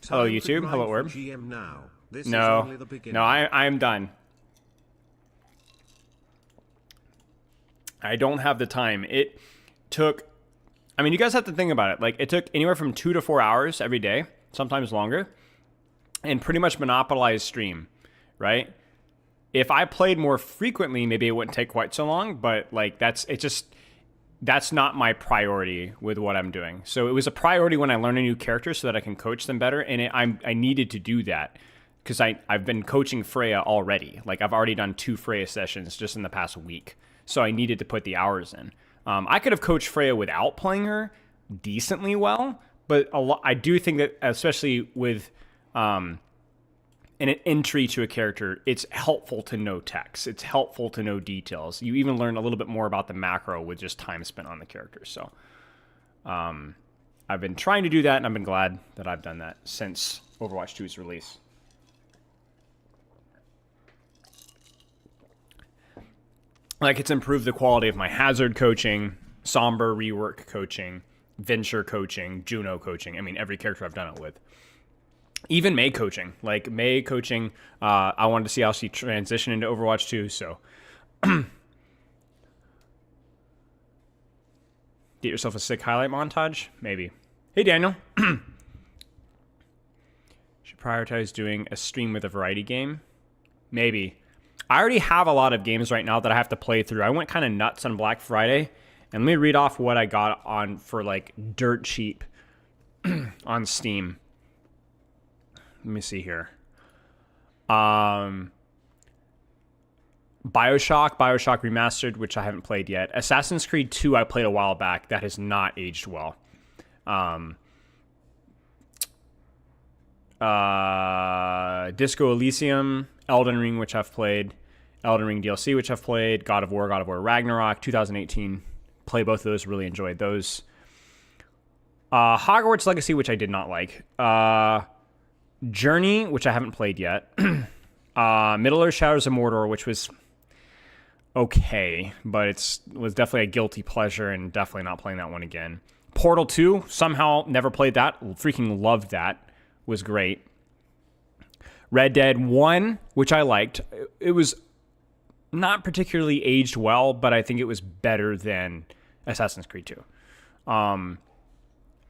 Hello, YouTube. Hello, Orb. GM now. This is No, only the beginning. no, I'm done. I don't have the time. It took, I mean, you guys have to think about it. Like, it took anywhere from 2 to 4 hours every day, sometimes longer, and pretty much monopolized stream, right? If I played more frequently, maybe it wouldn't take quite so long, but like, that's not my priority with what I'm doing. So it was a priority when I learned a new character so that I can coach them better, and I needed to do that because I've been coaching Freya already. Like, I've already done 2 Freya sessions just in the past week. So I needed to put the hours in. I could have coached Freya without playing her decently well, but I do think that, especially with an entry to a character, it's helpful to know text. It's helpful to know details. You even learn a little bit more about the macro with just time spent on the character. So I've been trying to do that, and I've been glad that I've done that since Overwatch 2's release. Like, it's improved the quality of my Hazard coaching, Somber rework coaching, Venture coaching, Juno coaching. I mean, every character I've done it with. Even Mei coaching. Like, Mei coaching, I wanted to see how she transitioned into Overwatch 2, so. Get yourself a sick highlight montage? Maybe. Hey, Daniel. Should prioritize doing a stream with a variety game? Maybe. I already have a lot of games right now that I have to play through. I went kind of nuts on Black Friday. And let me read off what I got on for, like, dirt cheap on Steam. Let me see here. Bioshock Remastered, which I haven't played yet. Assassin's Creed 2 I played a while back. That has not aged well. Disco Elysium, Elden Ring, which I've played, Elden Ring DLC, which I've played, God of War Ragnarok, 2018. Play both of those, really enjoyed those. Hogwarts Legacy, which I did not like. Journey, which I haven't played yet. Middle-earth Shadows of Mordor, which was okay, but it was definitely a guilty pleasure and definitely not playing that one again. Portal 2, somehow never played that. Freaking loved that. Was great. Red Dead 1, which I liked. It was not particularly aged well, but I think it was better than Assassin's Creed 2.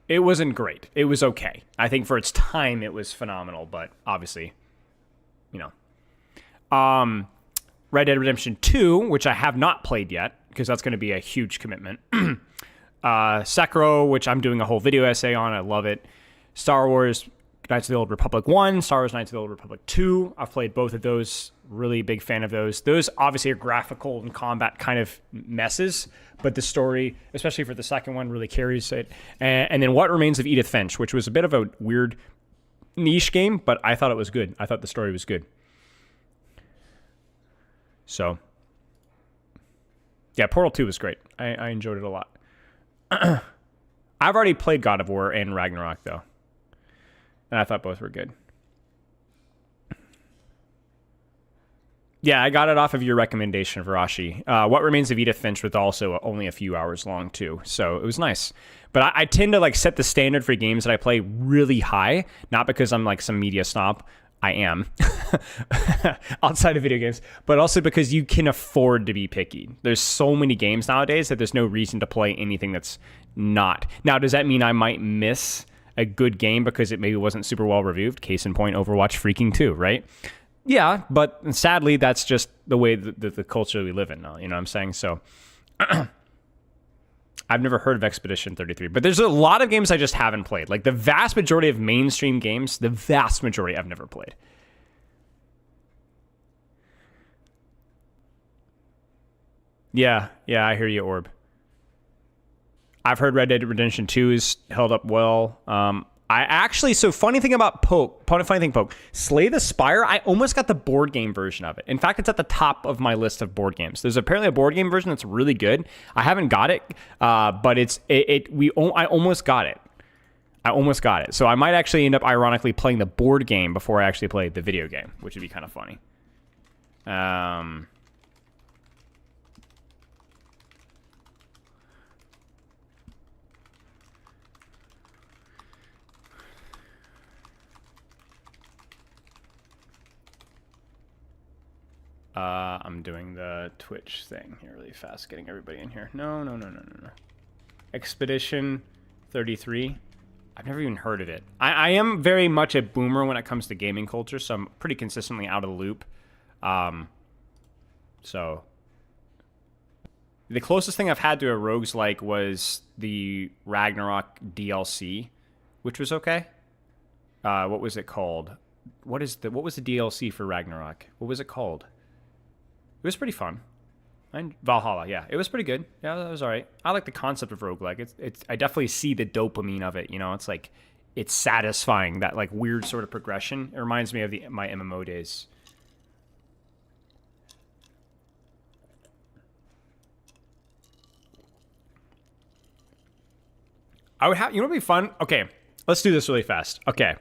It wasn't great. It was okay. I think for its time, it was phenomenal, but obviously, you know. Red Dead Redemption 2, which I have not played yet, because that's going to be a huge commitment. Sekiro, which I'm doing a whole video essay on. I love it. Star Wars Knights of the Old Republic 1, Star Wars Knights of the Old Republic 2. I've played both of those. Really big fan of those. Those obviously are graphical and combat kind of messes, but the story, especially for the second one, really carries it. And then What Remains of Edith Finch, which was a bit of a weird niche game, but I thought it was good. I thought the story was good. So, yeah, Portal 2 was great. I enjoyed it a lot. I've already played God of War and Ragnarok, though. And I thought both were good. Yeah, I got it off of your recommendation, Varashi. What Remains of Edith Finch was also only a few hours long, too. So it was nice. But I tend to like set the standard for games that I play really high. Not because I'm like some media snob. I am. Outside of video games. But also because you can afford to be picky. There's so many games nowadays that there's no reason to play anything that's not. Now, does that mean I might miss a good game because it maybe wasn't super well reviewed? Case in point, Overwatch freaking 2, right? Yeah, but sadly, that's just the way the culture we live in now. You know what I'm saying? So, I've never heard of Expedition 33, but there's a lot of games I just haven't played. Like, the vast majority of mainstream games, the vast majority I've never played. Yeah, I hear you, Orb. I've heard Red Dead Redemption 2 is held up well. Funny thing, Poke, Slay the Spire, I almost got the board game version of it. In fact, it's at the top of my list of board games. There's apparently a board game version that's really good. I haven't got it, but I almost got it. So I might actually end up ironically playing the board game before I actually play the video game, which would be kind of funny. I'm doing the Twitch thing here really fast, getting everybody in here. No. Expedition 33. I've never even heard of it. I am very much a boomer when it comes to gaming culture, so I'm pretty consistently out of the loop. So the closest thing I've had to a roguelike was the Ragnarok DLC, which was okay. What was it called? What was the DLC for Ragnarok? What was it called? It was pretty fun. Valhalla, yeah. It was pretty good. Yeah, that was all right. I like the concept of roguelike. I definitely see the dopamine of it, you know? It's like, it's satisfying, that like weird sort of progression. It reminds me of my MMO days. I would have, you know what'd be fun? Okay, let's do this really fast. Okay.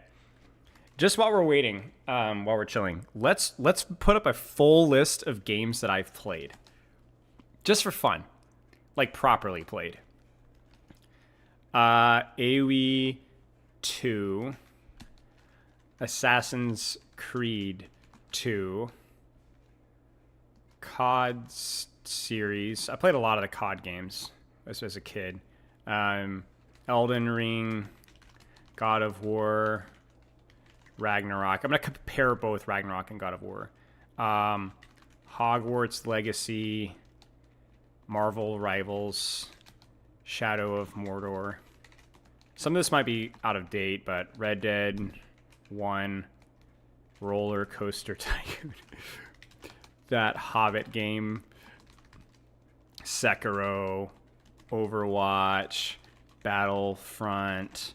Just while we're waiting, while we're chilling, let's put up a full list of games that I've played. Just for fun. Like, properly played. AoE 2. Assassin's Creed 2. COD series. I played a lot of the COD games as a kid. Elden Ring. God of War. Ragnarok. I'm going to compare both Ragnarok and God of War. Hogwarts Legacy. Marvel Rivals. Shadow of Mordor. Some of this might be out of date, but Red Dead 1. Roller Coaster Tycoon. That Hobbit game. Sekiro. Overwatch. Battlefront.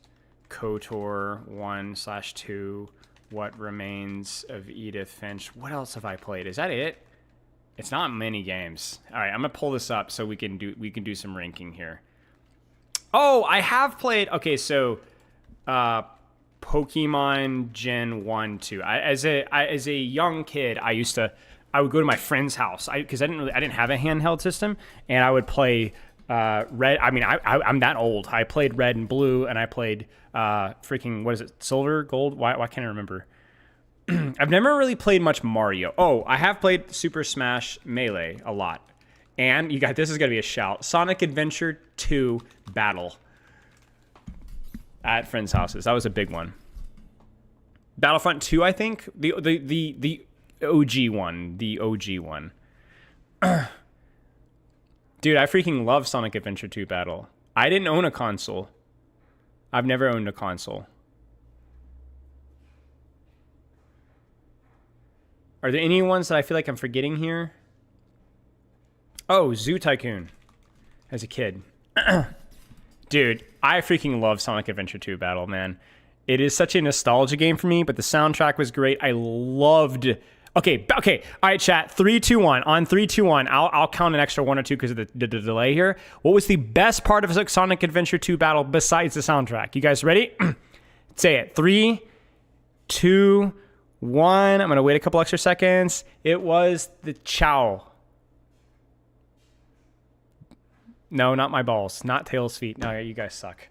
KOTOR 1/2, What Remains of Edith Finch. What else have I played? Is that it? It's not many games. All right, I'm gonna pull this up so we can do some ranking here. Oh, I have played. Okay, so Pokemon Gen 1, 2. As a young kid, I would go to my friend's house because I didn't have a handheld system, and I would play Red. I mean, I'm that old. I played Red and Blue, and I played freaking, what is it, Silver, Gold? Why can't I remember? I've never really played much Mario. Oh, I have played Super Smash Melee a lot. And you got, this is gonna be a shout, Sonic Adventure 2 Battle at friends' houses. That was a big one. Battlefront 2, I think, the OG one, the OG one. Dude, I freaking love Sonic Adventure 2 Battle. I didn't own a console. I've never owned a console. Are there any ones that I feel like I'm forgetting here? Oh, Zoo Tycoon. As a kid. Dude, I freaking love Sonic Adventure 2 Battle, man. It is such a nostalgia game for me, but the soundtrack was great. I loved... Okay. All right, chat. 3, 2, 1. On 3, 2, 1. I'll count an extra 1 or 2 because of the delay here. What was the best part of Sonic Adventure 2 Battle besides the soundtrack? You guys ready? Say it. 3, 2, 1. I'm going to wait a couple extra seconds. It was the Chow. No, not my balls. Not Tails' feet. No, you guys suck.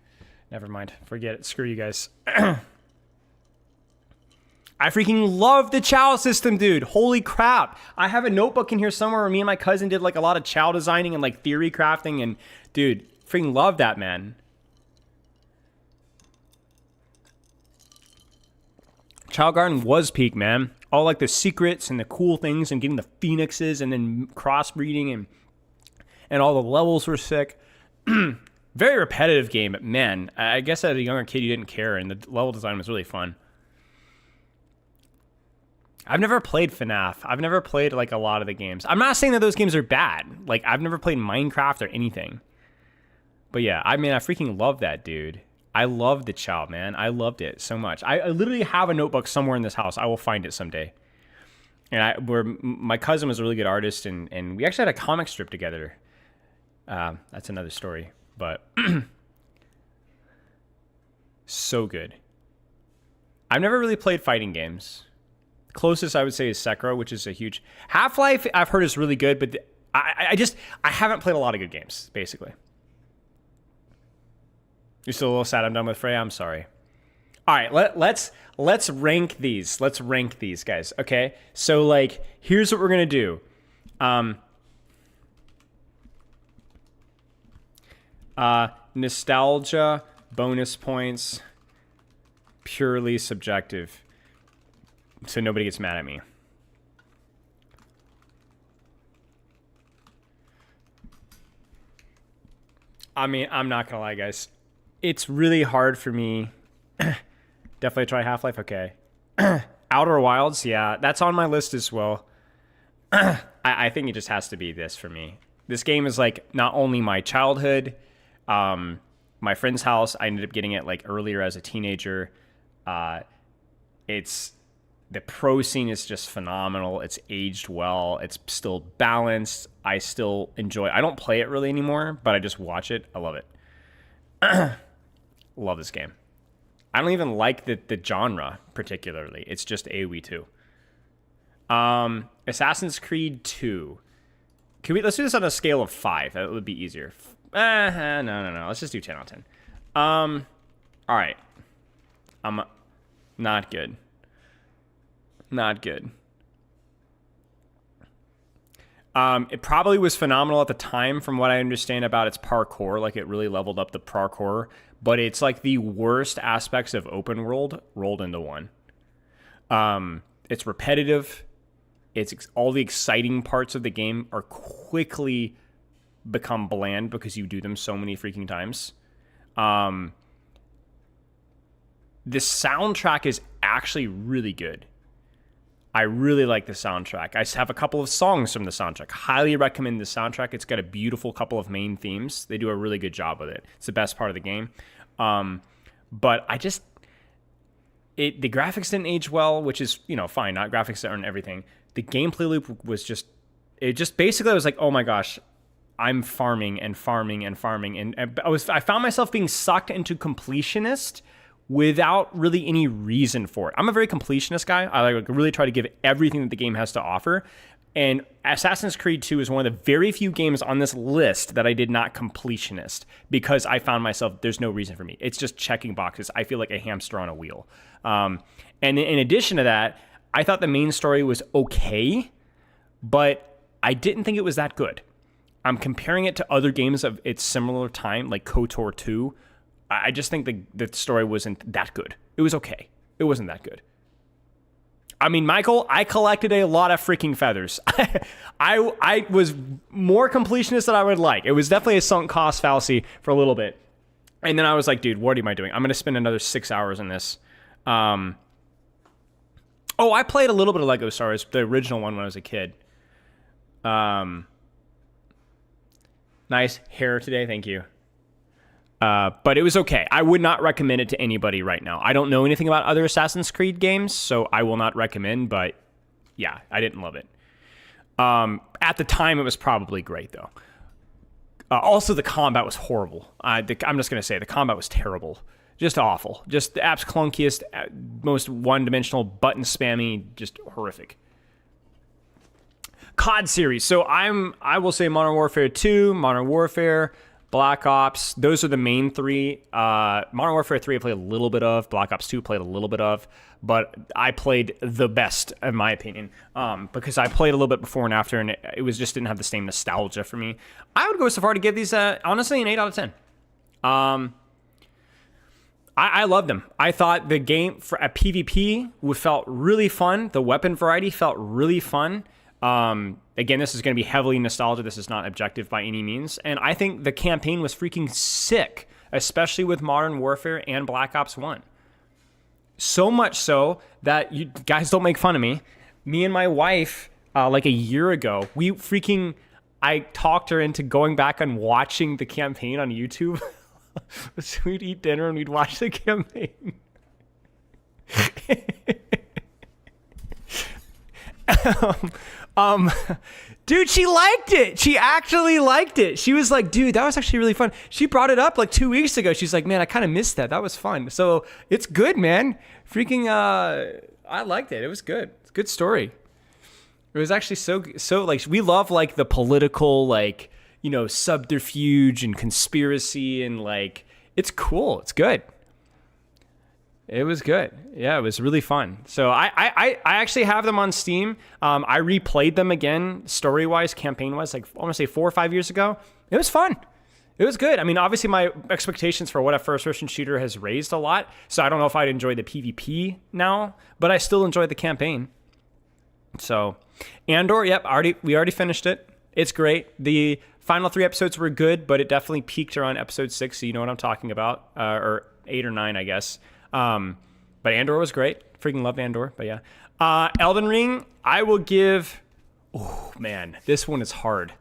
Never mind. Forget it. Screw you guys. I freaking love the Chow system, dude. Holy crap. I have a notebook in here somewhere where me and my cousin did like a lot of Chow designing and like theory crafting, and dude, freaking love that, man. Chow Garden was peak, man. All like the secrets and the cool things and getting the phoenixes and then crossbreeding and all the levels were sick. Very repetitive game, but man, I guess as a younger kid you didn't care, and the level design was really fun. I've never played FNAF. I've never played like a lot of the games. I'm not saying that those games are bad. Like, I've never played Minecraft or anything. But yeah, I mean, I freaking love that, dude. I love the Chow, man. I loved it so much. I literally have a notebook somewhere in this house. I will find it someday. And my cousin was a really good artist, and we actually had a comic strip together. That's another story, but so good. I've never really played fighting games. Closest I would say is Sekiro, which is a huge... Half-Life I've heard is really good, but I haven't played a lot of good games, basically. You're still a little sad I'm done with Freya? I'm sorry. All right, let's rank these. Let's rank these guys. Okay, so like here's what we're gonna do. Nostalgia, bonus points, purely subjective, so nobody gets mad at me. I mean, I'm not gonna lie, guys. It's really hard for me. Definitely try Half-Life. Okay. Outer Wilds, yeah, that's on my list as well. I think it just has to be this for me. This game is like not only my childhood, my friend's house. I ended up getting it like earlier as a teenager. It's the pro scene is just phenomenal. It's aged well. It's still balanced. I still enjoy. I don't play it really anymore, but I just watch it. I love it. Love this game. I don't even like the genre particularly. It's just AoE 2. Assassin's Creed 2. Let's do this on a scale of 5. That would be easier. No. Let's just do 10 out of 10. All right. Not good. Not good. It probably was phenomenal at the time from what I understand about its parkour. Like it really leveled up the parkour, but it's like the worst aspects of open world rolled into one. It's repetitive. It's all the exciting parts of the game are quickly become bland because you do them so many freaking times. The soundtrack is actually really good. I really like the soundtrack. I have a couple of songs from the soundtrack. Highly recommend the soundtrack. It's got a beautiful couple of main themes. They do a really good job with it. It's the best part of the game. But the graphics didn't age well, which is, fine. Not graphics that aren't everything. The gameplay loop was basically I was like, oh my gosh, I'm farming and farming and farming. And I found myself being sucked into completionist without really any reason for it. I'm a very completionist guy. I like really try to give everything that the game has to offer. And Assassin's Creed 2 is one of the very few games on this list that I did not completionist because I found myself, there's no reason for me. It's just checking boxes. I feel like a hamster on a wheel. And in addition to that, I thought the main story was okay, but I didn't think it was that good. I'm comparing it to other games of its similar time, like KOTOR 2. I just think the story wasn't that good. It was okay. It wasn't that good. I mean, Michael, I collected a lot of freaking feathers. I was more completionist than I would like. It was definitely a sunk cost fallacy for a little bit. And then I was like, dude, what am I doing? I'm going to spend another 6 hours in this. I played a little bit of Lego Star Wars, the original one when I was a kid. Nice hair today. Thank you. But it was okay. I would not recommend it to anybody right now. I don't know anything about other Assassin's Creed games, so I will not recommend, but yeah, I didn't love it. At the time, it was probably great, though. Also, the combat was horrible. I'm just going to say, the combat was terrible. Just awful. Just the app's clunkiest, most one-dimensional, button spammy, just horrific. COD series. So I will say Modern Warfare 2, Modern Warfare, Black Ops, those are the main three. Modern Warfare 3 I played a little bit of. Black Ops 2 played a little bit of. But I played the best, in my opinion, because I played a little bit before and after, and it was just didn't have the same nostalgia for me. I would go so far to give these, honestly, an 8 out of 10. I loved them. I thought the game for a PvP felt really fun. The weapon variety felt really fun. Again, this is going to be heavily nostalgia. This is not objective by any means. And I think the campaign was freaking sick, especially with Modern Warfare and Black Ops 1. So much so that you guys don't make fun of me. Me and my wife, like a year ago, I talked her into going back and watching the campaign on YouTube. So we'd eat dinner and we'd watch the campaign. Dude, she liked it. She actually liked it. She was like, dude, that was actually really fun. She brought it up like 2 weeks ago. She's like, man, I kind of missed that. That was fun. So it's good, man. Freaking, I liked it. It was good. It's a good story. It was actually so like, we love like the political, like, subterfuge and conspiracy and like, it's cool. It's good. It was good. Yeah, it was really fun. So I actually have them on Steam. I replayed them again, story-wise, campaign-wise, like I want to say 4 or 5 years ago. It was fun. It was good. I mean, obviously my expectations for what a first-person shooter has raised a lot. So I don't know if I'd enjoy the PvP now, but I still enjoyed the campaign. So Andor, yep, we already finished it. It's great. The final 3 episodes were good, but it definitely peaked around episode 6, so you know what I'm talking about, or 8 or 9, I guess. But Andor was great. Freaking loved Andor, but yeah. Elden Ring, I will give... Oh, man, this one is hard.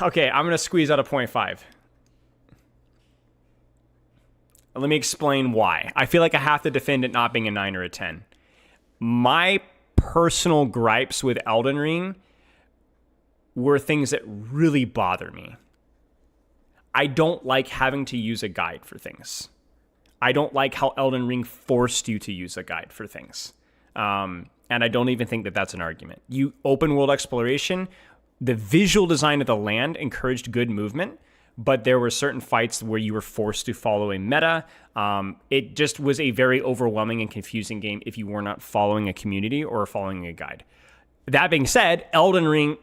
Okay, I'm going to squeeze out a 0.5. Let me explain why. I feel like I have to defend it not being a 9 or a 10. My personal gripes with Elden Ring were things that really bother me. I don't like having to use a guide for things. I don't like how Elden Ring forced you to use a guide for things. And I don't even think that that's an argument. You open world exploration, the visual design of the land encouraged good movement, but there were certain fights where you were forced to follow a meta. It just was a very overwhelming and confusing game if you were not following a community or following a guide. That being said, Elden Ring,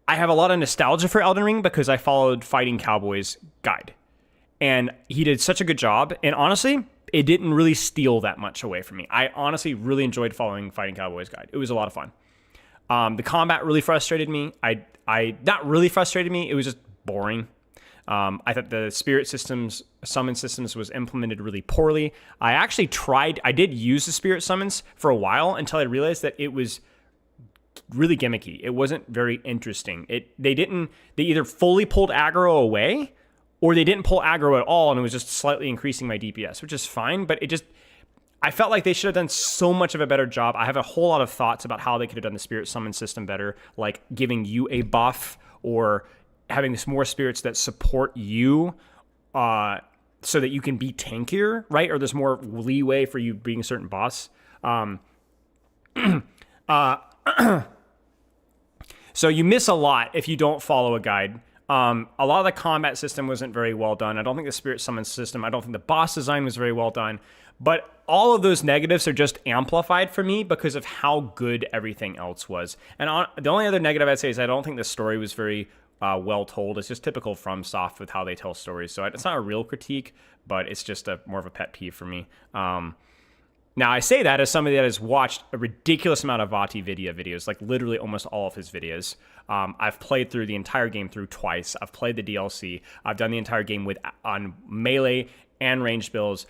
I have a lot of nostalgia for Elden Ring because I followed Fighting Cowboy's guide. And he did such a good job. And honestly, it didn't really steal that much away from me. I honestly really enjoyed following Fighting Cowboy's guide. It was a lot of fun. The combat really frustrated me. Not really frustrated me. It was just boring. I thought the summon systems was implemented really poorly. I did use the spirit summons for a while until I realized that it was really gimmicky. It wasn't very interesting. They either fully pulled aggro away or they didn't pull aggro at all and it was just slightly increasing my DPS, which is fine, but I felt like they should have done so much of a better job. I have a whole lot of thoughts about how they could have done the spirit summon system better, like giving you a buff or having more spirits that support you so that you can be tankier, right? Or there's more leeway for you being a certain boss. So you miss a lot if you don't follow a guide. A lot of the combat system wasn't very well done. I don't think the spirit summon system, I don't think the boss design was very well done. But all of those negatives are just amplified for me because of how good everything else was. And the only other negative I'd say is I don't think the story was very well told. It's just typical FromSoft with how they tell stories. So it's not a real critique, but it's just more of a pet peeve for me. Now, I say that as somebody that has watched a ridiculous amount of Vati videos, like literally almost all of his videos. I've played through the entire game through twice. I've played the DLC. I've done the entire game on melee and ranged builds.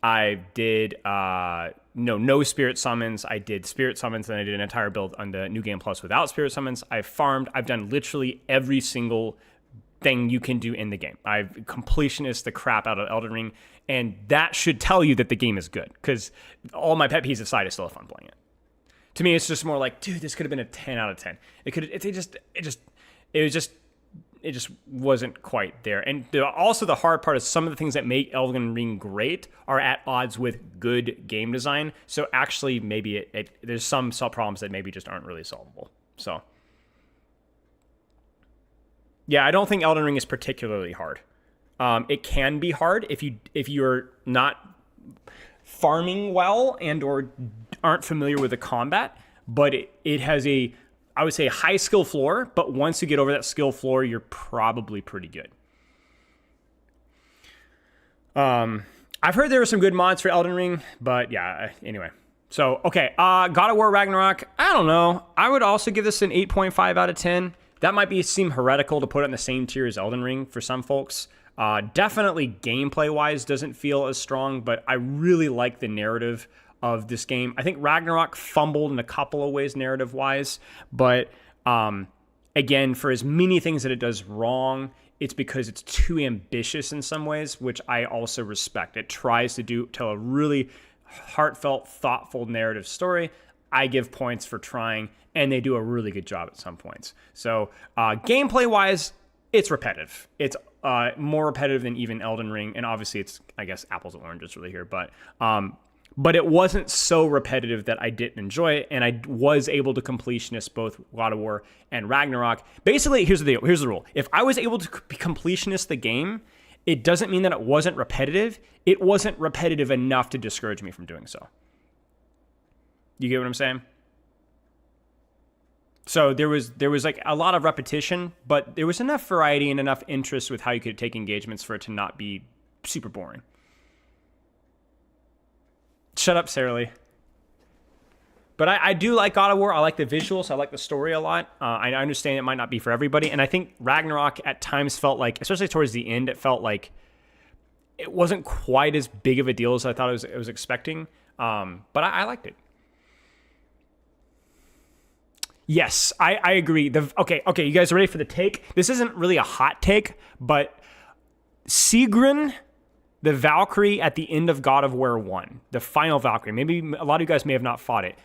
I did no spirit summons. I did spirit summons, and I did an entire build on the New Game Plus without spirit summons. I've farmed. I've done literally every single thing you can do in the game. I've completionist the crap out of Elden Ring, and that should tell you that the game is good, because all my pet peeves aside, I still have fun playing it. To me, it's just more like, dude, this could have been a 10 out of 10. It just wasn't quite there. And also the hard part is some of the things that make Elden Ring great are at odds with good game design. So actually, maybe there's some problems that maybe just aren't really solvable. So yeah, I don't think Elden Ring is particularly hard. It can be hard if you're not farming well and or aren't familiar with the combat, but it has I would say a high skill floor, but once you get over that skill floor, you're probably pretty good. I've heard there are some good mods for Elden Ring, but yeah, anyway. So, okay, God of War Ragnarok, I don't know. I would also give this an 8.5 out of 10. That might seem heretical to put it in the same tier as Elden Ring for some folks. Definitely gameplay-wise doesn't feel as strong, but I really like the narrative of this game. I think Ragnarok fumbled in a couple of ways narrative-wise, but again, for as many things that it does wrong, it's because it's too ambitious in some ways, which I also respect. It tries to tell a really heartfelt, thoughtful narrative story. I give points for trying, and they do a really good job at some points. So gameplay-wise, it's repetitive. It's more repetitive than even Elden Ring, and obviously it's, I guess, apples and oranges really here, but but it wasn't so repetitive that I didn't enjoy it, and I was able to completionist both God of War and Ragnarok. Basically, here's the deal. Here's the rule. If I was able to completionist the game, it doesn't mean that it wasn't repetitive. It wasn't repetitive enough to discourage me from doing so. You get what I'm saying? So there was like a lot of repetition, but there was enough variety and enough interest with how you could take engagements for it to not be super boring. Shut up, Sarah Lee. But I do like God of War. I like the visuals. I like the story a lot. I understand it might not be for everybody. And I think Ragnarok at times felt like, especially towards the end, it felt like it wasn't quite as big of a deal as I thought it was expecting. But I liked it. Yes, I agree. Okay, you guys ready for the take? This isn't really a hot take, but Sigrun, the Valkyrie at the end of God of War 1, the final Valkyrie, maybe a lot of you guys may have not fought it,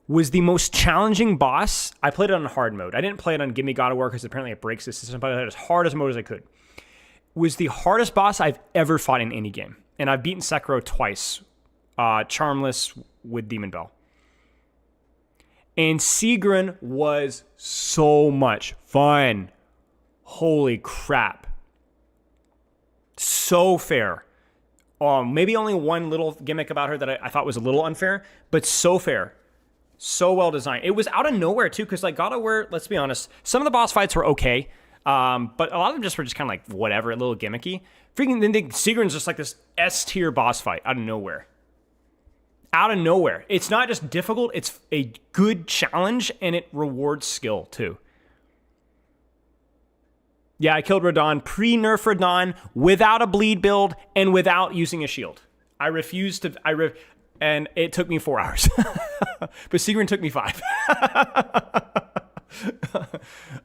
was the most challenging boss. I played it on hard mode. I didn't play it on Give Me God of War because apparently it breaks the system, but I played it as hard as mode as I could. Was the hardest boss I've ever fought in any game. And I've beaten Sekiro twice, Charmless with Demon Bell. And Sigrun was so much fun. Holy crap. So fair. Maybe only one little gimmick about her that I thought was a little unfair, but so fair. So well designed. It was out of nowhere too, because like God of War, let's be honest, some of the boss fights were okay, but a lot of them were just kind of like whatever, a little gimmicky. Freaking then Sigrun's just like this S-tier boss fight out of nowhere. Out of nowhere. It's not just difficult, it's a good challenge, and it rewards skill too. Yeah, I killed Radahn, pre-nerf Radahn, without a bleed build, and without using a shield. I refused to, and it took me 4 hours. But Sigrun took me 5.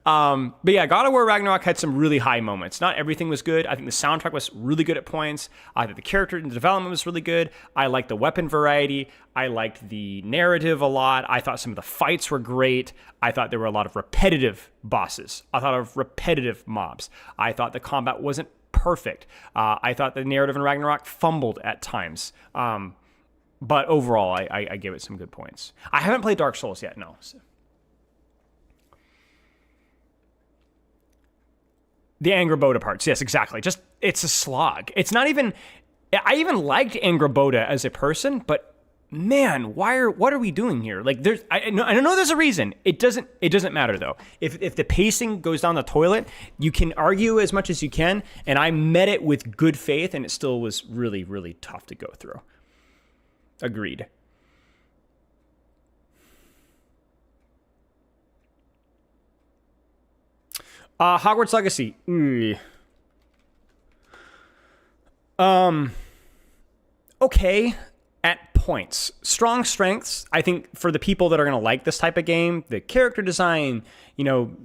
But yeah, God of War Ragnarok had some really high moments. Not everything was good. I think the soundtrack was really good at points. I thought the character and the development was really good. I liked the weapon variety. I liked the narrative a lot. I thought some of the fights were great. I thought there were a lot of repetitive bosses. I thought of repetitive mobs. I thought the combat wasn't perfect. I thought the narrative in Ragnarok fumbled at times. But overall, I give it some good points. I haven't played Dark Souls yet, no. The Angrboda parts, yes, exactly. Just, it's a slog. It's not even, I even liked Angrboda as a person, but man, what are we doing here? Like, I know there's a reason. It doesn't matter though. If the pacing goes down the toilet, you can argue as much as you can, and I met it with good faith, and it still was really, really tough to go through. Agreed. Hogwarts Legacy. Okay, at points. Strong strengths, I think, for the people that are going to like this type of game, the character design, so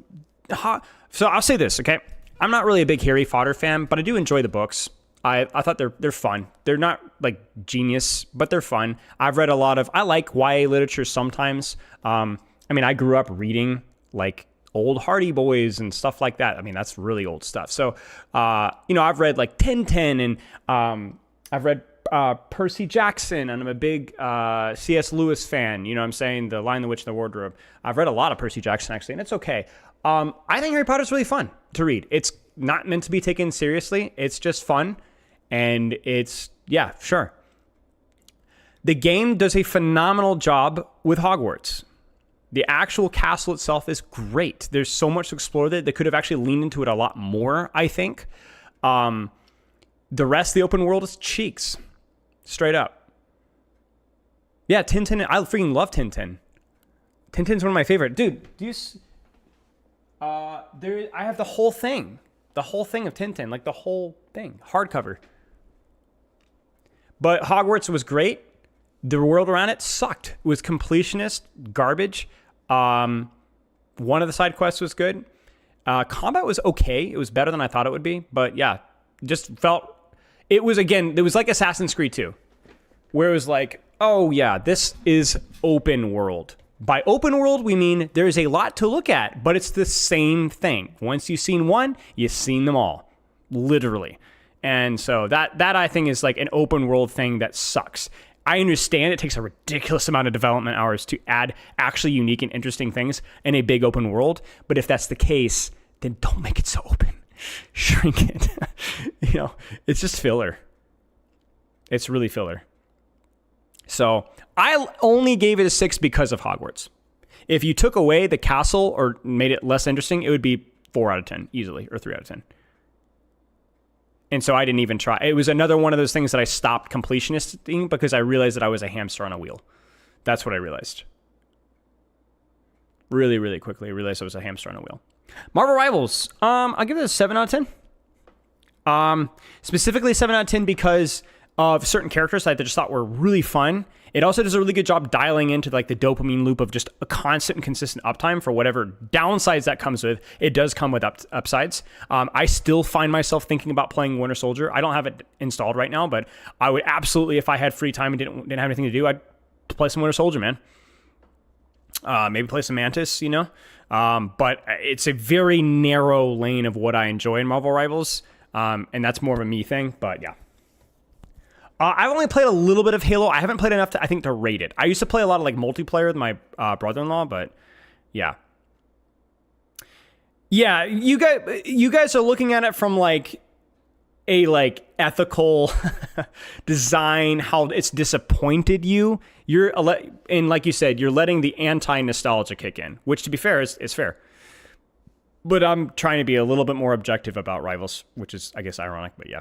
I'll say this, okay? I'm not really a big Harry Potter fan, but I do enjoy the books. I thought they're fun. They're not like genius, but they're fun. I've read a lot of, I like YA literature sometimes. I grew up reading like old Hardy Boys and stuff like that. I mean, that's really old stuff. So, I've read like Tintin, and I've read Percy Jackson, and I'm a big C.S. Lewis fan. You know what I'm saying? The Lion, the Witch, and the Wardrobe. I've read a lot of Percy Jackson, actually, and it's okay. I think Harry Potter's really fun to read. It's not meant to be taken seriously. It's just fun, and yeah, sure. The game does a phenomenal job with Hogwarts. The actual castle itself is great. There's so much to explore there. They could have actually leaned into it a lot more, I think. The rest of the open world is cheeks. Straight up. Yeah, Tintin. I freaking love Tintin. Tintin's one of my favorite. Dude, do you... I have the whole thing. The whole thing of Tintin. Like, the whole thing. Hardcover. But Hogwarts was great. The world around it sucked. It was completionist garbage. One of the side quests was good. Combat was okay. It was better than I thought it would be. But yeah, just felt... It was like Assassin's Creed 2. Where it was like, oh yeah, this is open world. By open world, we mean there's a lot to look at, but it's the same thing. Once you've seen one, you've seen them all. Literally. And so that I think is like an open world thing that sucks. I understand it takes a ridiculous amount of development hours to add actually unique and interesting things in a big open world. But if that's the case, then don't make it so open. Shrink it. It's just filler. It's really filler. So I only gave it a 6 because of Hogwarts. If you took away the castle or made it less interesting, it would be 4 out of 10 easily, or 3 out of 10. And so I didn't even try. It was another one of those things that I stopped completionisting because I realized that I was a hamster on a wheel. That's what I realized. Really, really quickly, I realized I was a hamster on a wheel. Marvel Rivals. I'll give it a 7 out of 10. Specifically 7 out of 10 because of certain characters that I just thought were really fun. It also does a really good job dialing into like the dopamine loop of just a constant and consistent uptime for whatever downsides that comes with. It does come with upsides. I still find myself thinking about playing Winter Soldier. I don't have it installed right now, but I would absolutely, if I had free time and didn't have anything to do, I'd play some Winter Soldier, man. Maybe play some Mantis, but it's a very narrow lane of what I enjoy in Marvel Rivals, and that's more of a me thing, but yeah. I've only played a little bit of Halo. I haven't played enough to rate it. I used to play a lot of like multiplayer with my brother-in-law, but yeah. Yeah, you guys are looking at it from like a like ethical design, how it's disappointed you. And like you said, you're letting the anti-nostalgia kick in, which to be fair is fair. But I'm trying to be a little bit more objective about Rivals, which is I guess ironic, but yeah.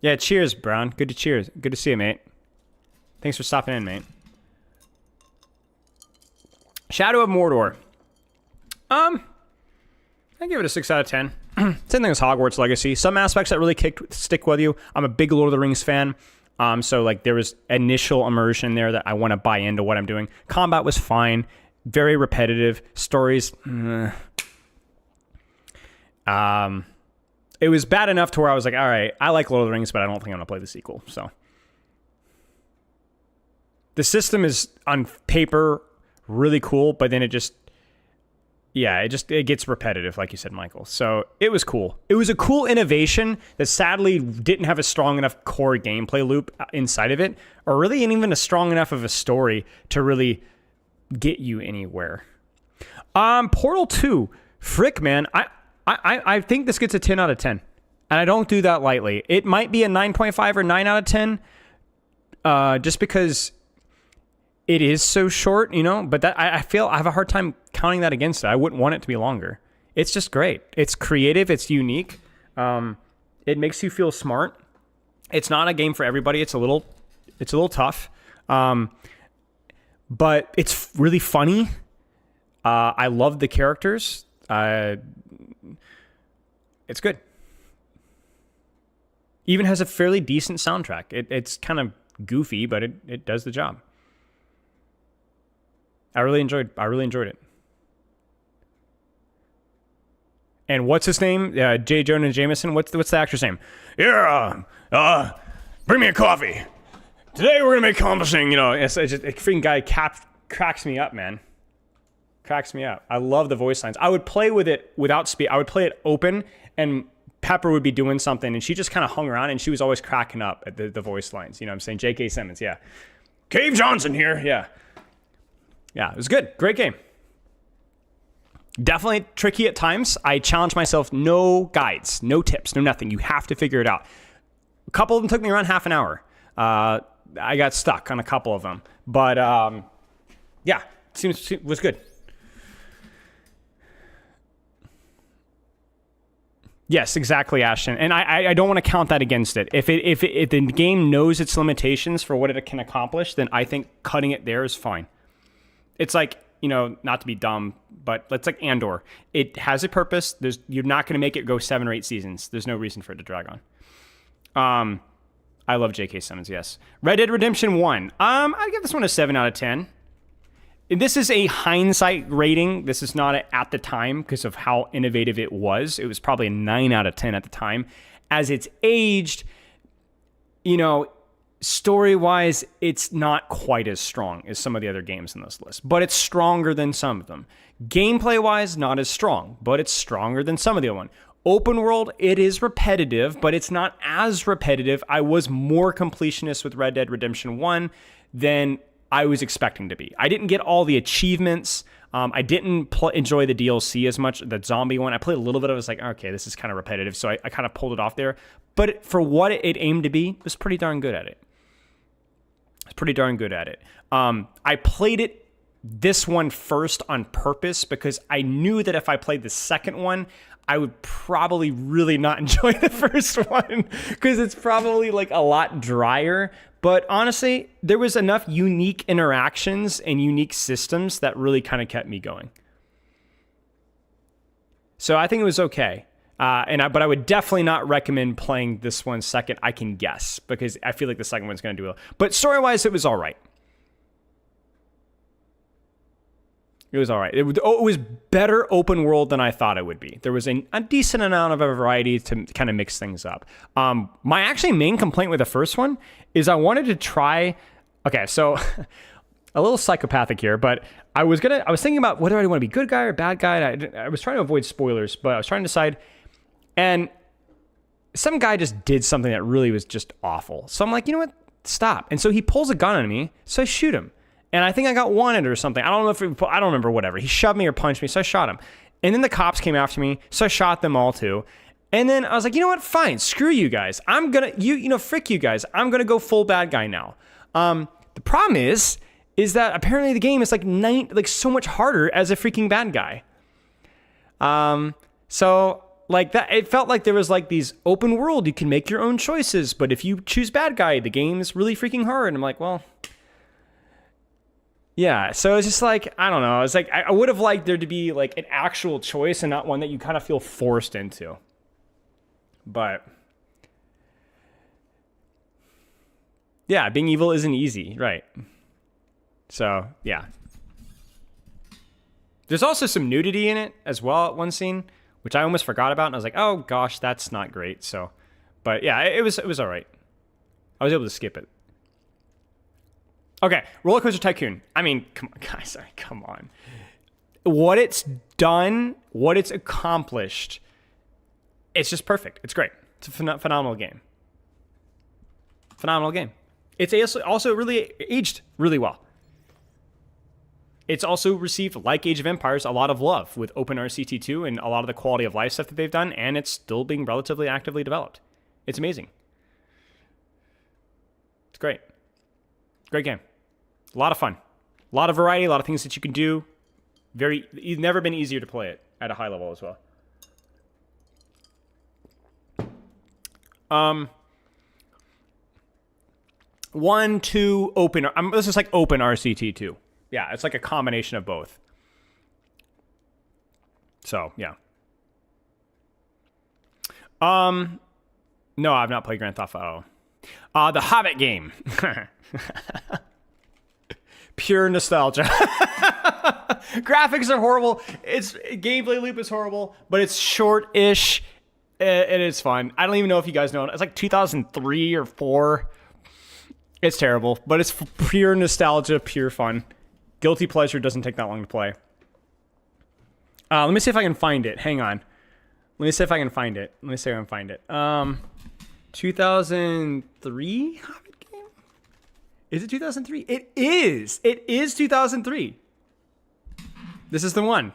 Yeah, cheers, Brown. Good to see you, mate. Thanks for stopping in, mate. Shadow of Mordor. I give it a 6 out of 10. Same thing as Hogwarts Legacy. Some aspects that really stick with you. I'm a big Lord of the Rings fan. So like there was initial immersion there that I want to buy into what I'm doing. Combat was fine. Very repetitive. Stories. It was bad enough to where I was like, all right, I like Lord of the Rings, but I don't think I'm going to play the sequel. So the system is on paper really cool, but then it gets repetitive, like you said, Michael. So it was cool. It was a cool innovation that sadly didn't have a strong enough core gameplay loop inside of it, or really even a strong enough of a story to really get you anywhere. Portal 2. Frick, man. I think this gets a 10 out of 10. And I don't do that lightly. It might be a 9.5 or 9 out of 10. Just because it is so short, but that I feel I have a hard time counting that against it. I wouldn't want it to be longer. It's just great. It's creative. It's unique. It makes you feel smart. It's not a game for everybody. It's a little tough. But it's really funny. I love the characters. It's good. Even has a fairly decent soundtrack. It's kind of goofy, but it does the job. I really enjoyed it. And what's his name? J. Jonah Jameson. What's the actor's name? Yeah. Bring me a coffee. Today we're gonna make accomplishing. It's just a freaking guy cracks me up, man. Cracks me up. I love the voice lines. I would play with it without speed. I would play it open, and Pepper would be doing something, and she just kind of hung around, and she was always cracking up at the voice lines. You know what I'm saying? J.K. Simmons, yeah. Cave Johnson here, yeah. Yeah, it was good. Great game. Definitely tricky at times. I challenged myself. No guides, no tips, no nothing. You have to figure it out. A couple of them took me around half an hour. I got stuck on a couple of them. But, yeah, it was good. Yes, exactly, Ashton. And I don't want to count that against it. If the game knows its limitations for what it can accomplish, then I think cutting it there is fine. It's like, not to be dumb, but it's like Andor. It has a purpose. You're not going to make it go 7 or 8 seasons. There's no reason for it to drag on. I love J.K. Simmons, yes. Red Dead Redemption 1. I'd give this one a 7 out of 10. This is a hindsight rating. This is not at the time because of how innovative it was. It was probably a 9 out of 10 at the time. As it's aged, story-wise, it's not quite as strong as some of the other games in this list, but it's stronger than some of them. Gameplay-wise, not as strong, but it's stronger than some of the other one. Open world, it is repetitive, but it's not as repetitive. I was more completionist with Red Dead Redemption 1 than I was expecting to be. I didn't get all the achievements. I didn't enjoy the DLC as much, the zombie one. I played a little bit of it. I was like, okay, this is kind of repetitive. So I kind of pulled it off there. But for what it aimed to be, it was pretty darn good at it. It's pretty darn good at it. I played it this one first on purpose because I knew that if I played the second one, I would probably really not enjoy the first one because it's probably like a lot drier. But honestly, there was enough unique interactions and unique systems that really kind of kept me going. So I think it was okay. But I would definitely not recommend playing this one second. I can guess because I feel like the second one's going to do it. But story-wise, it was all right. It was all right. It was better open world than I thought it would be. There was a decent amount of a variety to kind of mix things up. My actually main complaint with the first one is I wanted to try. Okay, so a little psychopathic here, but I was thinking about whether I want to be good guy or bad guy. I was trying to avoid spoilers, but I was trying to decide. And some guy just did something that really was just awful. So I'm like, you know what? Stop. And so he pulls a gun on me, so I shoot him. And I think I got wanted or something. I don't remember, whatever. He shoved me or punched me, so I shot him. And then the cops came after me, so I shot them all too. And then I was like, you know what? Fine, screw you guys. I'm gonna, frick you guys. I'm gonna go full bad guy now. The problem is that apparently the game is like so much harder as a freaking bad guy. So like that, it felt like there was like these open world. You can make your own choices, but if you choose bad guy, the game is really freaking hard. And I'm like, well. Yeah, so it's just like, I don't know. It's like, I would have liked there to be like an actual choice and not one that you kind of feel forced into. But yeah, being evil isn't easy, right? So, yeah. There's also some nudity in it as well at one scene, which I almost forgot about. And I was like, oh gosh, that's not great. So, but yeah, it was all right. I was able to skip it. Okay, Roller Coaster Tycoon. I mean, come on, guys. Come on. What it's done, what it's accomplished, it's just perfect. It's great. It's a phenomenal game. Phenomenal game. It's also really aged really well. It's also received, like Age of Empires, a lot of love with OpenRCT2 and a lot of the quality of life stuff that they've done, and it's still being relatively actively developed. It's amazing. It's great. Great game. A lot of fun. A lot of variety, a lot of things that you can do. It's never been easier to play it at a high level as well. 1, 2, open. This is like open RCT2. Yeah, it's like a combination of both. So, yeah. No, I've not played Grand Theft Auto. The Hobbit game. Pure nostalgia. Graphics are horrible. Its gameplay loop is horrible, but it's short-ish, and it's fun. I don't even know if you guys know it. It's like 2003 or 4. It's terrible, but it's pure nostalgia, pure fun. Guilty pleasure, doesn't take that long to play. Let me see if I can find it. Hang on. Let me see if I can find it. 2003 Hobbit game? Is it 2003? It is. It is 2003. This is the one.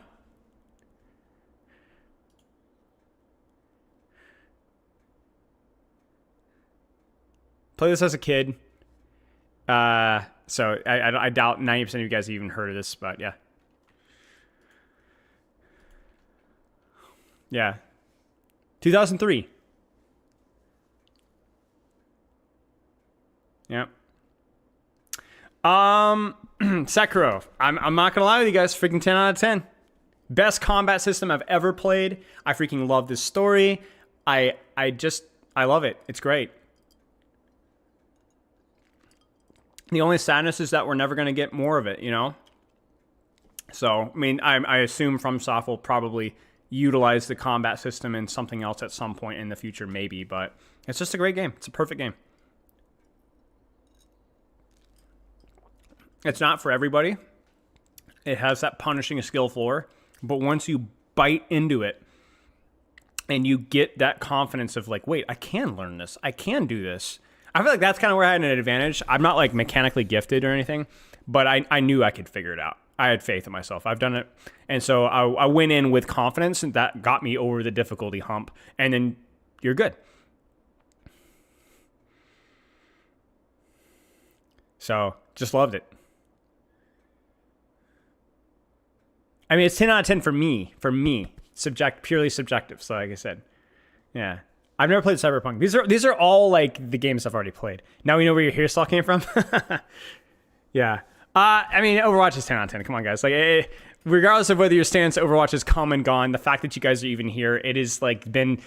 Play this as a kid. So I doubt 90% of you guys have even heard of this, but yeah. Yeah. 2003. Yeah. Sekiro. I'm not gonna lie with you guys, freaking 10 out of 10. Best combat system I've ever played. I freaking love this story. I love it. It's great. The only sadness is that we're never going to get more of it, you know? So, I mean, I assume FromSoft will probably utilize the combat system in something else at some point in the future, maybe, but it's just a great game. It's a perfect game. It's not for everybody. It has that punishing skill floor, but once you bite into it, and you get that confidence of like, wait, I can learn this. I can do this. I feel like that's kind of where I had an advantage. I'm not like mechanically gifted or anything, but I knew I could figure it out. I had faith in myself. I've done it. And so I went in with confidence, and that got me over the difficulty hump. And then you're good. So just loved it. I mean, it's 10 out of 10 for me. Purely subjective. So like I said, yeah. I've never played Cyberpunk. These are all like the games I've already played. Now we know where your hairstyle came from. Yeah. I mean, Overwatch is 10 out of 10. Come on, guys. Like, regardless of whether your stance Overwatch is come and gone, the fact that you guys are even here, it has like been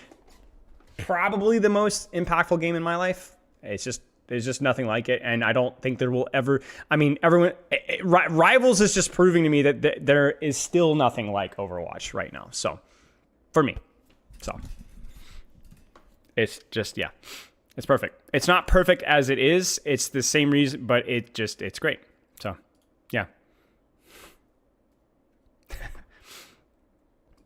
probably the most impactful game in my life. There's just nothing like it, and I don't think there will ever. I mean, everyone, Rivals is just proving to me that there is still nothing like Overwatch right now. So, for me, it's just, yeah, it's perfect. It's not perfect as it is. It's the same reason, but it's great. So, yeah.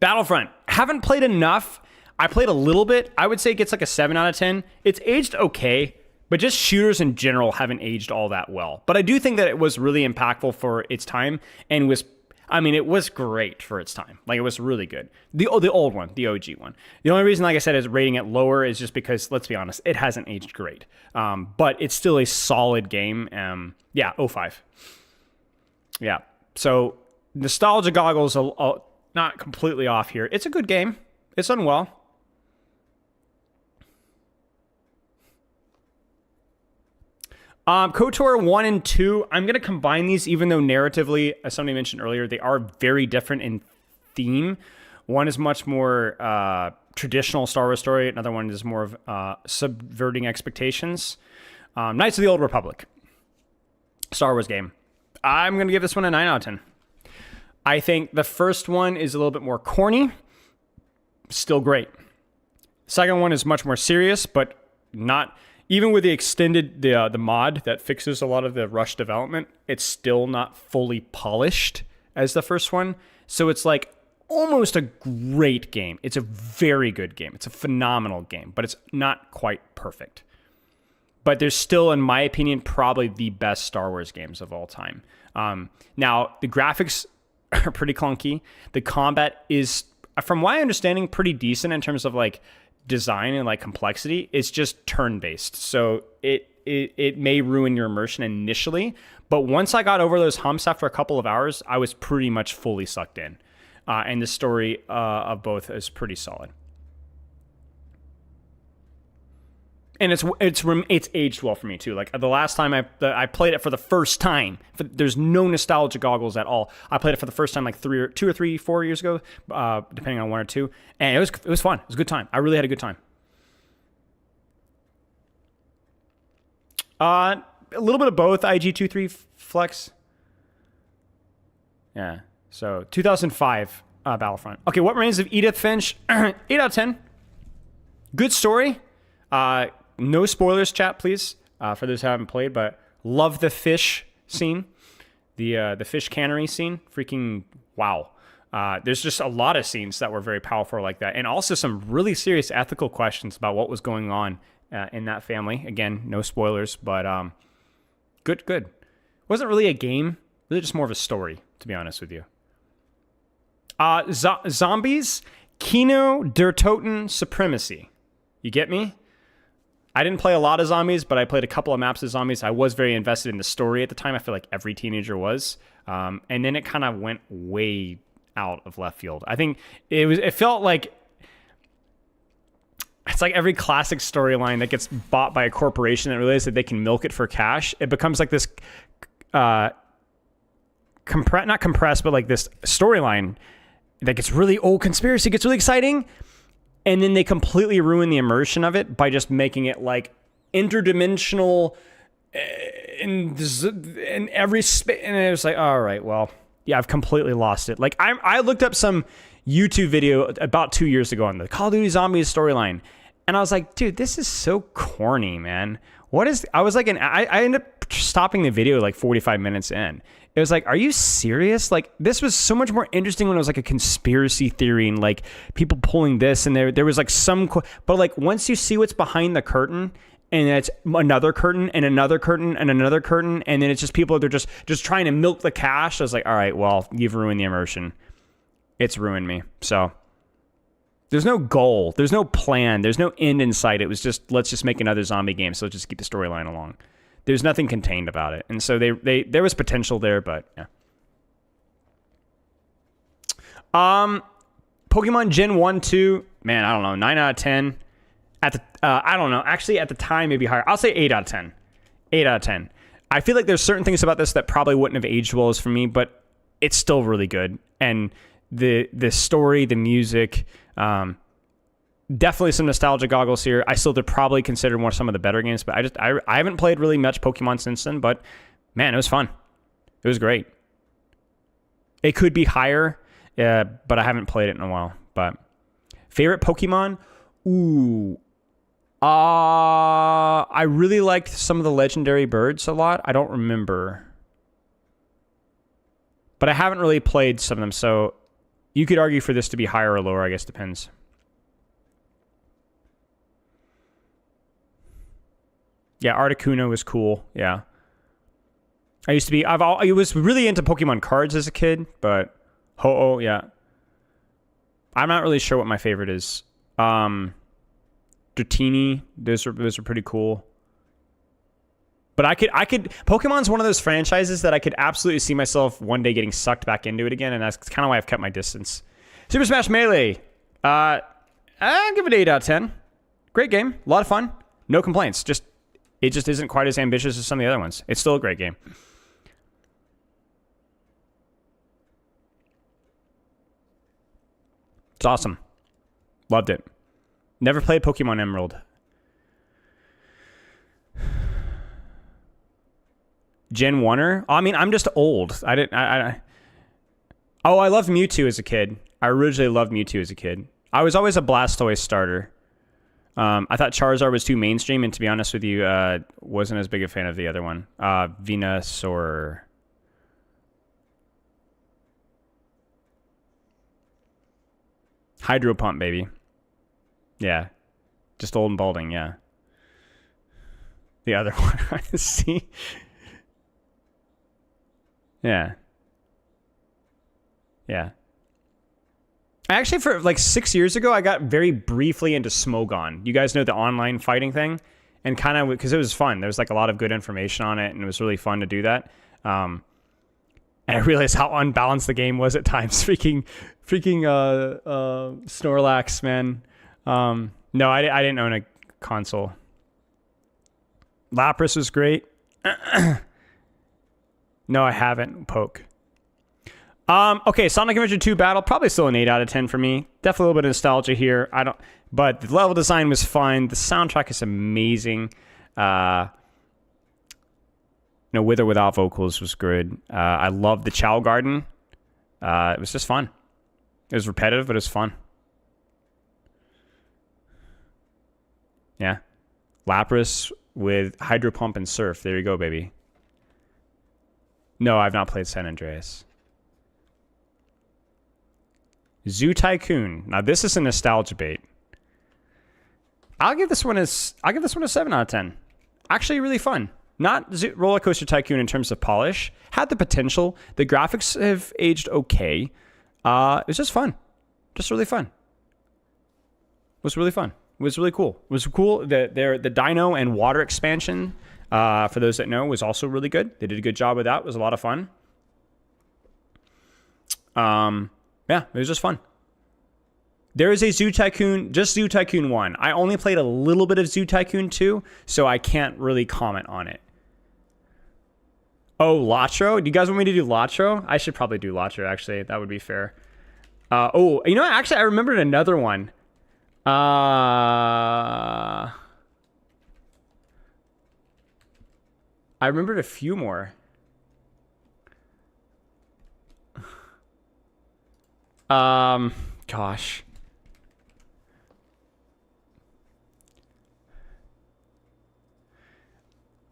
Battlefront. Haven't played enough. I played a little bit. I would say it gets like a 7 out of 10. It's aged okay, but just shooters in general haven't aged all that well. But I do think that it was really impactful for its time and it was great for its time. Like, it was really good. The old one, the OG one. The only reason, like I said, is rating it lower is just because, let's be honest, it hasn't aged great. But it's still a solid game. Yeah, 05. Yeah. So, nostalgia goggles are not completely off here. It's a good game. It's done well. KOTOR 1 and 2, I'm going to combine these, even though narratively, as somebody mentioned earlier, they are very different in theme. One is much more traditional Star Wars story. Another one is more of subverting expectations. Knights of the Old Republic. Star Wars game. I'm going to give this one a 9 out of 10. I think the first one is a little bit more corny. Still great. Second one is much more serious, but not... Even with the extended, the mod that fixes a lot of the rush development, it's still not fully polished as the first one. So it's like almost a great game. It's a very good game. It's a phenomenal game, but it's not quite perfect. But there's still, in my opinion, probably the best Star Wars games of all time. Now, the graphics are pretty clunky. The combat is, from my understanding, pretty decent in terms of like design and like complexity. It's just turn-based, so it may ruin your immersion initially, but once I got over those humps after a couple of hours, I was pretty much fully sucked in, and the story of both is pretty solid, and it's aged well for me too. Like the last time I played it for the first time, there's no nostalgia goggles at all. I played it for the first time like 4 years ago, depending on 1 or 2, and it was fun. It was a good time. I really had a good time. A little bit of both. IG23 Flex. Yeah. So 2005 Battlefront. Okay, What Remains of Edith Finch? 8 out of 10. Good story. No spoilers, chat, please, for those who haven't played, but love the fish scene, the fish cannery scene. Freaking wow. There's just a lot of scenes that were very powerful like that, and also some really serious ethical questions about what was going on in that family. Again, no spoilers, but good. Wasn't really a game, really just more of a story, to be honest with you. Zombies, Kino der Toten Supremacy. You get me? I didn't play a lot of zombies, but I played a couple of maps of zombies. I was very invested in the story at the time. I feel like every teenager was. And then it kind of went way out of left field. I think it felt like it's like every classic storyline that gets bought by a corporation that realizes that they can milk it for cash. It becomes like this not compressed, but like this storyline that gets really conspiracy gets really exciting. And then they completely ruin the immersion of it by just making it like interdimensional in every space. And it was like, all right, well, yeah, I've completely lost it. Like I looked up some YouTube video about 2 years ago on the Call of Duty Zombies storyline, and I was like, dude, this is so corny, man. I ended up stopping the video like 45 minutes in. It was like, are you serious? Like, this was so much more interesting when it was like a conspiracy theory and like people pulling this, and there was like but like once you see what's behind the curtain, and it's another curtain and another curtain and another curtain, and then it's just people, they're just trying to milk the cash. I was like, all right, well, you've ruined the immersion. It's ruined me. So there's no goal, there's no plan, there's no end in sight. It was just, let's just make another zombie game, so let's just keep the storyline along. There's nothing contained about it. And so there was potential there, but yeah. Pokemon Gen 1, 2, man, I don't know, 9 out of 10. At the I don't know. Actually, at the time, maybe higher. I'll say 8 out of 10. 8 out of 10. I feel like there's certain things about this that probably wouldn't have aged well as for me, but it's still really good. And the story, the music, definitely some nostalgia goggles here. I still would probably consider one of some of the better games, but I haven't played really much Pokemon since then, but man, it was fun. It was great. It could be higher, but I haven't played it in a while. But favorite Pokemon? Ooh. I really liked some of the legendary birds a lot. I don't remember. But I haven't really played some of them, so you could argue for this to be higher or lower, I guess, depends. Yeah, Articuno was cool. Yeah. I was really into Pokemon cards as a kid, but Ho-Oh, yeah. I'm not really sure what my favorite is. Dratini, those are pretty cool. But I could Pokemon's one of those franchises that I could absolutely see myself one day getting sucked back into it again, and that's kind of why I've kept my distance. Super Smash Melee. I'll give it 8 out of 10. Great game. A lot of fun. No complaints. It just isn't quite as ambitious as some of the other ones. It's still a great game. It's awesome. Loved it. Never played Pokemon Emerald. Gen 1er? I mean, I'm just old. I loved Mewtwo as a kid. I originally loved Mewtwo as a kid. I was always a Blastoise starter. I thought Charizard was too mainstream, and to be honest with you, wasn't as big a fan of the other one. Venusaur. Hydro Pump, baby. Yeah. Just old and balding, yeah. The other one, see? Yeah. Yeah. Actually, for like 6 years ago, I got very briefly into Smogon. You guys know the online fighting thing? And kind of, because it was fun. There was like a lot of good information on it, and it was really fun to do that. And I realized how unbalanced the game was at times. Freaking Snorlax, man. No, I didn't own a console. Lapras was great. No, I haven't. Poke. Okay, Sonic Adventure 2 Battle, probably still an 8 out of 10 for me. Definitely a little bit of nostalgia here. But the level design was fun. The soundtrack is amazing. With or without vocals was good. I loved the Chow Garden. It was just fun. It was repetitive, but it was fun. Yeah. Lapras with Hydro Pump and Surf. There you go, baby. No, I've not played San Andreas. Zoo Tycoon. Now this is a nostalgia bait. I'll give this one a 7 out of 10. Actually, really fun. Not Roller Coaster Tycoon in terms of polish. Had the potential. The graphics have aged okay. It was just fun. Just really fun. It was really fun. It was really cool. It was cool. The Dino and Water expansion, for those that know, was also really good. They did a good job with that. It was a lot of fun. Yeah, it was just fun. There is a Zoo Tycoon, just Zoo Tycoon 1. I only played a little bit of Zoo Tycoon 2, so I can't really comment on it. Oh, Latro? Do you guys want me to do Latro? I should probably do Latro, actually. That would be fair. Actually, I remembered another one. I remembered a few more. Gosh.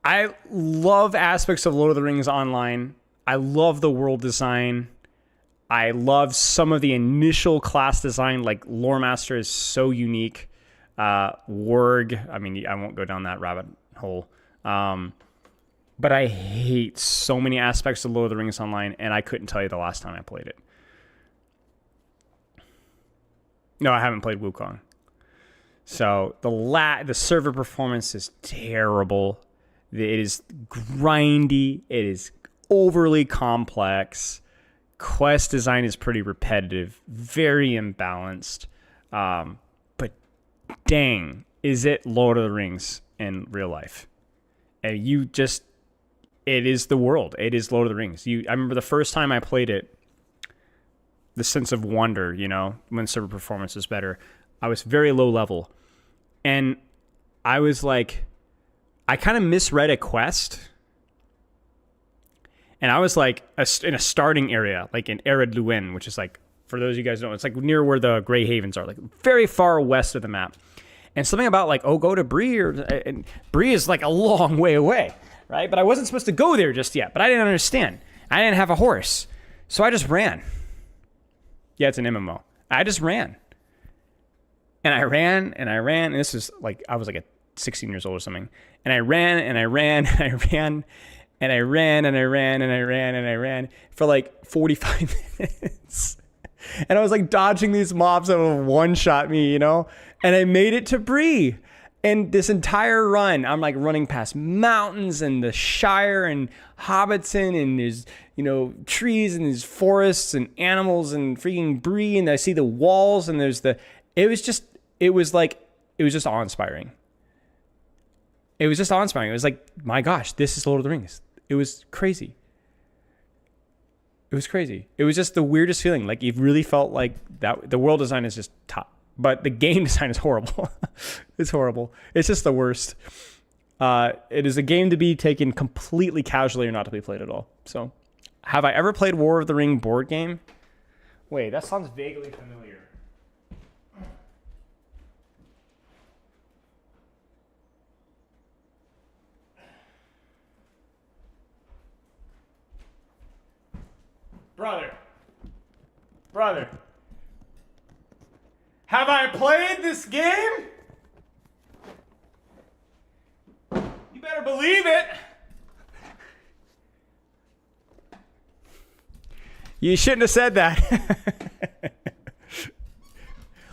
I love aspects of Lord of the Rings Online. I love the world design. I love some of the initial class design, like Lore Master is so unique. Warg, I mean, I won't go down that rabbit hole. But I hate so many aspects of Lord of the Rings Online, and I couldn't tell you the last time I played it. No, I haven't played Wukong. So the server performance is terrible. It is grindy. It is overly complex. Quest design is pretty repetitive, very imbalanced. But dang, is it Lord of the Rings in real life? And it is the world. It is Lord of the Rings. I remember the first time I played it, the sense of wonder, when server performance is better. I was very low level. And I was like, I kind of misread a quest. And I was like in a starting area, like in Ered Luin, which is like, for those of you guys who don't know, it's like near where the Grey Havens are, like very far west of the map. And something about like, go to Bree, and Bree is like a long way away, right? But I wasn't supposed to go there just yet, but I didn't understand. I didn't have a horse. So I just ran. Yeah, it's an MMO. I just ran. And I ran, and this is like, I was like 16 years old or something. And I ran, and I ran, and I ran, and I ran, and I ran, and I ran, and I ran for like 45 minutes. And I was like dodging these mobs that would one-shot me, And I made it to Bree. And this entire run, I'm like running past mountains and the Shire and Hobbiton, and there's, trees and there's forests and animals and freaking Bree. And I see the walls, and it was just awe-inspiring. It was just awe-inspiring. It was like, my gosh, this is Lord of the Rings. It was crazy. It was crazy. It was just the weirdest feeling. Like, you really felt like that. The world design is just top, but the game design is horrible. It's horrible. It's just the worst. It is a game to be taken completely casually or not to be played at all. So, have I ever played War of the Ring board game? Wait, that sounds vaguely familiar. Brother, have I played this game? You better believe it. You shouldn't have said that.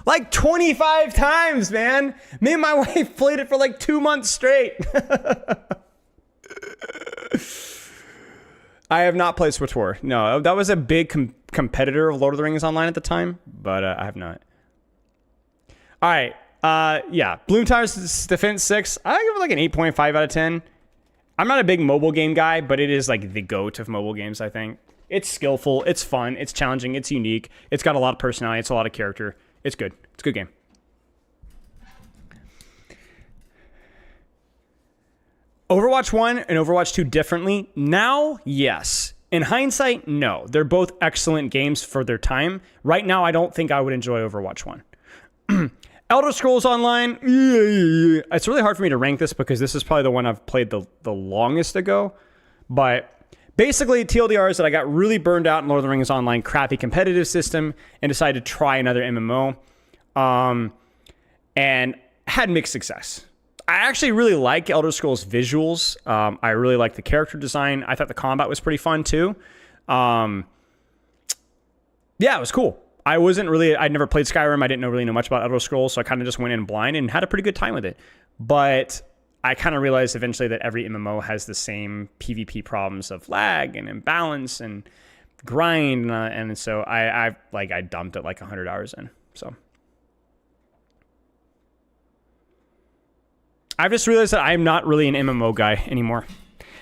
Like 25 times, man. Me and my wife played it for like 2 months straight. I have not played SWTOR. No, that was a big competitor of Lord of the Rings Online at the time, but I have not. All right. Yeah. Bloom Towers Defense 6. I give it like an 8.5 out of 10. I'm not a big mobile game guy, but it is like the GOAT of mobile games, I think. It's skillful. It's fun. It's challenging. It's unique. It's got a lot of personality. It's a lot of character. It's good. It's a good game. Overwatch 1 and Overwatch 2 differently? Now, yes. In hindsight, no. They're both excellent games for their time. Right now, I don't think I would enjoy Overwatch 1. Elder Scrolls Online, it's really hard for me to rank this because this is probably the one I've played the longest ago. But basically, TLDR is that I got really burned out in Lord of the Rings Online crappy competitive system and decided to try another MMO. And had mixed success. I actually really like Elder Scrolls visuals. I really like the character design. I thought the combat was pretty fun too. Yeah, it was cool. I'd never played Skyrim. I didn't really know much about Elder Scrolls, so I kind of just went in blind and had a pretty good time with it. But I kind of realized eventually that every MMO has the same PvP problems of lag and imbalance and grind, and so I dumped it like 100 hours in. So I've just realized that I'm not really an MMO guy anymore,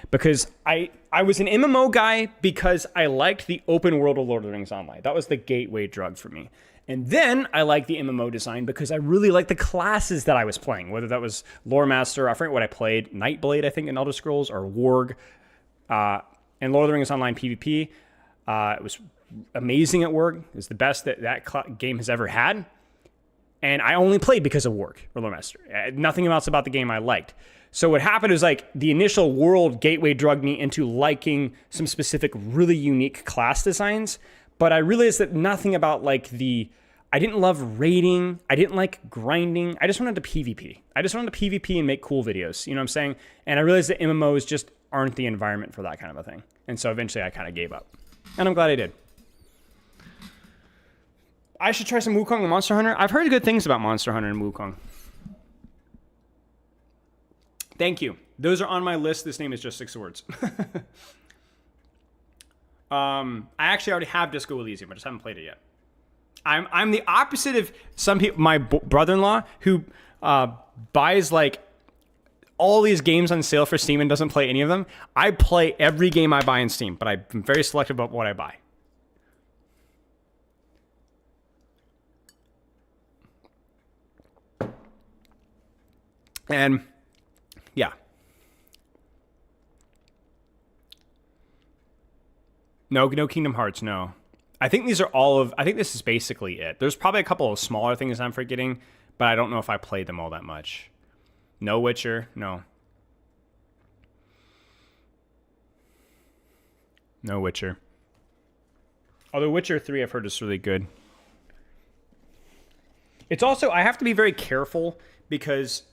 because I was an MMO guy because I liked the open world of Lord of the Rings Online. That was the gateway drug for me. And then I liked the MMO design because I really liked the classes that I was playing, whether that was Lore Master, I forget what I played, Nightblade, I think, in Elder Scrolls, or Warg, and Lord of the Rings Online PvP. It was amazing at Warg. It was the best that game has ever had. And I only played because of Warg or Lore Master. Nothing else about the game I liked. So what happened is like the initial world gateway drugged me into liking some specific really unique class designs. But I realized that nothing about like I didn't love raiding. I didn't like grinding. I just wanted to PvP. I just wanted to PvP and make cool videos. You know what I'm saying? And I realized that MMOs just aren't the environment for that kind of a thing. And so eventually I kind of gave up. And I'm glad I did. I should try some Wukong and Monster Hunter. I've heard good things about Monster Hunter and Wukong. Thank you. Those are on my list. This name is just 6 words. I actually already have Disco Elysium. I just haven't played it yet. I'm the opposite of some people. My brother-in-law who buys like all these games on sale for Steam and doesn't play any of them. I play every game I buy in Steam, but I'm very selective about what I buy. And yeah. No Kingdom Hearts, no. I think these are I think this is basically it. There's probably a couple of smaller things I'm forgetting, but I don't know if I played them all that much. No Witcher, no. No Witcher. Although Witcher 3 I've heard is really good. It's also, I have to be very careful because,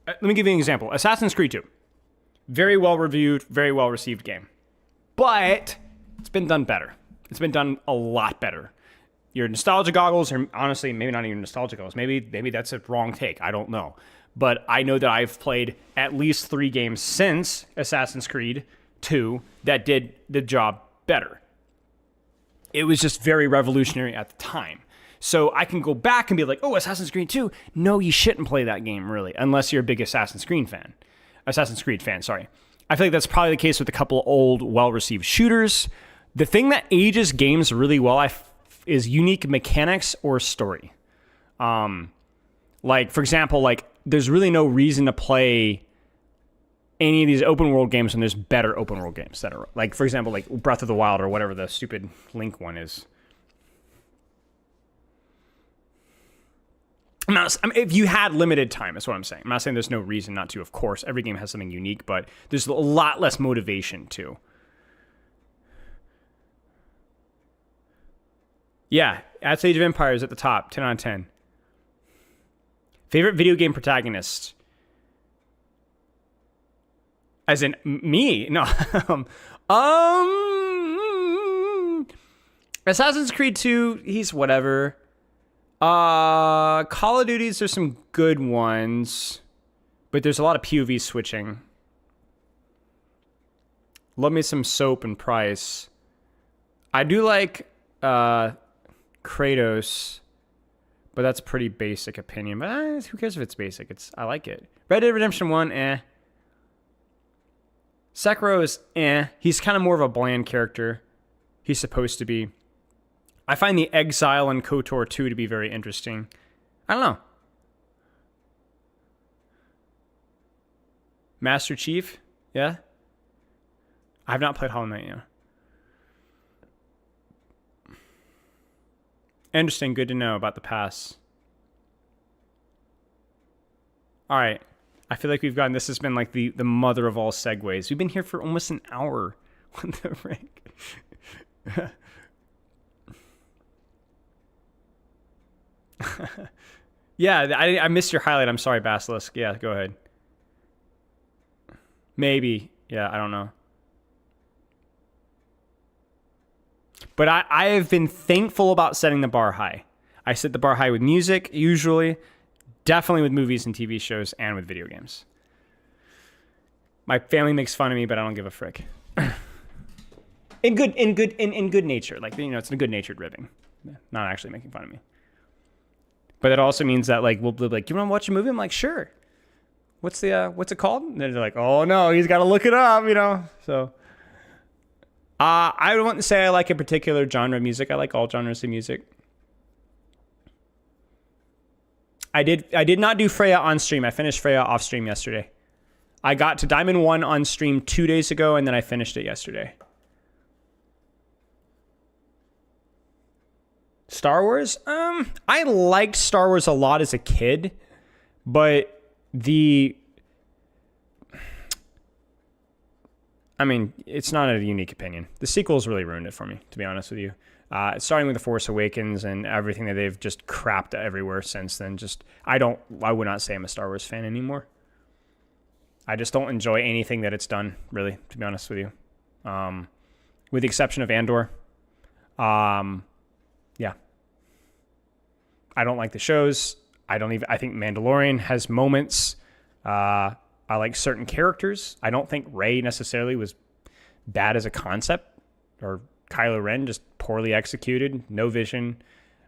let me give you an example. Assassin's Creed 2. Very well reviewed, very well received game. But it's been done better. It's been done a lot better. Your nostalgia goggles are honestly maybe not even nostalgia goggles. Maybe that's a wrong take. I don't know. But I know that I've played at least 3 games since Assassin's Creed 2 that did the job better. It was just very revolutionary at the time. So I can go back and be like, oh, Assassin's Creed 2. No, you shouldn't play that game, really, unless you're a big Assassin's Creed fan. I feel like that's probably the case with a couple old, well-received shooters. The thing that ages games really well is unique mechanics or story. Like, for example, like there's really no reason to play any of these open world games when there's better open world games that are, like, for example, like Breath of the Wild or whatever the stupid Link one is. If you had limited time, that's what I'm saying. I'm not saying there's no reason not to. Of course, every game has something unique, but there's a lot less motivation too. Yeah, that's Age of Empires at the top, 10 out of 10. Favorite video game protagonist? As in me? No. Assassin's Creed 2, he's whatever. Call of Duty's, there's some good ones, but there's a lot of POV switching. Love me some Soap and Price. I do like Kratos, but that's pretty basic opinion. But who cares if it's basic? I like it. Red Dead Redemption 1, Sekiro is He's kind of more of a bland character. He's supposed to be. I find the Exile and KOTOR 2 to be very interesting. I don't know. Master Chief? Yeah? I have not played Hollow Knight yet. Interesting. Good to know about the pass. All right. I feel like this has been like the mother of all segues. We've been here for almost an hour. What the frick? Yeah, I missed your highlight. I'm sorry, Basilisk. Yeah, go ahead. Maybe. Yeah, I don't know. But I have been thankful about setting the bar high. I set the bar high with music, usually. Definitely with movies and TV shows and with video games. My family makes fun of me, but I don't give a frick. in good nature. Like, it's a good-natured ribbing. Not actually making fun of me. But it also means that, like, we'll be like, you want to watch a movie? I'm like, sure. What's it called? And they're like, oh no, he's got to look it up, So, I wouldn't say I like a particular genre of music. I like all genres of music. I did not do Freja on stream. I finished Freja off stream yesterday. I got to Diamond 1 on stream 2 days ago, and then I finished it yesterday. Star Wars? I liked Star Wars a lot as a kid, but I mean, it's not a unique opinion. The sequels really ruined it for me, to be honest with you. Starting with The Force Awakens and everything that they've just crapped everywhere since then. I would not say I'm a Star Wars fan anymore. I just don't enjoy anything that it's done, really, to be honest with you. With the exception of Andor. Yeah. I don't like the shows. I think Mandalorian has moments. I like certain characters. I don't think Rey necessarily was bad as a concept, or Kylo Ren just poorly executed, no vision.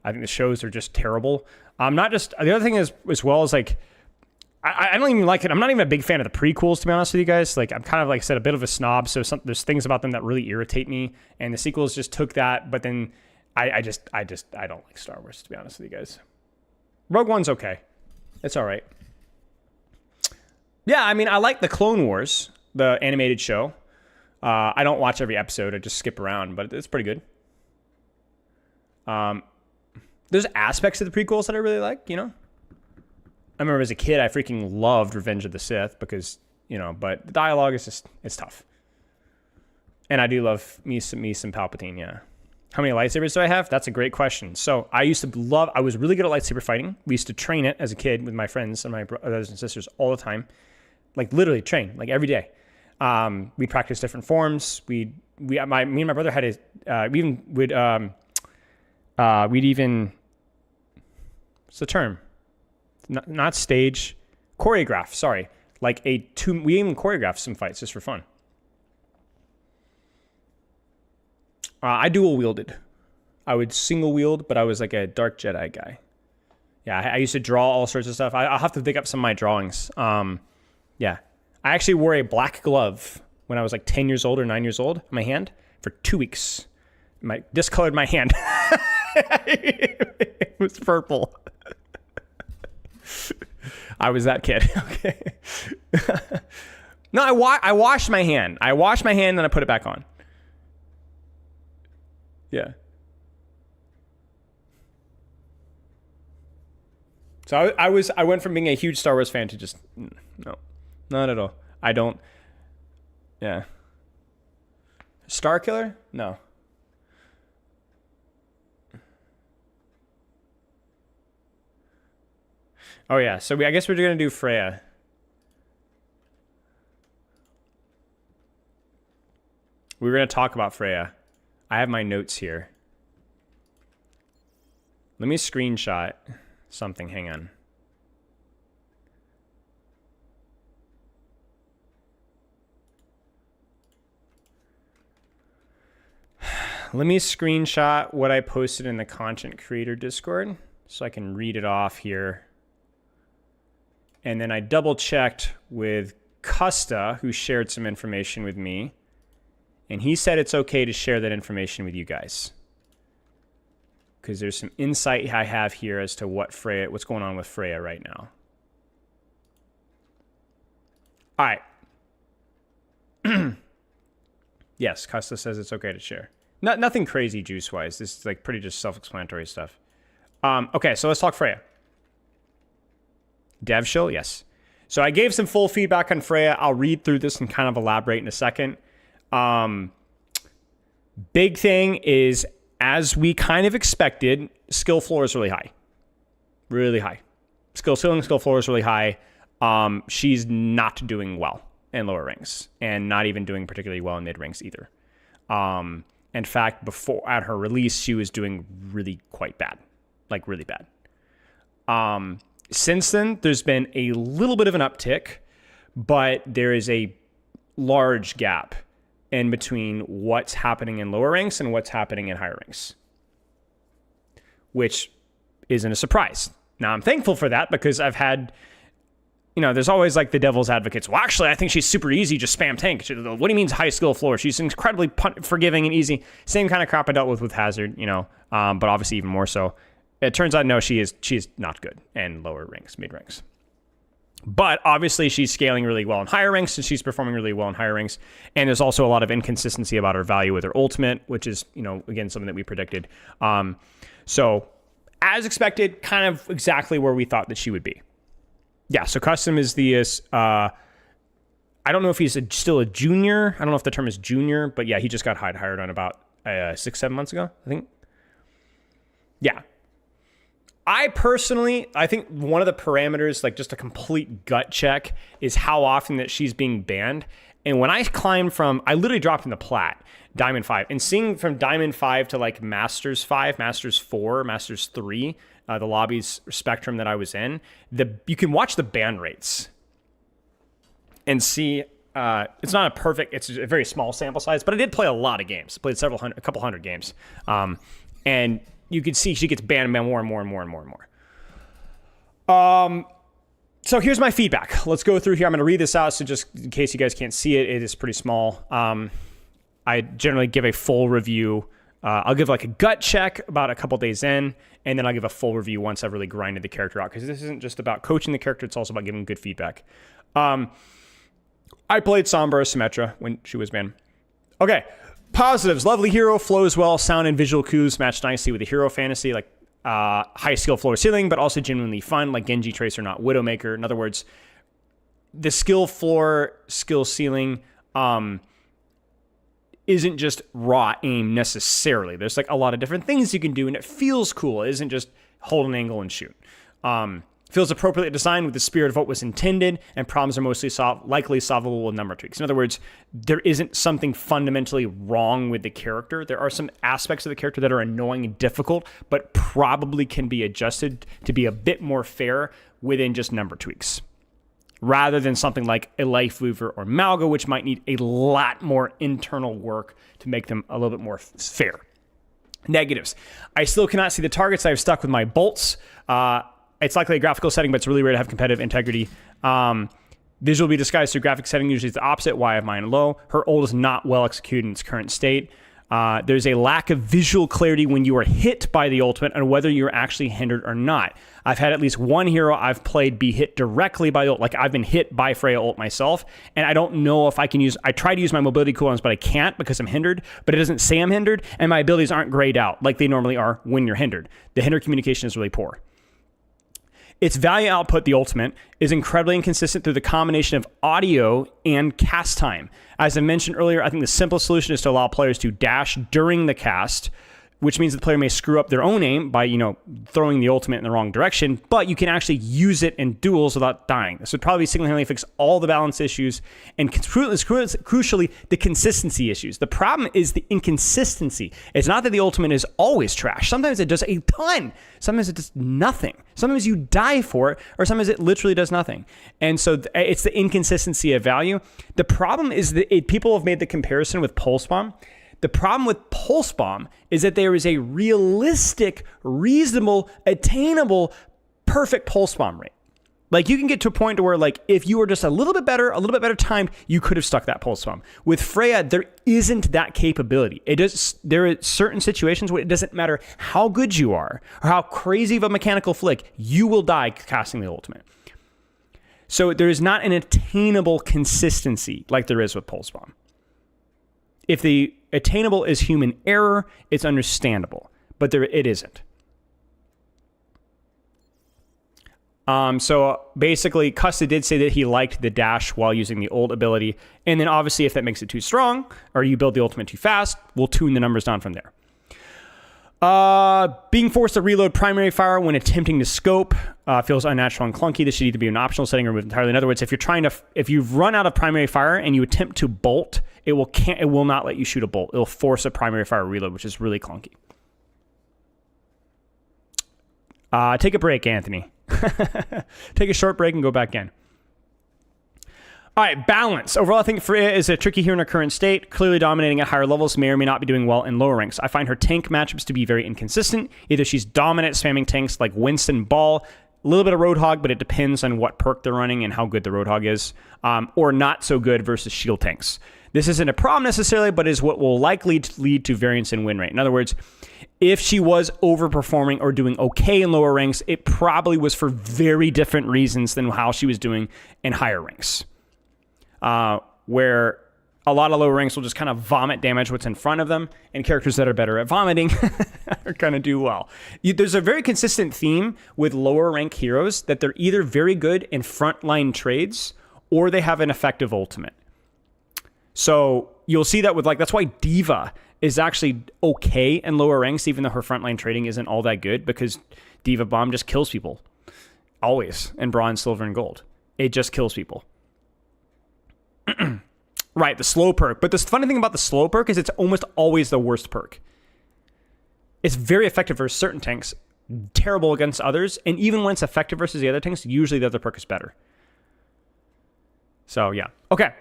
I think the shows are just terrible. Not just the other thing is, as well as like, I don't even like it. I'm not even a big fan of the prequels, to be honest with you guys. Like, I'm kind of, like I said, a bit of a snob. So there's things about them that really irritate me, and the sequels just took that. But then I don't like Star Wars, to be honest with you guys. Rogue One's okay. It's all right. Yeah, I mean, I like the Clone Wars, the animated show. I don't watch every episode. I just skip around, but it's pretty good. There's aspects of the prequels that I really like, you know? I remember as a kid, I freaking loved Revenge of the Sith because, you know, but the dialogue is just, it's tough. And I do love me some Palpatine, yeah. How many lightsabers do I have? That's a great question. So I was really good at lightsaber fighting. We used to train it as a kid with my friends and my brothers and sisters all the time. Like literally train, like every day. We practiced different forms. Me and my brother had what's the term? Not stage, choreograph, sorry. We even choreographed some fights just for fun. I dual wielded. I would single wield, but I was like a dark Jedi guy. Yeah, I used to draw all sorts of stuff. I'll have to dig up some of my drawings. Yeah. I actually wore a black glove when I was like 10 years old or 9 years old on my hand for 2 weeks. Discolored my hand. It was purple. I was that kid. Okay. No, I washed my hand. I washed my hand and I put it back on. Yeah. So I went from being a huge Star Wars fan to just no, not at all. I don't. Yeah. Star Killer? No. Oh yeah. So I guess we're gonna do Freja. We were gonna talk about Freja. I have my notes here. Let me screenshot something. Hang on. Let me screenshot what I posted in the content creator Discord so I can read it off here. And then I double checked with Custa, who shared some information with me. And he said it's okay to share that information with you guys. Because there's some insight I have here as to what's going on with Freja right now. All right. Yes, Custa says it's okay to share. Nothing crazy juice-wise. This is like pretty just self-explanatory stuff. Okay, so let's talk Freja. Dev show, yes. So I gave some full feedback on Freja. I'll read through this and kind of elaborate in a second. Big thing is, as we kind of expected, skill floor is really high. Really high. Skill ceiling, skill floor is really high. She's not doing well in lower ranks, and not even doing particularly well in mid ranks either. In fact, before at her release, she was doing really quite bad. Like really bad. Since then, there's been a little bit of an uptick, but there is a large gap in between what's happening in lower ranks and what's happening in higher ranks, which isn't a surprise. Now, I'm thankful for that because I've had, there's always like the devil's advocates. Well, actually, I think she's super easy, just spam tank. What do you mean high skill floor? She's incredibly forgiving and easy. Same kind of crap I dealt with Hazard, but obviously even more so. It turns out, no, she is not good in lower ranks, mid ranks. But obviously she's scaling really well in higher ranks, and she's performing really well in higher ranks. And there's also a lot of inconsistency about her value with her ultimate, which is, again, something that we predicted. So as expected, kind of exactly where we thought that she would be. Yeah, so custom is the I don't know if he's still a junior. I don't know if the term is junior, but yeah, he just got hired on about 6-7 months ago, I think. Yeah. I think one of the parameters, like just a complete gut check, is how often that she's being banned. And when I climbed I literally dropped in the plat, Diamond 5, and seeing from Diamond 5 to like Masters 5, Masters 4, Masters 3, the lobby's spectrum that I was in, you can watch the ban rates and see. It's not a perfect, it's a very small sample size, but I did play a lot of games. I played a couple hundred games. And you can see she gets banned more and more and more and more and more. So here's my feedback. Let's go through here. I'm going to read this out. So just in case you guys can't see it, it is pretty small. I generally give a full review. I'll give like a gut check about a couple days in, and then I'll give a full review once I've really grinded the character out. Because this isn't just about coaching the character. It's also about giving good feedback. I played Sombra Symmetra when she was banned. Okay. Positives: lovely hero, flows well, sound and visual cues match nicely with the hero fantasy, like high skill floor ceiling, but also genuinely fun, like Genji Tracer, not Widowmaker. In other words, the skill floor, skill ceiling isn't just raw aim necessarily. There's like a lot of different things you can do, and it feels cool. It isn't just hold an angle and shoot. Feels appropriately designed with the spirit of what was intended, and problems are mostly likely solvable with number tweaks. In other words, there isn't something fundamentally wrong with the character. There are some aspects of the character that are annoying and difficult, but probably can be adjusted to be a bit more fair within just number tweaks, rather than something like a Life Weaver or Malga, which might need a lot more internal work to make them a little bit more fair. Negatives: I still cannot see the targets. I've stuck with my bolts. It's likely a graphical setting, but it's really rare to have competitive integrity. Visual will be disguised through graphic setting. Usually it's the opposite. Why I have mine low. Her ult is not well executed in its current state. There's a lack of visual clarity when you are hit by the ultimate and whether you're actually hindered or not. I've had at least one hero I've played be hit directly by the ult. Like I've been hit by Freja ult myself, and I don't know if I can I try to use my mobility cooldowns, but I can't because I'm hindered, but it doesn't say I'm hindered, and my abilities aren't grayed out like they normally are when you're hindered. The hinder communication is really poor. Its value output, the ultimate, is incredibly inconsistent through the combination of audio and cast time. As I mentioned earlier, I think the simplest solution is to allow players to dash during the cast, which means the player may screw up their own aim by, throwing the ultimate in the wrong direction, but you can actually use it in duels without dying. This would probably single-handedly fix all the balance issues and crucially, the consistency issues. The problem is the inconsistency. It's not that the ultimate is always trash. Sometimes it does a ton. Sometimes it does nothing. Sometimes you die for it, or sometimes it literally does nothing. And so it's the inconsistency of value. The problem is that people have made the comparison with Pulse Bomb. The problem with Pulse Bomb is that there is a realistic, reasonable, attainable, perfect Pulse Bomb rate. Like you can get to a point to where like if you were just a little bit better timed, you could have stuck that Pulse Bomb. With Freya, there isn't that capability. There are certain situations where it doesn't matter how good you are or how crazy of a mechanical flick, you will die casting the ultimate. So there is not an attainable consistency like there is with Pulse Bomb. If the attainable is human error, it's understandable, but it isn't. So basically, Custa did say that he liked the dash while using the ult ability, and then obviously if that makes it too strong, or you build the ultimate too fast, we'll tune the numbers down from there. Being forced to reload primary fire when attempting to scope feels unnatural and clunky. This should either be an optional setting or removed entirely. In other words, if you've run out of primary fire and you attempt to bolt, it will not let you shoot a bolt. It'll force a primary fire reload, which is really clunky. Take a break, Anthony. Take a short break and go back in. All right, balance. Overall, I think Freya is a tricky hero in her current state. Clearly dominating at higher levels, may or may not be doing well in lower ranks. I find her tank matchups to be very inconsistent. Either she's dominant spamming tanks like Winston Ball, a little bit of Roadhog, but it depends on what perk they're running and how good the Roadhog is, or not so good versus shield tanks. This isn't a problem necessarily, but is what will likely lead to variance in win rate. In other words, if she was overperforming or doing okay in lower ranks, it probably was for very different reasons than how she was doing in higher ranks. Where a lot of lower ranks will just kind of vomit damage what's in front of them, and characters that are better at vomiting are going to do well. There's a very consistent theme with lower rank heroes that they're either very good in frontline trades or they have an effective ultimate. So you'll see that with like, that's why Diva is actually okay in lower ranks, even though her frontline trading isn't all that good, because Diva Bomb just kills people. Always. In bronze, silver, and gold. It just kills people. Right, the slow perk. But the funny thing about the slow perk is it's almost always the worst perk. It's very effective for certain tanks, terrible against others, and even when it's effective versus the other tanks, usually the other perk is better. So, yeah. Okay.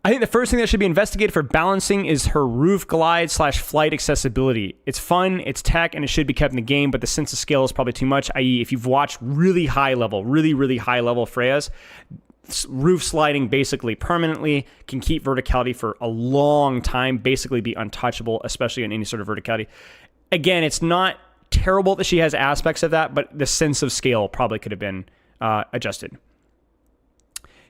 I think the first thing that should be investigated for balancing is her roof glide / flight accessibility. It's fun, it's tech, and it should be kept in the game, but the sense of scale is probably too much, i.e. if you've watched really high level Freyas, roof sliding basically permanently, can keep verticality for a long time, basically be untouchable, especially in any sort of verticality. Again, it's not terrible that she has aspects of that, but the sense of scale probably could have been adjusted.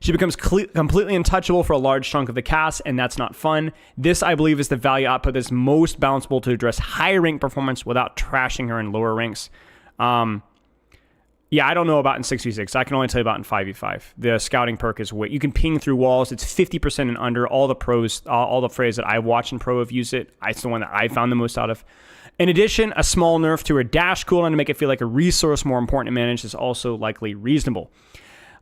She becomes completely untouchable for a large chunk of the cast, and that's not fun. This, I believe, is the value output that's most balanceable to address higher rank performance without trashing her in lower ranks. Yeah, I don't know about in 6v6. I can only tell you about in 5v5. The scouting perk is you can ping through walls. It's 50% and under. All the pros, all the Freys that I've watched in pro have used it. It's the one that I found the most out of. In addition, a small nerf to her dash cooldown to make it feel like a resource more important to manage is also likely reasonable.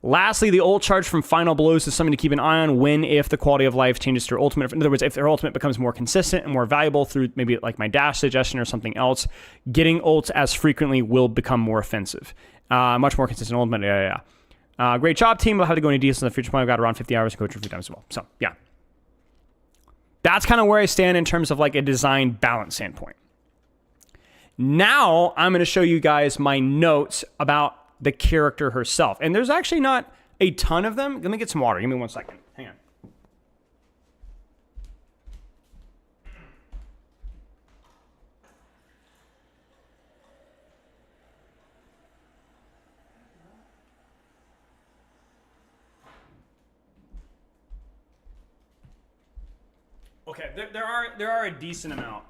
Lastly, the ult charge from final blows is something to keep an eye on when, if the quality of life changes to her ultimate. In other words, if their ultimate becomes more consistent and more valuable through maybe like my dash suggestion or something else, getting ults as frequently will become more offensive. Much more consistent ultimate. Yeah. Great job, team. We'll have to go into details in the future point. I've got around 50 hours to coach a few times as well. So, yeah. That's kind of where I stand in terms of like a design balance standpoint. Now, I'm going to show you guys my notes about the character herself. And there's actually not a ton of them. Let me get some water. Give me 1 second. Hang on. Okay, there are a decent amount.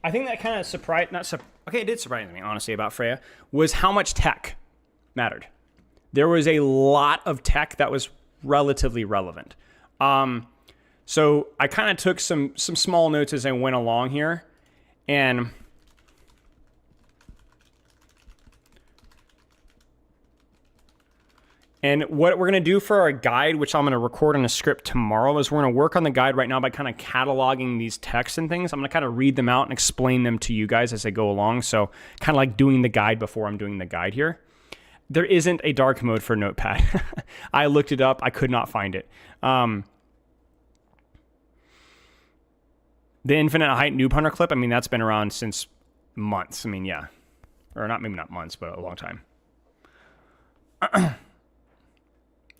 I think that kind of it did surprise me, honestly, about Freya, was how much tech mattered. There was a lot of tech that was relatively relevant. So I kind of took some small notes as I went along here, and what we're going to do for our guide, which I'm going to record in a script tomorrow, is we're going to work on the guide right now by kind of cataloging these texts and things. I'm going to kind of read them out and explain them to you guys as I go along. So kind of like doing the guide before I'm doing the guide here. There isn't a dark mode for Notepad. I looked it up. I could not find it. The Infinite Height Noob Hunter clip, I mean, that's been around since months. I mean, yeah. Or maybe not months, but a long time.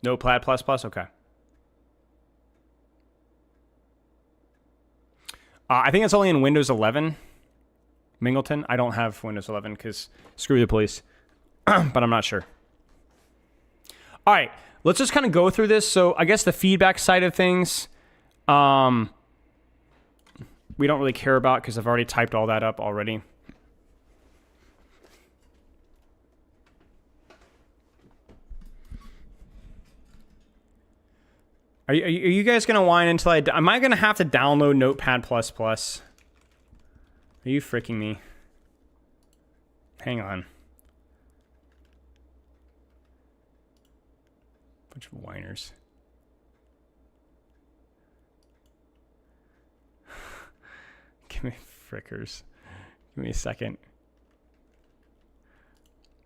No Plaid++? Okay. I think it's only in Windows 11. Mingleton. I don't have Windows 11 because screw the police. But I'm not sure. All right. Let's just kind of go through this. So I guess the feedback side of things, we don't really care about because I've already typed all that up already. Are you guys going to whine until am I going to have to download Notepad++? Are you freaking me? Hang on. Bunch of whiners. Give me frickers. Give me a second.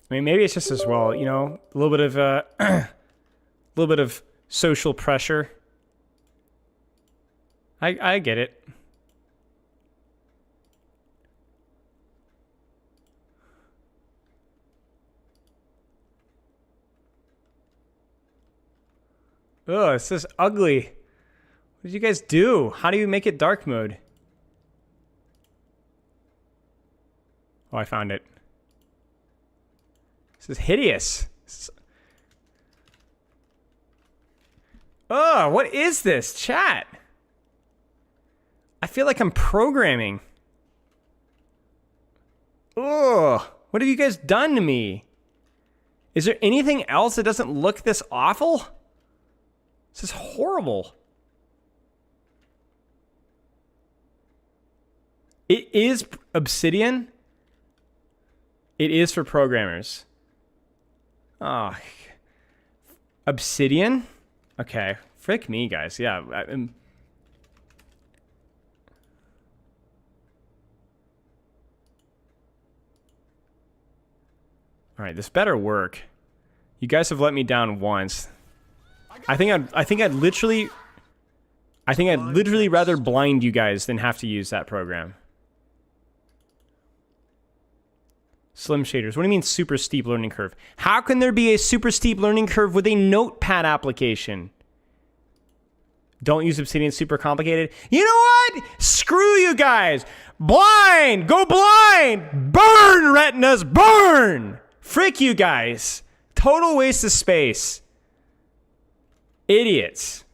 I mean, maybe it's just as well, you know, a little bit of social pressure. I get it. Ugh, this is ugly. What did you guys do? How do you make it dark mode? Oh, I found it. This is hideous. Oh, what is this? Chat. I feel like I'm programming. Oh, what have you guys done to me? Is there anything else that doesn't look this awful? This is horrible. It is Obsidian. It is for programmers. Oh, Obsidian? Okay. Frick me, guys. Yeah. All right, this better work. You guys have let me down once. I think I'd literally rather blind you guys than have to use that program. Slim shaders. What do you mean super steep learning curve? How can there be a super steep learning curve with a notepad application? Don't use Obsidian, super complicated. You know what? Screw you guys. Blind! Go blind! Burn, retinas, burn! Frick you guys. Total waste of space. Idiots.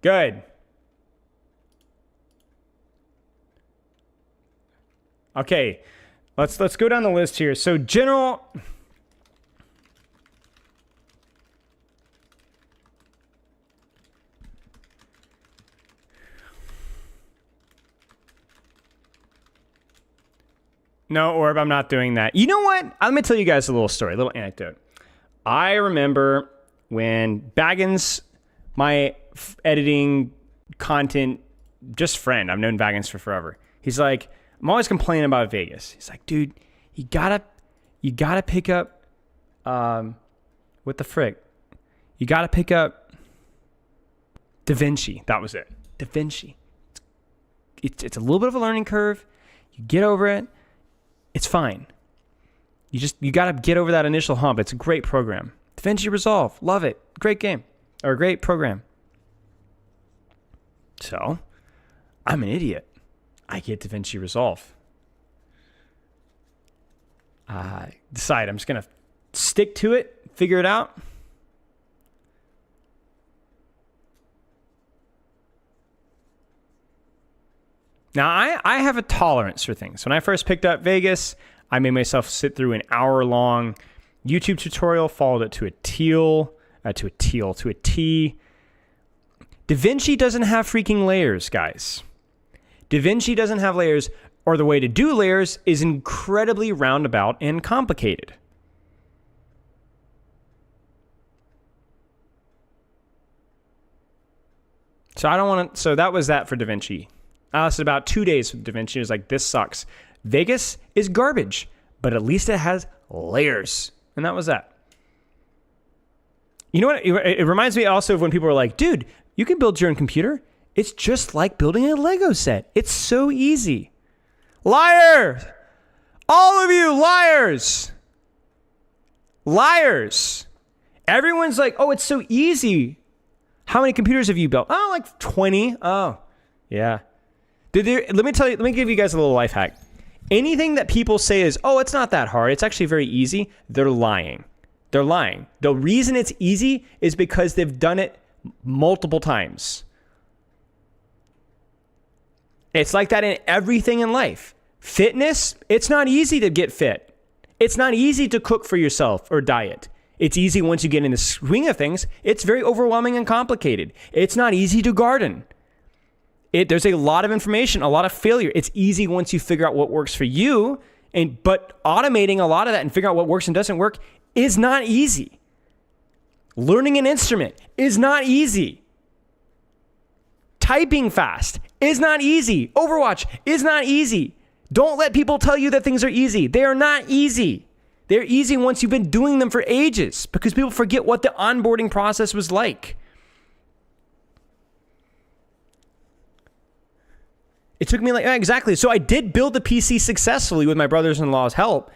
Good. Okay, let's go down the list here. So general. No, Orb, I'm not doing that. You know what? Let me tell you guys a little story, a little anecdote. I remember when Baggins, my editing content just friend, I've known Baggins for forever. He's like, I'm always complaining about Vegas. He's like, dude, you gotta pick up, what the frick? You gotta pick up DaVinci. That was it. DaVinci. It's a little bit of a learning curve. You get over it. It's fine. You got to get over that initial hump. It's a great program. DaVinci Resolve. Love it. Great game. Or great program. So, I'm an idiot. I get DaVinci Resolve. I decide I'm just going to stick to it, figure it out. Now, I have a tolerance for things. When I first picked up Vegas, I made myself sit through an hour-long YouTube tutorial, followed it to a T. DaVinci doesn't have freaking layers, guys. DaVinci doesn't have layers, or the way to do layers is incredibly roundabout and complicated. So that was that for DaVinci. I lasted about 2 days with DaVinci. It was like, this sucks. Vegas is garbage, but at least it has layers. And that was that. You know what? It reminds me also of when people were like, dude, you can build your own computer. It's just like building a Lego set. It's so easy. Liars! All of you liars! Liars! Everyone's like, oh, it's so easy. How many computers have you built? Oh, like 20. Oh, yeah. Let me give you guys a little life hack. Anything that people say is, oh, it's not that hard, it's actually very easy, they're lying. They're lying. The reason it's easy is because they've done it multiple times. It's like that in everything in life. Fitness, it's not easy to get fit. It's not easy to cook for yourself or diet. It's easy once you get in the swing of things. It's very overwhelming and complicated. It's not easy to garden. There's a lot of information, a lot of failure. It's easy once you figure out what works for you, but automating a lot of that and figuring out what works and doesn't work is not easy. Learning an instrument is not easy. Typing fast is not easy. Overwatch is not easy. Don't let people tell you that things are easy. They are not easy. They're easy once you've been doing them for ages, because people forget what the onboarding process was like. It took me exactly. So I did build the PC successfully with my brothers-in-law's help.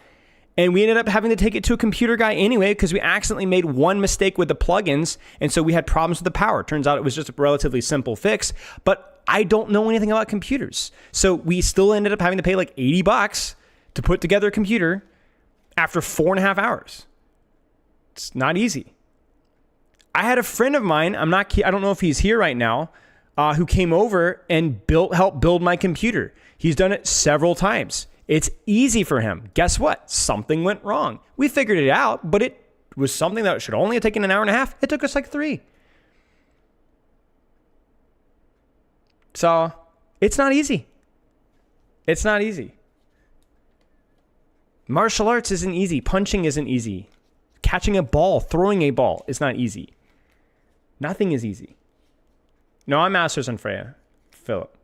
And we ended up having to take it to a computer guy anyway, because we accidentally made one mistake with the plugins. And so we had problems with the power. Turns out it was just a relatively simple fix. But I don't know anything about computers. So we still ended up having to pay like $80 to put together a computer after 4.5 hours. It's not easy. I had a friend of mine, I don't know if he's here right now, who came over and helped build my computer. He's done it several times. It's easy for him. Guess what? Something went wrong. We figured it out, but it was something that should only have taken an hour and a half. It took us like 3. So it's not easy. It's not easy. Martial arts isn't easy. Punching isn't easy. Catching a ball, throwing a ball is not easy. Nothing is easy. No, I'm masters on Freja. Philip.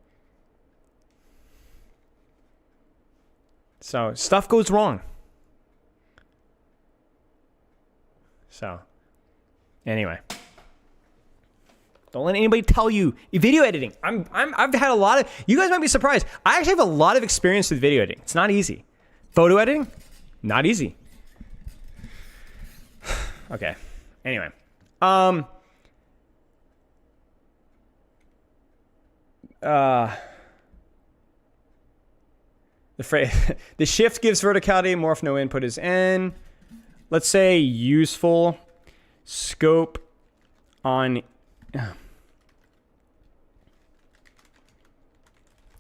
So stuff goes wrong. So anyway, don't let anybody tell you video editing. I've had a lot of, you guys might be surprised. I actually have a lot of experience with video editing. It's not easy. Photo editing, not easy. Okay. Anyway, the shift gives verticality, morph no input is N. Let's say useful scope on.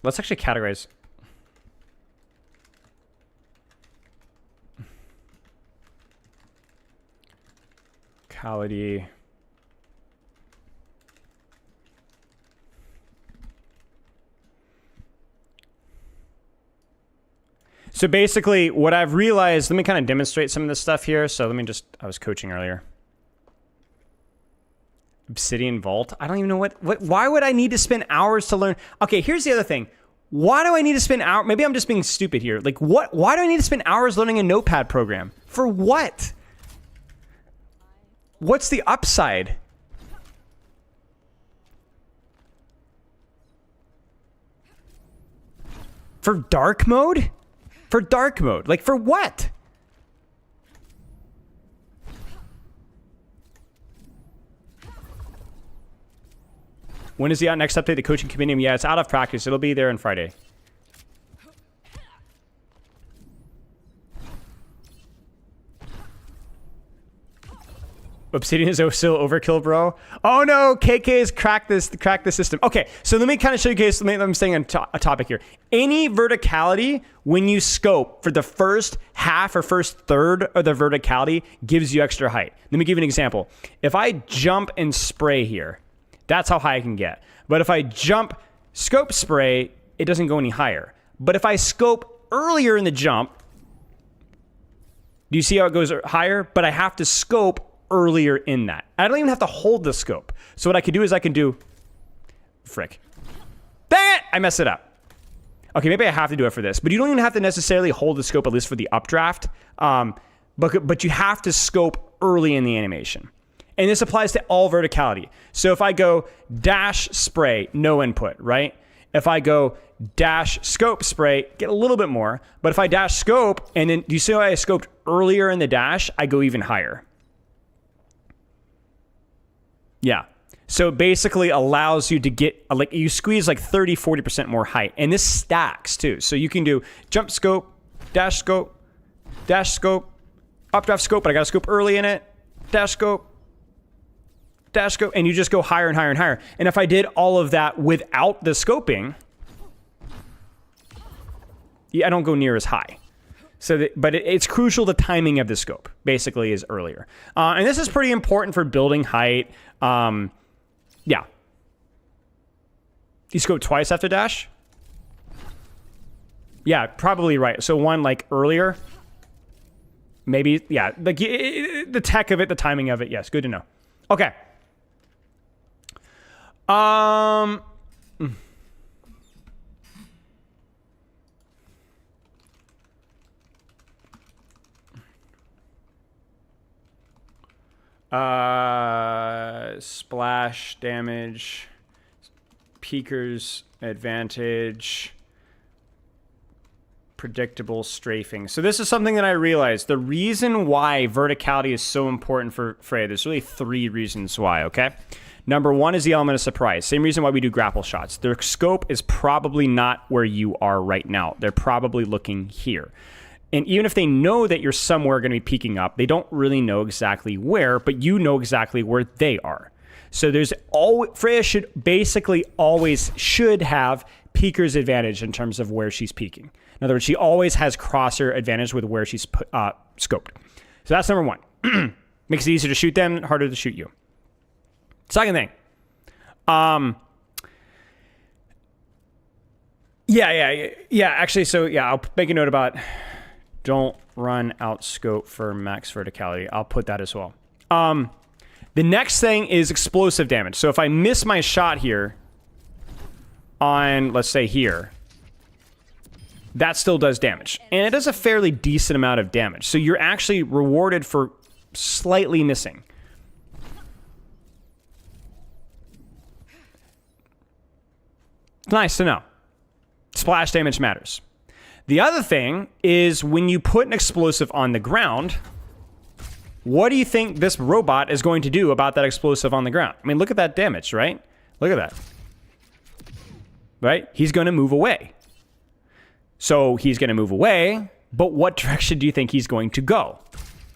Let's actually categorize. Verticality. So basically what I've realized, let me kind of demonstrate some of this stuff here. So let me just, I was coaching earlier. Obsidian Vault. I don't even know why would I need to spend hours to learn? Okay, here's the other thing. Why do I need to spend hours? Maybe I'm just being stupid here. Like why do I need to spend hours learning a notepad program? For what? What's the upside? For dark mode? For dark mode. Like for what? When is the next update? The coaching compendium? Yeah, it's out of practice. It'll be there on Friday. Obsidian is still overkill, bro. Oh no, KK has cracked the system. Okay, so let me kind of show you guys. I'm staying on a topic here. Any verticality, when you scope for the first half or first third of the verticality, gives you extra height. Let me give you an example. If I jump and spray here, that's how high I can get. But if I jump, scope, spray, it doesn't go any higher. But if I scope earlier in the jump, do you see how it goes higher? But I have to scope earlier in that. I don't even have to hold the scope. So what I can do is I can do, frick. Dang it, I messed it up. Okay, maybe I have to do it for this, but you don't even have to necessarily hold the scope, at least for the updraft. But you have to scope early in the animation. And this applies to all verticality. So if I go dash spray, no input, right? If I go dash scope spray, get a little bit more. But if I dash scope, and then do you see how I scoped earlier in the dash? I go even higher. Yeah. So it basically allows you to get, like, you squeeze like 30, 40% more height. And this stacks too. So you can do jump scope, dash scope, updraft scope, but I got to scope early in it, dash scope, and you just go higher and higher and higher. And if I did all of that without the scoping, I don't go near as high. So, but it's crucial. The timing of the scope basically is earlier, and this is pretty important for building height. Yeah. You scope twice after dash? Yeah, probably right. So one like earlier, maybe. Yeah, like the tech of it, the timing of it. Yes, good to know. Okay. Splash damage, peekers advantage, predictable strafing. So this is something that I realized. The reason why verticality is so important for Freja, there's really 3 reasons why, okay? Number 1 is the element of surprise. Same reason why we do grapple shots. Their scope is probably not where you are right now. They're probably looking here. And even if they know that you're somewhere going to be peeking up, they don't really know exactly where, but you know exactly where they are. So there's Freja should basically always should have peeker's advantage in terms of where she's peeking. In other words, she always has crosser advantage with where she's scoped. So that's number one. Makes it easier to shoot them, harder to shoot you. Second thing. Actually, so yeah, I'll make a note about don't run out scope for max verticality. I'll put that as well. The next thing is explosive damage. So if I miss my shot here on, let's say here, that still does damage. And it does a fairly decent amount of damage. So you're actually rewarded for slightly missing. It's nice to know. Splash damage matters. The other thing is when you put an explosive on the ground, what do you think this robot is going to do about that explosive on the ground? I mean, look at that damage, right? Look at that. Right? He's going to move away. So he's going to move away, but what direction do you think he's going to go?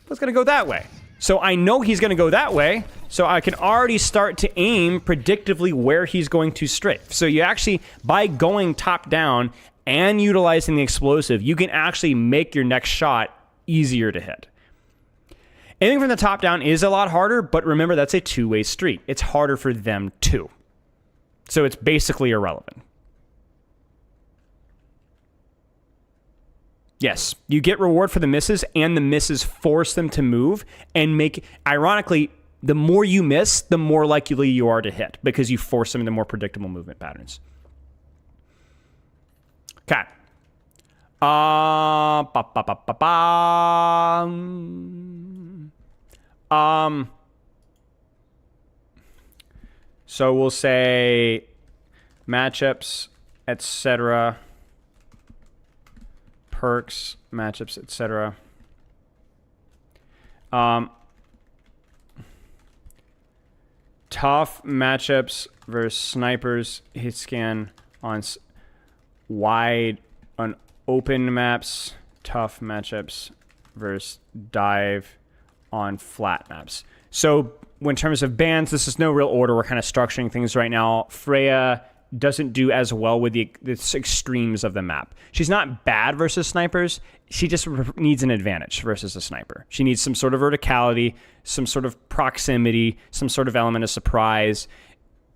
He's going to go that way. So I know he's going to go that way, so I can already start to aim predictively where he's going to strafe. So you actually, by going top down and utilizing the explosive, you can actually make your next shot easier to hit. Aiming from the top down is a lot harder, but remember, that's a two-way street. It's harder for them too. So it's basically irrelevant. Yes, you get reward for the misses, and the misses force them to move and make, ironically, the more you miss, the more likely you are to hit because you force them into more predictable movement patterns. Okay. So we'll say matchups, etc. Perks, matchups, etc. Tough matchups versus snipers, hit scan on wide on open maps, tough matchups versus dive on flat maps. So in terms of bans, this is no real order. We're kind of structuring things right now. Freya doesn't do as well with the extremes of the map. She's not bad versus snipers. She just needs an advantage versus a sniper. She needs some sort of verticality, some sort of proximity, some sort of element of surprise.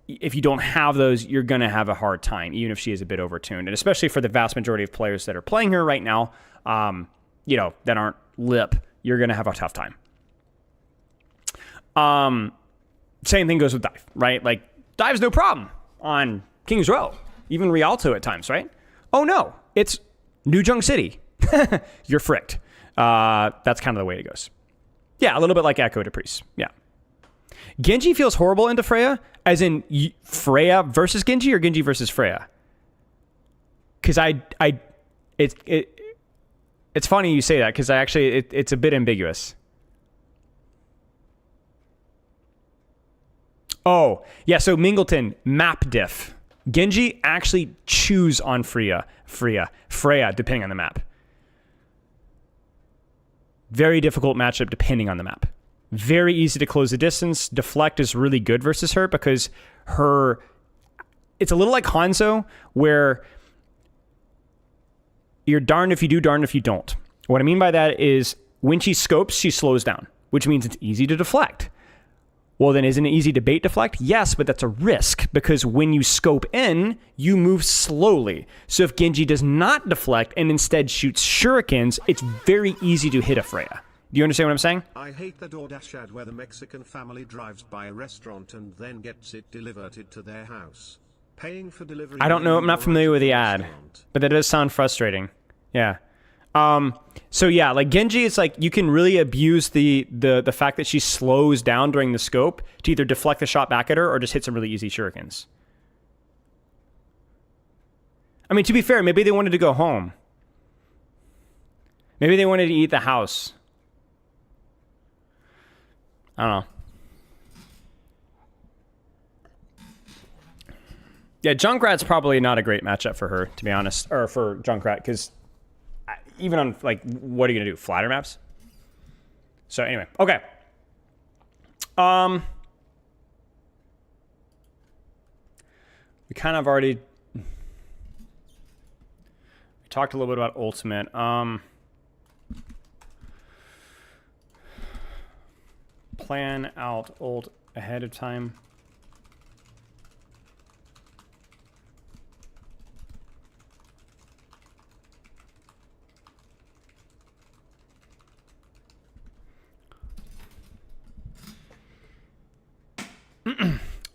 If you don't have those, you're going to have a hard time, even if she is a bit overtuned. And especially for the vast majority of players that are playing her right now, that aren't lip, you're going to have a tough time. Same thing goes with dive, right? Like, dive's no problem on Kings Row, even Rialto at times, right? Oh no, it's New Junk City. You're fricked. That's kind of the way it goes. Yeah, a little bit like Echo to Priest. Yeah. Genji feels horrible into Freya, as in Freya versus Genji or Genji versus Freya? Because it's funny you say that, because it's a bit ambiguous. Oh, yeah, so Mingleton, map diff. Genji actually chews on Freya, depending on the map. Very difficult matchup depending on the map. Very easy to close the distance. Deflect is really good versus her because it's a little like Hanzo, where you're darned if you do, darned if you don't. What I mean by that is when she scopes, she slows down, which means it's easy to deflect. Well, then isn't it easy to bait deflect? Yes, but that's a risk because when you scope in, you move slowly. So if Genji does not deflect and instead shoots shurikens, it's very easy to hit a Freya. Do you understand what I'm saying? I hate the DoorDash ad where the Mexican family drives by a restaurant and then gets it delivered to their house. Paying for delivery. I don't know. I'm not familiar with the ad, but that does sound frustrating. Yeah. So yeah, like Genji, it's like you can really abuse the fact that she slows down during the scope to either deflect the shot back at her or just hit some really easy shurikens. I mean, to be fair, maybe they wanted to go home. Maybe they wanted to eat the house. I don't know. Yeah, Junkrat's probably not a great matchup for her, to be honest, or for Junkrat, because even on, like, what are you going to do? Flatter maps? So, anyway. Okay. We kind of already... talked a little bit about ultimate. Plan out ult ahead of time.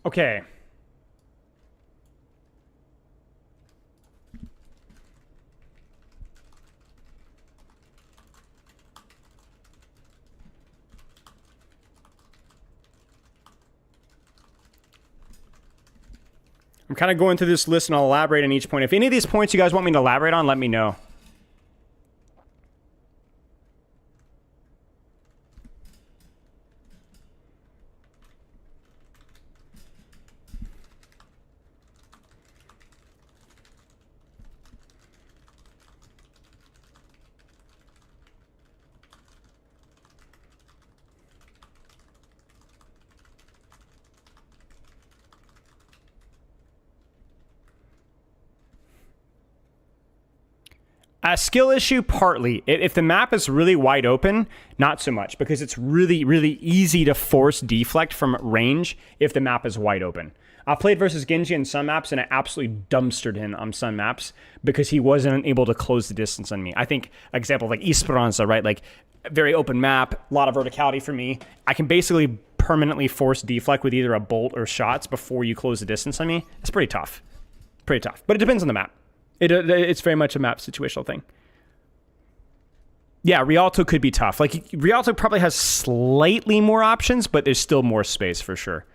Okay. I'm kind of going through this list and I'll elaborate on each point. If any of these points you guys want me to elaborate on, let me know. A skill issue, partly. If the map is really wide open, not so much, because it's really, really easy to force deflect from range if the map is wide open. I played versus Genji in some maps, and I absolutely dumpstered him on some maps because he wasn't able to close the distance on me. I think, example, like Esperanza, right? Like, very open map, a lot of verticality for me. I can basically permanently force deflect with either a bolt or shots before you close the distance on me. It's pretty tough. Pretty tough. But it depends on the map. It's very much a map situational thing. Yeah, Rialto could be tough. Like, Rialto probably has slightly more options, but there's still more space for sure.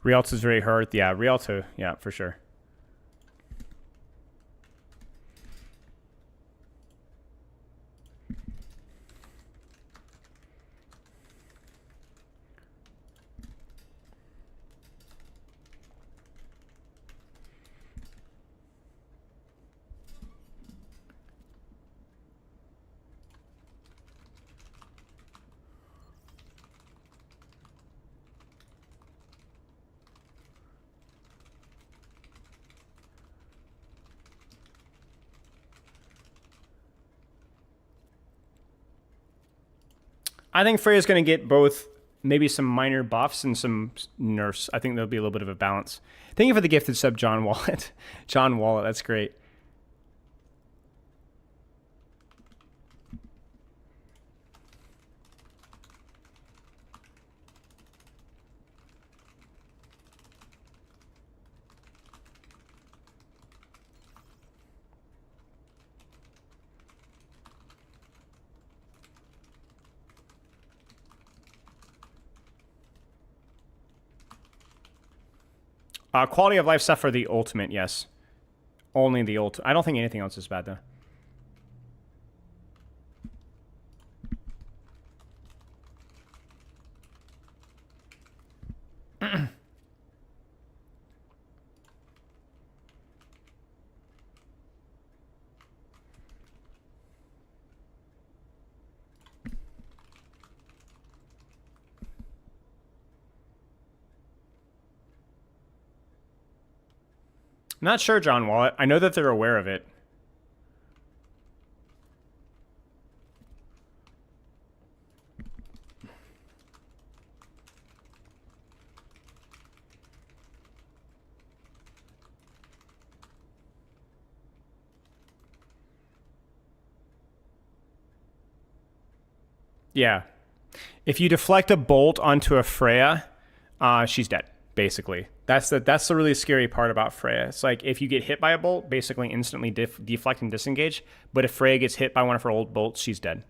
Rialto's very hurt. Yeah, Rialto. Yeah, for sure. I think Freya's going to get both maybe some minor buffs and some nerfs. I think there'll be a little bit of a balance. Thank you for the gifted sub, John Wallet. John Wallet, that's great. Quality of life stuff for the ultimate, yes. Only the ultimate. I don't think anything else is bad, though. Not sure, John Wallet. I know that they're aware of it. Yeah. If you deflect a bolt onto a Freya, she's dead, basically. That's the really scary part about Freya. It's like if you get hit by a bolt, basically instantly deflect and disengage. But if Freya gets hit by one of her old bolts, she's dead.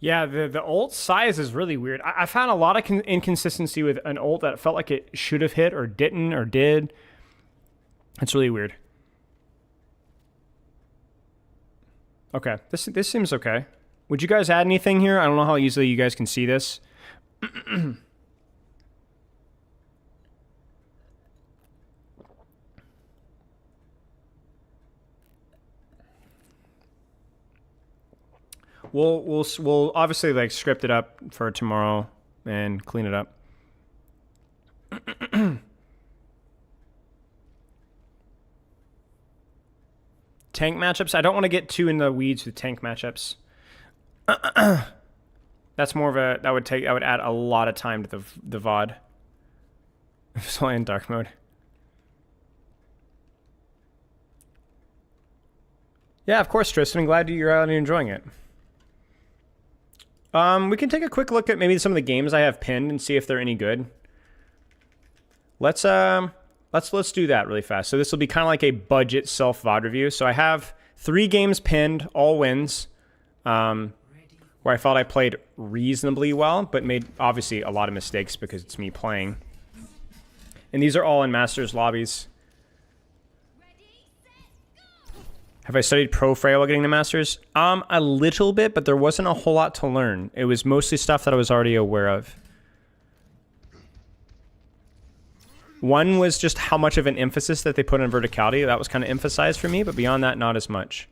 Yeah, the ult size is really weird. I found a lot of inconsistency with an ult that felt like it should have hit or didn't or did. It's really weird. Okay, this seems okay. Would you guys add anything here? I don't know how easily you guys can see this. We'll obviously like script it up for tomorrow and clean it up. Tank matchups. I don't want to get too in the weeds with tank matchups. That's more of a that would add a lot of time to the VOD. It's only in dark mode. Yeah, of course, Tristan. I'm glad you're out and enjoying it. We can take a quick look at maybe some of the games I have pinned and see if they're any good. Let's do that really fast. So this will be kind of like a budget self VOD review. So I have 3 games pinned, all wins, where I felt I played reasonably well, but made obviously a lot of mistakes because it's me playing. And these are all in Masters lobbies. Have I studied pro Freja while getting the Masters? A little bit, but there wasn't a whole lot to learn. It was mostly stuff that I was already aware of. One was just how much of an emphasis that they put on verticality. That was kind of emphasized for me, but beyond that, not as much.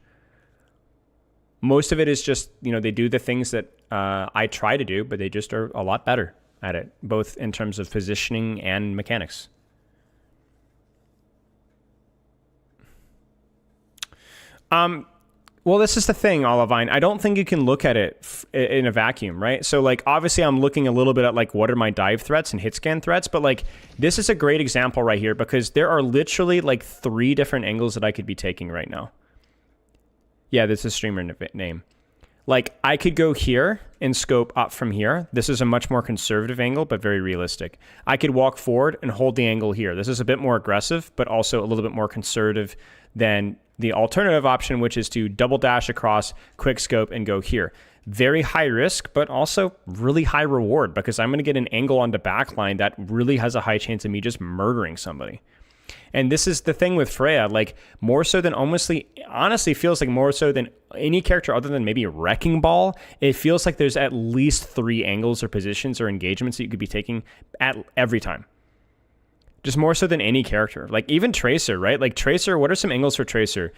Most of it is just, you know, they do the things that I try to do, but they just are a lot better at it, both in terms of positioning and mechanics. Well, this is the thing, Olivine. I don't think you can look at it in a vacuum, right? So, like, obviously I'm looking a little bit at, like, what are my dive threats and hit scan threats, but, like, this is a great example right here because there are literally, like, 3 different angles that I could be taking right now. Yeah, this is streamer name. Like, I could go here and scope up from here. This is a much more conservative angle, but very realistic. I could walk forward and hold the angle here. This is a bit more aggressive, but also a little bit more conservative than the alternative option, which is to double dash across, quick scope, and go here. Very high risk, but also really high reward because I'm going to get an angle on the back line that really has a high chance of me just murdering somebody. And this is the thing with Freya, like more so than honestly feels like more so than any character other than maybe Wrecking Ball. It feels like there's at least 3 angles or positions or engagements that you could be taking at every time. Just more so than any character. Like even Tracer, right? Like Tracer, what are some angles for Tracer?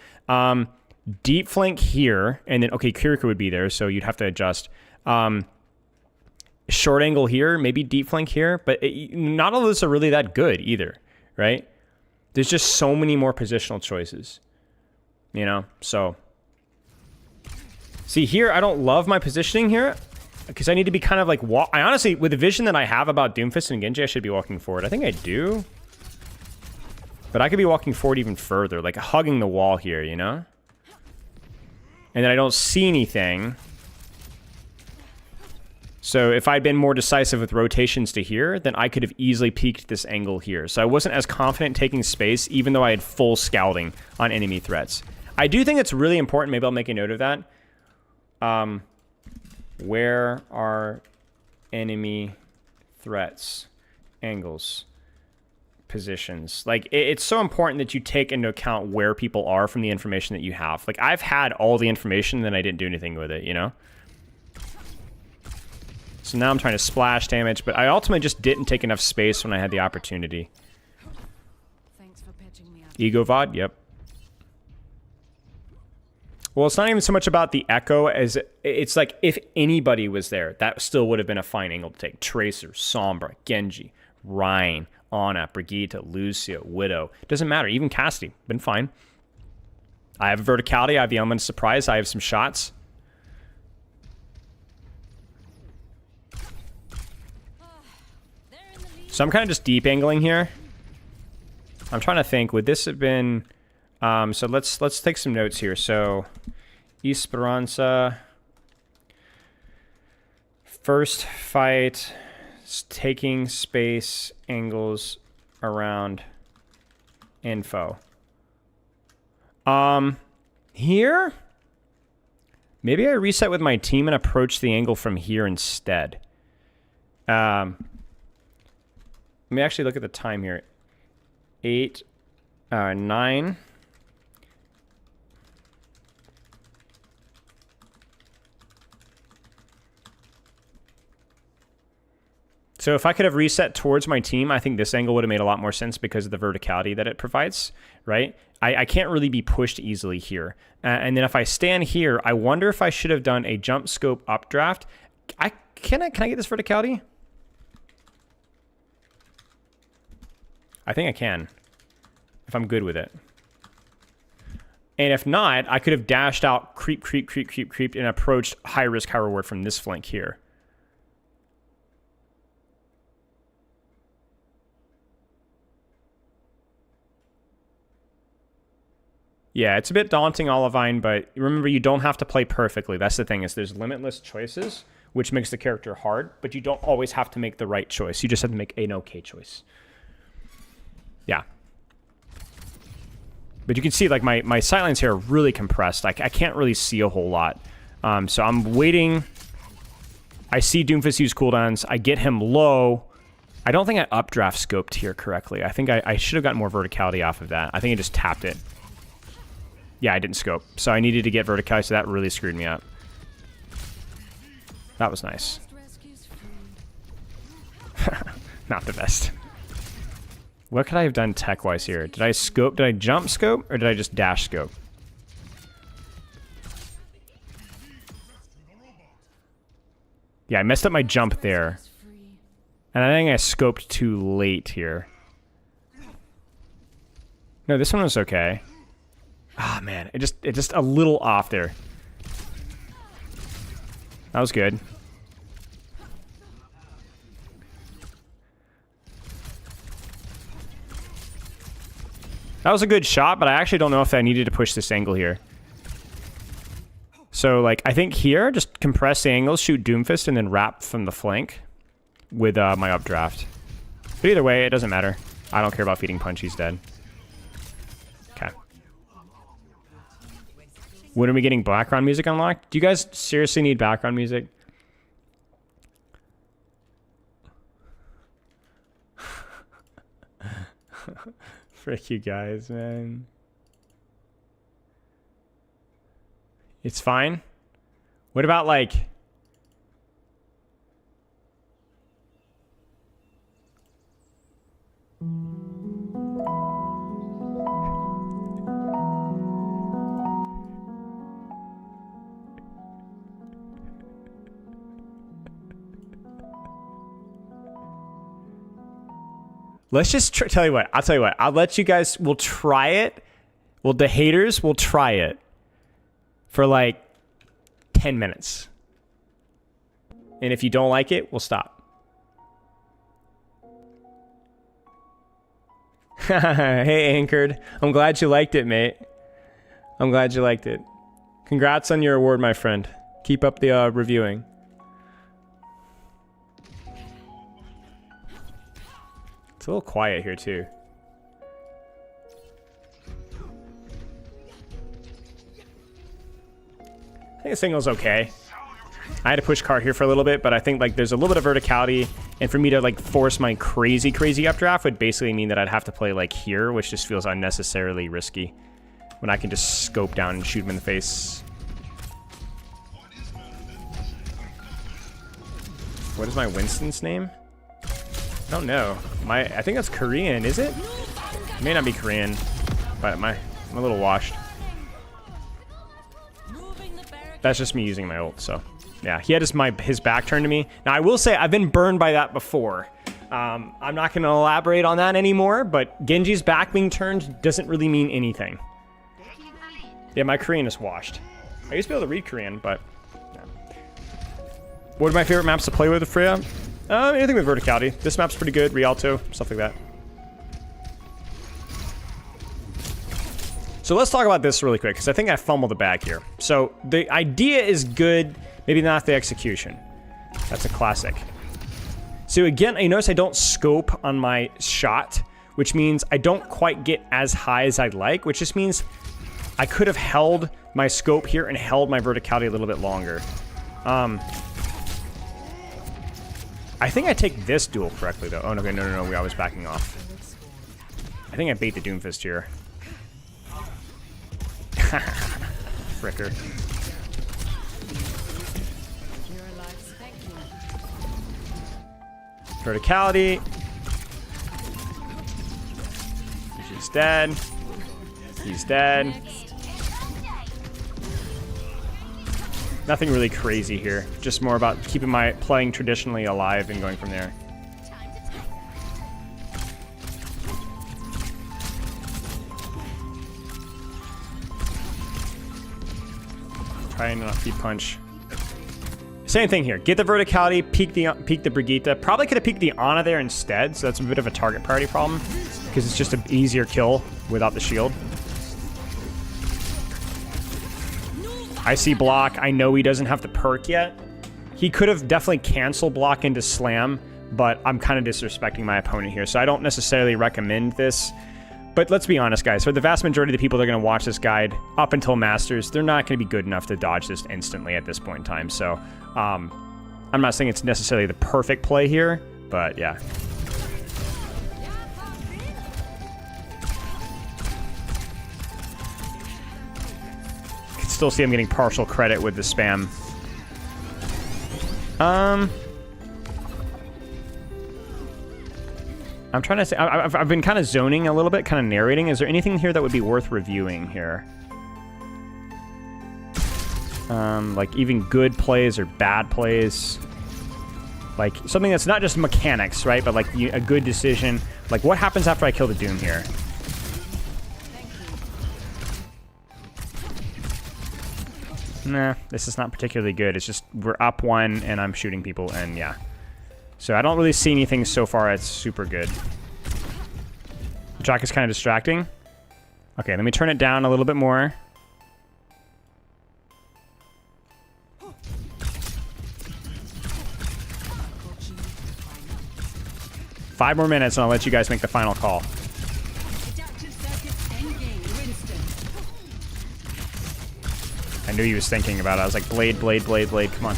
Deep flank here, and then, okay, Kiriko would be there, so you'd have to adjust. Short angle here, maybe deep flank here, but not all of those are really that good either, right? There's just so many more positional choices, you know? So, see here, I don't love my positioning here because I need to be kind of like, I honestly, with the vision that I have about Doomfist and Genji, I should be walking forward. I think I do. But I could be walking forward even further, like hugging the wall here, you know? And then I don't see anything. So if I'd been more decisive with rotations to here, then I could have easily peeked this angle here. So I wasn't as confident taking space, even though I had full scouting on enemy threats. I do think it's really important, maybe I'll make a note of that. Where are enemy threats, angles, positions? Like, it's so important that you take into account where people are from the information that you have. Like, I've had all the information, then I didn't do anything with it, you know? So now I'm trying to splash damage, but I ultimately just didn't take enough space when I had the opportunity. Thanks for pitching me up. Ego VOD, yep. Well, it's not even so much about the echo as it's like if anybody was there, that still would have been a fine angle to take. Tracer, Sombra, Genji, Ryan, Ana, Brigitte, Lucio, Widow. Doesn't matter. Even Cassidy, been fine. I have verticality. I have the element of surprise. I have some shots. So I'm kind of just deep angling here. I'm trying to think. Would this have been? So let's take some notes here. So Esperanza, first fight, taking space, angles around info. Here, Maybe I reset with my team and approach the angle from here instead. Let me actually look at the time here. 8, 9. So if I could have reset towards my team, I think this angle would have made a lot more sense because of the verticality that it provides, right? I can't really be pushed easily here. And then if I stand here, I wonder if I should have done a jump scope updraft. Can I get this verticality? I think I can, if I'm good with it. And if not, I could have dashed out, creep, and approached high risk, high reward from this flank here. Yeah, it's a bit daunting, Olivine, but remember, you don't have to play perfectly. That's the thing, is there's limitless choices, which makes the character hard, but you don't always have to make the right choice. You just have to make an okay choice. Yeah. But you can see, like, my sightlines here are really compressed. I can't really see a whole lot. So I'm waiting. I see Doomfist use cooldowns. I get him low. I don't think I updraft scoped here correctly. I think I should have gotten more verticality off of that. I think I just tapped it. Yeah, I didn't scope. So I needed to get verticality, so that really screwed me up. That was nice. Not the best. What could I have done tech-wise here? Did I scope? Did I jump scope? Or did I just dash scope? Yeah, I messed up my jump there. And I think I scoped too late here. No, this one was okay. Ah, oh, man. It just a little off there. That was good. That was a good shot, but I actually don't know if I needed to push this angle here. So, like, I think here, just compress the angles, shoot Doomfist, and then wrap from the flank with my updraft. But either way, it doesn't matter. I don't care about feeding punch, he's dead. Okay. When are we getting background music unlocked? Do you guys seriously need background music? Frick you guys, man. It's fine. What about, like... Let's just tell you what. I'll tell you what. I'll let you guys. We'll try it. Well, the haters will try it for like 10 minutes. And if you don't like it, we'll stop. Hey, Anchored. I'm glad you liked it, mate. I'm glad you liked it. Congrats on your award, my friend. Keep up the reviewing. It's a little quiet here, too. I think this single's okay. I had to push cart here for a little bit, but I think like there's a little bit of verticality, and for me to like force my crazy updraft would basically mean that I'd have to play like here, which just feels unnecessarily risky when I can just scope down and shoot him in the face. What is my Winston's name? I don't know. I think that's Korean, is it? It may not be Korean, but I'm a little washed. That's just me using my ult, so. Yeah, he had his back turned to me. Now, I will say, I've been burned by that before. I'm not going to elaborate on that anymore, but Genji's back being turned doesn't really mean anything. Yeah, my Korean is washed. I used to be able to read Korean, but... Yeah. What are my favorite maps to play with Freya? Anything with verticality. This map's pretty good. Rialto, stuff like that. So let's talk about this really quick, because I think I fumbled the bag here. So the idea is good, maybe not the execution. That's a classic. So again, you notice I don't scope on my shot, which means I don't quite get as high as I'd like, which just means I could have held my scope here and held my verticality a little bit longer. I think I take this duel correctly, though. Oh, no, I was backing off. I think I bait the Doomfist here. Fricker. Verticality. She's dead. He's dead. Nothing really crazy here. Just more about keeping my playing traditionally alive and going from there. Trying to not feed punch. Same thing here. Get the verticality, peek the Brigitte. Probably could have peeked the Ana there instead, so that's a bit of a target priority problem because it's just an easier kill without the shield. I see block. I know he doesn't have the perk yet. He could have definitely canceled block into slam, but I'm kind of disrespecting my opponent here, so I don't necessarily recommend this. But let's be honest, guys. For the vast majority of the people that are going to watch this guide up until Masters, they're not going to be good enough to dodge this instantly at this point in time. So I'm not saying it's necessarily the perfect play here, but yeah. I can still see I'm getting partial credit with the spam. I'm trying to say, I've been kind of zoning a little bit, kind of narrating. Is there anything here that would be worth reviewing here? Like even good plays or bad plays. Like something that's not just mechanics, right? But like a good decision. Like what happens after I kill the Doom here? Nah, this is not particularly good. It's just we're up 1 and I'm shooting people and yeah. So I don't really see anything so far that's super good. The track is kind of distracting. Okay, let me turn it down a little bit more. Five more minutes and I'll let you guys make the final call. I knew he was thinking about it. I was like, blade, blade, blade, blade, come on.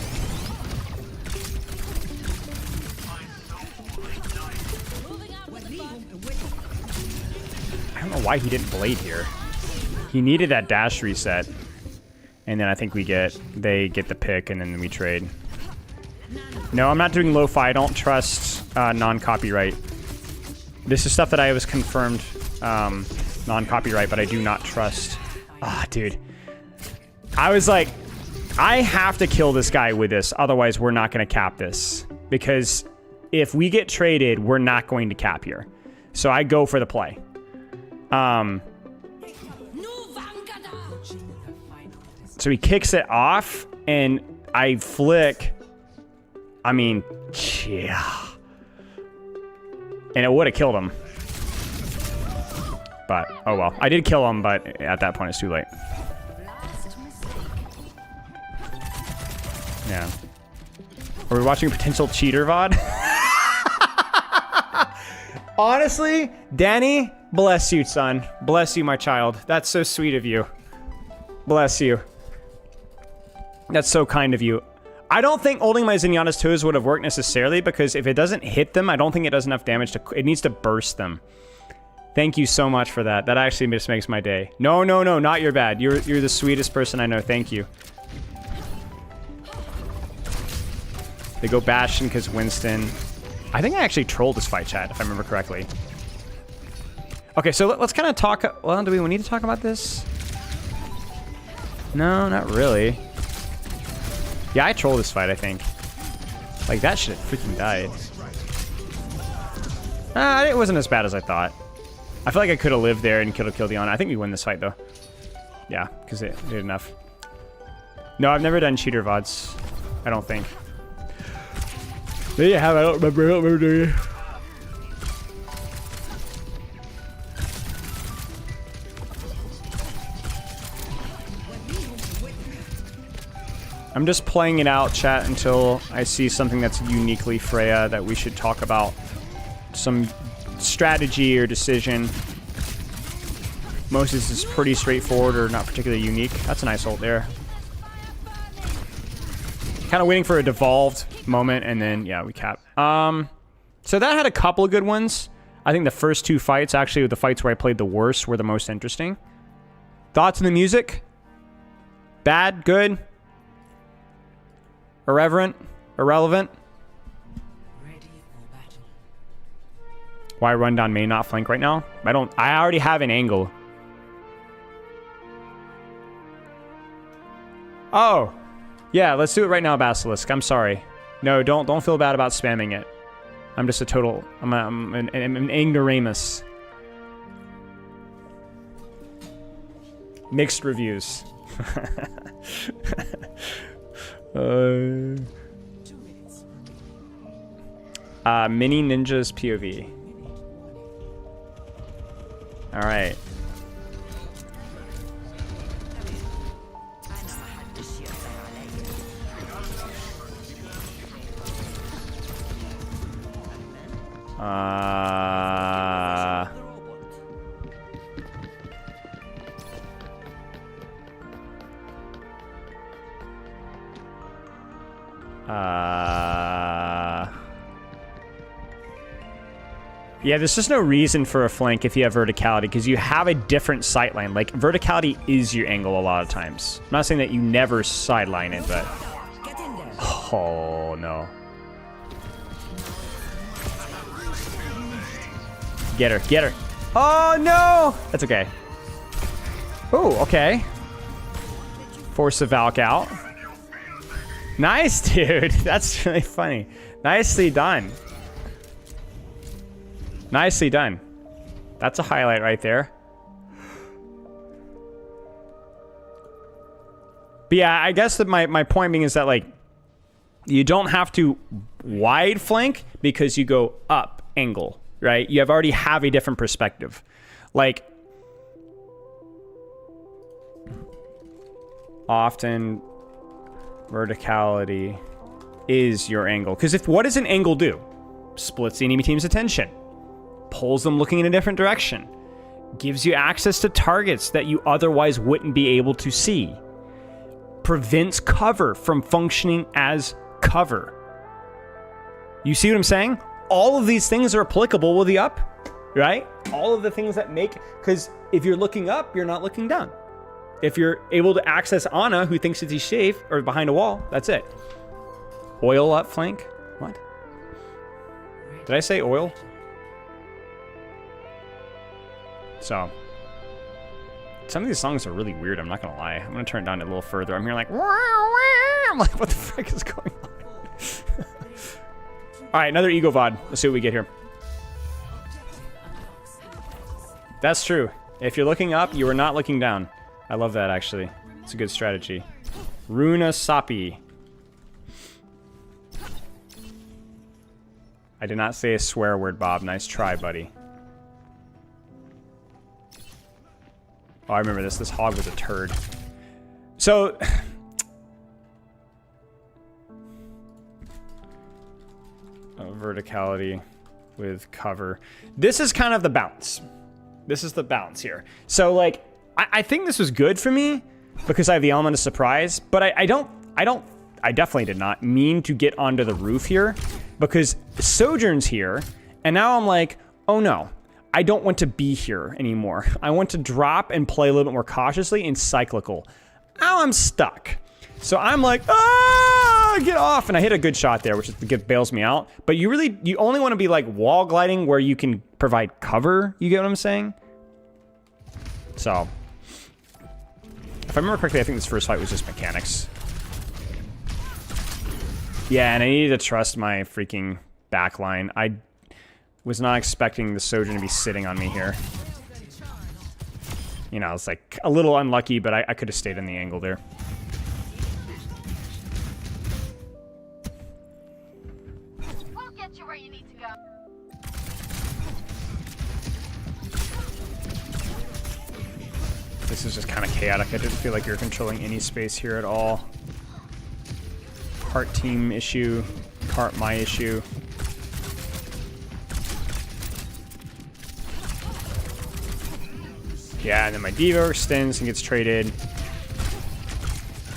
I don't know why he didn't blade here. He needed that dash reset. And then I think they get the pick and then we trade. No, I'm not doing lo-fi. I don't trust non-copyright. This is stuff that I was confirmed non-copyright, but I do not trust. Ah, dude. I was like, I have to kill this guy with this, otherwise we're not going to cap this. Because if we get traded, we're not going to cap here. So I go for the play. So he kicks it off, and I flick. I mean, yeah. And it would have killed him. But, oh well. I did kill him, but at that point it's too late. Yeah. Are we watching a potential cheater VOD? Honestly, Danny, bless you, son. Bless you, my child. That's so sweet of you. Bless you. That's so kind of you. I don't think holding my Zenyatta's toes would have worked necessarily, because if it doesn't hit them, I don't think it does enough damage to... It needs to burst them. Thank you so much for that. That actually just makes my day. No, no, no, not your bad. You're the sweetest person I know. Thank you. They go Bastion because Winston. I think I actually trolled this fight, chat, if I remember correctly. Okay, so let's kind of talk... Well, do we need to talk about this? No, not really. Yeah, I trolled this fight, I think. Like, that shit freaking died. It wasn't as bad as I thought. I feel like I could have lived there and killed the Ana. I think we win this fight, though. Yeah, because it did enough. No, I've never done cheater VODs. I don't think. Maybe you have. I don't remember doing it. I'm just playing it out, chat, until I see something that's uniquely Freya that we should talk about. Some strategy or decision. Most of this is pretty straightforward or not particularly unique. That's a nice ult there. Kind of waiting for a devolved moment, and then, yeah, we cap. So that had a couple of good ones. I think the first two fights, actually, the fights where I played the worst, were the most interesting. Thoughts on the music? Bad? Good? Irreverent? Irrelevant? Why run down main, not flank right now? I already have an angle. Oh. Yeah, let's do it right now, Basilisk. I'm sorry. No, don't feel bad about spamming it. I'm just a total... I'm an ignoramus. Mixed reviews. Mini Ninja's POV. Alright. Yeah, there's just no reason for a flank if you have verticality, because you have a different sideline. Like, verticality is your angle a lot of times. I'm not saying that you never sideline it, but... Oh, no. Get her, get her. Oh, no! That's okay. Oh, okay. Force the Valk out. Nice, dude. That's really funny. Nicely done. Nicely done. That's a highlight right there. But yeah, I guess that my point being is that, like, you don't have to wide flank because you go up angle, right? You already have a different perspective. Like, often verticality is your angle. Because what does an angle do? Splits the enemy team's attention. Pulls them looking in a different direction. Gives you access to targets that you otherwise wouldn't be able to see. Prevents cover from functioning as cover. You see what I'm saying? All of these things are applicable with the up, right? All of the things that make... Because if you're looking up, you're not looking down. If you're able to access Ana, who thinks it's safe, or behind a wall, that's it. Oil up flank? What? Did I say oil? So, some of these songs are really weird, I'm not gonna lie. I'm gonna turn it down a little further. I'm hearing like, wah, wah. I'm like, what the frick is going on? Alright, another ego VOD. Let's see what we get here. That's true. If you're looking up, you are not looking down. I love that, actually. It's a good strategy. Runa Sapi. I did not say a swear word, Bob. Nice try, buddy. Oh, I remember this. This hog was a turd. So... verticality with cover. This is kind of the balance. This is the balance here. So, like, I think this was good for me because I have the element of surprise, but I definitely did not mean to get onto the roof here because Sojourn's here, and now I'm like, oh no. I don't want to be here anymore. I want to drop and play a little bit more cautiously and cyclical. Now I'm stuck. So I'm like, ah, get off. And I hit a good shot there, which is bails me out. But you only want to be like wall gliding where you can provide cover. You get what I'm saying? So, if I remember correctly, I think this first fight was just mechanics. Yeah, and I needed to trust my freaking backline. I was not expecting the Sojourn to be sitting on me here. You know, it's like a little unlucky, but I could have stayed in the angle there. We'll get you where you need to go. This is just kind of chaotic. I didn't feel like you're controlling any space here at all. Cart team issue. Cart my issue. Yeah, and then my Diva extends and gets traded.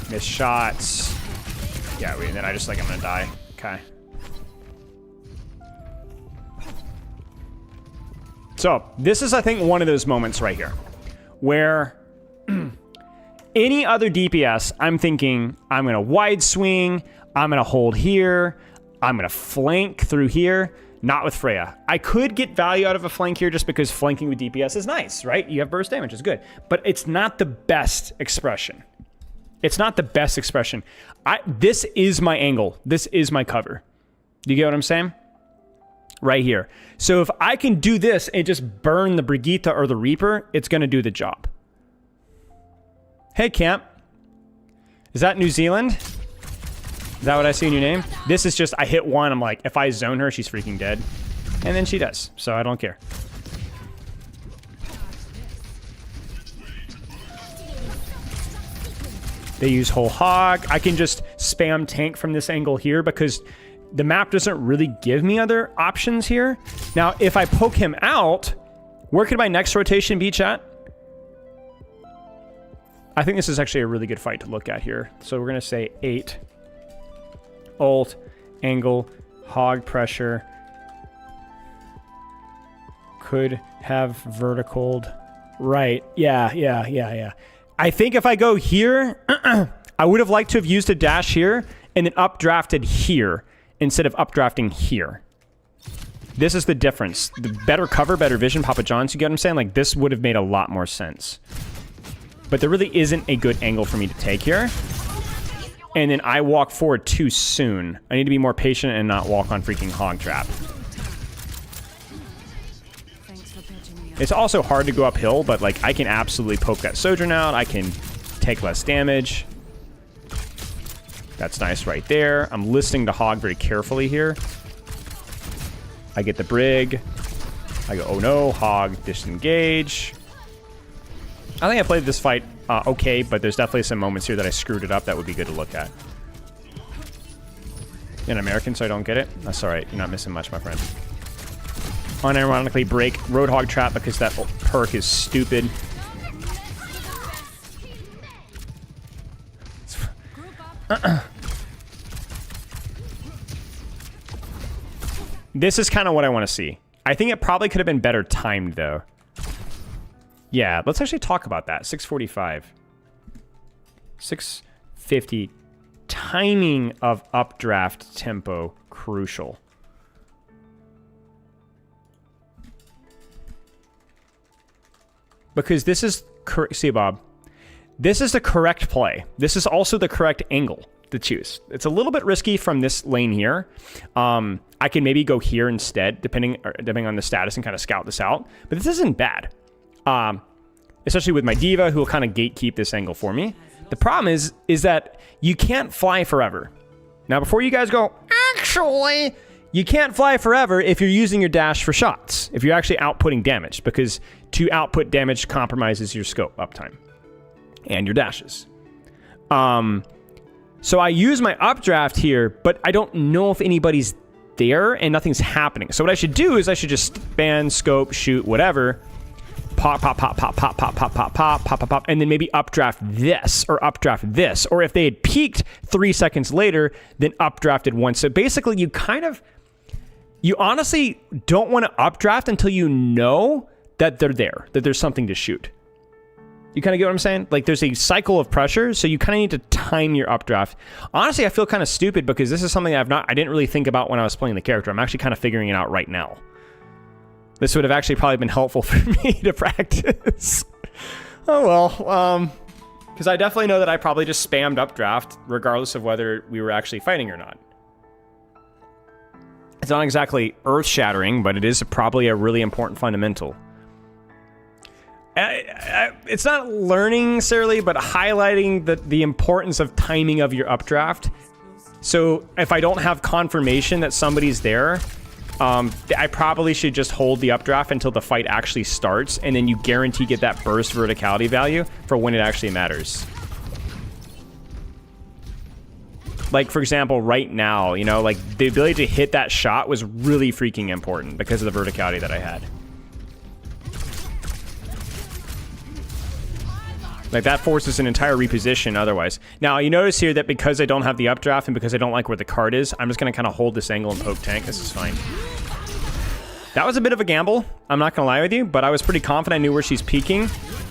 Miss shots. Yeah, wait, and then I just like, I'm gonna die. Okay. So, this is, I think, one of those moments right here where any other DPS, I'm thinking, I'm gonna wide swing, I'm gonna hold here, I'm gonna flank through here. Not with Freya. I could get value out of a flank here just because flanking with DPS is nice, right? You have burst damage, it's good. But it's not the best expression. It's not the best expression. This is my angle. This is my cover. Do you get what I'm saying? Right here. So if I can do this and just burn the Brigitte or the Reaper, it's going to do the job. Hey, Camp. Is that New Zealand? Is that what I see in your name? This is just, I hit one, I'm like, if I zone her, she's freaking dead. And then she does, so I don't care. They use whole hog. I can just spam tank from this angle here because the map doesn't really give me other options here. Now, if I poke him out, where could my next rotation be, chat? I think this is actually a really good fight to look at here. So we're going to say 8. Ult, angle, hog pressure. Could have verticaled. Right. Yeah. I think if I go here, I would have liked to have used a dash here and then updrafted here instead of updrafting here. This is the difference. The better cover, better vision, Papa John's, you get what I'm saying? Like, this would have made a lot more sense. But there really isn't a good angle for me to take here. And then I walk forward too soon. I need to be more patient and not walk on freaking hog trap. It's also hard to go uphill, but like I can absolutely poke that Sojourn out. I can take less damage. That's nice right there. I'm listening to hog very carefully here. I get the brig. I go, oh no, hog disengage. I think I played this fight okay, but there's definitely some moments here that I screwed it up that would be good to look at. In American, so I don't get it. That's all right. You're not missing much, my friend. Unironically break Roadhog Trap because that perk is stupid. This is kind of what I want to see. I think it probably could have been better timed, though. Yeah, let's actually talk about that. 645. 650. Timing of updraft tempo, crucial. Because this is, see Bob, this is the correct play. This is also the correct angle to choose. It's a little bit risky from this lane here. I can maybe go here instead, depending on the status and kind of scout this out. But this isn't bad. Especially with my Diva, who will kind of gatekeep this angle for me. The problem is that you can't fly forever. Now, before you guys go, actually, you can't fly forever if you're using your dash for shots. If you're actually outputting damage, because to output damage compromises your scope uptime and your dashes. So I use my updraft here, but I don't know if anybody's there and nothing's happening. So what I should do is I should just ban, scope, shoot, whatever. Pop, pop, pop, pop, pop, pop, pop, pop, pop, pop, pop, pop, and then maybe updraft this or updraft this. Or if they had peaked 3 seconds later, then updrafted once. So basically you honestly don't want to updraft until you know that they're there, that there's something to shoot. You kind of get what I'm saying? Like there's a cycle of pressure, so you kind of need to time your updraft. Honestly, I feel kind of stupid because this is something I didn't really think about when I was playing the character. I'm actually kind of figuring it out right now. This would have actually probably been helpful for me to practice. Oh well, because I definitely know that I probably just spammed updraft regardless of whether we were actually fighting or not. It's not exactly earth-shattering, but it is probably a really important fundamental. It's not learning necessarily, but highlighting the importance of timing of your updraft. So if I don't have confirmation that somebody's there, I probably should just hold the updraft until the fight actually starts, and then you guarantee get that burst verticality value for when it actually matters. Like, for example, right now, you know, like, the ability to hit that shot was really freaking important because of the verticality that I had. Like, that forces an entire reposition otherwise. Now, you notice here that because I don't have the updraft and because I don't like where the card is, I'm just going to kind of hold this angle and poke tank. This is fine. That was a bit of a gamble, I'm not going to lie with you, but I was pretty confident I knew where she's peeking,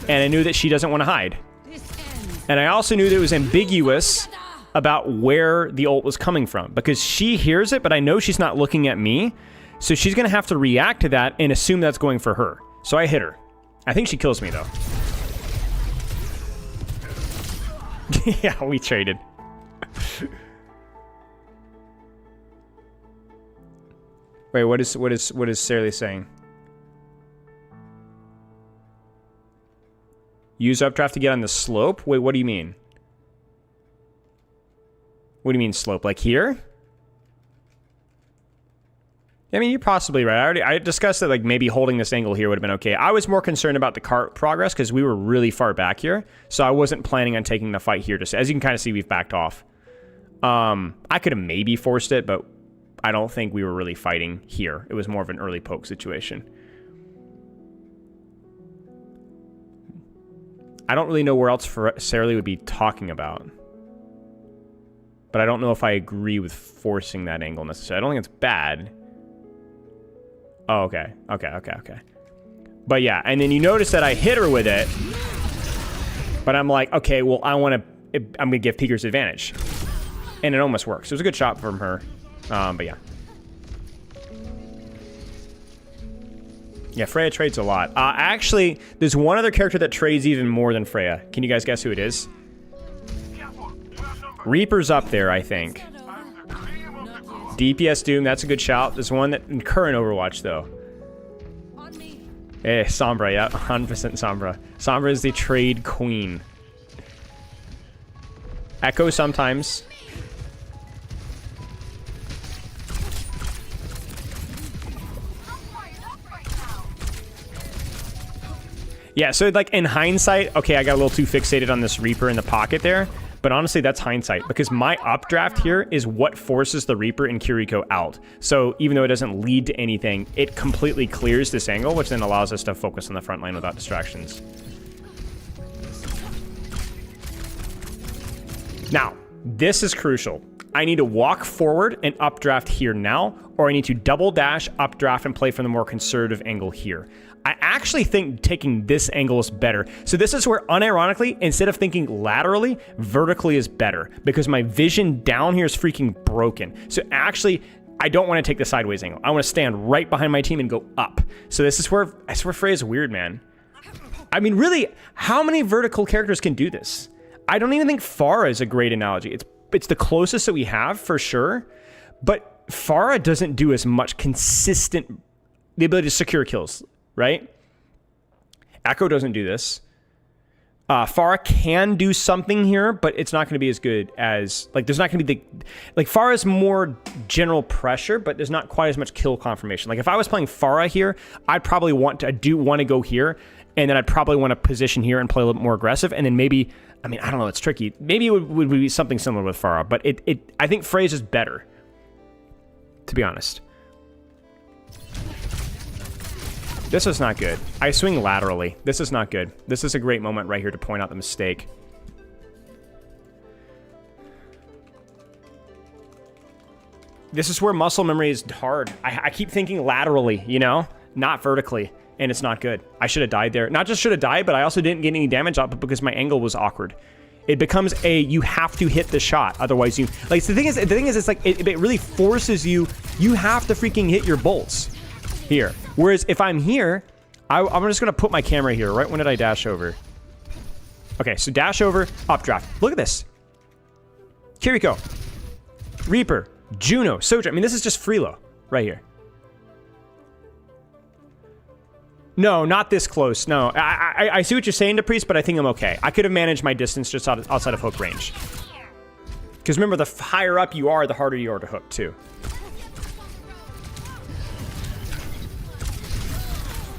and I knew that she doesn't want to hide. And I also knew that it was ambiguous about where the ult was coming from, because she hears it, but I know she's not looking at me, so she's going to have to react to that and assume that's going for her. So I hit her. I think she kills me, though. Yeah, we traded. Wait, what is Sarah saying? Use updraft to get on the slope? Wait, what do you mean? What do you mean slope? Like here? I mean, you're possibly right. I discussed that, like, maybe holding this angle here would have been okay. I was more concerned about the cart progress because we were really far back here. So I wasn't planning on taking the fight here. As you can kind of see, we've backed off. I could have maybe forced it, but I don't think we were really fighting here. It was more of an early poke situation. I don't really know where else Sarah Lee would be talking about. But I don't know if I agree with forcing that angle necessarily. I don't think it's bad. Oh, okay. Okay. But yeah, and then you notice that I hit her with it. But I'm like, okay, well, I'm going to give Peeker's advantage. And it almost works. It was a good shot from her. But yeah. Yeah, Freya trades a lot. Actually, there's one other character that trades even more than Freya. Can you guys guess who it is? Reaper's up there, I think. DPS Doom, that's a good shout. There's one that in current Overwatch, though. Eh, Sombra, yeah, 100% Sombra. Sombra is the trade queen. Echo sometimes. Yeah, so like in hindsight, okay, I got a little too fixated on this Reaper in the pocket there. But honestly, that's hindsight, because my updraft here is what forces the Reaper and Kiriko out. So even though it doesn't lead to anything, it completely clears this angle, which then allows us to focus on the front line without distractions. Now, this is crucial. I need to walk forward and updraft here now, or I need to double dash, updraft, and play from the more conservative angle here. I actually think taking this angle is better. So this is where, unironically, instead of thinking laterally, vertically is better, because my vision down here is freaking broken. So actually, I don't want to take the sideways angle. I want to stand right behind my team and go up. So this is where, I swear Freya's weird, man. I mean, really, how many vertical characters can do this? I don't even think Pharah is a great analogy. It's the closest that we have, for sure. But Pharah doesn't do as much consistent, the ability to secure kills, right? Echo doesn't do this. Pharah can do something here, but it's not going to be as good as, like, there's not going to be like Pharah's more general pressure, but there's not quite as much kill confirmation. Like, if I was playing Pharah here, I'd probably want to go here, and then I'd probably want to position here and play a little bit more aggressive, and then maybe, I mean, I don't know, it's tricky. Maybe it would be something similar with Pharah, but I think Freja is better, to be honest. This is not good. I swing laterally. This is not good. This is a great moment right here to point out the mistake. This is where muscle memory is hard. I keep thinking laterally, you know, not vertically, and it's not good. I should have died there. Not just should have died, but I also didn't get any damage out, but because my angle was awkward. It becomes you have to hit the shot, otherwise you, like, the thing is, it's like, it really forces you have to freaking hit your bolts here. Whereas if I'm here, I'm just going to put my camera here. Right when did I dash over? Okay, so dash over, updraft. Look at this. Kiriko, Reaper, Juno, Soja. I mean, this is just Freelo right here. No, not this close. No, I see what you're saying, DePriest, but I think I'm okay. I could have managed my distance just outside of hook range. Because remember, the higher up you are, the harder you are to hook, too.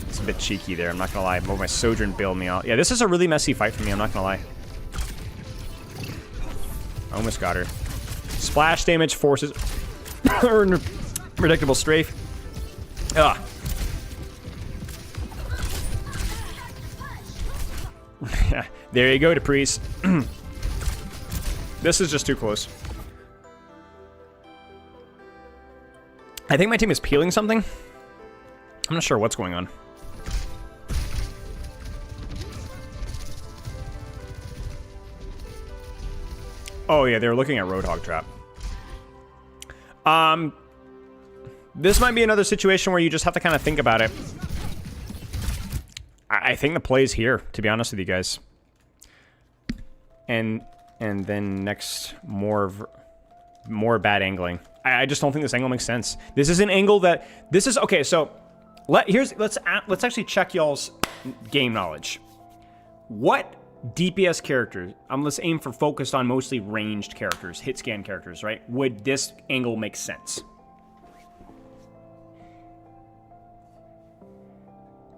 It's a bit cheeky there, I'm not going to lie. But my Sojourn bailed me out. Yeah, this is a really messy fight for me, I'm not going to lie. I almost got her. Splash damage forces... Predictable strafe. Ugh. There you go, Caprice. This is just too close. I think my team is peeling something. I'm not sure what's going on. Oh yeah, they were looking at Roadhog Trap. This might be another situation where you just have to kind of think about it. I think the play's here, to be honest with you guys. And then next, more bad angling. I just don't think this angle makes sense. This is an angle that this is okay. So let's actually check y'all's game knowledge. What DPS characters? Let's aim for focused on mostly ranged characters, hit scan characters, right? Would this angle make sense?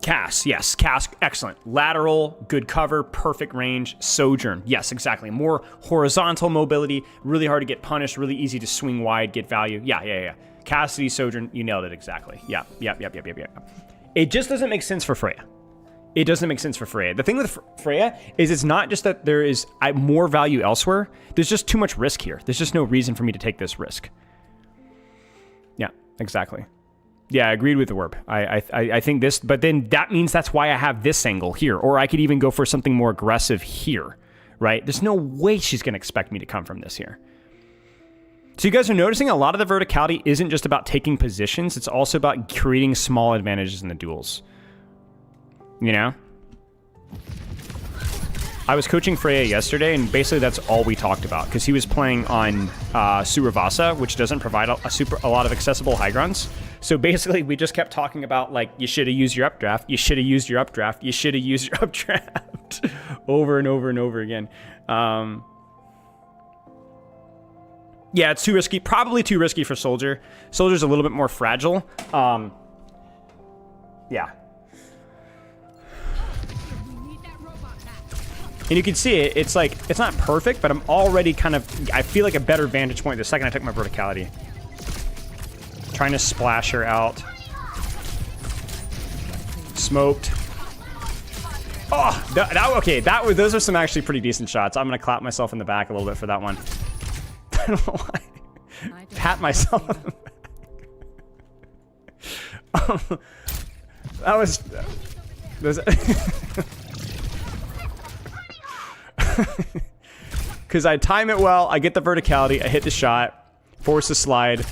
Cass, yes. Cass, excellent. Lateral, good cover, perfect range. Sojourn, yes, exactly. More horizontal mobility, really hard to get punished, really easy to swing wide, get value. Yeah. Cassidy, Sojourn, you nailed it exactly. Yep. It just doesn't make sense for Freya. It doesn't make sense for Freya. The thing with Freya is it's not just that there is more value elsewhere. There's just too much risk here. There's just no reason for me to take this risk. Yeah, exactly. Yeah, I agreed with the Warp. I think this, but then that means that's why I have this angle here, or I could even go for something more aggressive here, right? There's no way she's going to expect me to come from this here. So you guys are noticing a lot of the verticality isn't just about taking positions, it's also about creating small advantages in the duels. You know? I was coaching Freya yesterday, and basically that's all we talked about, because he was playing on Suravasa, which doesn't provide a lot of accessible high grounds. So basically, we just kept talking about, like, you should have used your updraft, you should have used your updraft, you should have used your updraft, over and over and over again. Yeah, it's too risky, probably too risky for Soldier. Soldier's a little bit more fragile. Yeah. And you can see it, it's like, it's not perfect, but I'm already kind of, I feel like a better vantage point the second I took my verticality. Trying to splash her out. Smoked. Oh, okay, those are some actually pretty decent shots. I'm gonna clap myself in the back a little bit for that one. I don't know why. Pat myself on the back. That was... Because I time it well, I get the verticality, I hit the shot, force the slide.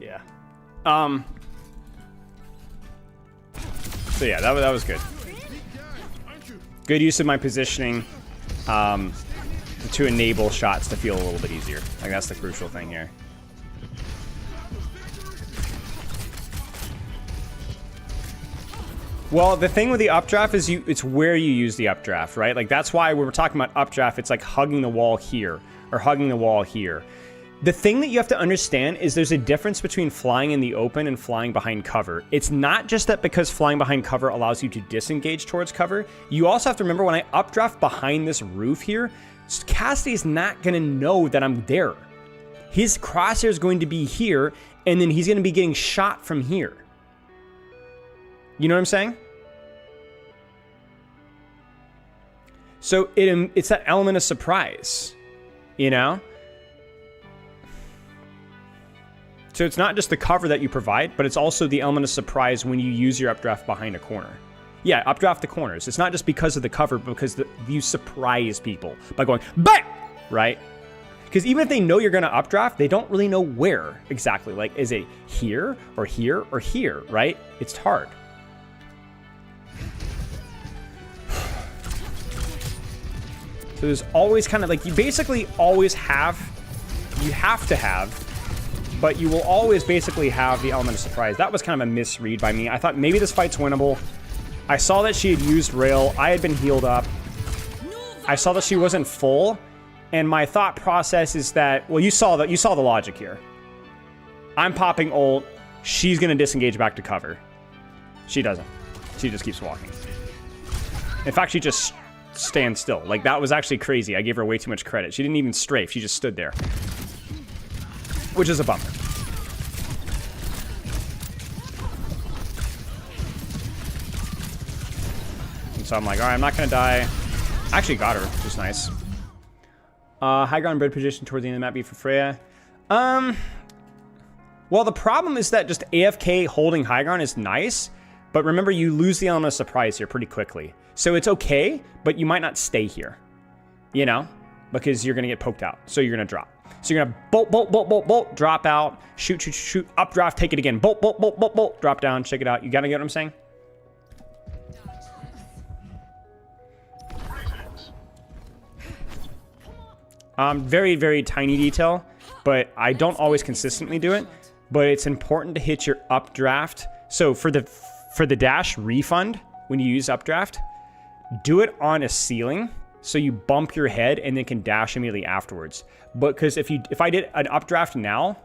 Yeah. So yeah, that was good. Good use of my positioning to enable shots to feel a little bit easier. Like that's the crucial thing here. Well, the thing with the updraft is it's where you use the updraft, right? Like that's why when we're talking about updraft, it's like hugging the wall here or hugging the wall here. The thing that you have to understand is there's a difference between flying in the open and flying behind cover. It's not just that because flying behind cover allows you to disengage towards cover. You also have to remember when I updraft behind this roof here, Cassidy's not going to know that I'm there. His crosshair is going to be here, and then he's going to be getting shot from here. You know what I'm saying? So it's that element of surprise, you know? So it's not just the cover that you provide, but it's also the element of surprise when you use your updraft behind a corner. Yeah, updraft the corners. It's not just because of the cover, but because you surprise people by going, BAM! Right? Because even if they know you're going to updraft, they don't really know where exactly. Like, is it here or here or here, right? It's hard. So there's always kind of like, you basically always have, you have to have, but you will always basically have the element of surprise. That was kind of a misread by me. I thought maybe this fight's winnable. I saw that she had used rail. I had been healed up. I saw that she wasn't full. And my thought process is that, well, you saw the logic here. I'm popping ult. She's going to disengage back to cover. She doesn't. She just keeps walking. In fact, she just stands still. Like, that was actually crazy. I gave her way too much credit. She didn't even strafe. She just stood there. Which is a bummer. And so I'm like, all right, I'm not going to die. I actually got her, which is nice. High ground bread position towards the end of the map be for Freya. Well, the problem is that just AFK holding high ground is nice, but remember, you lose the element of surprise here pretty quickly. So it's okay, but you might not stay here, you know, because you're going to get poked out. So you're going to drop. So you're going to bolt, bolt, bolt, bolt, bolt, drop out, shoot, shoot, shoot, updraft, take it again, bolt, bolt, bolt, bolt, bolt, drop down, check it out. You got to get what I'm saying? Very, very tiny detail, but I don't always consistently do it. But it's important to hit your updraft. So for the dash refund, when you use updraft, do it on a ceiling so you bump your head and then can dash immediately afterwards. But because if I did an updraft now,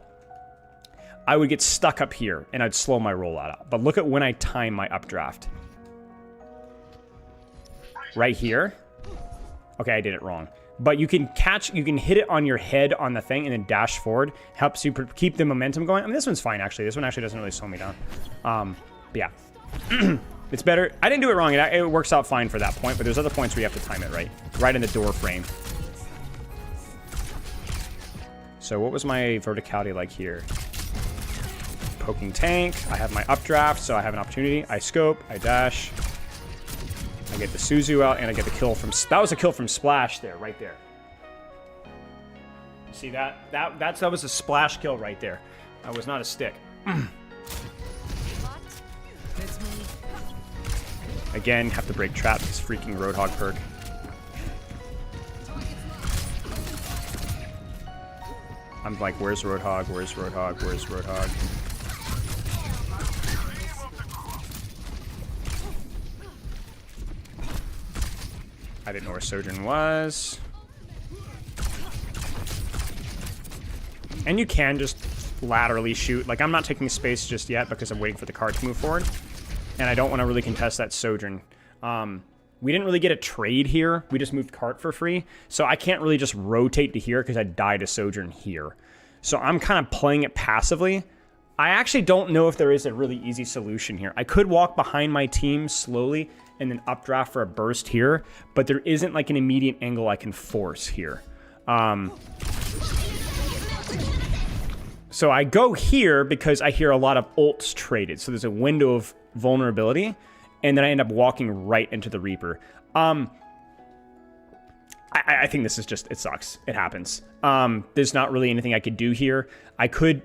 I would get stuck up here and I'd slow my rollout out. But look at when I time my updraft. Right here. Okay, I did it wrong. But you can hit it on your head on the thing and then dash forward. Helps you keep the momentum going. I mean, this one's fine, actually. This one actually doesn't really slow me down. But yeah. It's better. I didn't do it wrong. It works out fine for that point, but there's other points where you have to time it right. Right in the door frame. So what was my verticality like here? Poking tank. I have my updraft, so I have an opportunity. I scope. I dash. I get the Suzu out, and I get the kill from... That was a kill from Splash there, right there. See that? That was a splash kill right there. That was not a stick. Again, have to break trap this freaking Roadhog perk. I'm like, where's Roadhog? Where's Roadhog? Where's Roadhog? I didn't know where Sojourn was. And you can just laterally shoot. Like, I'm not taking space just yet because I'm waiting for the card to move forward. And I don't want to really contest that Sojourn. We didn't really get a trade here. We just moved cart for free. So I can't really just rotate to here because I died to Sojourn here. So I'm kind of playing it passively. I actually don't know if there is a really easy solution here. I could walk behind my team slowly and then updraft for a burst here, but there isn't like an immediate angle I can force here. So I go here because I hear a lot of ults traded. So there's a window of vulnerability, and then I end up walking right into the Reaper. I think this is just, it sucks. It happens. There's not really anything I could do here. I could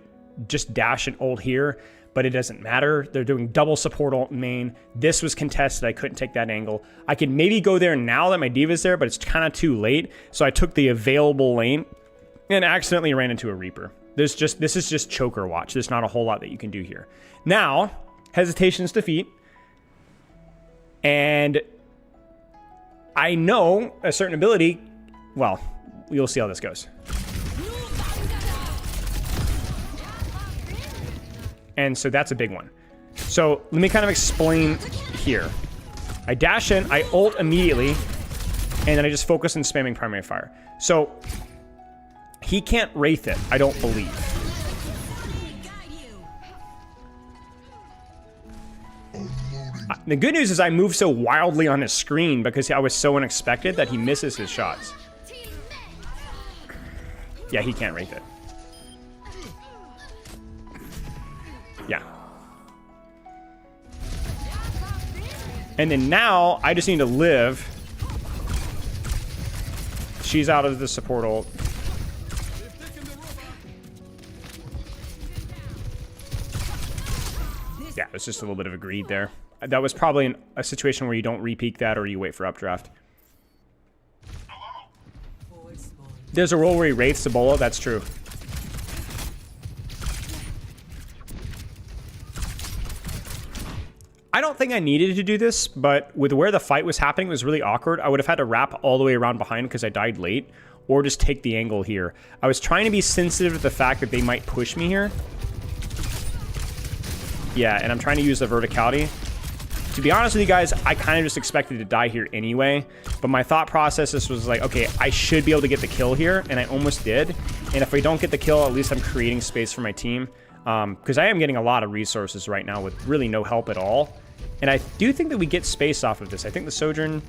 just dash an ult here, but it doesn't matter. They're doing double support ult in main. This was contested. I couldn't take that angle. I could maybe go there now that my Diva's there, but it's kind of too late. So I took the available lane and accidentally ran into a Reaper. This is just choker watch. There's not a whole lot that you can do here. Now, hesitation's defeat. And I know a certain ability. Well, you'll see how this goes. And so that's a big one. So let me kind of explain here. I dash in, I ult immediately, and then I just focus on spamming primary fire. So he can't wraith it, I don't believe. The good news is I move so wildly on his screen because I was so unexpected that he misses his shots. Yeah, he can't wraith it. Yeah. And then now, I just need to live. She's out of the support ult. Yeah, it's just a little bit of a greed there. That was probably a situation where you don't repeat that or you wait for updraft. There's a role where he wraiths Ebola, that's true. I don't think I needed to do this, but with where the fight was happening, it was really awkward. I would have had to wrap all the way around behind because I died late, or just take the angle here. I was trying to be sensitive to the fact that they might push me here. Yeah, and I'm trying to use the verticality. To be honest with you guys, I kind of just expected to die here anyway, but my thought process was like, okay, I should be able to get the kill here, and I almost did. And if I don't get the kill, at least I'm creating space for my team, because I am getting a lot of resources right now with really no help at all. And I do think that we get space off of this. I think the Sojourn...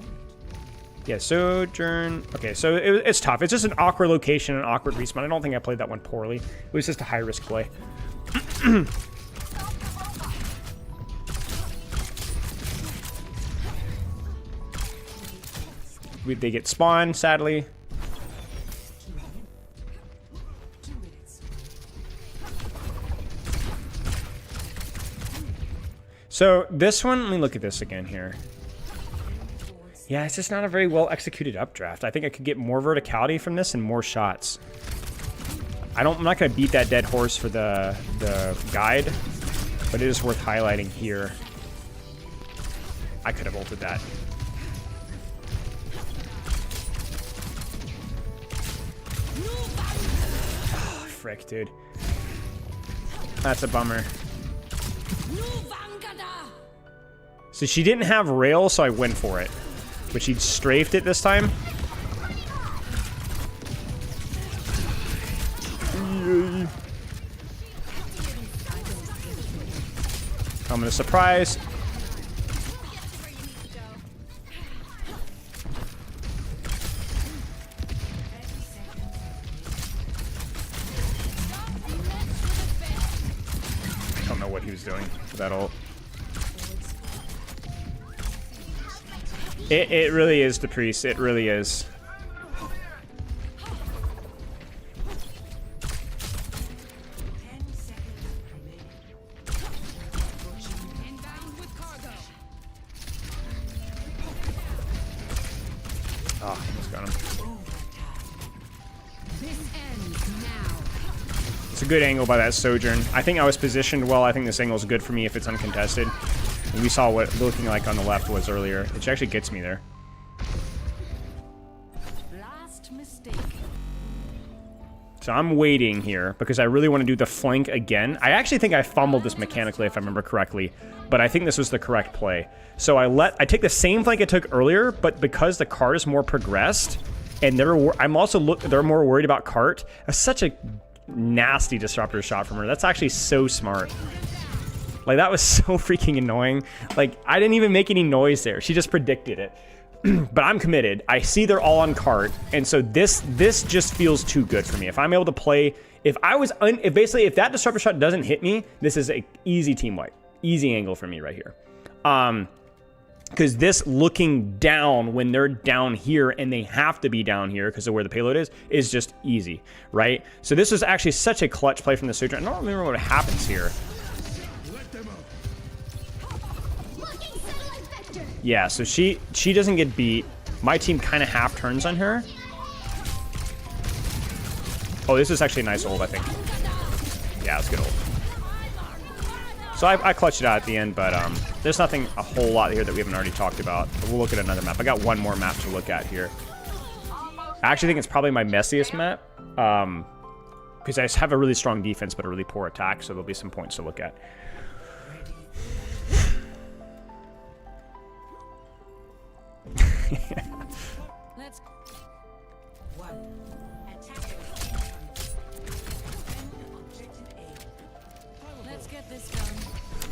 Yeah, Sojourn... Okay, so it's tough. It's just an awkward location, an awkward respawn. I don't think I played that one poorly. It was just a high-risk play. They get spawned, sadly. So this one, let me look at this again here. Yeah, it's just not a very well executed updraft. I think I could get more verticality from this and more shots. I'm not gonna beat that dead horse for the guide, but it is worth highlighting here. I could have ulted that. Oh, frick, dude. That's a bummer. So she didn't have rail, so I went for it. But she strafed it this time. I'm gonna surprise. I don't know what he was doing with that ult. It really is the priest. It really is. Oh, almost got him. It's a good angle by that Sojourn. I think I was positioned well. I think this angle is good for me if it's uncontested. And we saw what looking like on the left was earlier. It actually gets me there. Last mistake. So I'm waiting here because I really want to do the flank again. I actually think I fumbled this mechanically if I remember correctly, but I think this was the correct play. So I take the same flank I took earlier, but because the cart is more progressed, and they're more worried about cart. That's such a nasty disruptor shot from her. That's actually so smart. Like, that was so freaking annoying. Like, I didn't even make any noise there. She just predicted it. But I'm committed. I see they're all on cart, and so this just feels too good for me. If I'm able to play, if that disruptor shot doesn't hit me, this is a easy team wipe, easy angle for me right here. Because this looking down when they're down here and they have to be down here because of where the payload is just easy, right? So this was actually such a clutch play from the Sojourn. I don't remember what happens here. Yeah, so she doesn't get beat. My team kind of half turns on her. Oh, this is actually a nice ult, I think. Yeah, it's a good ult. So I clutched it out at the end, but there's nothing a whole lot here that we haven't already talked about. But we'll look at another map. I got one more map to look at here. I actually think it's probably my messiest map. Because I have a really strong defense, but a really poor attack, so there'll be some points to look at. Let's get this done.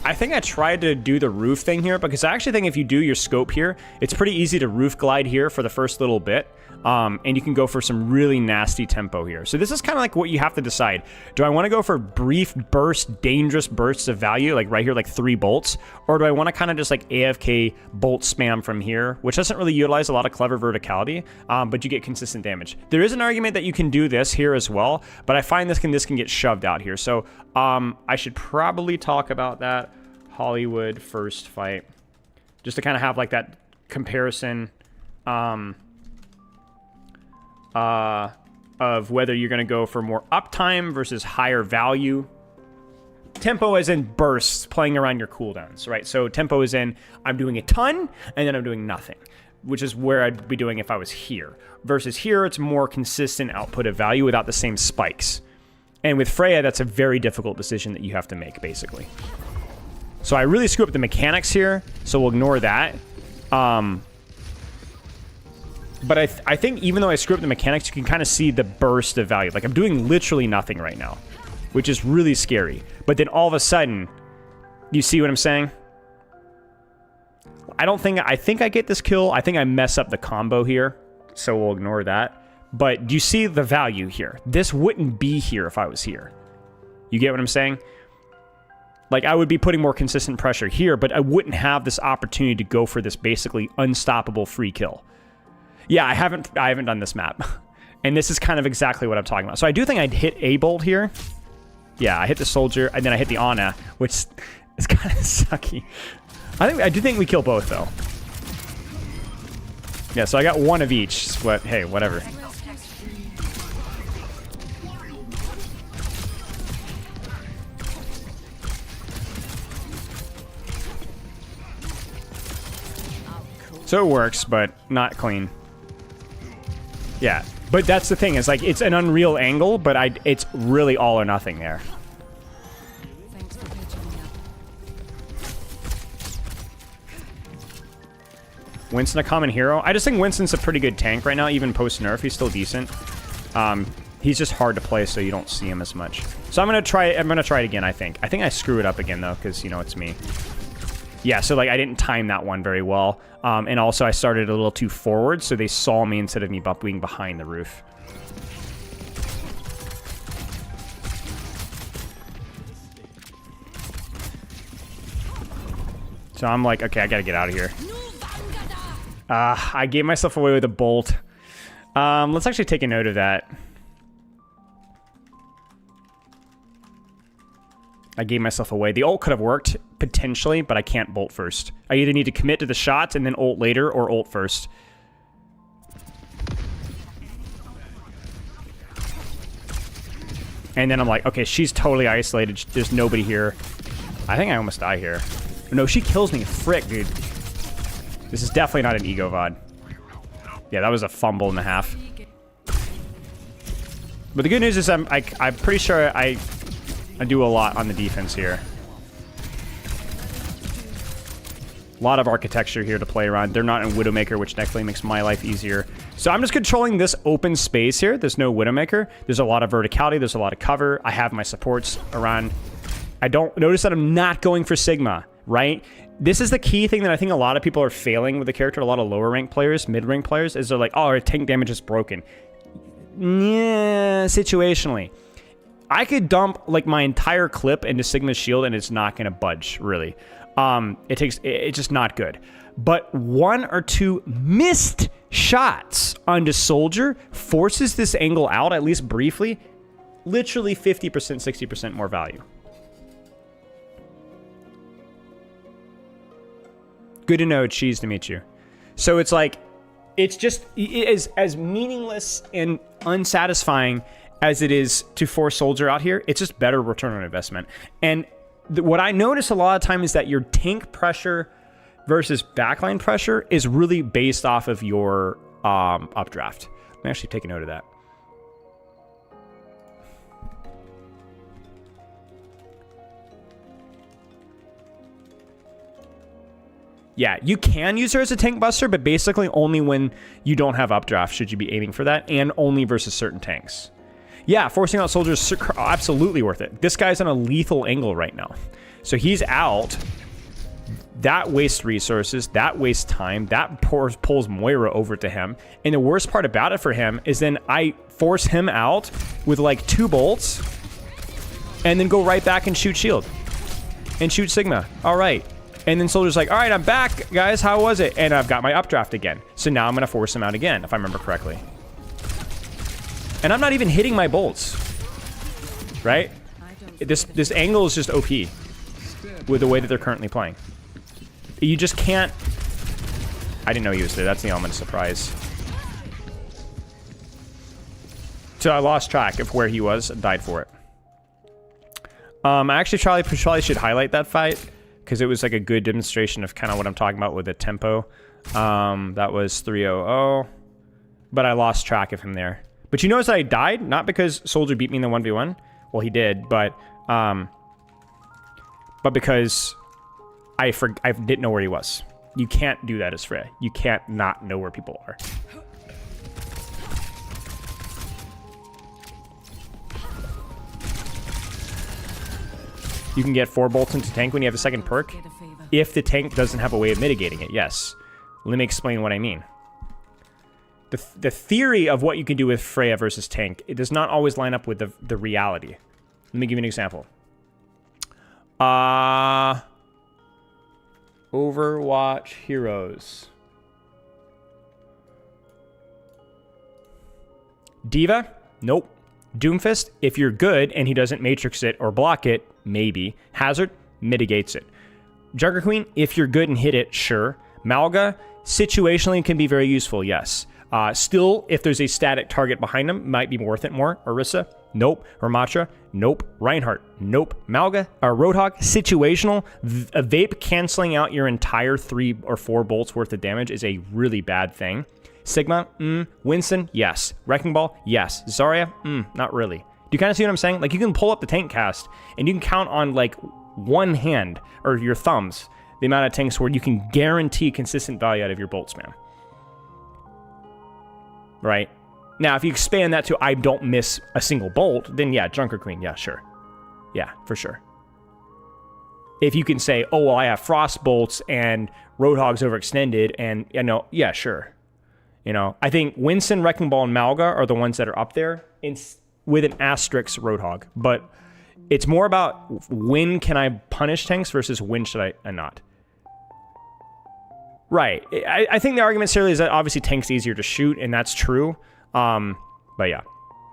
I think I tried to do the roof thing here because I actually think if you do your scope here, it's pretty easy to roof glide here for the first little bit. And you can go for some really nasty tempo here. So this is kind of like what you have to decide. Do I want to go for brief burst, dangerous bursts of value, like right here, like 3 bolts? Or do I want to kind of just like AFK bolt spam from here, which doesn't really utilize a lot of clever verticality, but you get consistent damage. There is an argument that you can do this here as well, but I find this can get shoved out here. So I should probably talk about that Hollywood first fight, just to kind of have like that comparison. Of whether you're going to go for more uptime versus higher value. Tempo as in bursts, playing around your cooldowns, right? So tempo is in, I'm doing a ton, and then I'm doing nothing, which is where I'd be doing if I was here. Versus here, it's more consistent output of value without the same spikes. And with Freya, that's a very difficult decision that you have to make, basically. So I really screw up the mechanics here, so we'll ignore that. But I think even though I screw up the mechanics, you can kind of see the burst of value. Like, I'm doing literally nothing right now, which is really scary. But then all of a sudden, you see what I'm saying? I think I get this kill. I think I mess up the combo here, so we'll ignore that. But do you see the value here? This wouldn't be here if I was here. You get what I'm saying? Like, I would be putting more consistent pressure here, but I wouldn't have this opportunity to go for this basically unstoppable free kill. Yeah, I haven't done this map. And this is kind of exactly what I'm talking about. So I do think I'd hit a bolt here. Yeah, I hit the soldier, and then I hit the Ana, which is kind of sucky. I do think we kill both, though. Yeah, so I got one of each, but hey, whatever. So it works, but not clean. Yeah, but that's the thing. Is like it's an unreal angle, but it's really all or nothing there. Thanks for pitching me up. Winston a common hero. I just think Winston's a pretty good tank right now, even post nerf. He's still decent. He's just hard to play, so you don't see him as much. So I'm gonna try it again. I think I screw it up again though, because you know it's me. Yeah, so like I didn't time that one very well. And also I started a little too forward, so they saw me instead of me being behind the roof. So I'm like, okay, I gotta get out of here. I gave myself away with a bolt. Let's actually take a note of that. I gave myself away. The ult could have worked, potentially, but I can't bolt first. I either need to commit to the shots and then ult later, or ult first. And then I'm like, okay, she's totally isolated. There's nobody here. I think I almost die here. No, she kills me. Frick, dude. This is definitely not an ego VOD. Yeah, that was a fumble and a half. But the good news is I'm pretty sure I do a lot on the defense here. A lot of architecture here to play around. They're not in Widowmaker, which definitely makes my life easier. So I'm just controlling this open space here. There's no Widowmaker. There's a lot of verticality. There's a lot of cover. I have my supports around. I don't notice that I'm not going for Sigma, right? This is the key thing that I think a lot of people are failing with the character. A lot of lower rank players, mid rank players, is they're like, oh, our tank damage is broken. Yeah, situationally. I could dump like my entire clip into Sigma's shield and it's not going to budge, really. It's just not good. But one or two missed shots onto Soldier forces this angle out, at least briefly. Literally 50%, 60% more value. Good to know, Cheese, to meet you. So it's like, it's just it is as meaningless and unsatisfying as it is to force Soldier out here. It's just better return on investment. And what I notice a lot of time is that your tank pressure versus backline pressure is really based off of your updraft. Let me actually take a note of that. Yeah, you can use her as a tank buster, but basically only when you don't have updraft should you be aiming for that, and only versus certain tanks. Yeah, forcing out Soldiers is absolutely worth it. This guy's on a lethal angle right now. So he's out. That wastes resources. That wastes time. That pulls Moira over to him. And the worst part about it for him is then I force him out with like 2 bolts and then go right back and shoot shield. And shoot Sigma. All right. And then Soldier's like, all right, I'm back, guys. How was it? And I've got my updraft again. So now I'm going to force him out again, if I remember correctly. And I'm not even hitting my bolts, right? This angle is just OP with the way that they're currently playing. You just can't... I didn't know he was there. That's the element of surprise. So I lost track of where he was and died for it. I actually probably should highlight that fight because it was like a good demonstration of kind of what I'm talking about with the tempo. That was 3-0-0, but I lost track of him there. But you notice that I died, not because Soldier beat me in the 1v1. Well, he did, but because I didn't know where he was. You can't do that as Freya. You can't not know where people are. You can get 4 bolts into tank when you have a second perk. Get a favor. If the tank doesn't have a way of mitigating it, yes. Let me explain what I mean. The theory of what you can do with Freya versus tank, it does not always line up with the reality. Let me give you an example. Overwatch heroes. Diva? Nope. Doomfist, if you're good and he doesn't matrix it or block it, maybe. Hazard mitigates it. Junker Queen, if you're good and hit it, sure. Malga, situationally can be very useful, yes. Still, if there's a static target behind him, might be worth it more. Orisa, nope. Ramatra, nope. Reinhardt, nope. Malga, Roadhog, situational. A vape canceling out your entire 3 or 4 bolts worth of damage is a really bad thing. Sigma, Winston, yes. Wrecking Ball, yes. Zarya, not really. Do you kind of see what I'm saying? Like, you can pull up the tank cast, and you can count on, like, one hand, or your thumbs, the amount of tanks where you can guarantee consistent value out of your bolt spam. Right? Now, if you expand that to I don't miss a single bolt, then yeah, Junker Queen, yeah, sure. Yeah, for sure. If you can say, oh, well, I have Frost Bolts and Roadhog's overextended, and, you know, yeah, sure. You know, I think Winston, Wrecking Ball, and Malga are the ones that are up there with an asterisk Roadhog. But it's more about when can I punish tanks versus when should I not. Right. I think the argument, Sarah, is that obviously tank's easier to shoot, and that's true. But yeah.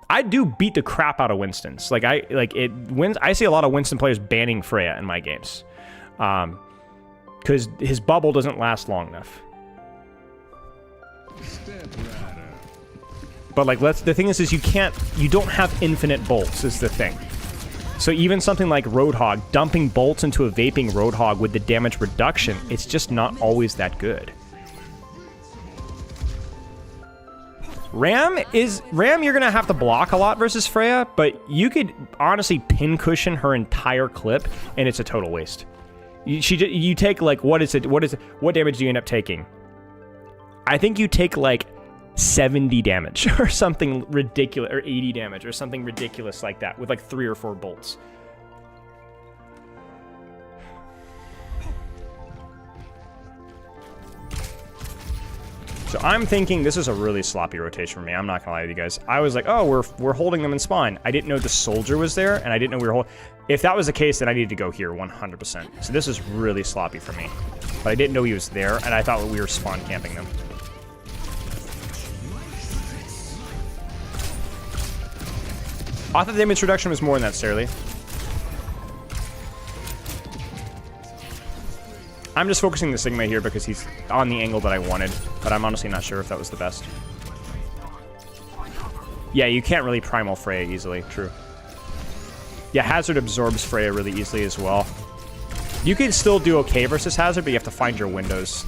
I do beat the crap out of Winstons. I see a lot of Winston players banning Freya in my games. Because his bubble doesn't last long enough. But like, the thing is you don't have infinite bolts is the thing. So even something like Roadhog, dumping bolts into a vaping Roadhog with the damage reduction, it's just not always that good. Ram, you're gonna have to block a lot versus Freya, but you could honestly pin cushion her entire clip, and it's a total waste. You take like, what damage do you end up taking? I think you take like 70 damage or something ridiculous, or 80 damage or something ridiculous like that with like 3 or 4 bolts. So I'm thinking this is a really sloppy rotation for me. I'm not gonna lie with you guys. I was like, oh, we're holding them in spawn. I didn't know the soldier was there, and I didn't know we were holding. If that was the case, then I needed to go here 100%. So this is really sloppy for me. But I didn't know he was there, and I thought we were spawn camping them. I thought the damage reduction was more than that, necessarily. I'm just focusing the Sigma here because he's on the angle that I wanted, but I'm honestly not sure if that was the best. Yeah, you can't really primal Freya easily, true. Yeah, Hazard absorbs Freya really easily as well. You can still do okay versus Hazard, but you have to find your windows.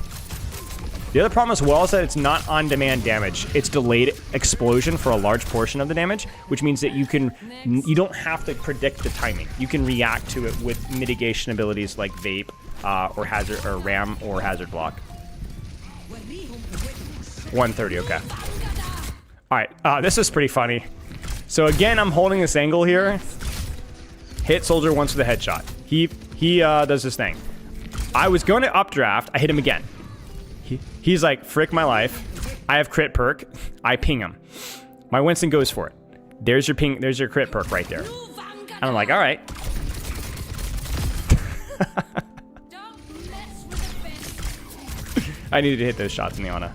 The other problem as well is that it's not on-demand damage. It's delayed explosion for a large portion of the damage, which means that you don't have to predict the timing. You can react to it with mitigation abilities like Vape, or Hazard, or Ram, or Hazard Block. 130, okay. Alright, this is pretty funny. So again, I'm holding this angle here. Hit soldier once with a headshot. He does this thing. I was going to updraft. I hit him again. He's like, frick my life. I have crit perk. I ping him. My Winston goes for it. There's your ping. There's your crit perk right there. And I'm like, all right. I needed to hit those shots in the Ana.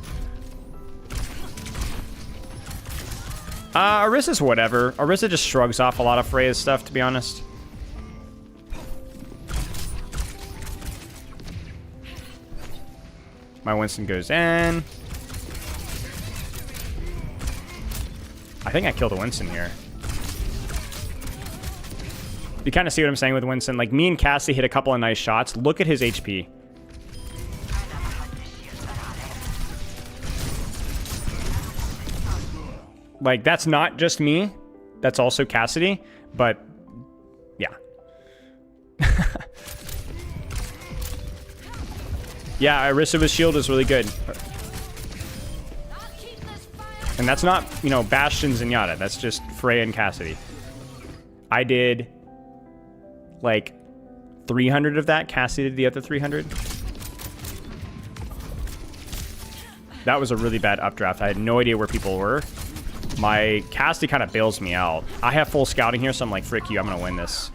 Orisa's whatever. Orisa just shrugs off a lot of Freya's stuff, to be honest. My Winston goes in. I think I killed a Winston here. You kind of see what I'm saying with Winston. Like, me and Cassie hit a couple of nice shots. Look at his HP. Like, that's not just me. That's also Cassidy. But, yeah. Yeah, Orisa with shield is really good. And that's not, you know, Bastion Zenyatta. That's just Freya and Cassidy. I did like 300 of that. Cassidy did the other 300. That was a really bad updraft. I had no idea where people were. My Cassidy kind of bails me out. I have full scouting here, so I'm like, frick you, I'm going to win this.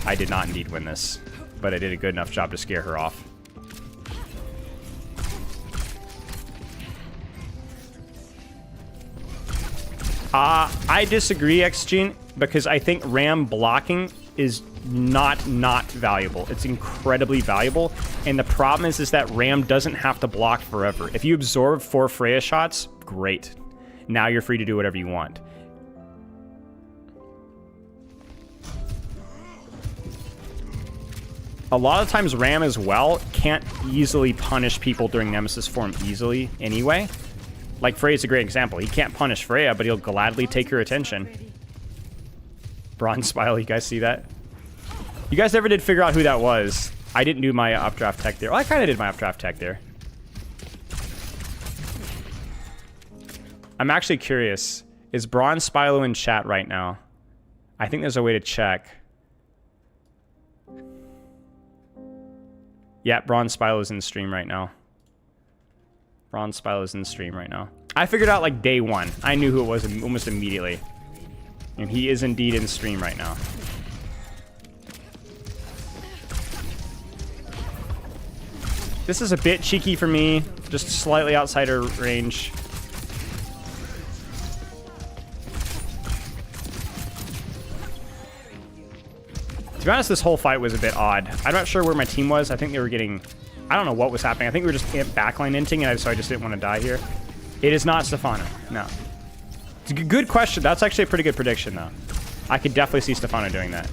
I did not indeed win this, but I did a good enough job to scare her off. I disagree, Xgene, because I think Ram blocking is not valuable. It's incredibly valuable, and the problem is that Ram doesn't have to block forever. If you absorb 4 Freya shots, great. Now you're free to do whatever you want. A lot of times Ram as well can't easily punish people during Nemesis form easily anyway. Like Freya's a great example. He can't punish Freya, but he'll gladly take your attention. Bronze Spile, you guys see that? You guys never did figure out who that was. I didn't do my updraft tech there. Well, I kind of did my updraft tech there. I'm actually curious. Is Bronze Spilo in chat right now? I think there's a way to check. Yeah, Bronze Spilo is in stream right now. Bronze Spilo is in stream right now. I figured out like day 1. I knew who it was almost immediately. And he is indeed in stream right now. This is a bit cheeky for me. Just slightly outside her range. To be honest, this whole fight was a bit odd. I'm not sure where my team was. I think they were getting... I don't know what was happening. I think we were just backline inting, and so I just didn't want to die here. It is not Stefano. No. It's a good question. That's actually a pretty good prediction, though. I could definitely see Stefano doing that.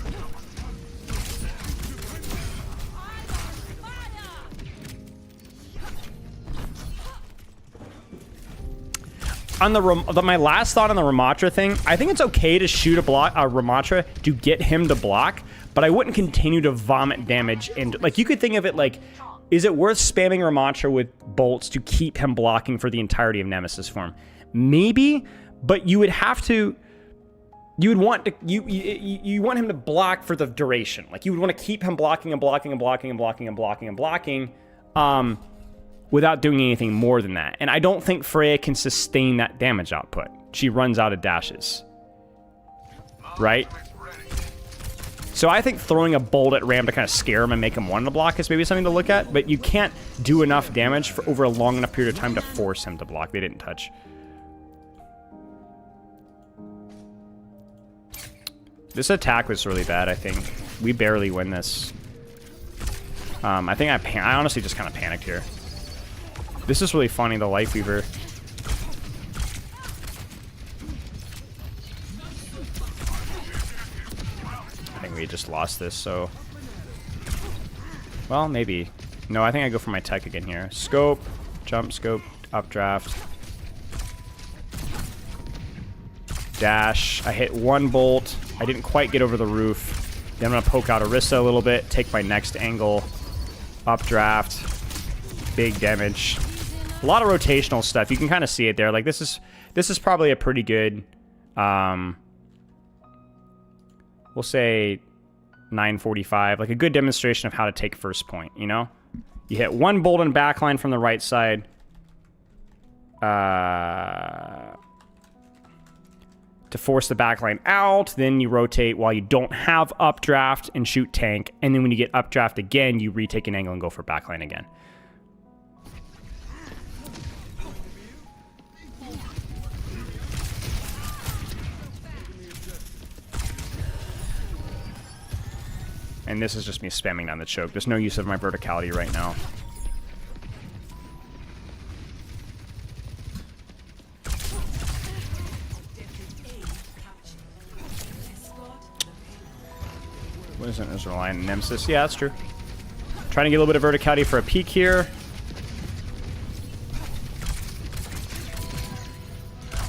On my last thought on the Ramatra thing, I think it's okay to shoot a Ramatra to get him to block, but I wouldn't continue to vomit damage into... Like, you could think of it like, is it worth spamming Ramatra with bolts to keep him blocking for the entirety of Nemesis form? Maybe, but you would have to... You would want to... You want him to block for the duration. Like, you would want to keep him blocking and blocking and blocking and blocking and blocking and blocking, without doing anything more than that. And I don't think Freya can sustain that damage output. She runs out of dashes. Right? So I think throwing a bolt at Ram to kind of scare him and make him want to block is maybe something to look at, but you can't do enough damage for over a long enough period of time to force him to block. They didn't touch. This attack was really bad, I think. We barely win this. I think I honestly just kind of panicked here. This is really funny, the Life Weaver. I think we just lost this, so... Well, maybe. No, I think I go for my tech again here. Scope, jump, scope, updraft. Dash. I hit 1 bolt. I didn't quite get over the roof. Then I'm going to poke out Orisa a little bit, take my next angle. Updraft. Big damage. A lot of rotational stuff. You can kind of see it there. Like, this is probably a pretty good, we'll say 945. Like, a good demonstration of how to take first point, you know? You hit 1 bolt and backline from the right side. To force the backline out. Then you rotate while you don't have updraft and shoot tank. And then when you get updraft again, you retake an angle and go for backline again. And this is just me spamming down the choke. There's no use of my verticality right now. What isn't this relying on Nemesis? Yeah, that's true. Trying to get a little bit of verticality for a peek here.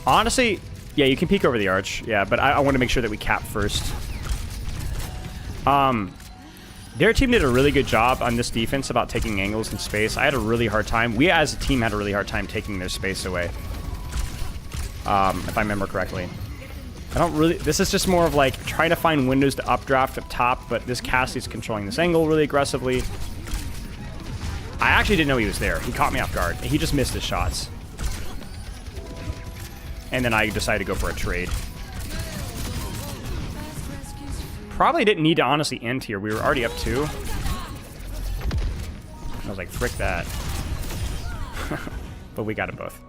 Honestly, yeah, you can peek over the arch. Yeah, but I want to make sure that we cap first. Their team did a really good job on this defense about taking angles in space. I had a really hard time. We as a team had a really hard time taking their space away. If I remember correctly. I don't really... This is just more of like trying to find windows to updraft up top, but this Cassie's controlling this angle really aggressively. I actually didn't know he was there. He caught me off guard. He just missed his shots. And then I decided to go for a trade. Probably didn't need to honestly end here. We were already up 2. I was like, frick that. But we got them both.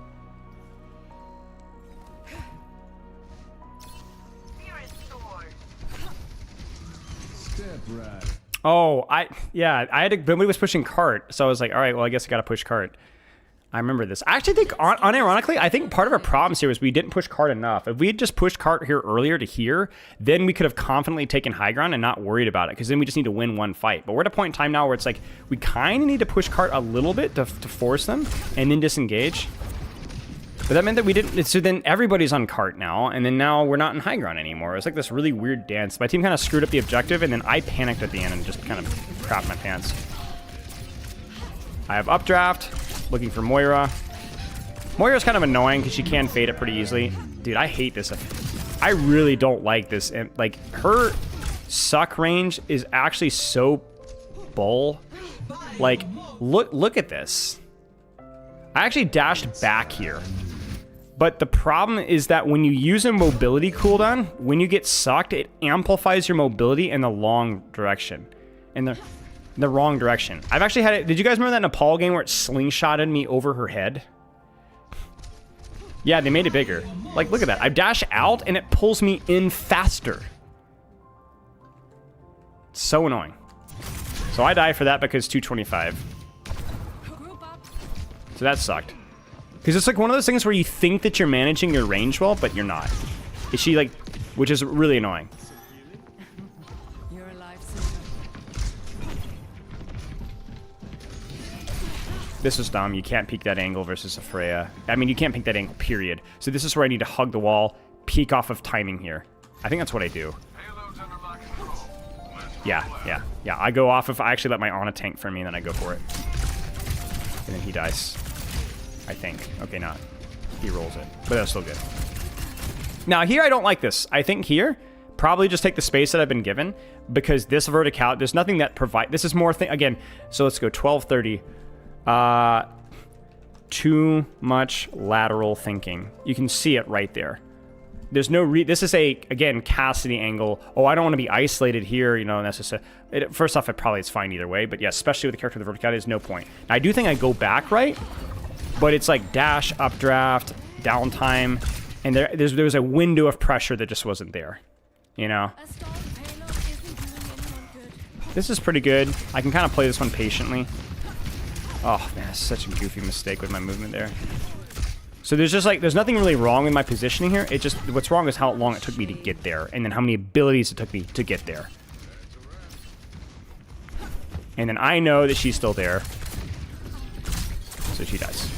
Oh, I had to, nobody was pushing cart, so I was like, all right, well, I guess I gotta push cart. I remember this. I actually think, unironically, I think part of our problems here was we didn't push cart enough. If we had just pushed cart here earlier to here, then we could have confidently taken high ground and not worried about it, because then we just need to win one fight. But we're at a point in time now where it's like, we kind of need to push cart a little bit to force them, and then disengage. But that meant that we didn't, so then everybody's on cart now, and then now we're not in high ground anymore. It's like this really weird dance. My team kind of screwed up the objective, and then I panicked at the end and just kind of crapped my pants. I have updraft. Looking for Moira. Moira's kind of annoying because she can fade it pretty easily. Dude, I hate this. I really don't like this. Like, her suck range is actually so bull. Like, look at this. I actually dashed back here. But the problem is that when you use a mobility cooldown, when you get sucked, it amplifies your mobility in the long direction. In the wrong direction. I've actually had it. Did you guys remember that Nepal game where it slingshotted me over her head? Yeah, they made it bigger. Like, look at that. I dash out and it pulls me in faster. It's so annoying. So I die for that because 225. So that sucked. Because it's like one of those things where you think that you're managing your range well, but you're not. Is she like, which is really annoying. This is dumb. You can't peek that angle versus a Freya. I mean, you can't peek that angle, period. So this is where I need to hug the wall, peek off of timing here. I think that's what I do. Yeah. I go off of... I actually let my Ana tank for me, and then I go for it. And then he dies. I think. Okay, not. He rolls it. But that's still good. Now, here I don't like this. I think here, probably just take the space that I've been given, because this vertical... There's nothing that provide... This is more... Again, so let's go 1230... too much lateral thinking. You can see it right there. There's no this is again, Cassidy angle. Oh, I don't want to be isolated here, you know, necessarily. First off, it's fine either way, but yeah, especially with the character with the verticality, there's no point. Now, I do think I go back right, but it's like dash, updraft, downtime, and there was a window of pressure that just wasn't there, you know? This is pretty good. I can kind of play this one patiently. Oh, man, that's such a goofy mistake with my movement there. So there's just like, there's nothing really wrong with my positioning here. It just, what's wrong is how long it took me to get there, and then how many abilities it took me to get there. And then I know that she's still there. So she dies.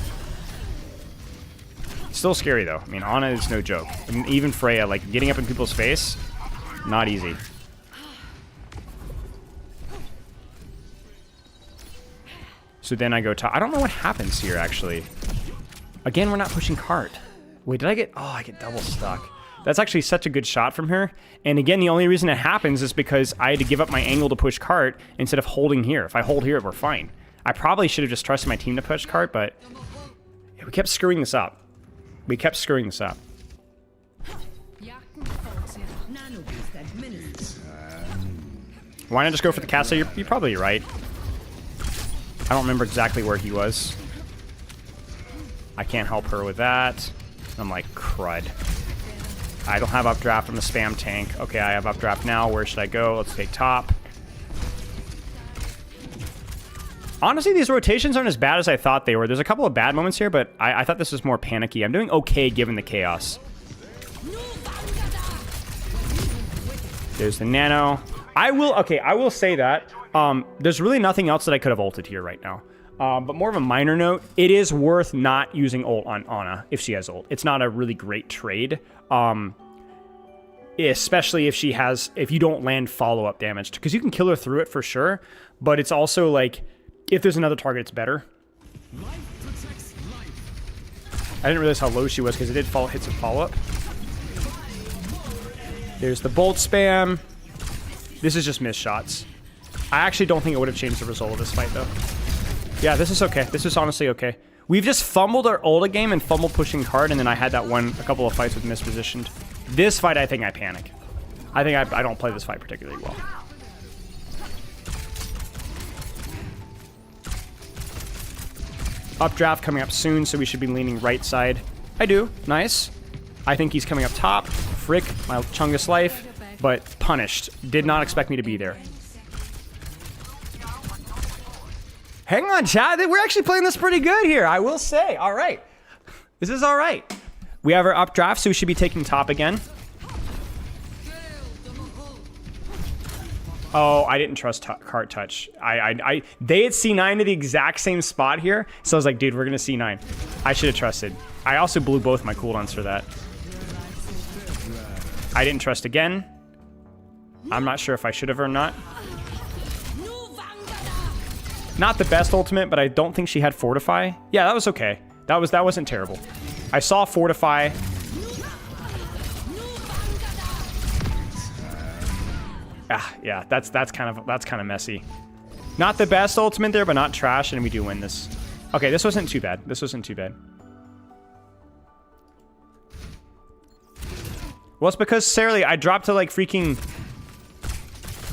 Still scary, though. I mean, Ana is no joke. And even Freya, like, getting up in people's face, not easy. So then I go top. I don't know what happens here, actually. Again, we're not pushing cart. Wait, did I get... Oh, I get double stuck. That's actually such a good shot from her. And again, the only reason it happens is because I had to give up my angle to push cart instead of holding here. If I hold here, we're fine. I probably should have just trusted my team to push cart, but... Yeah, we kept screwing this up. Why not just go for the castle? You're probably right. I don't remember exactly where he was. I can't help her with that. I'm like, crud. I don't have updraft. I'm a spam tank. Okay, I have updraft now. Where should I go? Let's take top. Honestly, these rotations aren't as bad as I thought they were. There's a couple of bad moments here, but I thought this was more panicky. I'm doing okay given the chaos. There's the nano. I will say that. There's really nothing else that I could have ulted here right now. But more of a minor note, it is worth not using ult on Ana if she has ult. It's not a really great trade. especially if you don't land follow-up damage, because you can kill her through it for sure, but it's also like, if there's another target, it's better. I didn't realize how low she was because it did hit some follow-up. There's the bolt spam. This is just missed shots. I actually don't think it would have changed the result of this fight, though. Yeah, this is okay. This is honestly okay. We've just fumbled our ulti game and fumbled pushing hard, and then I had a couple of fights with mispositioned. This fight, I think I panic. I think I don't play this fight particularly well. Updraft coming up soon, so we should be leaning right side. I do. Nice. I think he's coming up top. Frick, my Chungus life. But punished. Did not expect me to be there. Hang on, chat. We're actually playing this pretty good here, I will say. All right. This is all right. We have our updraft, so we should be taking top again. Oh, I didn't trust cart touch. They had C9 to the exact same spot here, so I was like, dude, we're gonna C9. I should have trusted. I also blew both my cooldowns for that. I didn't trust again. I'm not sure if I should have or not. Not the best ultimate, but I don't think she had Fortify. Yeah, that was okay. That wasn't terrible. I saw Fortify. Yeah, that's kind of messy. Not the best ultimate there, but not trash, and we do win this. Okay, this wasn't too bad. This wasn't too bad. Well, it's because Sarah, I dropped to like freaking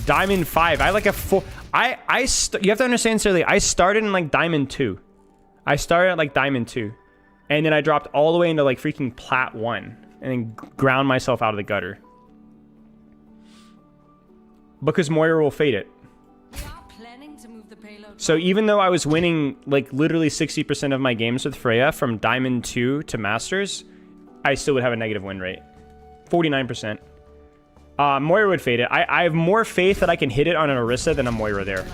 Diamond 5. I like a full. You have to understand, Sarah, I started in like Diamond 2. I started at like Diamond 2, and then I dropped all the way into like freaking Plat 1, and then ground myself out of the gutter. Because Moira will fade it. So even though I was winning like literally 60% of my games with Freya from Diamond 2 to Masters, I still would have a negative win rate. 49%. Moira would fade it. I have more faith that I can hit it on an Orisa than a Moira there.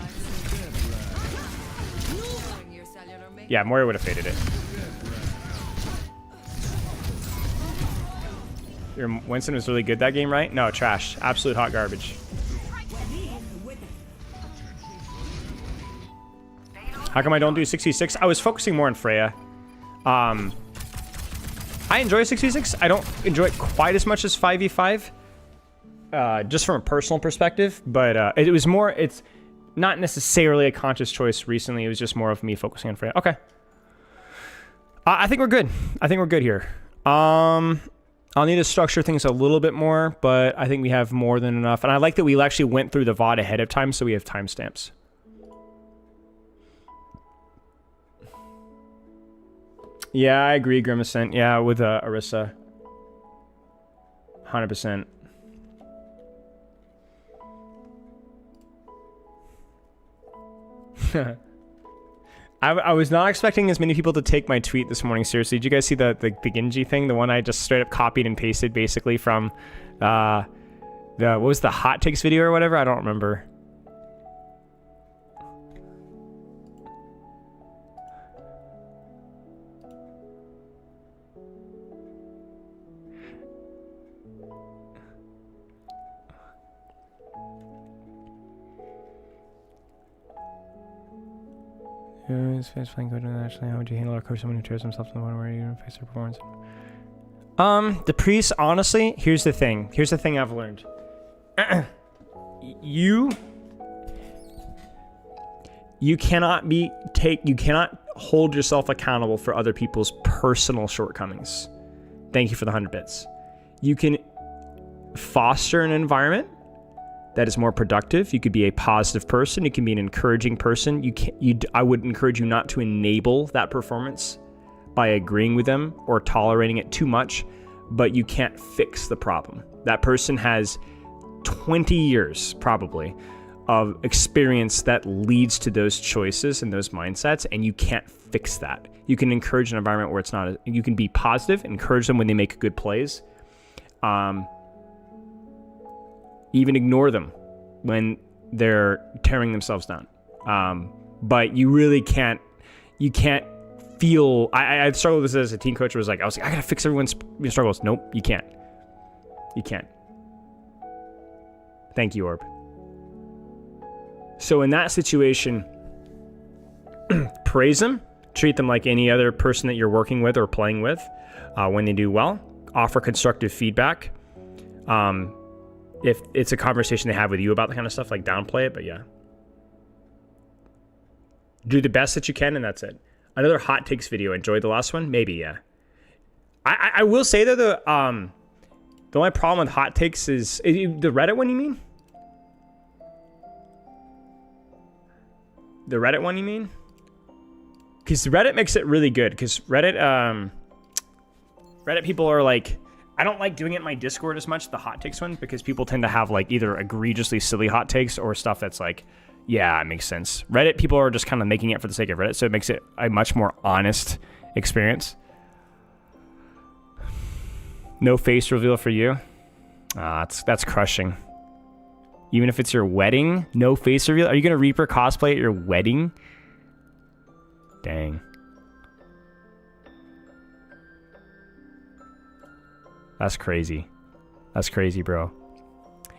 Yeah, Moira would have faded it. Your Winston was really good that game, right? No, trash. Absolute hot garbage. How come I don't do 66? I was focusing more on Freya. I enjoy 66. I don't enjoy it quite as much as 5v5. Just from a personal perspective. But it was more... It's not necessarily a conscious choice recently. It was just more of me focusing on Freya. Okay. I think we're good. I think we're good here. I'll need to structure things a little bit more. But I think we have more than enough. And I like that we actually went through the VOD ahead of time. So we have timestamps. Yeah, I agree, Grimacent. Yeah, with Orisa. 100%. I was not expecting as many people to take my tweet this morning seriously. Did you guys see the Genji thing? The one I just straight up copied and pasted basically from what was the hot takes video or whatever? I don't remember. How would you handle or coach someone who tears himself to the point where you face their performance? The priest, honestly, here's the thing. Here's the thing I've learned. You cannot you cannot hold yourself accountable for other people's personal shortcomings. Thank you for the 100 bits. You can foster an environment that is more productive. You could be a positive person. You can be an encouraging person. I would encourage you not to enable that performance by agreeing with them or tolerating it too much, but you can't fix the problem. That person has 20 years probably of experience that leads to those choices and those mindsets, and you can't fix that. You can encourage an environment where it's not, you can be positive, encourage them when they make good plays. Even ignore them when they're tearing themselves down. But you really can't, feel, I struggled with this as a team coach. I was like, I gotta fix everyone's struggles. Nope, you can't. You can't. Thank you, Orb. So in that situation, praise them, treat them like any other person that you're working with or playing with when they do well. Offer constructive feedback. If it's a conversation they have with you about the kind of stuff, like downplay it, but yeah. Do the best that you can, and that's it. Another hot takes video. Enjoyed the last one? Maybe, yeah. I will say though, the only problem with hot takes is the Reddit one, you mean? The Reddit one, you mean? Because Reddit makes it really good. Because Reddit people are like, I don't like doing it in my Discord as much, the hot takes one, because people tend to have like either egregiously silly hot takes or stuff that's like, yeah, it makes sense. Reddit people are just kind of making it for the sake of Reddit, so it makes it a much more honest experience. No face reveal for you. That's crushing. Even if it's your wedding, no face reveal. Are you gonna Reaper cosplay at your wedding? Dang. That's crazy. That's crazy, bro.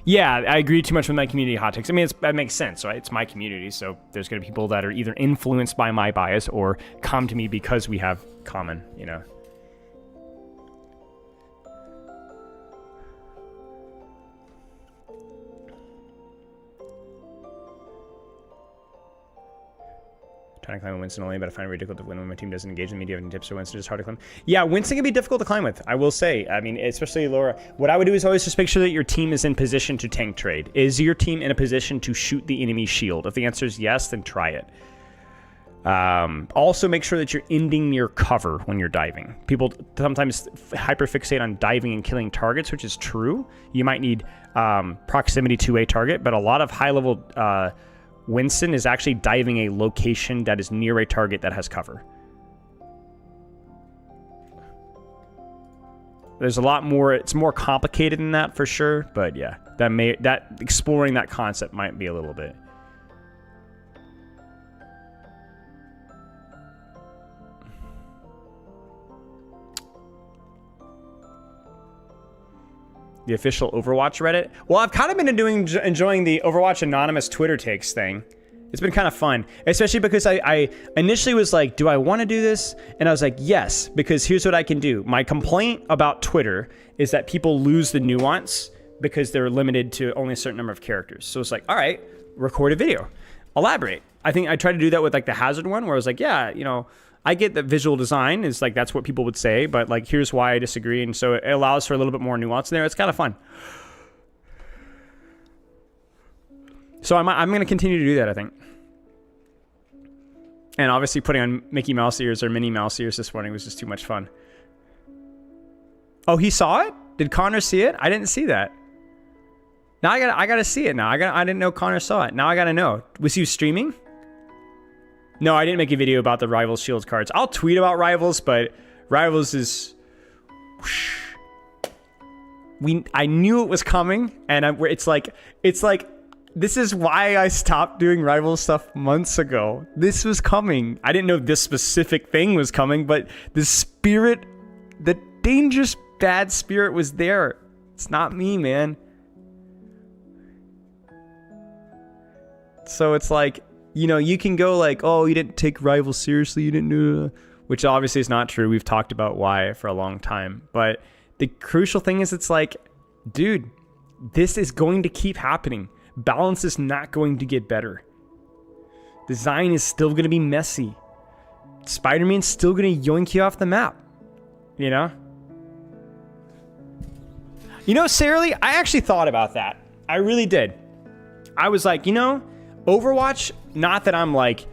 Yeah, I agree too much with my community hot takes. I mean, that makes sense, right? It's my community, so there's going to be people that are either influenced by my bias or come to me because we have common, you know. Trying to climb a Winston only, but I find it ridiculous when my team doesn't engage in me. Do you have any tips for Winston? Just hard to climb. Yeah, Winston can be difficult to climb with, I will say. I mean, especially Laura. What I would do is always just make sure that your team is in position to tank trade. Is your team in a position to shoot the enemy shield? If the answer is yes, then try it. Also, make sure that you're ending near cover when you're diving. People sometimes hyperfixate on diving and killing targets, which is true. You might need proximity to a target, but a lot of high-level Winston is actually diving a location that is near a target that has cover. There's a lot more. It's more complicated than that for sure, but yeah, that exploring that concept might be a little bit. The official Overwatch Reddit. Well, I've kind of been enjoying the Overwatch Anonymous Twitter takes thing. It's been kind of fun, especially because I initially was like, do I want to do this? And I was like, yes, because here's what I can do. My complaint about Twitter is that people lose the nuance because they're limited to only a certain number of characters. So it's like, all right, record a video, elaborate. I think I tried to do that with like the Hazard one where I was like, yeah, you know, I get that visual design is like, that's what people would say, but like, here's why I disagree. And so it allows for a little bit more nuance in there. It's kind of fun. So I'm going to continue to do that, I think. And obviously putting on Mickey Mouse ears or Minnie Mouse ears this morning was just too much fun. Oh, he saw it? Did Connor see it? I didn't see that. Now I gotta see it now. I didn't know Connor saw it. Now I gotta know. Was he streaming? No, I didn't make a video about the Rivals Shields cards. I'll tweet about Rivals, but Rivals is... I knew it was coming, and it's like, this is why I stopped doing Rivals stuff months ago. This was coming. I didn't know this specific thing was coming, but the spirit, the dangerous bad spirit was there. It's not me, man. So it's like, you know, you can go like, oh, you didn't take Rivals seriously, you didn't do, which obviously is not true. We've talked about why for a long time. But the crucial thing is, it's like, dude, this is going to keep happening. Balance is not going to get better. Design is still going to be messy. Spider-Man's still going to yoink you off the map. You know? You know, seriously, I actually thought about that. I really did. I was like, you know, Overwatch, not that I'm like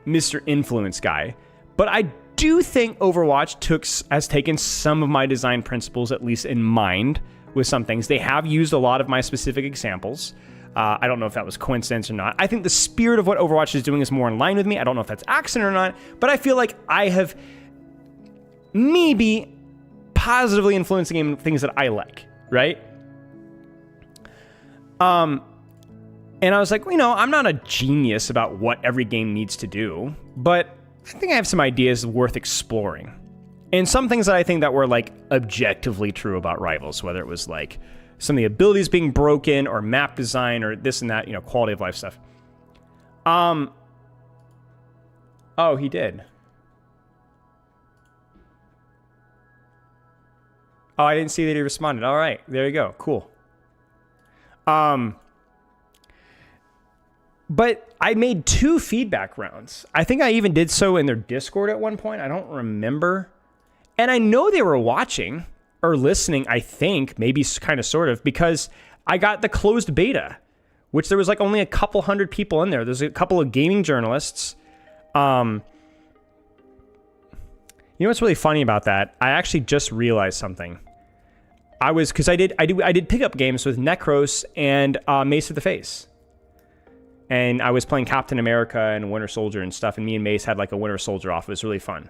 Mr. Influence guy, but I do think Overwatch has taken some of my design principles, at least in mind, with some things. They have used a lot of my specific examples. I don't know if that was coincidence or not. I think the spirit of what Overwatch is doing is more in line with me. I don't know if that's accident or not, but I feel like I have maybe positively influenced the game in things that I like, right? And I was like, you know, I'm not a genius about what every game needs to do, but I think I have some ideas worth exploring. And some things that I think that were like objectively true about Rivals, whether it was like some of the abilities being broken or map design or this and that, quality of life stuff. Oh, he did. Oh, I didn't see that he responded. All right, there you go. Cool. But I made 2 feedback rounds. I think I even did so in their Discord at one point. I don't remember. And I know they were watching or listening, I think, maybe kind of sort of, because I got the closed beta, which there was like only a couple hundred people in there. There's a couple of gaming journalists. You know what's really funny about that? I actually just realized something. Because I did pickup games with Necros and Mace of the Face. And I was playing Captain America and Winter Soldier and stuff, and me and Mace had like a Winter Soldier off. It was really fun.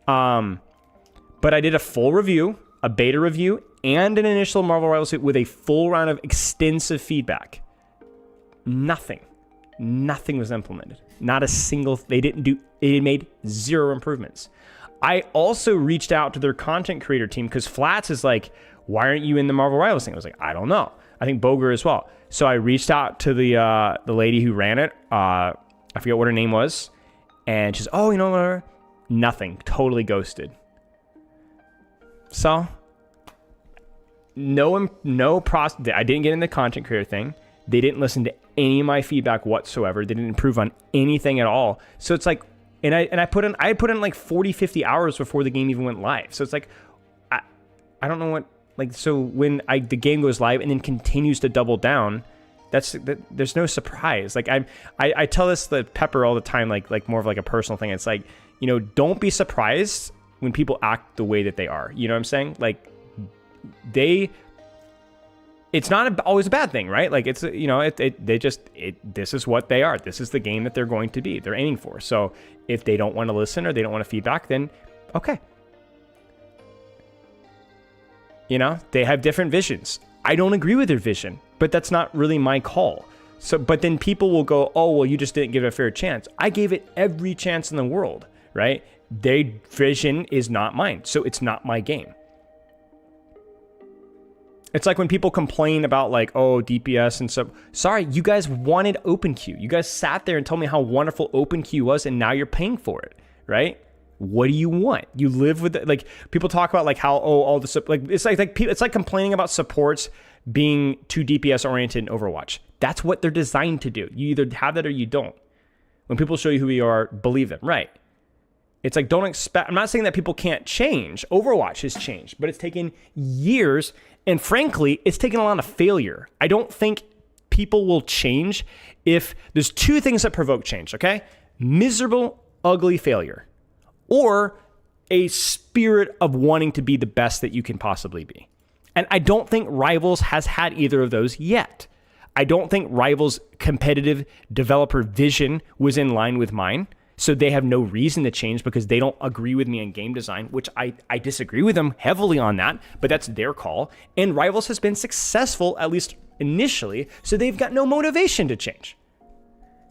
But I did a full review, a beta review, and an initial Marvel Rivals with a full round of extensive feedback. Nothing was implemented. Not a single. They made 0 improvements. I also reached out to their content creator team because Flats is like, why aren't you in the Marvel Rivals thing? I was like, I don't know. I think Boger as well. So I reached out to the lady who ran it. I forget what her name was. And she's, oh, whatever. Nothing. Totally ghosted. So, I didn't get in the content creator thing. They didn't listen to any of my feedback whatsoever. They didn't improve on anything at all. So it's like, and I put in like 40, 50 hours before the game even went live. So it's like, I don't know what, like, so when the game goes live and then continues to double down, there's no surprise. Like I tell this to Pepper all the time, like more of like a personal thing. It's like, don't be surprised when people act the way that they are. You know what I'm saying? Like it's not always a bad thing, right? Like it's, this is what they are. This is the game that they're going to be. They're aiming for. So if they don't want to listen or they don't want to feedback, then okay. They have different visions. I don't agree with their vision, but that's not really my call. So, but then people will go, oh, well, you just didn't give it a fair chance. I gave it every chance in the world, right? Their vision is not mine, so it's not my game. It's like when people complain about like, oh, DPS and stuff. Sorry, you guys wanted OpenQ. You guys sat there and told me how wonderful OpenQ was, and now you're paying for it, right? What do you want? You live with it. Like people talk about like how all the like it's like complaining about supports being too DPS oriented in Overwatch. That's what they're designed to do. You either have that or you don't. When people show you who you are, believe them, right? It's like don't expect. I'm not saying that people can't change. Overwatch has changed, but it's taken years, and frankly, it's taken a lot of failure. I don't think people will change if there's 2 things that provoke change. Okay, miserable, ugly failure. Or a spirit of wanting to be the best that you can possibly be. And I don't think Rivals has had either of those yet. I don't think Rivals' competitive developer vision was in line with mine. So they have no reason to change because they don't agree with me on game design, which I disagree with them heavily on that, but that's their call. And Rivals has been successful, at least initially, so they've got no motivation to change.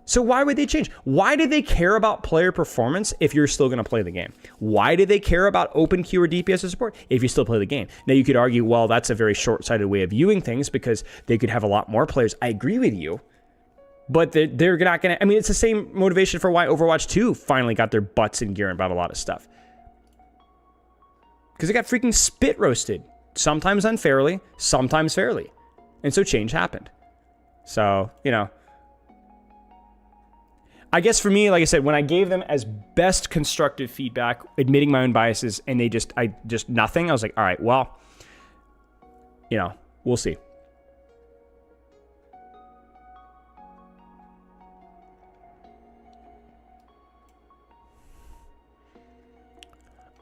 So why would they change? Why do they care about player performance if you're still going to play the game? Why do they care about OpenQ or DPS or support if you still play the game? Now you could argue, well, that's a very short-sighted way of viewing things because they could have a lot more players. I agree with you, but they're not going to. I mean, it's the same motivation for why Overwatch 2 finally got their butts in gear about a lot of stuff. Because they got freaking spit roasted, sometimes unfairly, sometimes fairly, and so change happened. So I guess for me, like I said, when I gave them as best constructive feedback, admitting my own biases, and they just nothing, I was like, all right, well, we'll see.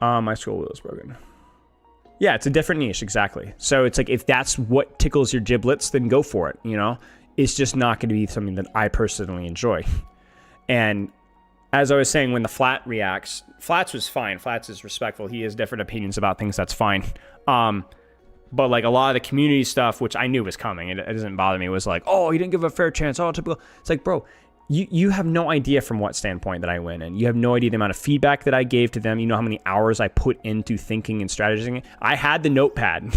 My scroll wheel is broken. Yeah, it's a different niche, exactly. So it's like, if that's what tickles your giblets, then go for it, It's just not going to be something that I personally enjoy. And as I was saying, when the Flat reacts, Flats was fine. Flats is respectful. He has different opinions about things. That's fine. But like a lot of the community stuff, which I knew was coming, it doesn't bother me. It was like, oh, he didn't give a fair chance. Oh, typical. It's like, bro, you have no idea from what standpoint that I win, and you have no idea the amount of feedback that I gave to them. You know how many hours I put into thinking and strategizing. I had the notepad.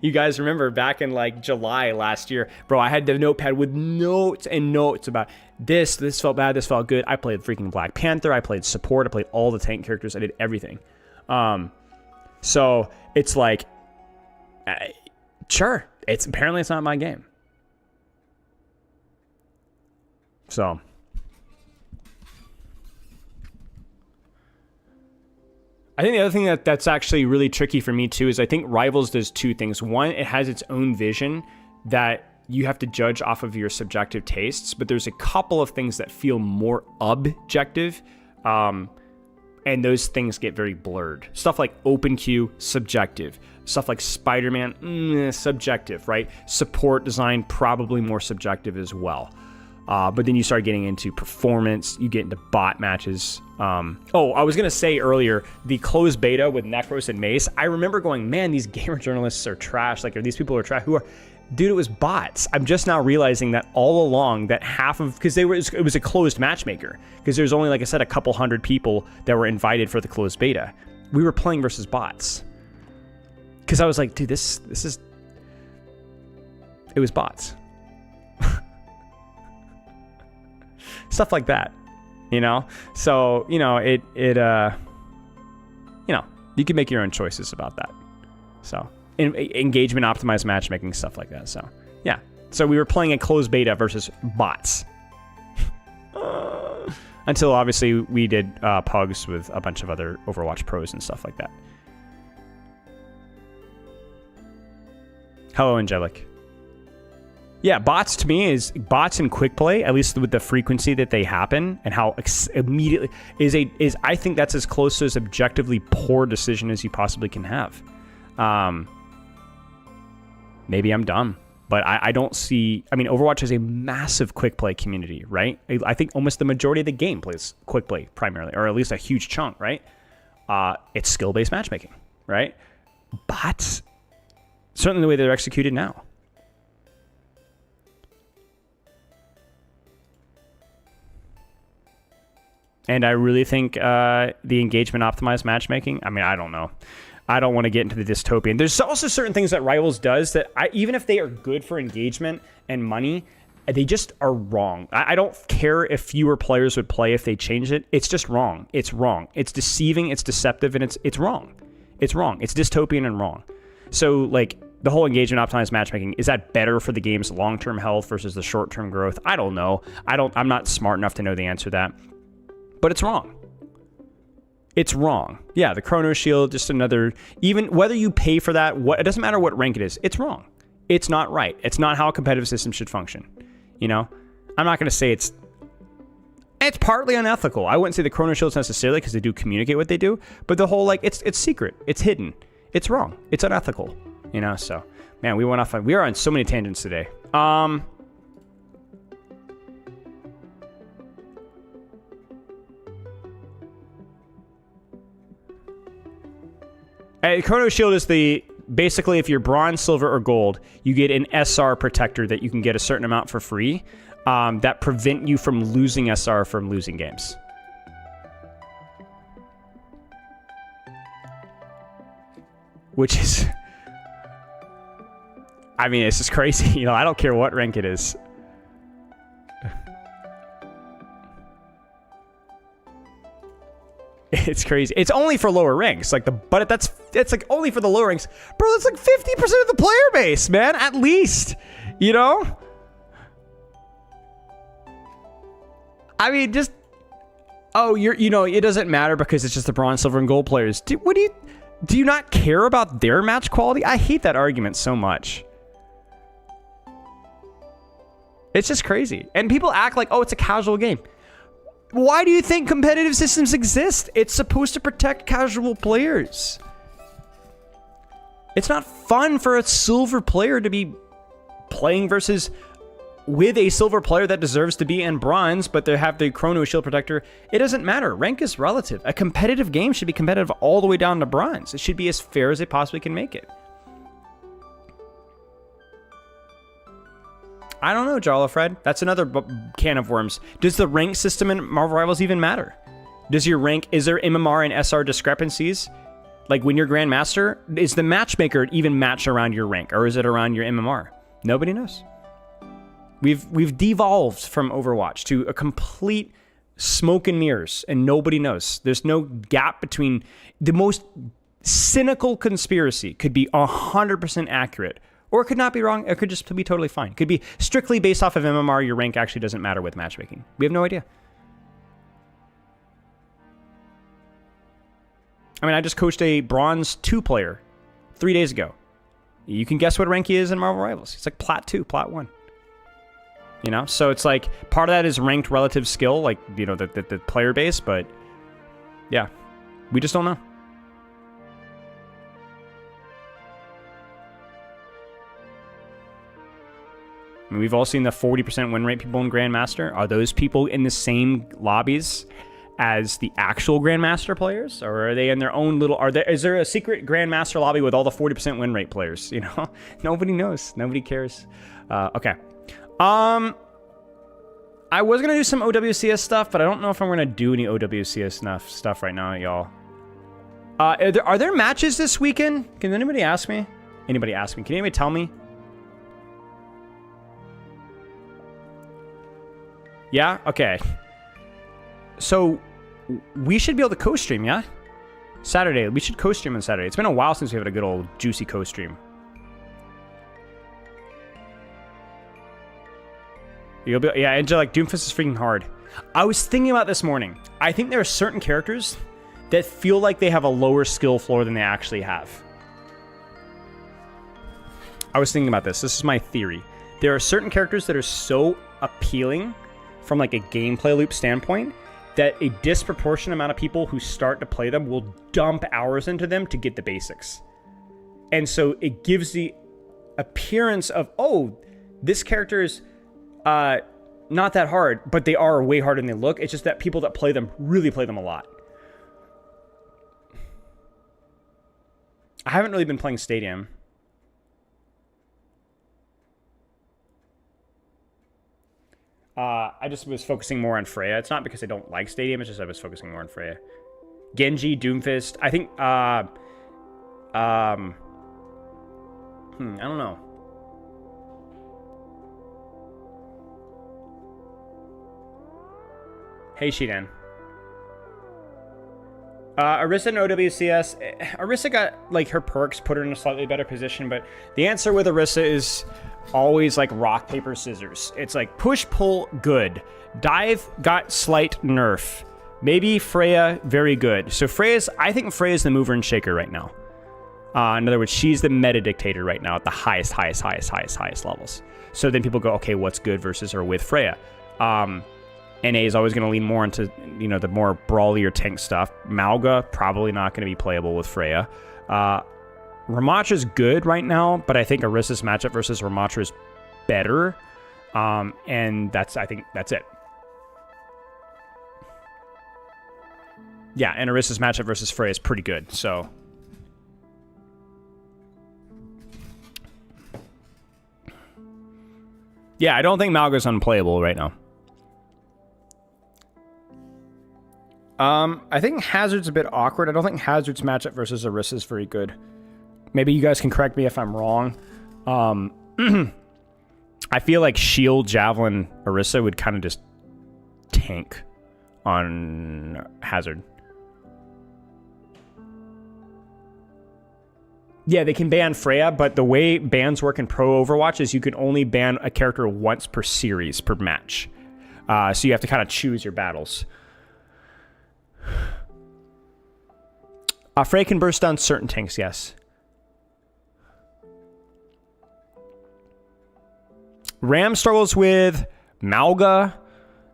You guys remember back in like July last year, bro, I had the notepad with notes and notes about this felt bad, this felt good. I played freaking Black Panther, I played support, I played all the tank characters, I did everything. So it's like, sure, apparently it's not my game. So I think the other thing that's actually really tricky for me too is I think Rivals does two things. One, it has its own vision that you have to judge off of your subjective tastes, but there's a couple of things that feel more objective, and those things get very blurred. Stuff like open queue, subjective. Stuff like Spider-Man, subjective, right? Support design, probably more subjective as well. But then you start getting into performance, you get into bot matches. I was going to say earlier, the closed beta with Necros and Mace, I remember going, man, these gamer journalists are trash. Like, these people are trash. Dude, it was bots. I'm just now realizing that all along that because it was a closed matchmaker. Because there's only, like I said, a couple hundred people that were invited for the closed beta. We were playing versus bots. Because I was like, dude, it was bots. Stuff like that, So, you can make your own choices about that. So, engagement optimized matchmaking, stuff like that. So, yeah. So we were playing a closed beta versus bots. Until obviously we did pugs with a bunch of other Overwatch pros and stuff like that. Hello, Angelic. Yeah, bots to me is bots in quick play, at least with the frequency that they happen and how immediately is I think that's as close to as objectively poor decision as you possibly can have. Maybe I'm dumb, but I don't see. I mean, Overwatch is a massive quick play community, right? I think almost the majority of the game plays quick play primarily, or at least a huge chunk, right? It's skill-based matchmaking, right? Bots, certainly the way they're executed now. And I really think the engagement optimized matchmaking, I mean, I don't know. I don't want to get into the dystopian. There's also certain things that Rivals does that even if they are good for engagement and money, they just are wrong. I don't care if fewer players would play if they changed it. It's just wrong. It's wrong. It's deceiving. It's deceptive. And it's wrong. It's wrong. It's dystopian and wrong. So, like, the whole engagement optimized matchmaking, is that better for the game's long-term health versus the short-term growth? I don't know. I'm not smart enough to know the answer to that. But it's wrong. It's wrong. Yeah, the Chrono Shield, just another, even whether you pay for that, it doesn't matter what rank it is. It's wrong. It's not right. It's not how a competitive system should function. I'm not going to say it's partly unethical. I wouldn't say the Chrono Shields necessarily because they do communicate what they do, but the whole, it's secret. It's hidden. It's wrong. It's unethical. So, man, we are on so many tangents today. Chrono Shield is basically if you're bronze, silver, or gold, you get an SR protector that you can get a certain amount for free that prevent you from losing SR from losing games. Which is, I mean, it's just crazy. I don't care what rank it is. It's crazy. It's only for lower ranks. But that's like only for the lower ranks. Bro, that's like 50% of the player base, man. At least. I mean, just it doesn't matter because it's just the bronze, silver, and gold players. Do you not care about their match quality? I hate that argument so much. It's just crazy. And people act like, oh, it's a casual game. Why do you think competitive systems exist? It's supposed to protect casual players. It's not fun for a silver player to be playing with a silver player that deserves to be in bronze, but they have the Chrono Shield protector. It doesn't matter. Rank is relative. A competitive game should be competitive all the way down to bronze. It should be as fair as it possibly can make it. I don't know, Jarlafred. That's another can of worms. Does the rank system in Marvel Rivals even matter? Does your rank, is there MMR and SR discrepancies? Like when you're Grandmaster, is the matchmaker even matched around your rank, or is it around your MMR? Nobody knows. We've devolved from Overwatch to a complete smoke and mirrors, and nobody knows. There's no gap between the most cynical conspiracy could be 100% accurate, or it could not be wrong. It could just be totally fine. It could be strictly based off of MMR. Your rank actually doesn't matter with matchmaking. We have no idea. I mean, I just coached a Bronze 2 player 3 days ago. You can guess what rank he is in Marvel Rivals. It's like Plat 2, Plat 1. You know? So it's like, part of that is ranked relative skill, like, you know, the player base, but yeah, we just don't know. I mean, we've all seen the 40% win rate people in Grandmaster. Are those people in the same lobbies as the actual Grandmaster players, or are they in their own little? Is there a secret Grandmaster lobby with all the 40% win rate players? You know, nobody knows. Nobody cares. Okay. I was gonna do some OWCS stuff, but I don't know if I'm gonna do any OWCS stuff right now, y'all. Are there matches this weekend? Can anybody ask me? Anybody ask me? Can anybody tell me? Yeah. Okay. So we should be able to co-stream, yeah? Saturday. We should co-stream on Saturday. It's been a while since we had a good old juicy co-stream. You'll be, yeah, Angelic, Doomfist is freaking hard. I was thinking about this morning. I think there are certain characters that feel like they have a lower skill floor than they actually have. I was thinking about this. This is my theory. There are certain characters that are so appealing from like a gameplay loop standpoint that a disproportionate amount of people who start to play them will dump hours into them to get the basics. And so it gives the appearance of, oh, this character is not that hard, but they are way harder than they look. It's just that people that play them really play them a lot. I haven't really been playing Stadium. I just was focusing more on Freya. It's not because I don't like Stadium, it's just I was focusing more on Freya. Genji, Doomfist. I think, I don't know. Hey, Shidan. Orisa and OWCS. Orisa got, like, her perks put her in a slightly better position, but the answer with Orisa is always, like, rock, paper, scissors. It's like push, pull, good. Dive got slight nerf. Maybe Freya, very good. So I think Freya's the mover and shaker right now. In other words, she's the meta dictator right now at the highest levels. So then people go, okay, what's good versus or with Freya? NA is always going to lean more into, you know, the more brawlier tank stuff. Malga, probably not going to be playable with Freya. Ramatra's good right now, but I think Orisa's matchup versus Ramatra is better. And I think that's it. Yeah, and Orisa's matchup versus Freya is pretty good, so. Yeah, I don't think Malga's unplayable right now. I think Hazard's a bit awkward. I don't think Hazard's matchup versus Orisa is very good. Maybe you guys can correct me if I'm wrong. I feel like Shield, Javelin, Orisa would kind of just tank on Hazard. Yeah, they can ban Freya, but the way bans work in Pro Overwatch is you can only ban a character once per series, per match. So you have to kind of choose your battles. Freya can burst down certain tanks, yes. Ram struggles with Malga,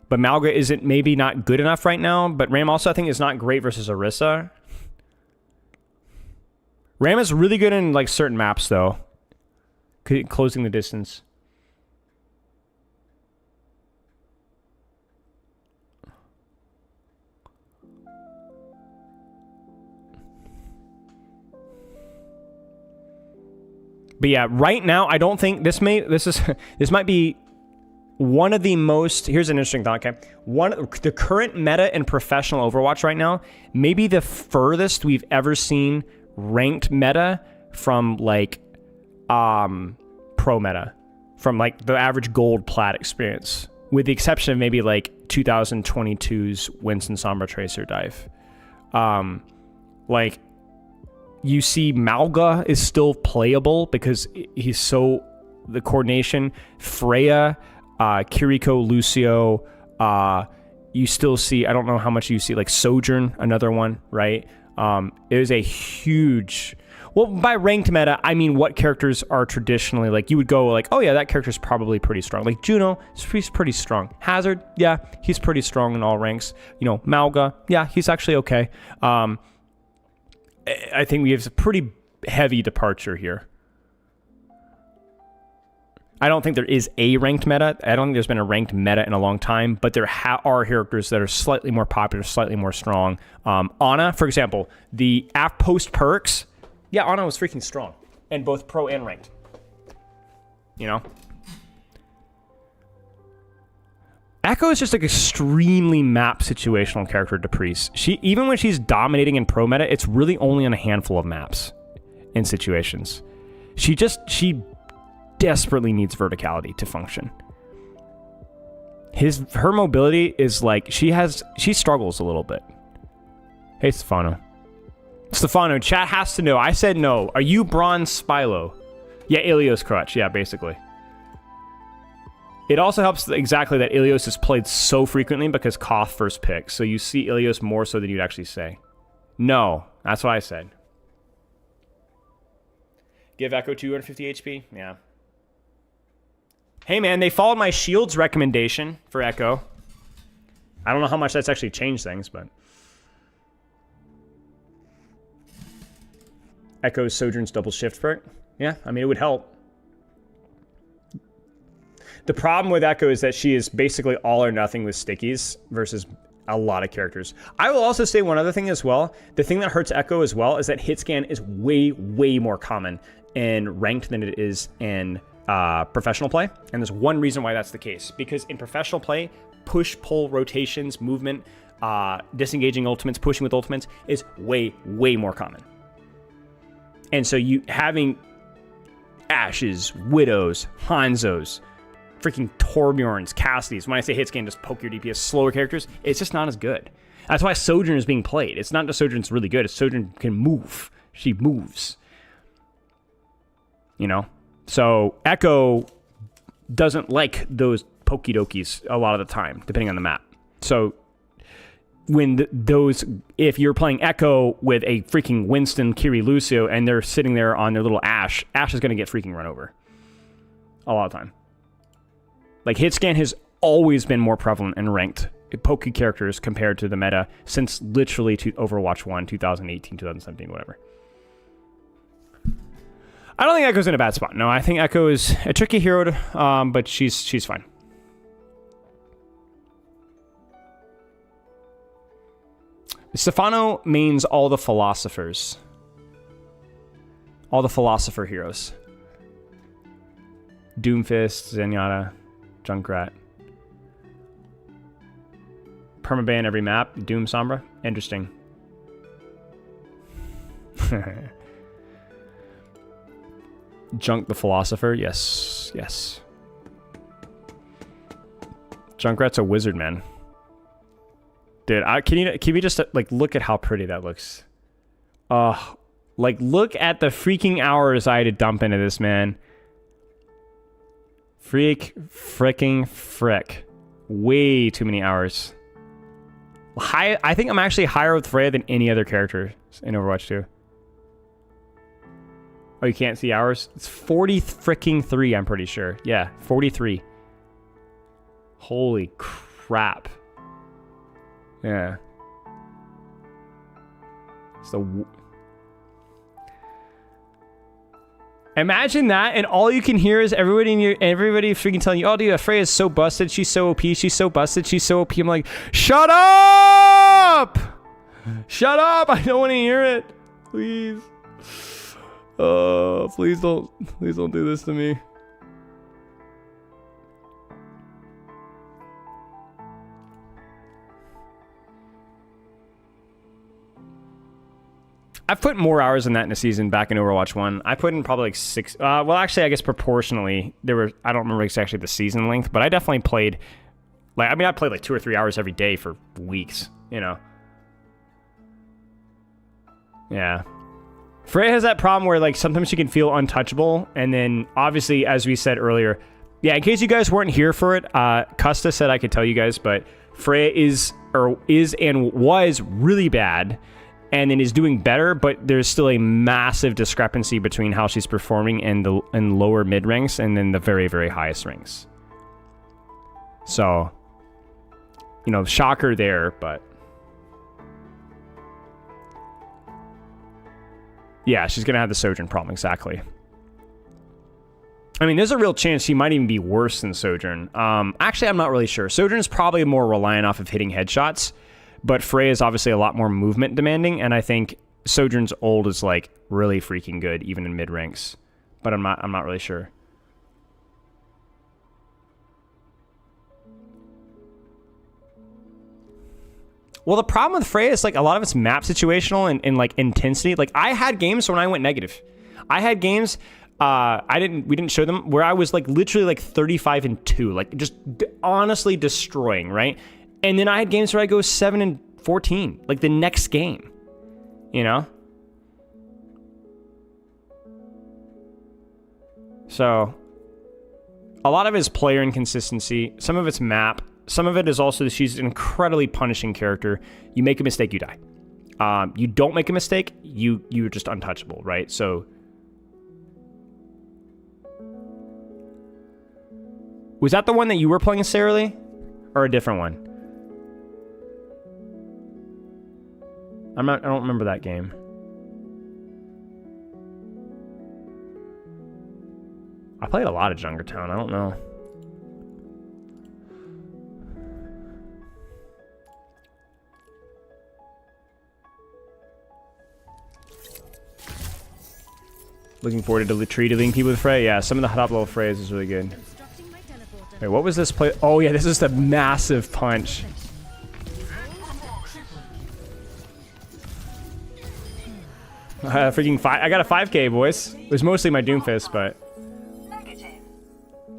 but Malga isn't maybe not good enough right now. But Ram also, I think, is not great versus Orisa. Ram is really good in like certain maps, though. Closing the distance. But yeah, right now I don't think this might be one of the most, here's an interesting thought, okay? The current meta in professional Overwatch right now, maybe the furthest we've ever seen ranked meta from like pro meta, from like the average gold plat experience, with the exception of maybe like 2022's Winston Sombra Tracer dive. Like you see Malga is still playable because he's so, the coordination, Freya, Kiriko, Lucio, you still see, I don't know how much you see, like Sojourn, another one, right? It is a huge, well, by ranked meta, I mean what characters are traditionally, like you would go like, oh yeah, that character's probably pretty strong. Like Juno, he's pretty strong. Hazard, yeah, he's pretty strong in all ranks. You know, Malga, yeah, he's actually okay. I think we have a pretty heavy departure here. I don't think there is a ranked meta. I don't think there's been a ranked meta in a long time, but there are characters that are slightly more popular, slightly more strong. Ana, for example, the post perks, yeah, Ana was freaking strong, and both pro and ranked. You know? Echo is just like extremely map situational character to Priest. Even when she's dominating in pro meta, it's really only on a handful of maps in situations. She desperately needs verticality to function. Her mobility is like, she struggles a little bit. Hey, Stefano, chat has to know. I said no. Are you Bronze Spylo? Yeah, Ilios crutch. Yeah, basically. It also helps exactly that Ilios is played so frequently because Koth first pick. So you see Ilios more so than you'd actually say. No, that's what I said. Give Echo 250 HP? Yeah. Hey man, they followed my shields recommendation for Echo. I don't know how much that's actually changed things, but... Echo's Sojourn's double shift perk? Yeah, I mean, it would help. The problem with Echo is that she is basically all or nothing with stickies versus a lot of characters. I will also say one other thing as well. The thing that hurts Echo as well is that hit scan is way, way more common in ranked than it is in professional play. And there's one reason why that's the case. Because in professional play, push, pull, rotations, movement, disengaging ultimates, pushing with ultimates is way, way more common. And so you having Ashes, Widows, Hanzos, freaking Torbjorns, Cassidys, when I say hit scan, just poke your DPS, slower characters, it's just not as good. That's why Sojourn is being played. It's not that Sojourn's really good, it's Sojourn can move. She moves. You know? So Echo doesn't like those pokey dokies a lot of the time, depending on the map. So when if you're playing Echo with a freaking Winston, Kiri, Lucio, and they're sitting there on their little Ashe is going to get freaking run over. A lot of the time. Like, hit scan has always been more prevalent in ranked pokey characters compared to the meta since literally Overwatch 1, 2018, 2017, whatever. I don't think Echo's in a bad spot. No, I think Echo is a tricky hero, but she's fine. Stefano mains all the philosophers. All the philosopher heroes. Doomfist, Zenyatta, Junkrat. Permaban every map. Doom Sombra. Interesting. Junk the philosopher. Yes. Yes. Junkrat's a wizard, man. Dude, can we just like look at how pretty that looks? Like look at the freaking hours I had to dump into this, man. Frick. Way too many hours. I think I'm actually higher with Freya than any other character in Overwatch 2. Oh, you can't see hours? It's 43, I'm pretty sure. Yeah, 43. Holy crap. Yeah. So imagine that, and all you can hear is everybody freaking telling you, "Oh, dude, Freya is so busted. She's so OP. She's so busted. She's so OP." I'm like, "Shut up! Shut up! I don't want to hear it. Please. Please don't do this to me." I've put more hours than that in a season back in Overwatch 1. I put in probably like 6. Well, actually, I guess proportionally, I don't remember exactly the season length, but I definitely played, I played like 2 or 3 hours every day for weeks, you know? Yeah. Freya has that problem where, like, sometimes she can feel untouchable, and then, obviously, as we said earlier, yeah, in case you guys weren't here for it, Custa said I could tell you guys, but Freya is and was really bad, and then is doing better, but there's still a massive discrepancy between how she's performing in lower mid ranks and then the very, very highest ranks. So, you know, shocker there, but yeah, she's gonna have the Sojourn problem, exactly. I mean, there's a real chance she might even be worse than Sojourn. Actually, I'm not really sure. Sojourn is probably more reliant off of hitting headshots, but Freya is obviously a lot more movement demanding, and I think Sojourn's ult is like really freaking good, even in mid ranks. But I'm not really sure. Well, the problem with Freya is like a lot of it's map situational and like intensity. Like I had games when I went negative. I had games we didn't show them, where I was like literally like 35-2, like just honestly destroying, right? And then I had games where I go 7-14, like the next game, you know? So a lot of it is player inconsistency. Some of it's map. Some of it is also she's an incredibly punishing character. You make a mistake, you die. You don't make a mistake, you're just untouchable, right? So was that the one that you were playing, Sarah Lee? Or a different one? I don't remember that game. I played a lot of Junkertown, I don't know. Looking forward to treating people with Freya. Yeah, some of the top level Freyas is really good. Wait, what was this play? Oh yeah, this is the massive punch. Freaking I got a 5K, boys. It was mostly my Doomfist, but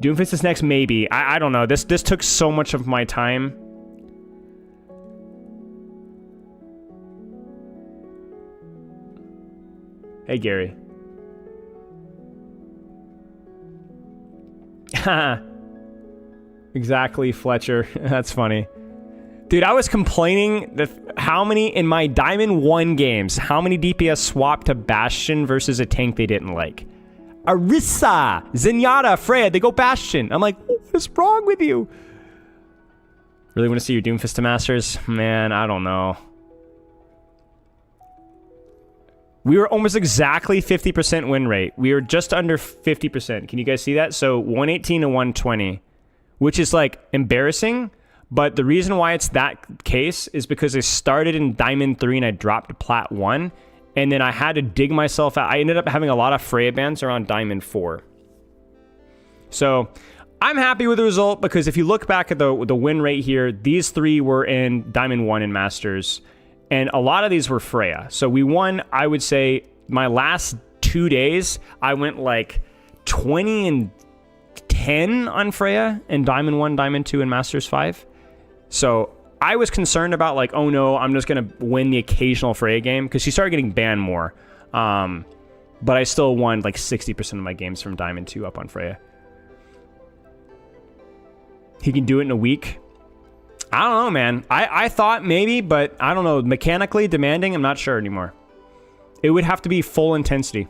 Doomfist is next, maybe. I don't know. This took so much of my time. Hey, Gary. Exactly, Fletcher. That's funny. Dude, I was complaining that how many in my Diamond 1 games, how many DPS swapped to Bastion versus a tank they didn't like. Arissa, Zenyatta, Freya, they go Bastion. I'm like, what is wrong with you? Really want to see your Doomfist to Masters? Man, I don't know. We were almost exactly 50% win rate. We were just under 50%. Can you guys see that? So 118 to 120, which is like embarrassing. But the reason why it's that case is because I started in Diamond 3 and I dropped to Plat 1. And then I had to dig myself out. I ended up having a lot of Freya bans around Diamond 4. So I'm happy with the result because if you look back at the win rate here, these 3 were in Diamond 1 and Masters. And a lot of these were Freya. So we won, I would say, my last 2 days, I went like 20-10 on Freya in Diamond 1, Diamond 2, and Masters 5. So I was concerned about like, oh no, I'm just going to win the occasional Freya game because she started getting banned more. But I still won like 60% of my games from Diamond 2 up on Freya. He can do it in a week. I don't know, man. I thought maybe, but I don't know. Mechanically demanding, I'm not sure anymore. It would have to be full intensity.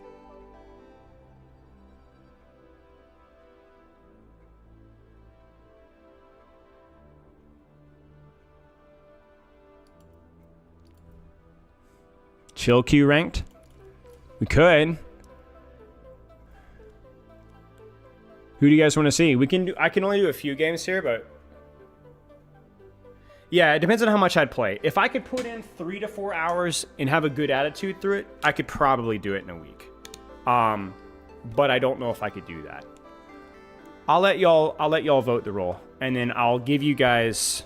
Chill Q ranked? We could. Who do you guys want to see? We can do. I can only do a few games here, but yeah, it depends on how much I'd play. If I could put in 3 to 4 hours and have a good attitude through it, I could probably do it in a week. But I don't know if I could do that. I'll let y'all vote the role, and then I'll give you guys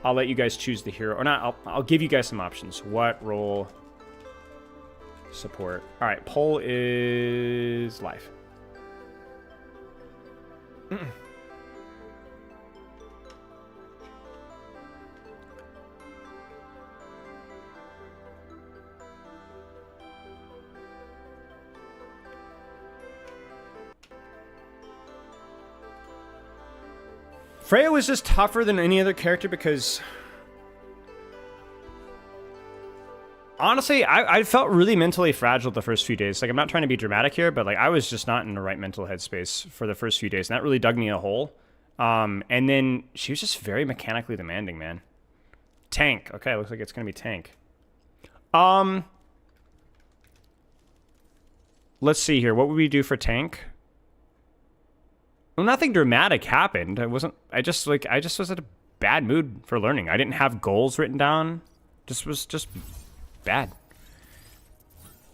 I'll let you guys choose the hero. Or not, I'll give you guys some options. What role? Support. All right, poll is live. Freya was just tougher than any other character because... Honestly, I felt really mentally fragile the first few days. Like, I'm not trying to be dramatic here, but like I was just not in the right mental headspace for the first few days, and that really dug me a hole. And then she was just very mechanically demanding, man. Tank. Okay, looks like it's gonna be tank. Let's see here. What would we do for tank? Well, nothing dramatic happened. I just was in a bad mood for learning. I didn't have goals written down. Was just bad.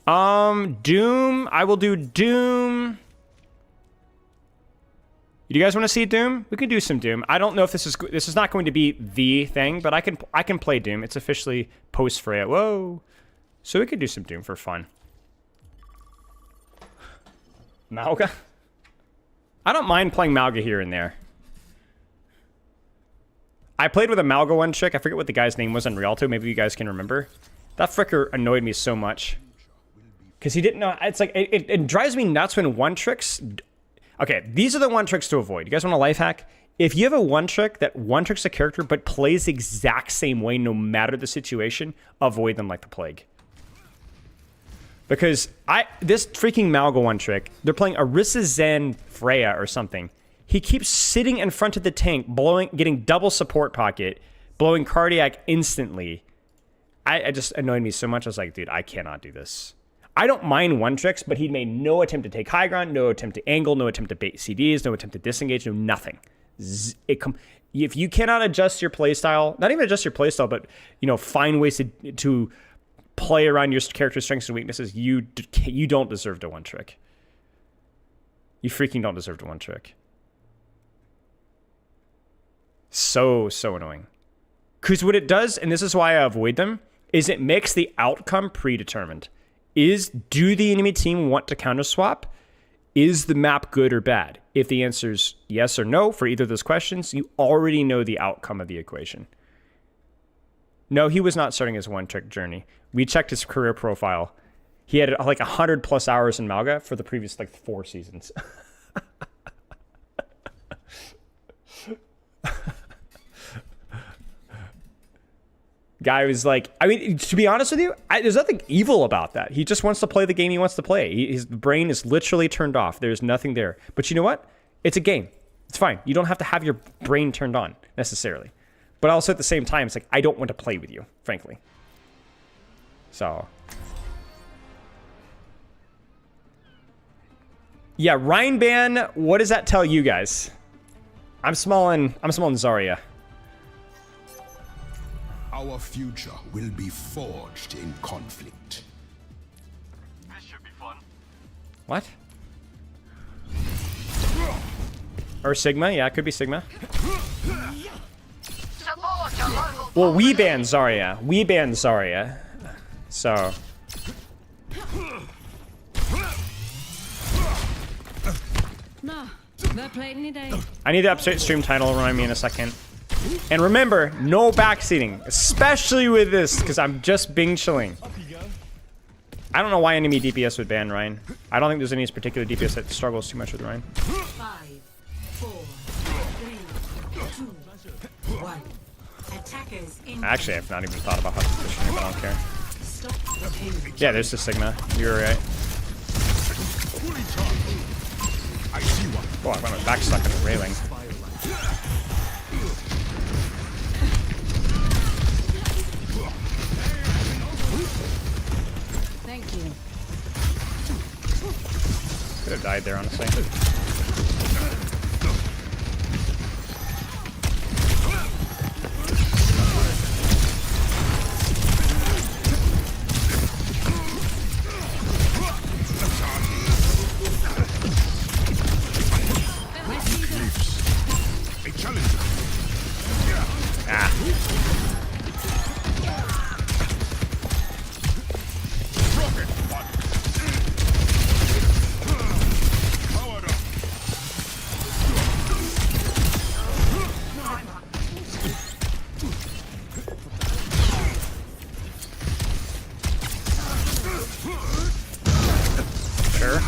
Doom. I will do Doom. You guys want to see Doom? We can do some Doom. I don't know if this is not going to be the thing, but I can play Doom. It's officially post Freya. Whoa. So we could do some Doom for fun. Malga? I don't mind playing Malga here and there. I played with a Malga one chick. I forget what the guy's name was in Rialto. Maybe you guys can remember. That fricker annoyed me so much. Because he didn't know... It's like... It drives me nuts when one tricks... Okay, these are the one tricks to avoid. You guys want a life hack? If you have a one trick that one tricks a character but plays the exact same way no matter the situation, avoid them like the plague. Because this freaking Malga one trick, they're playing Orisa Zen Freya or something. He keeps sitting in front of the tank, getting double support pocket, blowing cardiac instantly. I just annoyed me so much. I was like, dude, I cannot do this. I don't mind one tricks, but he made no attempt to take high ground, no attempt to angle, no attempt to bait CDs, no attempt to disengage, no nothing. If you cannot adjust your playstyle, not even adjust your playstyle, but find ways to play around your character's strengths and weaknesses, you don't deserve to one trick. You freaking don't deserve to one trick. So annoying. Because what it does, and this is why I avoid them, is it makes the outcome predetermined. Do the enemy team want to counter swap? Is the map good or bad? If the answer is yes or no for either of those questions, you already know the outcome of the equation. No, he was not starting his one-trick journey. We checked his career profile. He had like 100+ hours in Malga for the previous 4 seasons. Guy was like, I mean, to be honest with you, there's nothing evil about that. He just wants to play the game he wants to play. His brain is literally turned off. There's nothing there. But you know what? It's a game. It's fine. You don't have to have your brain turned on necessarily. But also at the same time, it's like, I don't want to play with you, frankly. So. Yeah, Ryan Ban, what does that tell you guys? I'm small in Zarya. Our future will be forged in conflict. This should be fun. What? Or Sigma? Yeah, it could be Sigma. Well, we banned Zarya. We banned Zarya. So. No, they're playing today. I need the upstairs stream title. Remind me in a second. And remember, no backseating, especially with this, because I'm just Bing chilling. I don't know why enemy DPS would ban Ryan. I don't think there's any particular DPS that struggles too much with Ryan. 5, 4, 3, 2, 1. Attackers in. Actually, I've not even thought about how to position it, but I don't care. Stop the pain. Yeah, there's the Sigma. You're right. I see one. Oh, I got my back stuck in the railing. Thank you. Could have died there, honestly. A challenge. Ah. Sure.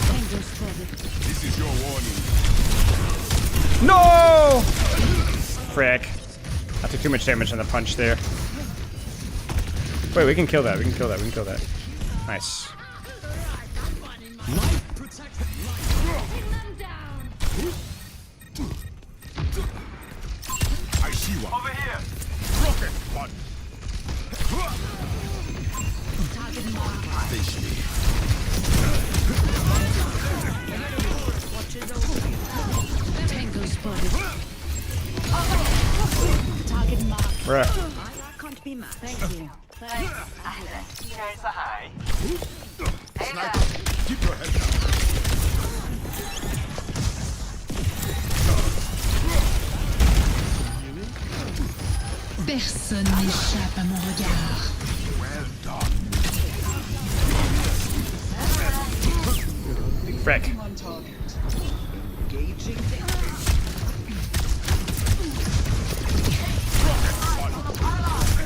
Tango spotted. This is your warning. No! Frick. I took too much damage on the punch there. Wait, we can kill that. We can kill that. We can kill that. Nice. I see one. Over here. Rocket one. Face me. Tango spotted. Target marked. Bruh. Can't be marked. Thank you. Here's a high. Sniper, keep your head down. Personne n'échappe à mon regard. Well done. Frick.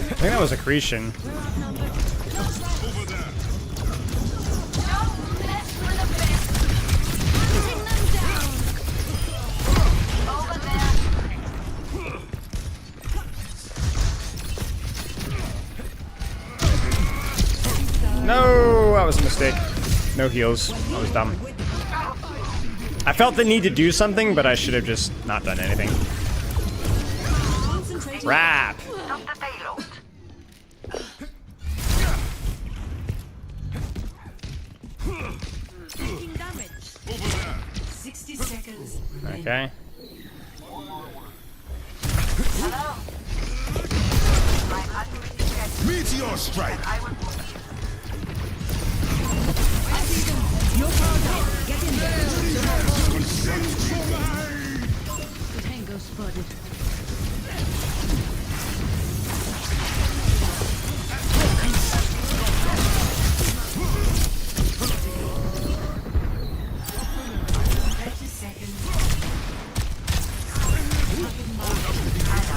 I think that was accretion. Don't mess with the best. Hunting them down. Over there. No, that was a mistake. No heals. That was dumb. I felt the need to do something, but I should have just not done anything. Crap. Stop the payload. Taking damage. 60 seconds. Okay. Meteor strike. Tango spotted.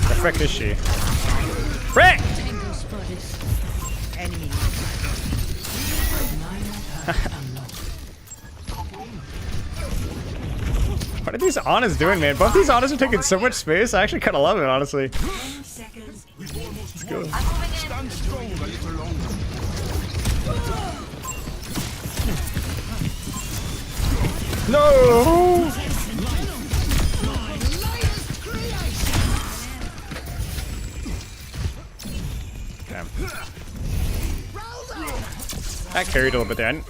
The frick is she? Frick! Tango spotted. What are these Anas doing, man? Both these Anas are taking so much space. I actually kind of love it, honestly. 10 seconds. Let's go. Stand strong a little longer. No! Damn. That carried a little bit there.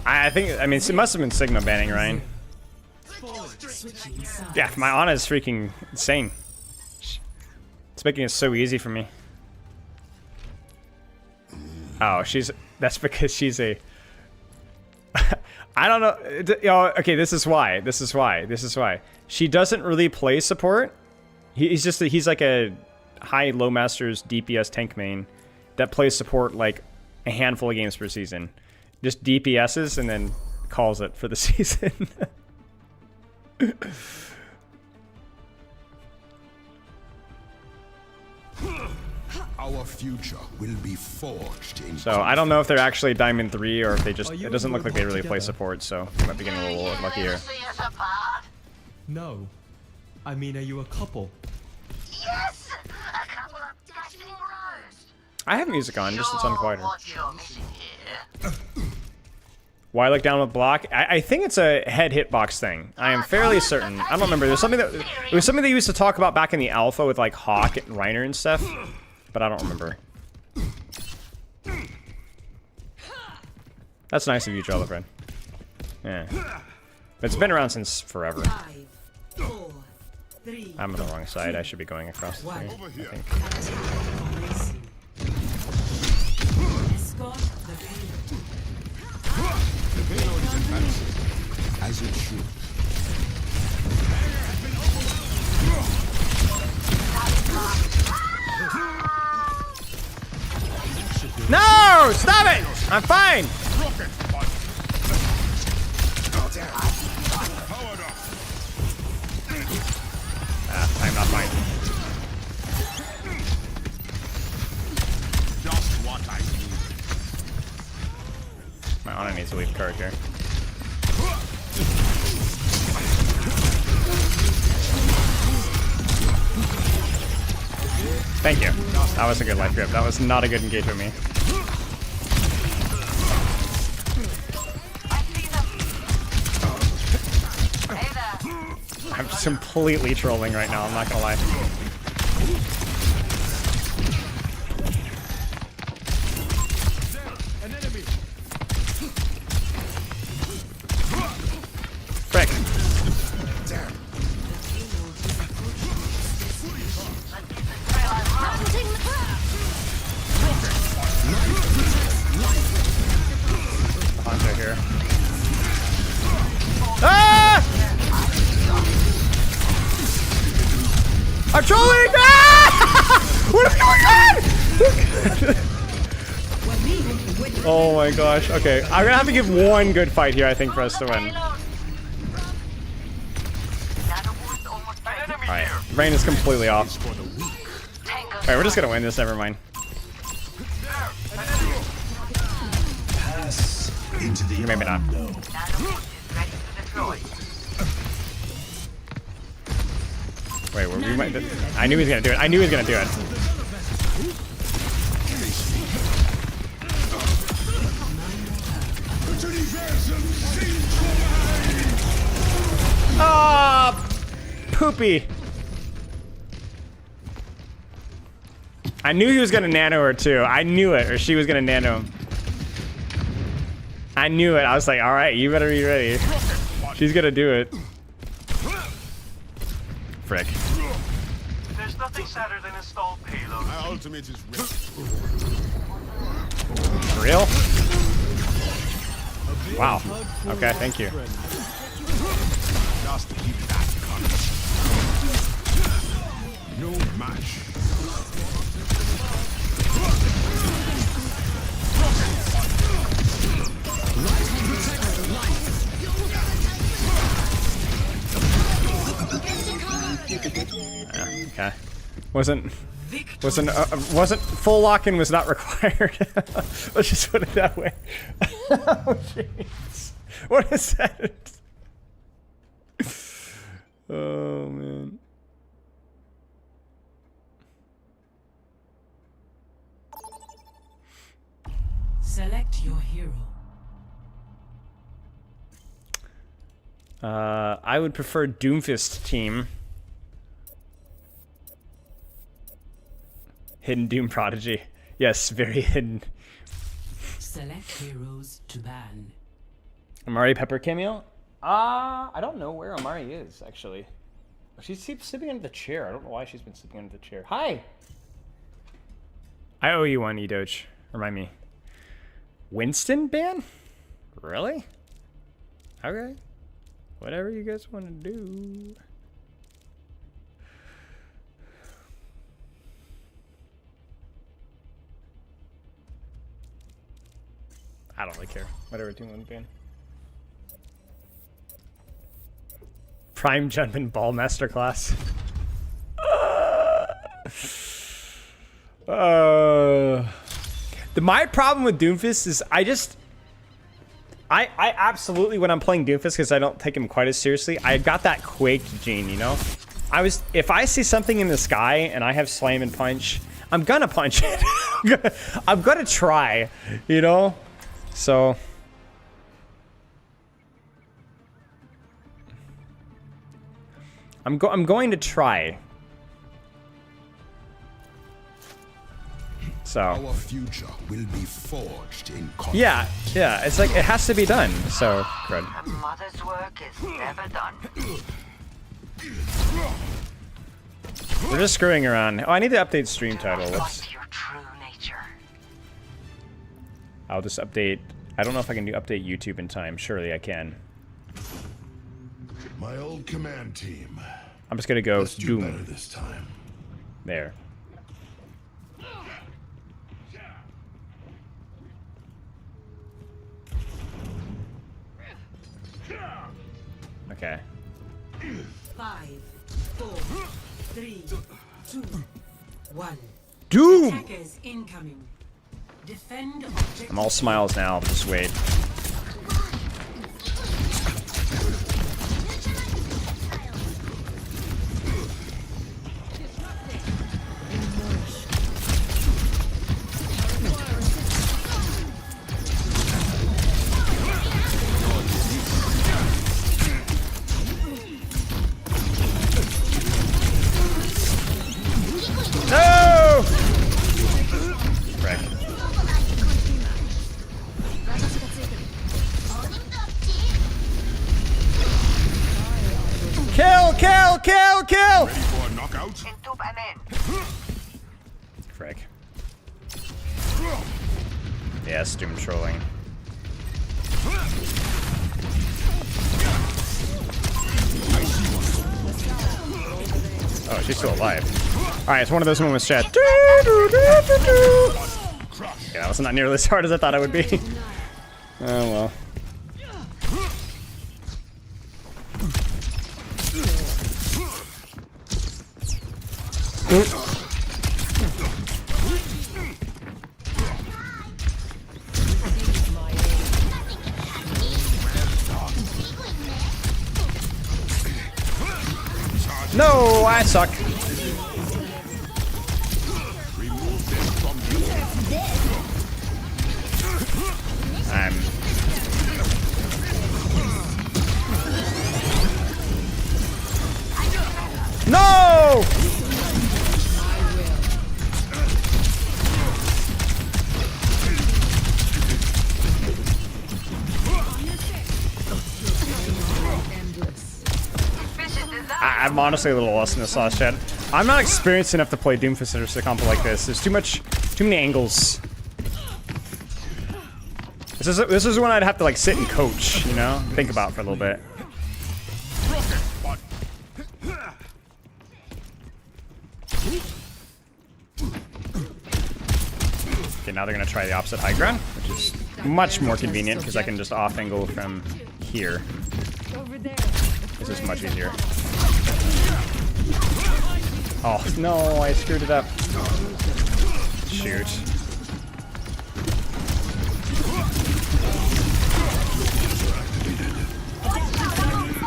I think, I mean, it must have been Sigma banning Ryan. Yeah, my Ana is freaking insane. It's making it so easy for me. Oh, that's because she's a... I don't know. Okay, this is why. She doesn't really play support. He's like a high low masters DPS tank main that plays support like a handful of games per season. Just DPSs and then calls it for the season. Our future will be forged in. So I don't know if they're actually Diamond 3 or if they just... It doesn't look like they really play support, so I might be getting a little luckier. See us apart. No. I mean, are you a couple? Yes! A couple of dashing rows. I have music on, just it's on quieter. What you're missing here. Why look down with block? I think it's a head hitbox thing. I am fairly certain. I don't remember. There's something that... It was something they used to talk about back in the alpha with like Hawk and Reiner and stuff. But I don't remember. That's nice of you, Jolly Yeah. But it's been around since forever. 5, 4, 3, I'm on the wrong side. I should be going across the screen, Over here. I think. escort the payload. The payload is advancing, as it should. No! Stop it! I'm fine! Rocket one. Powered up. to leave card here. Thank you. That was a good life grip. That was not a good engage with me. I'm just completely trolling right now, I'm not gonna lie. Frick. Hunter here. Ah! I'm trolling! Ah! What is going on? Oh my gosh. Okay, I'm gonna have to give one good fight here, I think, for us to win. Alright, brain is completely off. Alright, we're just gonna win this, never mind. Maybe not. Wait, we might. I knew he was gonna do it. I knew he was gonna do it. Ah, poopy. I knew he was gonna nano her too. I knew it, or she was gonna nano him. I knew it. I was like, all right, you better be ready. She's gonna do it. Frick. There's nothing sadder than a stalled payload. My ultimate is ready. For real? Wow. Okay, thank you. Just keep that coming. No match. Okay. Wasn't full lock-in was not required. Let's just put it that way. Oh jeez. What is that? Oh man. Select your hero. I would prefer DOOMFIST team. Hidden Doom Prodigy. Yes, very hidden. Select heroes to ban. Amari Pepper cameo? I don't know where Amari is, actually. She's sleeping under the chair. I don't know why she's been sleeping under the chair. Hi! I owe you one, Edoch. Remind me. Winston ban? Really? Okay. Whatever you guys want to do. I don't really care. Whatever team wins ban. Prime Junman Ball Masterclass. My problem with DOOMFIST is I absolutely, when I'm playing DOOMFIST, because I don't take him quite as seriously, I got that quaked gene, you know? If I see something in the sky and I have slam and punch, I'm gonna punch it. I'm gonna try, you know? So I'm going to try. So our future will be forged in conflict. Yeah, it's like it has to be done. So crud. A mother's work is never done. We're just screwing around. Oh, I need to update stream title. What's your true nature? I'll just update. I don't know if I can update YouTube in time. Surely I can. My old command team. I'm just gonna go Let's do better Doom. this time. There. Okay. 5, 4, 3, 2, 1. Doom! Attackers incoming. Defend objective. I'm all smiles now. Just wait. Kill! Ready for a knockout? Entube I'm in. Frick. Yes, doom trolling. Oh, she's still alive. Alright, it's one of those moments, chat. Yeah, that was not nearly as hard as I thought it would be. Oh well. No, I suck. No! I'm honestly a little lost in this sauce, chat. I'm not experienced enough to play DOOMFIST versus a combo like this. There's too many angles. This is when I'd have to like sit and coach, you know, think about for a little bit. Okay, now they're gonna try the opposite high ground, which is much more convenient because I can just off angle from here. This is much easier. Oh no, I screwed it up. Shoot.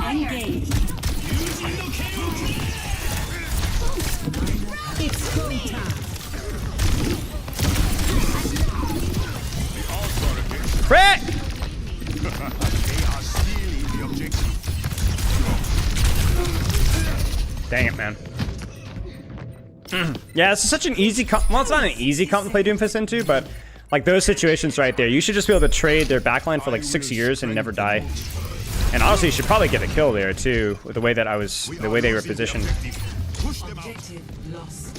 Engage. It's go time. Frick! Dang it, man. Yeah, this is such an easy comp. Well, it's not an easy comp to play DOOMFIST into, but like those situations right there, you should just be able to trade their backline for like 6 years and never die. And honestly, you should probably get a kill there too, with the way that the way they were positioned. Objective lost.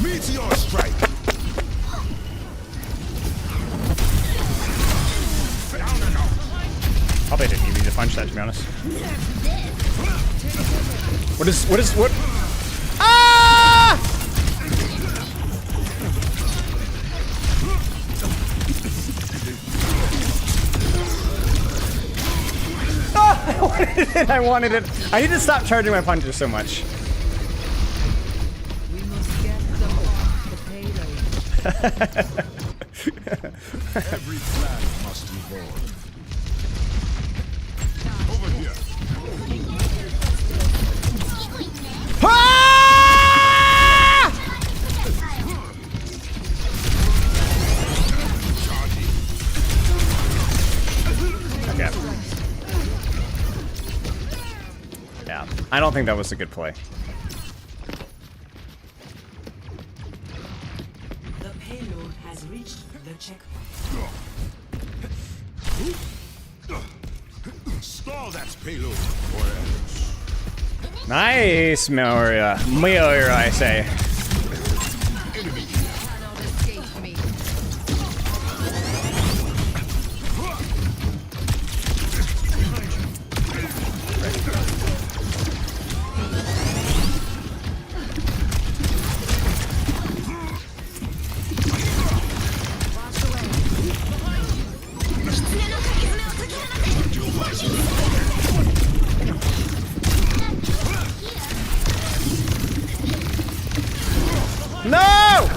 Meteor strike. Probably didn't even need to punch that, to be honest. What? Ah! Oh, I wanted it. I wanted it. I need to stop charging my punches so much. We must get them off the payload. Every plan must evolve. Over here. Ah! Okay. Yeah, I don't think that was a good play. The payload has reached the checkpoint. Stall that payload or else. Nice, Moira, I say. Enemy. Cannot escape me. No!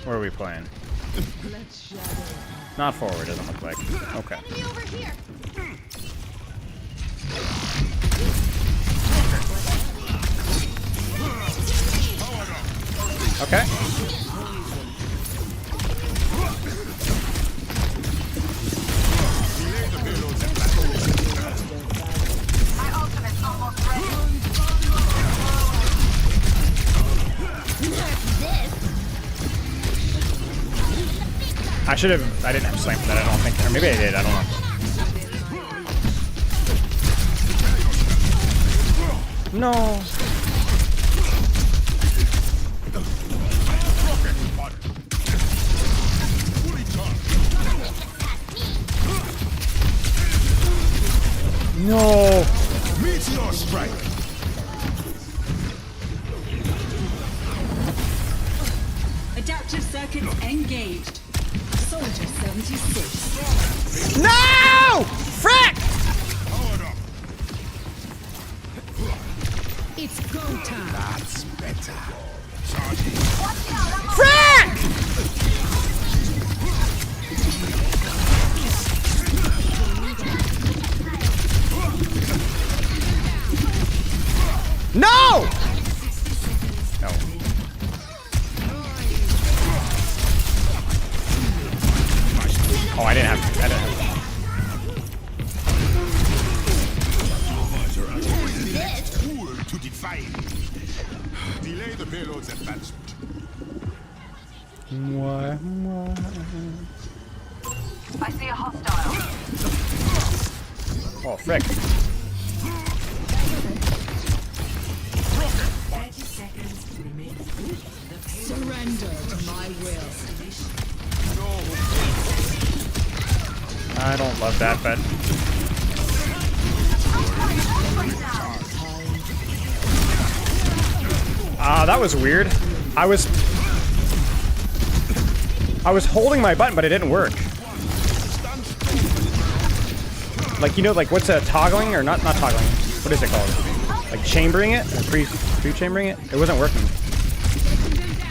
Where are we playing? Not forward, doesn't look like. Okay. Enemy over here. Okay. My ultimate's almost ready. I should have. I didn't have slam for that. I don't think. Or maybe I did. I don't know. No. No. Meteor strike. Adaptive circuits engaged. Soldier 76. No! Frick! It's go time. That's better. Frick! No! No. Oh, I didn't have. I didn't have. Cool to defy. Delay the payload's advancement. I see a hostile. Oh, frick. 30 seconds remaining. Surrender to my will. I don't love that, but that was weird. I was holding my button, but it didn't work. Like, you know, like what's a toggling or not toggling? What is it called? Like chambering it, or pre-chambering it. It wasn't working,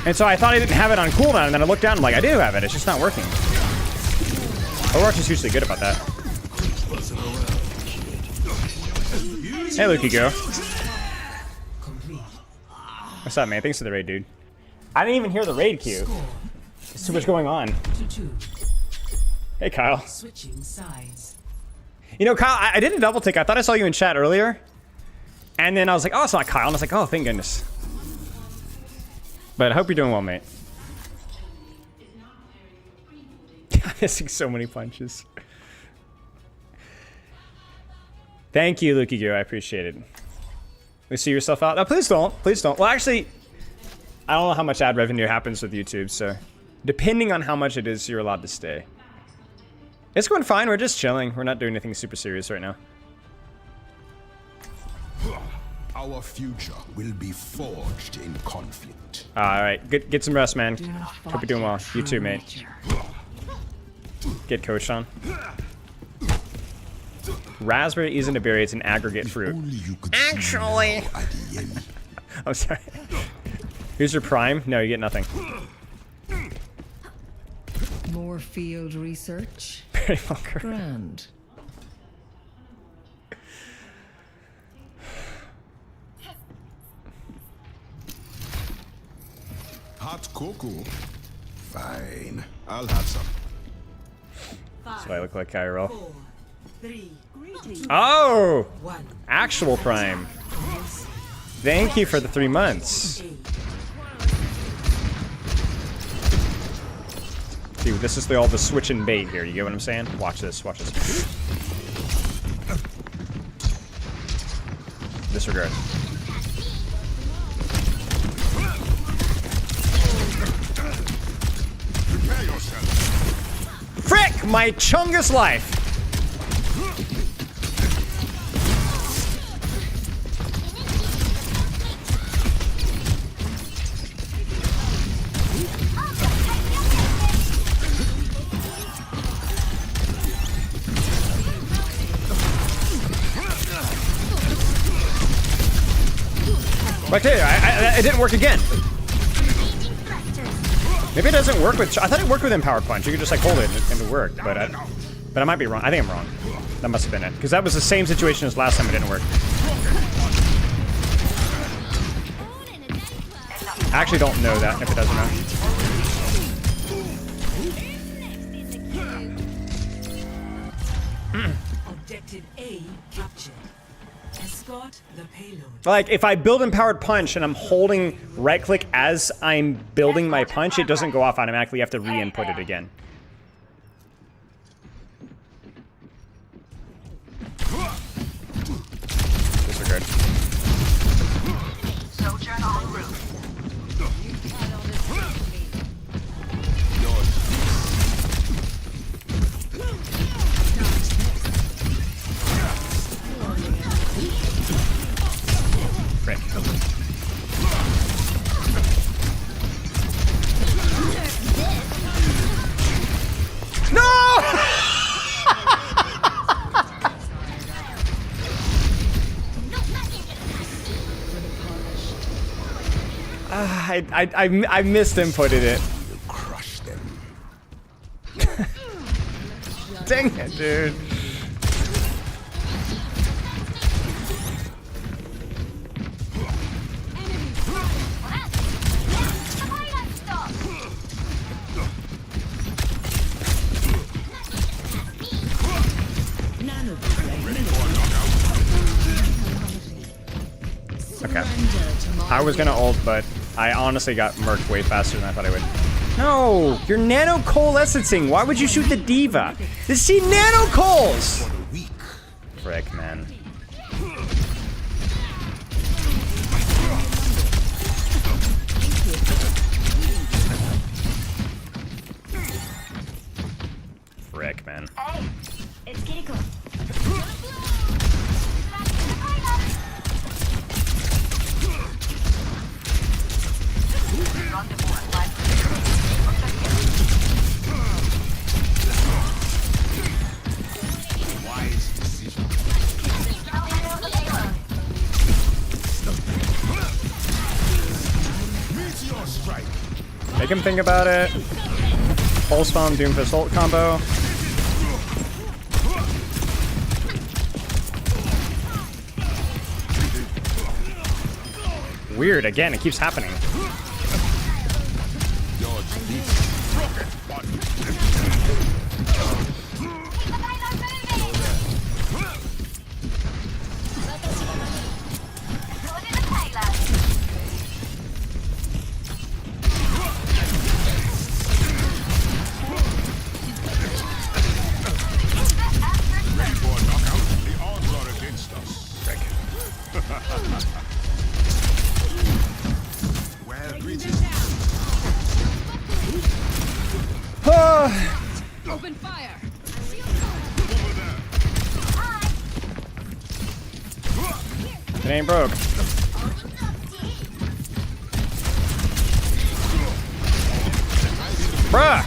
and so I thought I didn't have it on cooldown, and then I looked down, and I'm like, I do have it. It's just not working. Overwatch is usually good about that. Hey, Lukey, go. What's up, man? Thanks for the raid, dude. I didn't even hear the raid queue. There's too much going on. 2-2. Hey, Kyle. Switching sides. You know, Kyle, I did a double take. I thought I saw you in chat earlier. And then I was like, oh, it's not Kyle. And I was like, oh, thank goodness. But I hope you're doing well, mate. I'm missing so many punches. Thank you, Lukey Goo. I appreciate it. You see yourself out? No, please don't. Please don't. Well, actually, I don't know how much ad revenue happens with YouTube, so depending on how much it is, you're allowed to stay. It's going fine. We're just chilling. We're not doing anything super serious right now. Our future will be forged in conflict. All right. Get some rest, man. Hope you're doing well. You too, mate. Get coached on. Raspberry isn't a berry, it's an aggregate fruit. Actually. I'm sorry. Here's your prime. No, you get nothing. More field research. Very longer. Grand. Hot cocoa. Fine. I'll have some. That's why I look like Kyrell. 4, 3, Oh! 1. Actual prime. Thank you for the 3 months. Dude, this is all the switch and bait here. You get what I'm saying? Watch this. Watch this. Disregard. Prepare yourself. Frick! My Chungus life! But it didn't work again. Maybe it doesn't work with. I thought it worked with Empower Punch. You could just like hold it and it worked. But I might be wrong. I think I'm wrong. That must have been it because that was the same situation as last time. It didn't work. I actually don't know that if it does or not. Objective A captured. Escort the payload. Like, if I build empowered punch and I'm holding right click as I'm building my punch, it doesn't go off automatically. You have to re-input it again. Disregard. Sojourn en route. Frick. No! I missed inputted it. Crush them. Dang it, dude. Okay. I was gonna ult, but I honestly got murked way faster than I thought I would. No! You're nano coalescing! Why would you shoot the diva? This see nano coals! Frick, man. Frick, man. Hey, it's Kiriko. Wise decision. Meteor strike. Make him think about it. Pulse bomb, Doomfist ult combo. Weird, again, it keeps happening. Ready for a knockout? The odds are against us. Well, greetings. Open fire. It ain't broke. Bruh!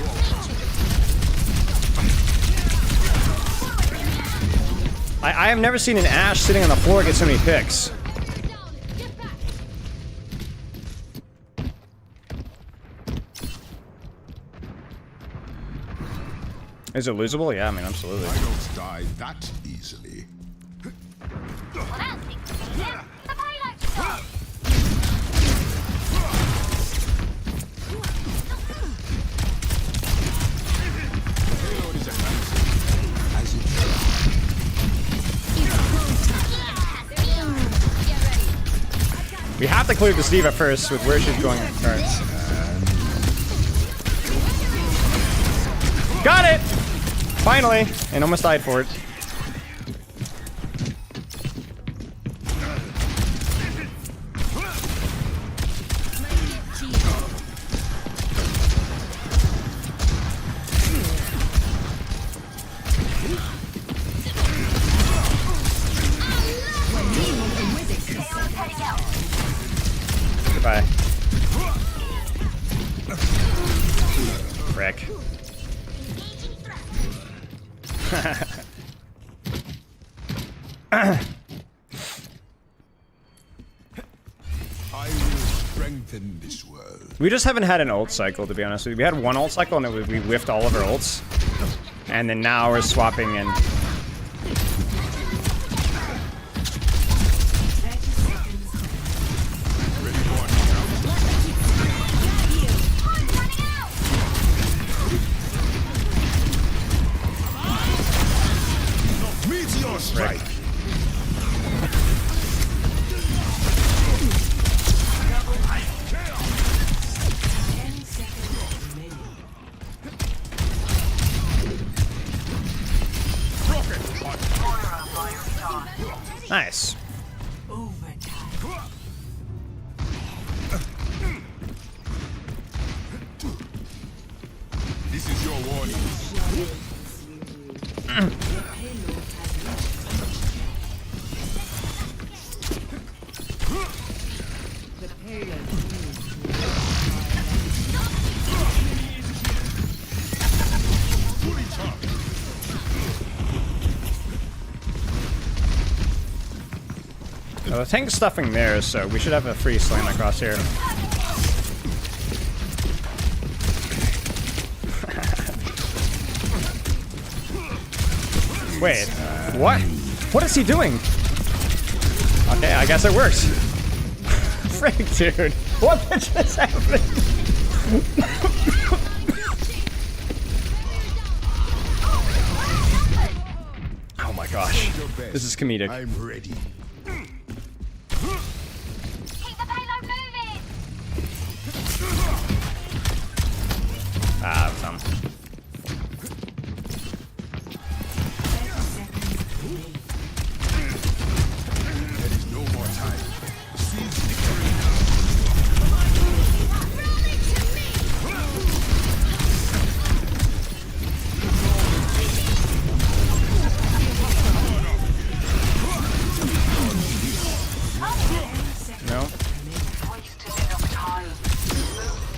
I have never seen an Ashe sitting on the floor get so many picks. Is it losable? Yeah, I mean, absolutely. I don't die that easily. Payload is advancing. As it should. We have to clear this diva first with where she's going in turns. Got it! Finally! And almost died for it. Goodbye. Frick. I will strengthen this world. We just haven't had an ult cycle, to be honest with you. We had one ult cycle and we whiffed all of our ults. And then now we're swapping in. strike. Nice. This is your warning. The payload. Well, the tank's stuffing there, so we should have a free slam across here. Wait, what? What is he doing? Okay, I guess it works. Frick, dude. What just happened? Oh my gosh. This is comedic. I'm ready. Keep the payload moving. Ah, some. There is no more time. Seize the No.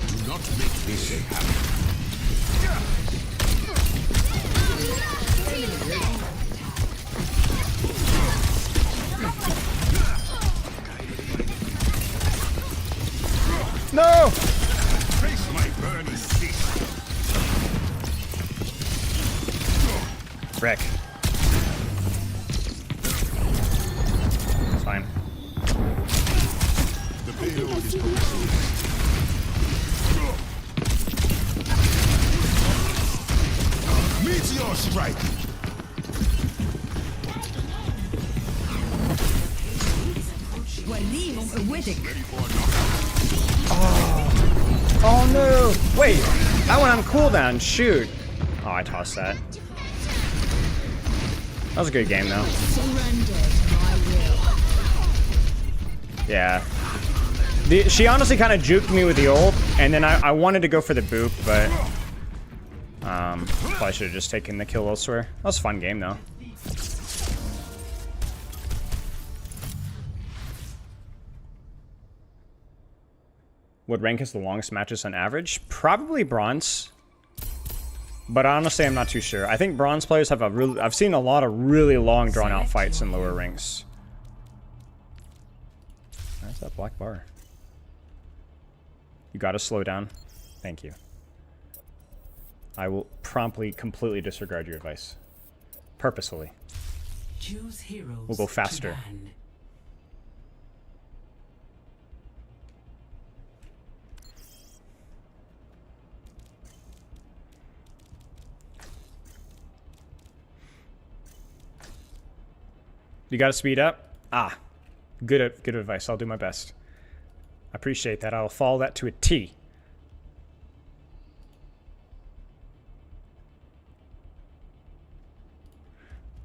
Do not make this happen. No! Face my burning fist. Frick. It's fine. The payload is progressing. Meteor strike. Oh no! Wait! That went on cooldown. Shoot! Oh, I tossed that. That was a good game, though. Yeah. She honestly kind of juked me with the ult, and then I wanted to go for the boop, but probably should have just taken the kill elsewhere. That was a fun game, though. What rank is the longest matches on average? Probably bronze. But honestly, I'm not too sure. I think bronze players have a really... I've seen a lot of really long, drawn-out fights in lower ranks. Where's that black bar? You gotta slow down. Thank you. I will promptly, completely disregard your advice. Purposefully. Choose heroes. We'll go faster. to ban. You gotta speed up? Ah. Good advice. I'll do my best. I appreciate that. I'll follow that to a T.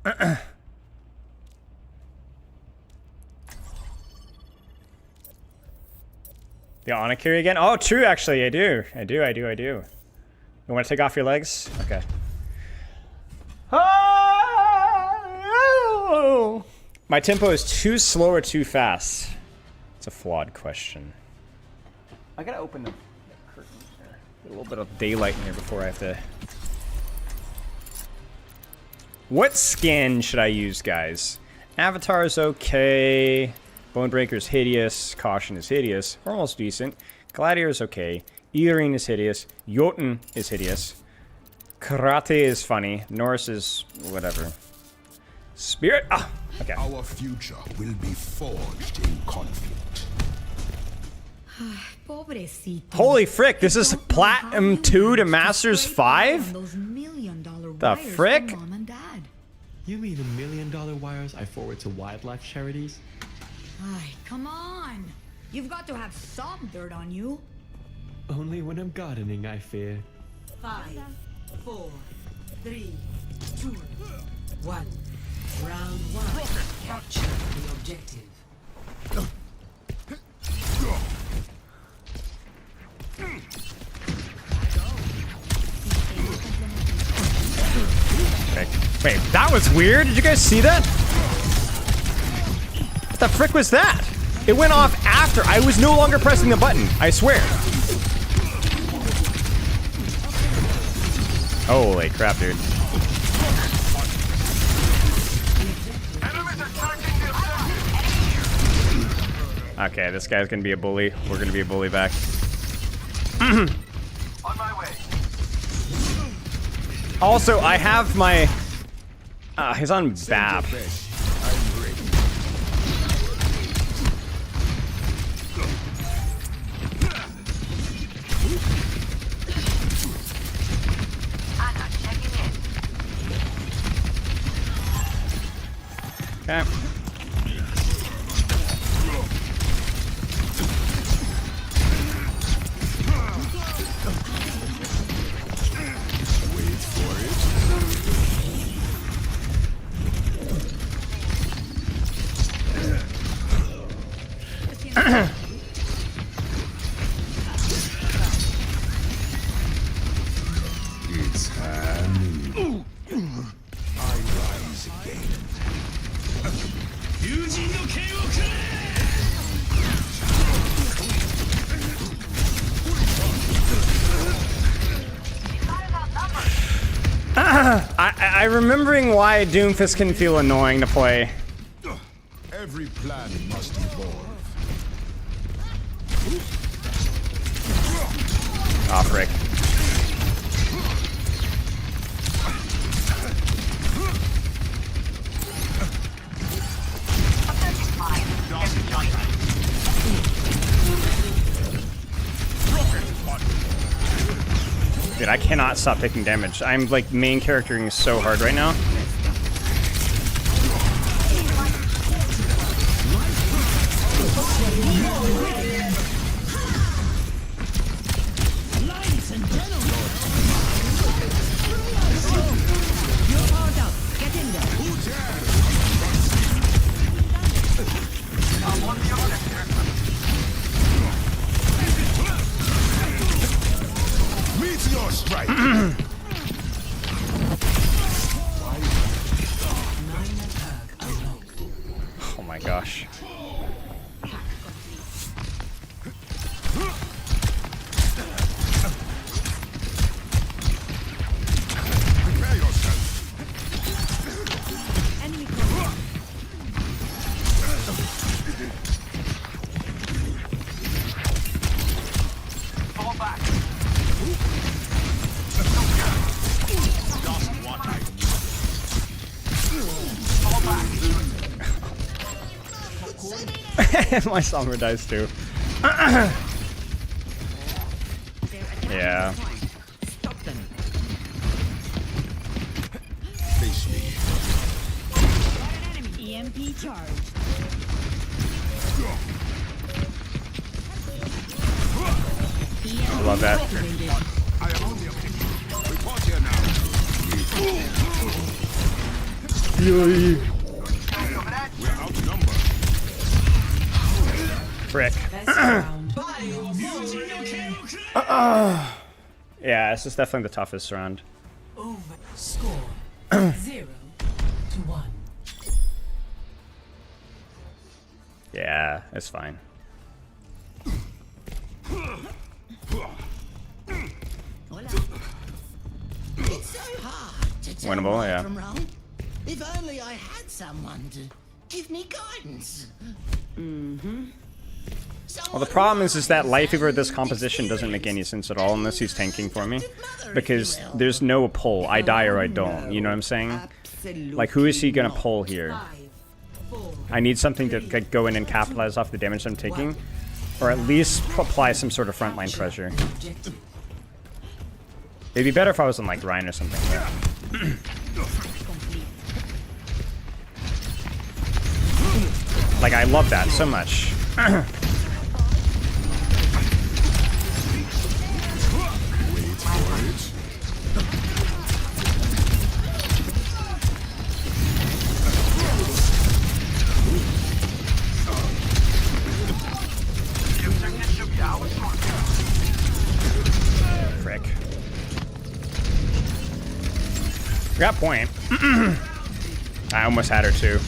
The Onakiri again? Oh, true, actually. I do. You want to take off your legs? Okay. Oh! My tempo is too slow or too fast? It's a flawed question. I gotta open the curtain here. Get a little bit of daylight in here before I have to... What skin should I use, guys? Avatar is okay. Bonebreaker's hideous. Caution is hideous. Almost decent. Gladiator is okay. Earring is hideous. Jotun is hideous. Karate is funny. Norse is whatever. Spirit. Ah, okay. Our future will be forged in conflict. Holy frick! This is Platinum 2 to Masters 5. The frick? You mean the $1 million wires I forward to wildlife charities? Ay, come on. You've got to have some dirt on you. Only when I'm gardening, I fear. 5, 4, 3, 2, 1. Round 1. Capture the objective. Wait, that was weird. Did you guys see that? What the frick was that? It went off after. I was no longer pressing the button. I swear. Holy crap, dude. Okay, this guy's gonna be a bully. We're gonna be a bully back. On my way. Also, I have my... he's on BAP. Okay. It's happening. I rise again. I'm remembering why Doomfist can feel annoying to play. Every plan must evolve. Oh, frick. Dude, I cannot stop taking damage. I'm like main charactering so hard right now. Meteor strike. Oh my gosh. Prepare yourself. Enemy contact. Fall back. My Somber dies too. Yeah. Stop them. Face me. EMP charge. I love that. I am on the objective. Report here now. We're outnumbered. Frick. Best round. Yeah, this is definitely the toughest round. Over. Score 0-1. Yeah, it's fine. It's so hard to tell Winnable, right yeah. from wrong. If only I had someone to give me guidance. Well, the problem is that Lifeweaver with this composition doesn't make any sense at all unless he's tanking for me. Because there's no pull. I die or I don't. You know what I'm saying? Like, who is he gonna pull here? 5, 4, I need something to like, go in and capitalize off the damage I'm taking. Or at least apply some sort of frontline pressure. objective. It'd be better if I was on like Ryan or something. Like, I love that so much. Frick. Got point. I almost had her too.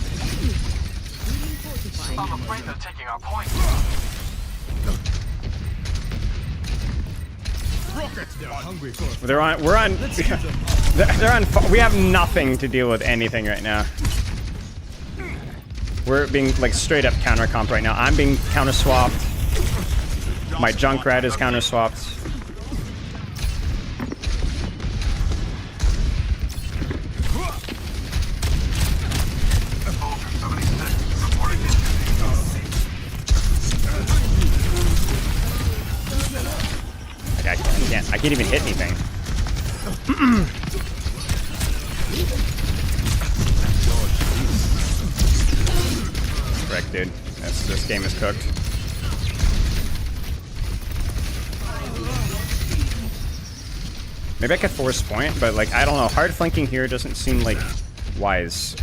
I'm afraid they're taking our point. They're on. We're on. They're on. We have nothing to deal with anything right now. We're being like straight up counter comp right now. I'm being counter swapped. My Junkrat is counter swapped. I can't even hit anything. Frick, dude. This game is cooked. Maybe I could force point, but like I don't know. Hard flanking here doesn't seem like wise.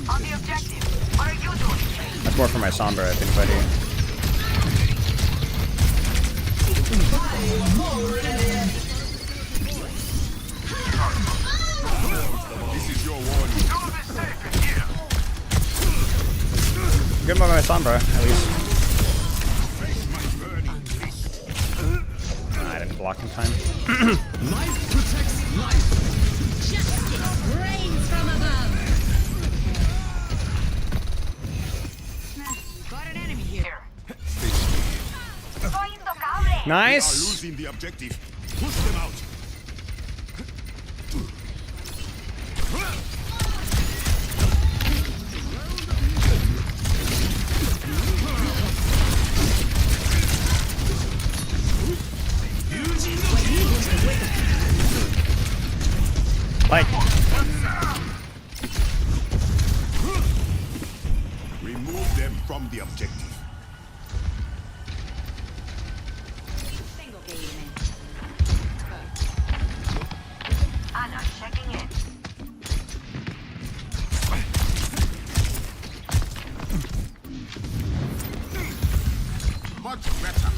On the objective. What are you doing? That's more for my Sombra, I think, buddy. This is your warning. Good about my Sombra, at least. I didn't block in time. Life protects life. Justice reigns from above. Got an enemy here. Nice. Losing the objective. Push them out. Like. Remove them from the objective. Anna checking in. Much better.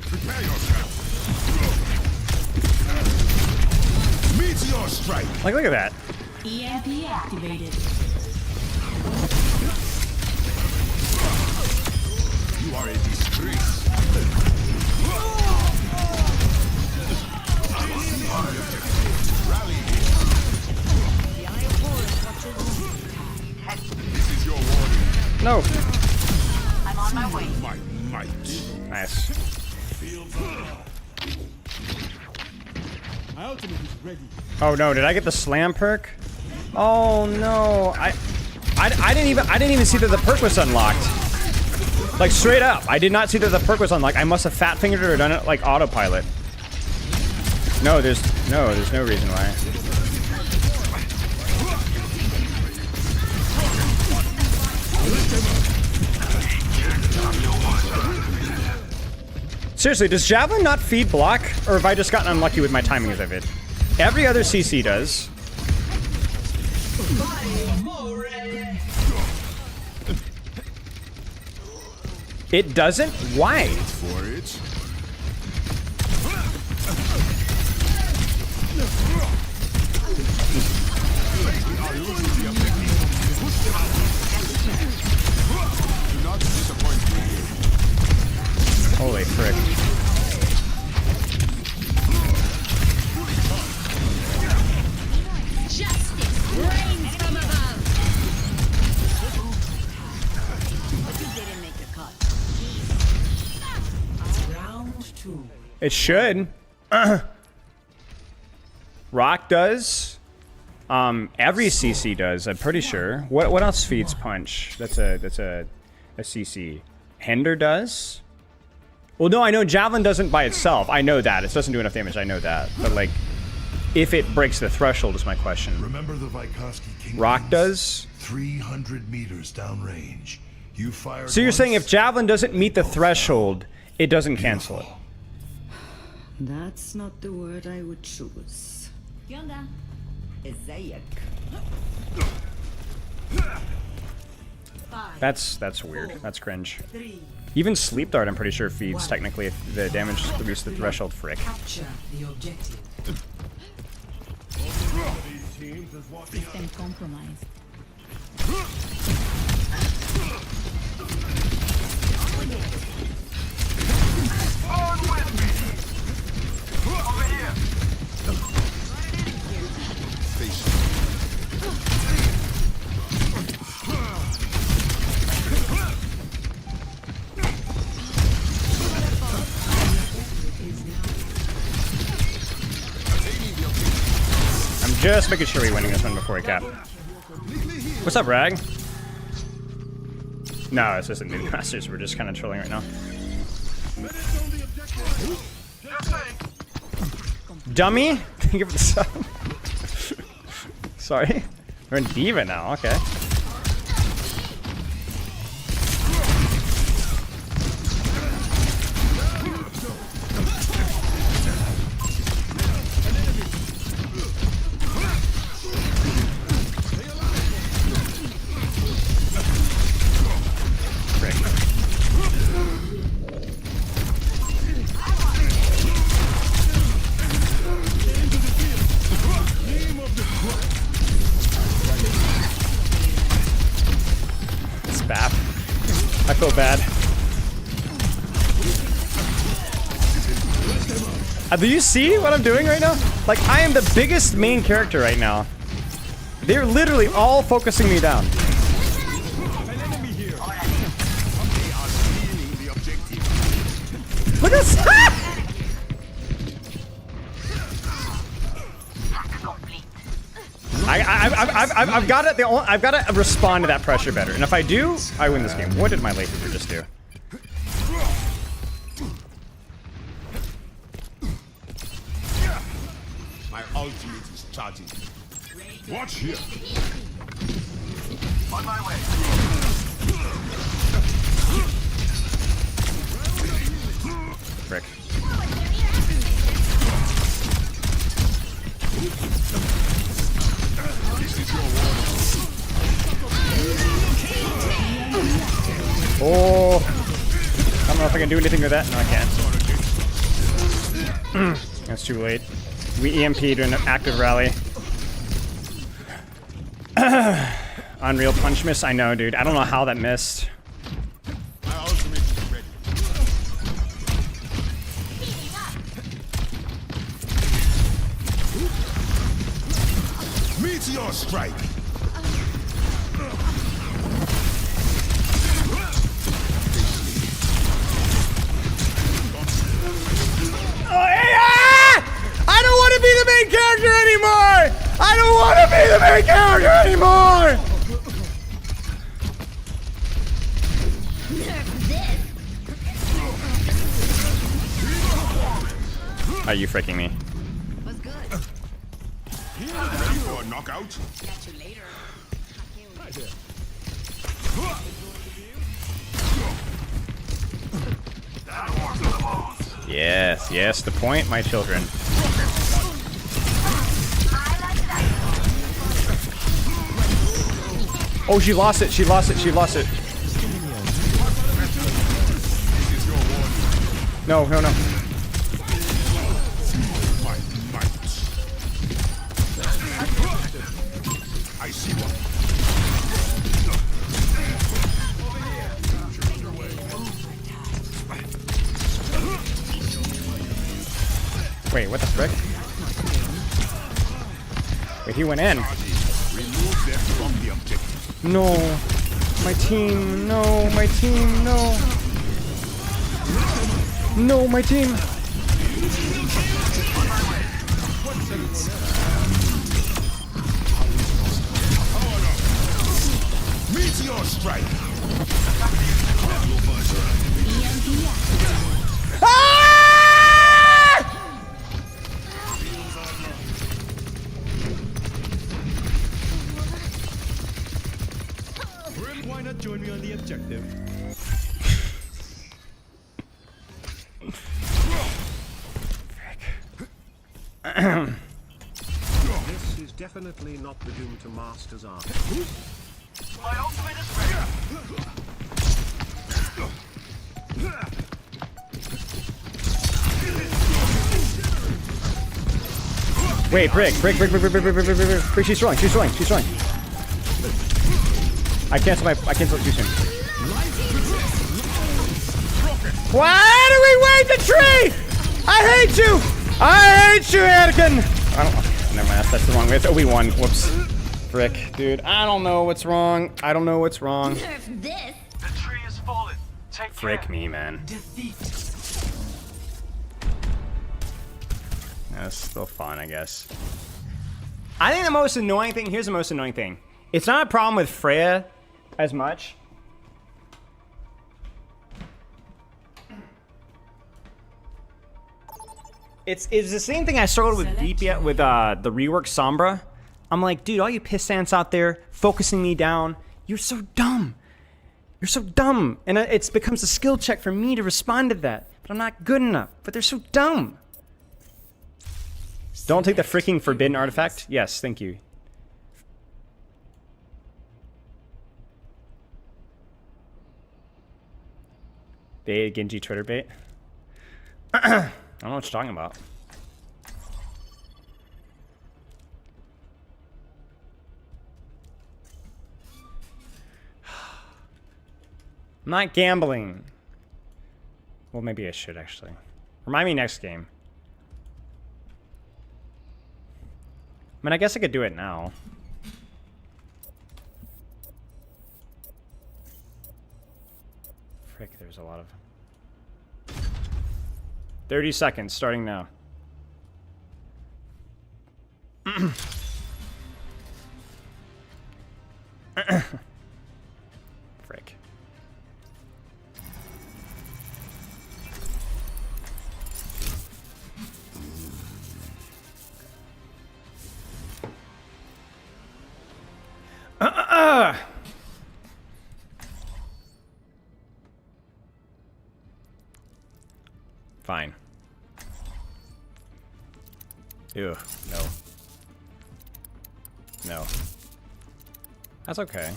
Prepare yourself. Meteor strike. Like, look at that. EMP activated. You are a disgrace. Rally. This is your warning. No. I'm on my way. My might. Nice. My ultimate is ready. Oh no, did I get the slam perk? Oh no. I didn't even see that the perk was unlocked. Like straight up. I did not see that the perk was unlocked. I must have fat fingered it or done it like autopilot. No, there's no reason why. Seriously, does Javelin not feed block? Or have I just gotten unlucky with my timing of it? Every other CC does. It doesn't? Why? For it. Do not disappoint me. Holy frick. Justice reigns from above. They didn't make the cut. Round 2. It should. Rock does. Every CC does, I'm pretty sure. What else feeds punch? That's a CC. Hinder does? Well, no, I know Javelin doesn't by itself. I know that. It doesn't do enough damage. I know that. But, like, if it breaks the threshold is my question. Remember the Vykovsky King. Rock does? 300 meters downrange. You fired So you're saying once, if Javelin doesn't meet the threshold, it doesn't cancel it? That's not the word I would choose. ¿Qué onda? That's weird. That's cringe. Even Sleep Dart, I'm pretty sure, feeds technically if the damage reduces the threshold. Frick. Capture the objective. System compromised. I'm just making sure we're winning this one before we cap. What's up, Rag? No, this isn't New Masters. We're just kind of trolling right now. Dummy? Thank you for the sub. Sorry. We're in Diva now, okay. I feel bad. Do you see what I'm doing right now? Like, I am the biggest main character right now. They're literally all focusing me down. Look at this! I've got it. I've got to respond to that pressure better, and if I do, I win this game. What did my late boomer just do? My ultimate is charging. Watch here. On my way. Frick. Oh, I don't know if I can do anything with that. No, I can't. That's too late. We EMP'd an active rally. Unreal punch miss. I know, dude. I don't know how that missed. My ultimate is ready. Meteor strike. I don't want to be the main character anymore! I don't want to be the main character anymore! Are you freaking me? Was good. Ready for a knockout? Catch you later. Yes, yes, the point, my children. Oh, she lost it, she lost it, she lost it. No, no, no. I see one. Wait, what the frick? Wait, he went in. Remove them from the objective. No. My team, no, my team, no. No, my team. Meteor strike. Why not join me on the objective? This is definitely not the Doom to Masters arc. My ultimate is ready. Wait, Brick, she's throwing. I cancel too soon. Why do we wait the tree? I hate you, Anakin. I don't. Never mind. That's the wrong way. It's Obi-Wan. Whoops. Frick, dude. I don't know what's wrong. Nerf this. The tree is fallen. Take Frick care. me, man. Defeat. That's still fun, I guess. I think the most annoying thing. Here's the most annoying thing. It's not a problem with Freya as much. It's the same thing I struggled with DPS with the rework Sombra. I'm like, dude, all you piss ants out there focusing me down, you're so dumb. You're so dumb. And it becomes a skill check for me to respond to that. But I'm not good enough. But they're so dumb. Don't take the freaking forbidden artifact. Yes, thank you. Bait, Genji Twitter bait. I don't know what you're talking about. I'm not gambling. Well, maybe I should actually. Remind me next game. I mean, I guess I could do it now. Frick, there's a lot of... 30 seconds, starting now. Frick. Fine. Ew, no. No. That's okay.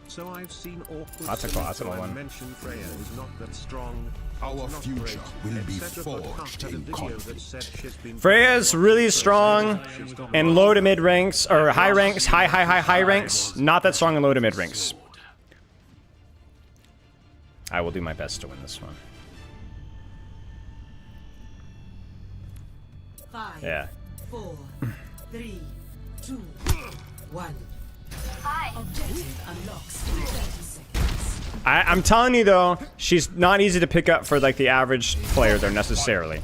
So I've seen awkward That's a classical one. mention Freya is not that strong. Our not future great, will be etc., but forged had a in video that conflict. said she's been Freya's really strong in low to mid ranks, or high ranks, high ranks. Not that strong in low to mid ranks. I will do my best to win this one. 5, Yeah. 4, 3, 2, 1. Hi. Objective unlocks in 30 seconds. I'm telling you though, she's not easy to pick up for like the average player there necessarily.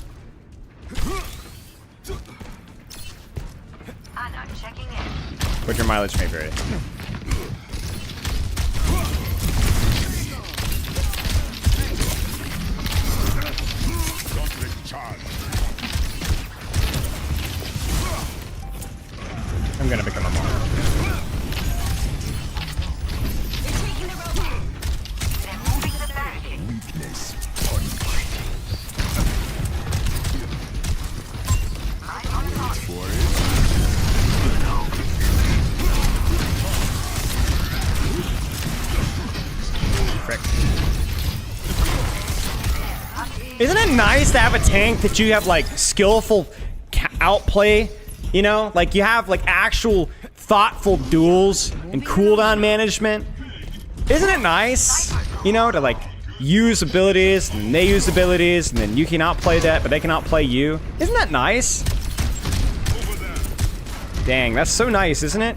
Anna checking in. But your mileage may vary. I'm gonna become a monk. Taking the robot. They're moving the barricade. Weakness. I'm on target. For Frick. Isn't it nice to have a tank that you have like skillful outplay? You know, like you have like actual thoughtful duels and cooldown management. Isn't it nice, you know, to like use abilities and they use abilities and then you can outplay that, but they can outplay you. Isn't that nice? Dang, that's so nice, isn't it?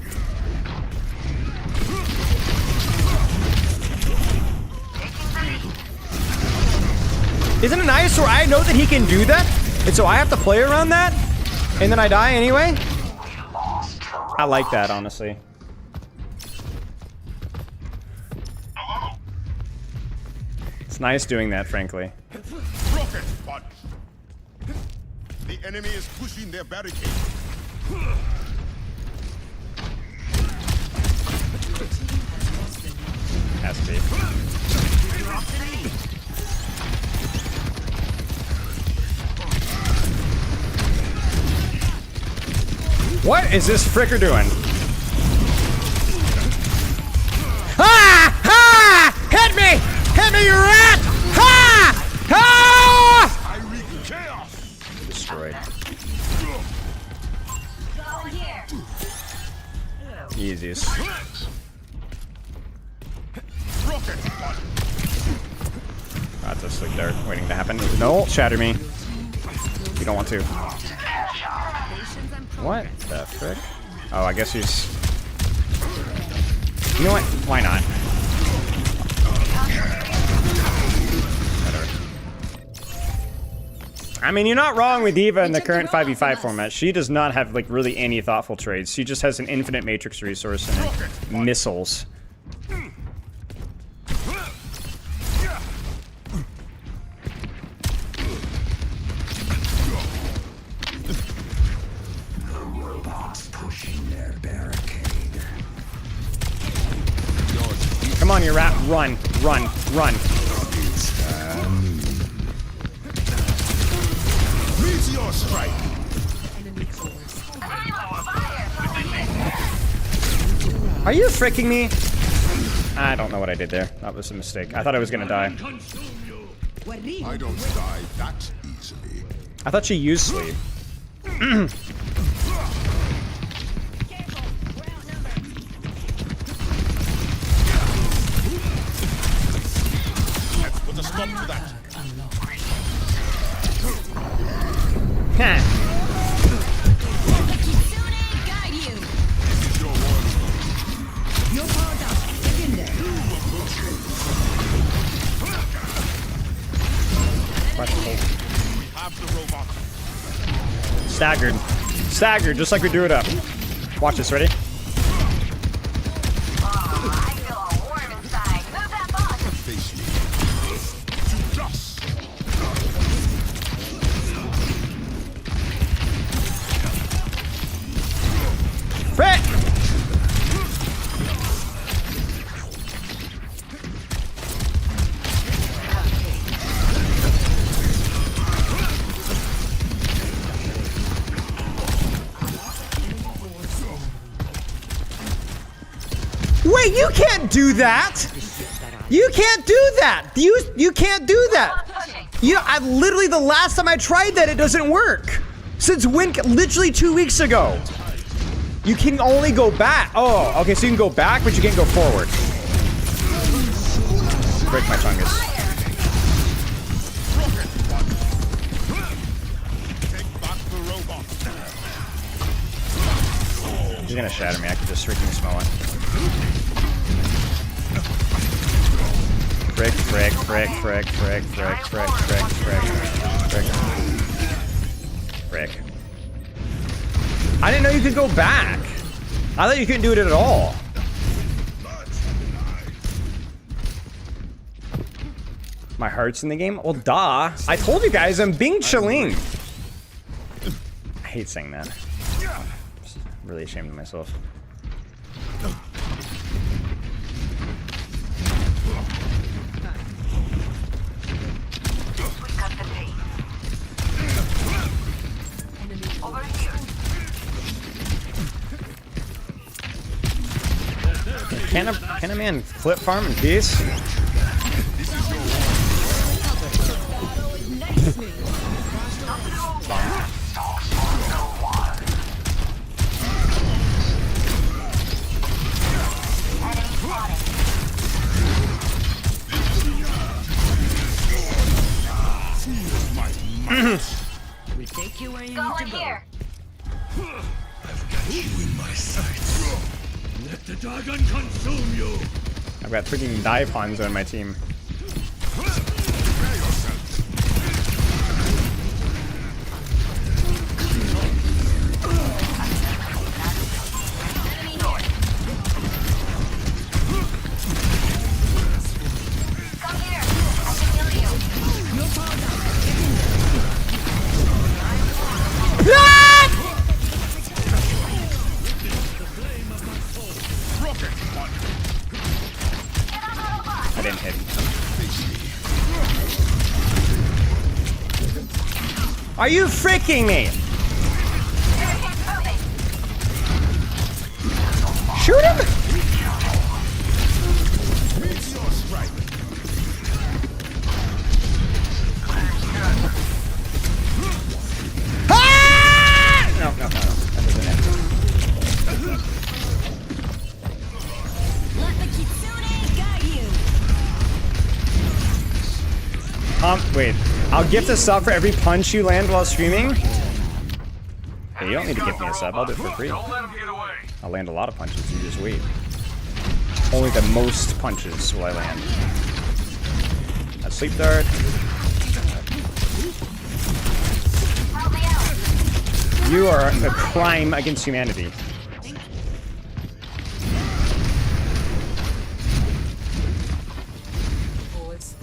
Isn't it nice where I know that he can do that, and so I have to play around that, and then I die anyway? I like that, honestly. It's nice doing that, frankly. rocket punch. The enemy is pushing their barricade. Your team has lost the lead. What is this fricker doing? Ah! Ah! Hit me! Hit me, you rat! Ha! Ah! I wreak chaos. Destroyed. Go here. Easiest. Rocket punch. That's a slick dart waiting to happen. No, shatter me. You don't want to. What the frick? Oh, I guess he's... You know what? Why not? Whatever. I mean, you're not wrong with Diva in the current 5v5 format. She does not have, like, really any thoughtful trades. She just has an infinite matrix resource and missiles. Come on, you rat. Run, run, run. Meteor strike. Are you freaking me? I don't know what I did there. That was a mistake. I thought I was gonna die. I don't die that easily. I thought she used sleep. Let's put a stop to that. Guide you. You're powered up. Get in there. We have the robot. Staggered. Staggered, just like we drew it up. Watch this, ready? I feel all warm inside. Move that box. Face me. Just. Frick! Wait, you can't do that! You can't do that! You can't do that! You know, I literally, the last time I tried that, it doesn't work. Since when? Literally 2 weeks ago. You can only go back. Oh, okay, so you can go back, but you can't go forward. Break my fungus. Take back the robot. He's gonna shatter me. I can just freaking smell it. Frick, frick, frick, frick, frick, frick, frick, frick, frick, frick. Frick. I didn't know you could go back. I thought you couldn't do it at all. My heart's in the game? Well, duh. I told you guys I'm being chilling. I hate saying that. I'm really ashamed of myself. Over here. Can a man flip farm in peace? We take you where you Go need in to go. here. Let the dragon consume you. I've got freaking dive Hanzo on my team. Come here. I can heal you. I didn't hit. Are you freaking me? Shoot him! Meteor strike. Ah! No. That doesn't end. Let the kitsune guide you. Wait. I'll gift a sub for every punch you land while streaming? Hey, you don't need to gift me a sub. I'll do it for free. Don't let him get away. I'll land a lot of punches. You just wait. Only the most punches will I land. A sleep dart. You are a crime against humanity.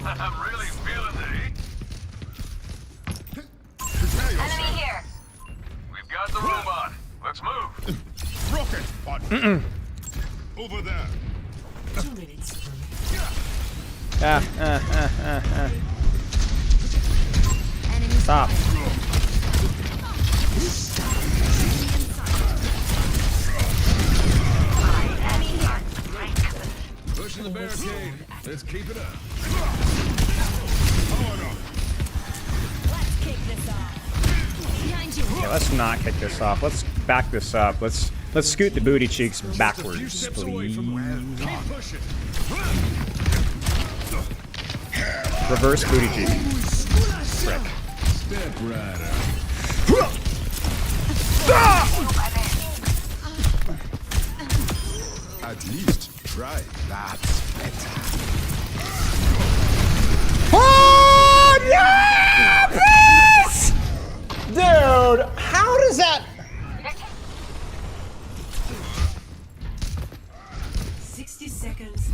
I'm really feeling the heat. Prepare yourself. Enemy here. We've got the robot. Let's move. Rocket punch. Over there. 2 minutes. Stop. Pushing the barricade. Let's keep it up. Powered up. Let's kick this off. Behind you. Okay, let's not kick this off. Let's back this up. Let's scoot the booty cheeks backwards, please. Keep pushing. Reverse booty cheek. Frick. Step right up. At least try. That's better. Oh, yeah! Please! Dude, how does that... 60 seconds.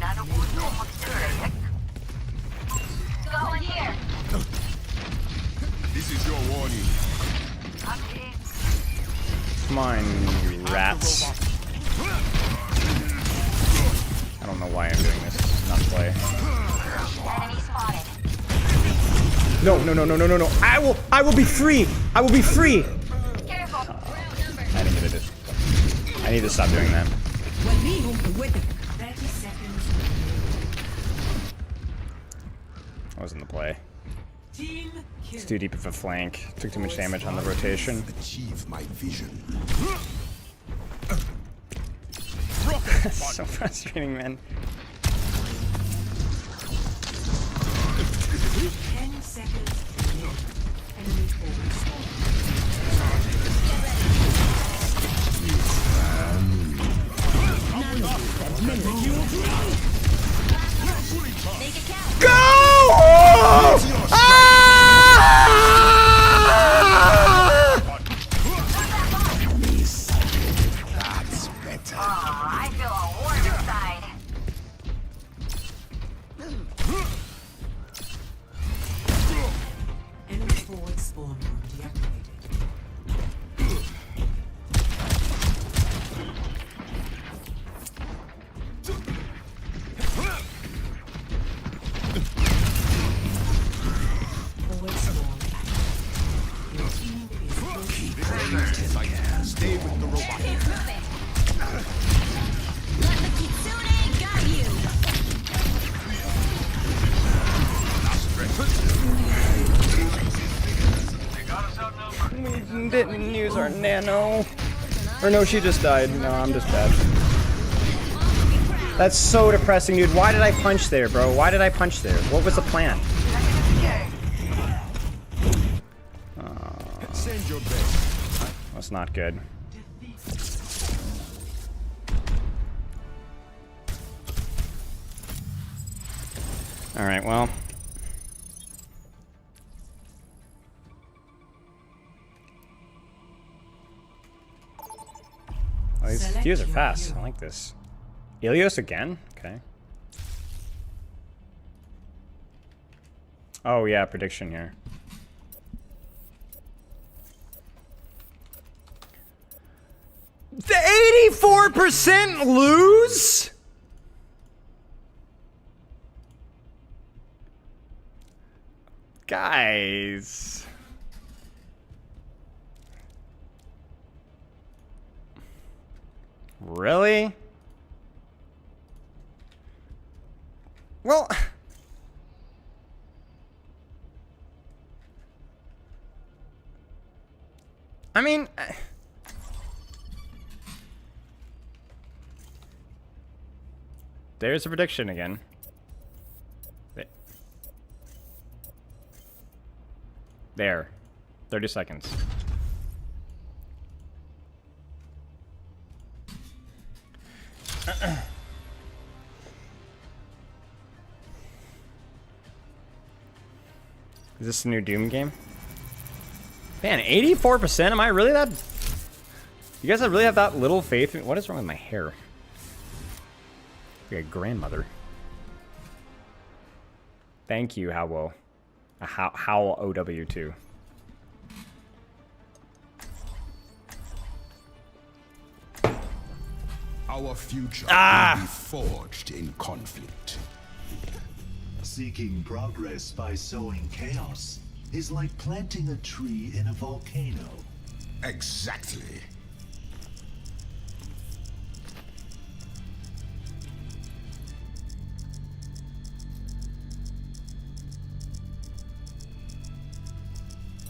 Go in here. This is your warning. Come on, you rats. I don't know why I'm doing this. This is not play. Enemy spotted. No. I will be free. I will be free. Careful. I need to just... I need to stop doing that. 30 seconds. That wasn't the play. Team kill. It's too deep of a flank. Took too much damage on the rotation. Achieve my vision. So frustrating, man. 10 seconds. Enemy forward. Make it count. Go! Ah! That's better. I feel a warm inside. Enemy forward spawn room deactivated. Forward spawn active. Your team is Stay with the robot. Keep moving. Let the kitsune guide you. They got us outnumbered. We didn't use our nano. Or no, she just died. No, I'm just bad. That's so depressing, dude. Why did I punch there, bro? Why did I punch there? What was the plan? Send your best. That's not good. Alright, well. Oh, these views are fast. I like this. Ilios again? Okay. Oh yeah, prediction here. The 84% lose? Guys. Really? Well, I mean, there's a prediction again. There. 30 seconds. Is this a new Doom game? Man, 84%? Am I really that... You guys really have that little faith in... What is wrong with my hair? Like a grandmother. Thank you, Howl. Howl OW2. Our future will be forged in conflict. Seeking progress by sowing chaos is like planting a tree in a volcano. Exactly.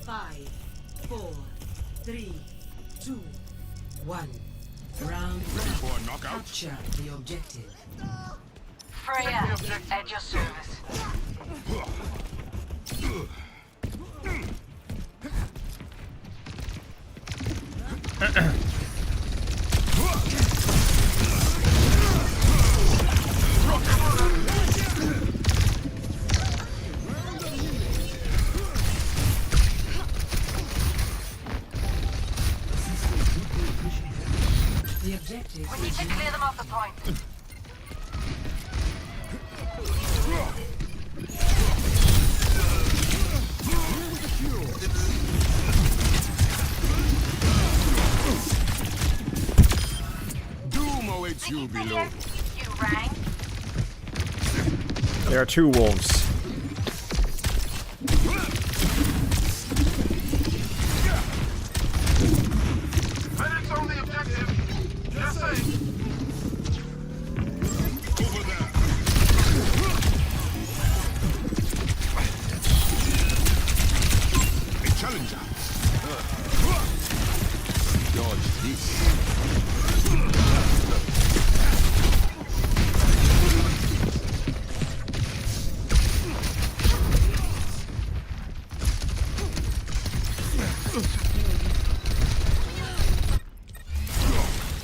Five, 4, 3, 2, 1. Round For a knockout. Capture the objective. Freya is at your service. The objective. We need to clear them off the point. Doom awaits you below. You rang. There are two wolves. Medics on the objective. Just saying. Over there. A challenger. Dodge this.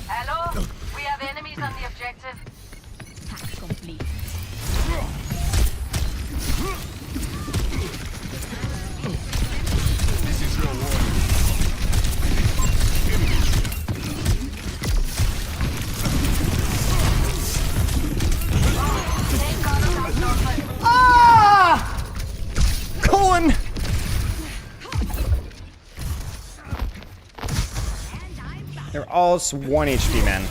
Hello? We have enemies on the objective. Task complete. This is your warning. Colin! They're all 1 HP, man.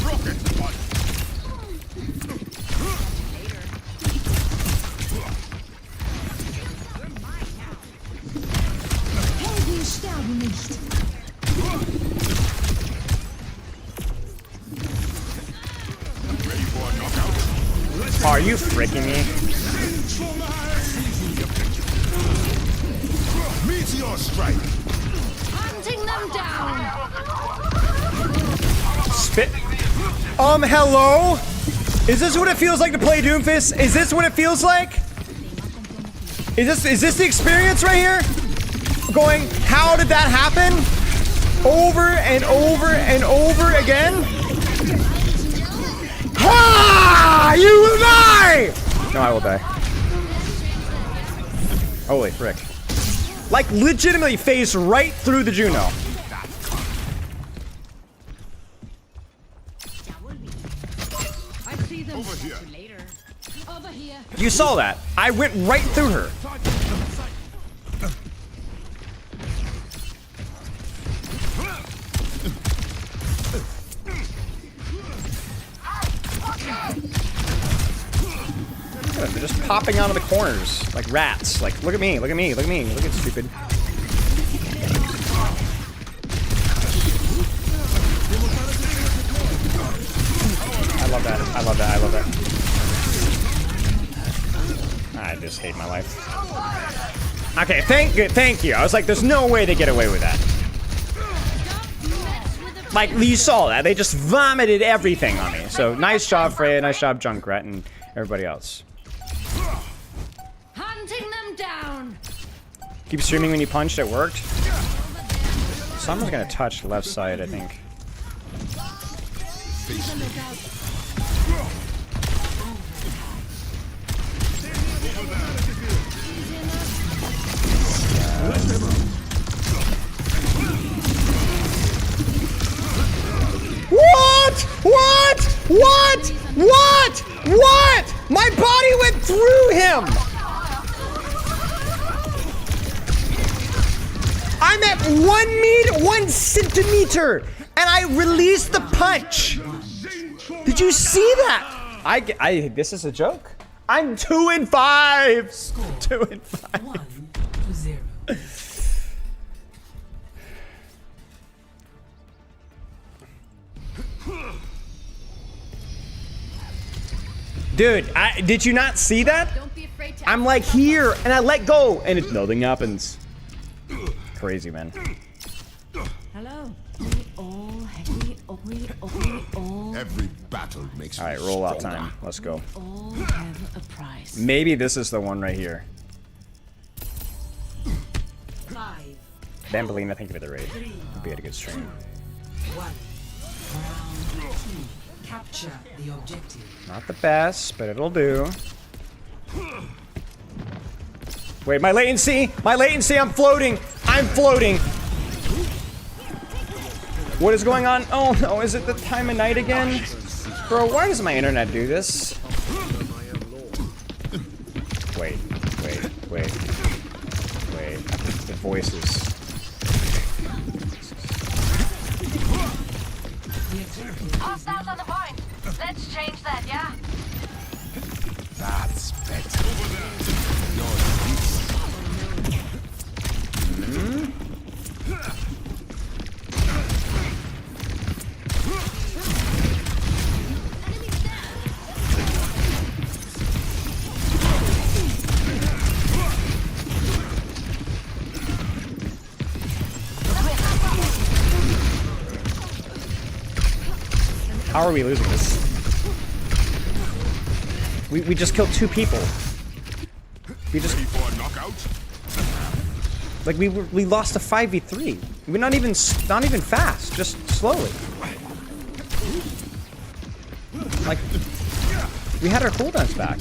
Rocket punch. Helden sterben nicht. Ready for a knockout? Oh, are you freaking me? Meteor strike. Hunting them down. Spit. Hello? Is this what it feels like to play Doomfist? Is this what it feels like? Is this the experience right here? Going, how did that happen? Over and over and over again? Ha! You will die! No, I will die. Holy frick. Like, legitimately phased right through the Juno. I see them. Over here. Later. Over here. You saw that. I went right through her. They're just popping out of the corners like rats. Like, look at me, look at me, look at me, look at stupid. I love that. I love that. I just hate my life. Okay, thank you. I was like, there's no way they get away with that. Like, you saw that. They just vomited everything on me. So, nice job, Freya. Nice job, Junkrat, and everybody else. Hunting them down. Keep streaming when you punched. It worked. Someone's gonna touch left side, I think. What? What? What? What? What? My body went through him! I'm at 1 centimeter, and I released the punch. Did you see that? This is a joke. I'm 2-5. 2-5. 1-0. Dude, did you not see that? Don't be afraid to I'm like here, and I let go, and nothing happens. Crazy, man. Hello. Every battle makes All right, roll out time. Let's go. All have a price. Maybe this is the one right here. 5, Bambolina, thank you for the raid. Hope you had a good stream. 1. Round 2. Capture the objective. Not the best, but it'll do. Wait, my latency! My latency, I'm floating! I'm floating! What is going on? Oh no, is it the time of night again? Bro, why does my internet do this? Wait. The voices. Hostiles on the point. Let's change that, yeah? That's better. How are we losing this? We just killed 2 people. We just like we lost a 5v3. We're not even fast, just slowly. Like we had our cooldowns back.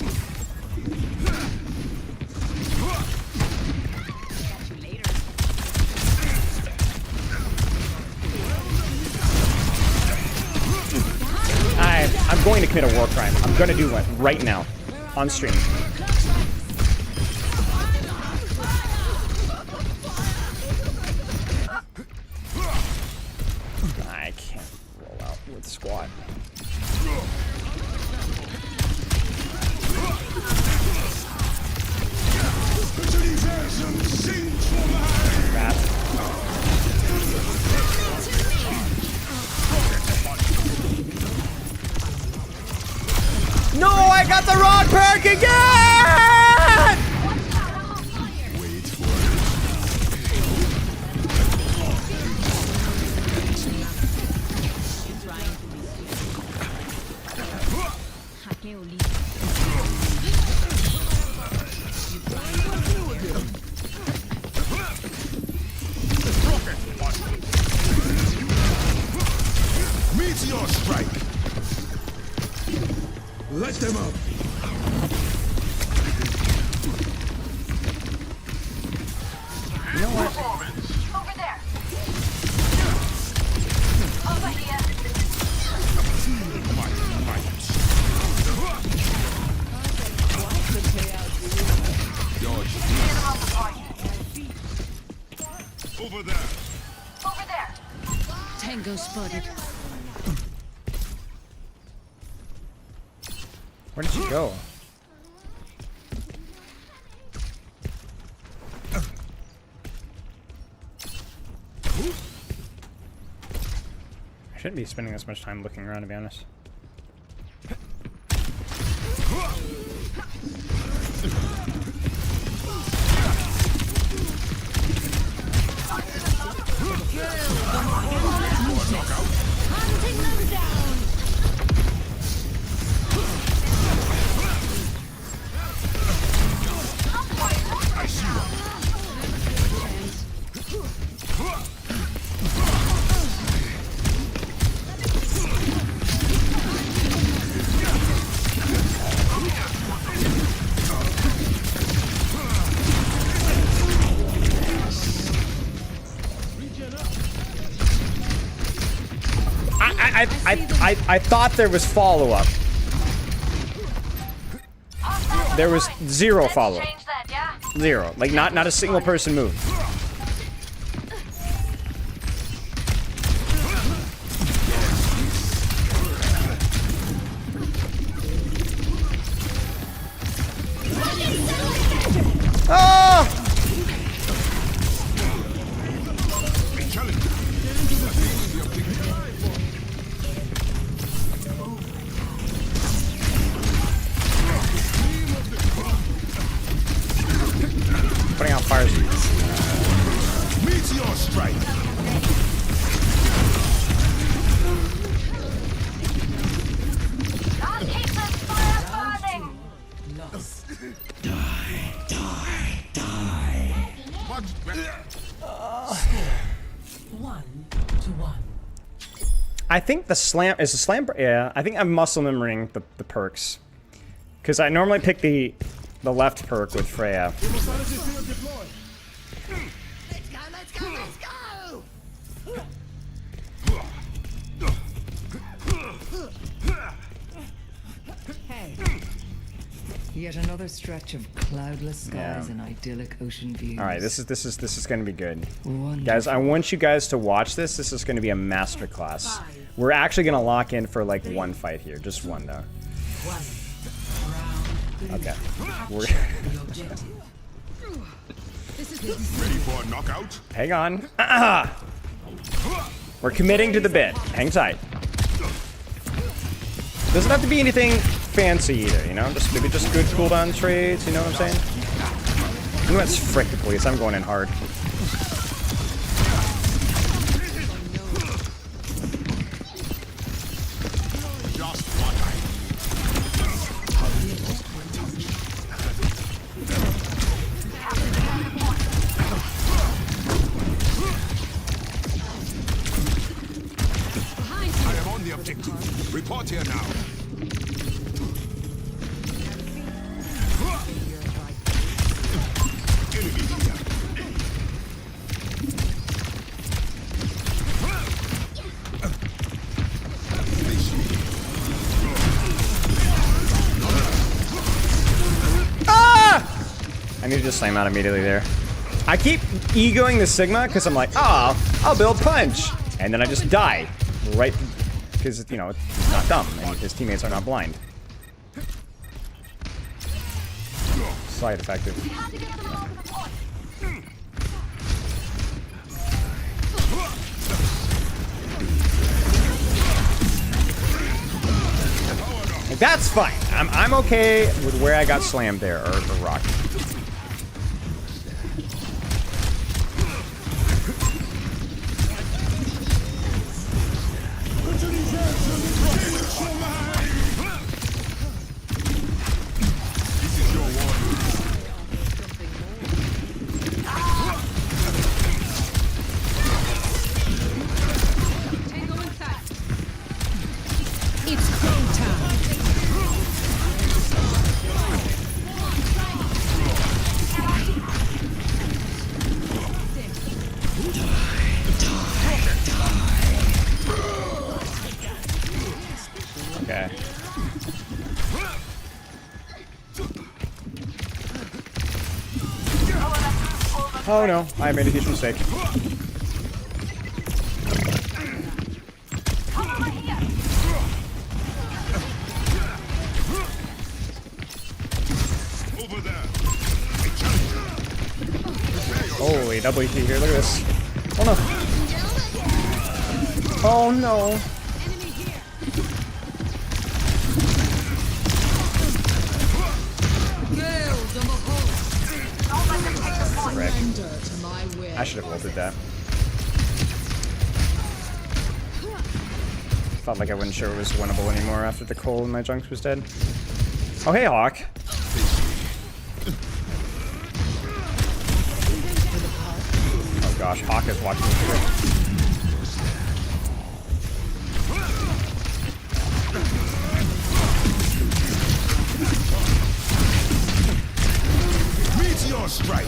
I'm going to commit a war crime. I'm going to do one right now on stream. I can't roll out with squat. Crap. No, I got the wrong perk again! Wait Meteor strike. Let them up. You know what? Over there. Over here. Over there. Over there. Tango spotted. Where did you go? I shouldn't be spending this much time looking around, to be honest. Hunting them down. I see one. I thought there was follow-up. There was zero follow-up. Change that, yeah? Zero. Like, not a single person moved. Oh! Putting out fire seeds. Meteor strike. I'll keep this fire burning. Lost. Much better. 1-1. I think the slam is a slam. Yeah, I think I'm muscle memorying the perks, because I normally pick the left perk with Freya. Let's go, let's go, let's go! Hey. Yet another stretch of cloudless skies and idyllic ocean views. All right, this is going to be good, Wonderful. guys. I want you guys to watch this. This is going to be a masterclass. We're actually going to lock in for like one fight here, just one though. Okay. We're Ready for a knockout? hang on. We're committing to the bit. Hang tight. Doesn't have to be anything fancy either, you know? Just maybe just good cooldown trades, you know what I'm saying? You know what's frick the police, I'm going in hard. Just what I am on the objective. Report here now. Enemy here. Ah! I need to just slam out immediately there. I keep egoing the Sigma because I'm like, oh, I'll build punch. And then I just die. Right, because, you know, it's not dumb and his teammates are not blind. Slight effective. That's fine. I'm okay with where I got slammed there, or rocked. Okay. Oh no, I made a huge mistake. Over there. Holy double ET here, look at this. Oh no. Oh no. that. Felt like I wasn't sure it was winnable anymore after the coal in my junks was dead. Oh, hey, Hawk. Oh gosh, Hawk is watching the trip. Meteor strike.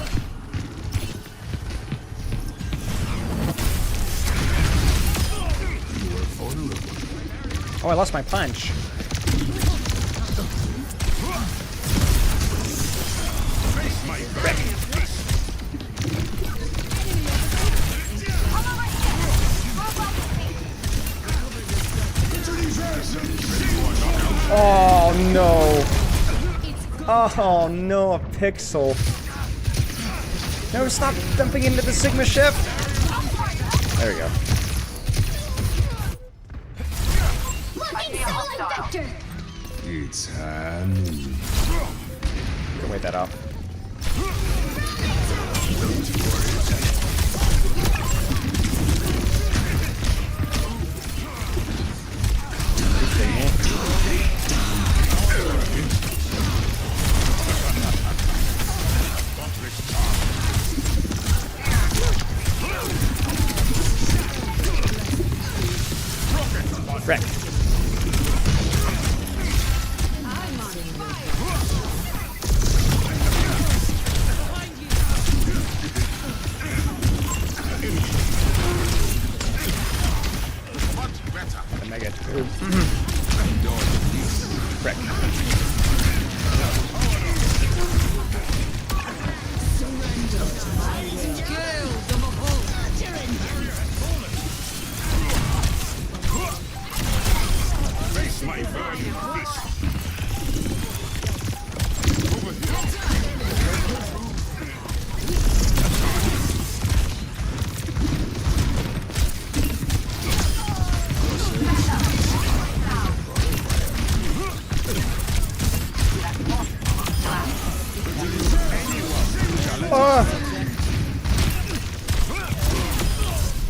Oh, I lost my punch. Oh no. Oh no, a pixel. No, stop dumping into the Sigma ship. There we go. It's happening. Can wait that out. Wreck. Mega tube. Wreck. My burning fist.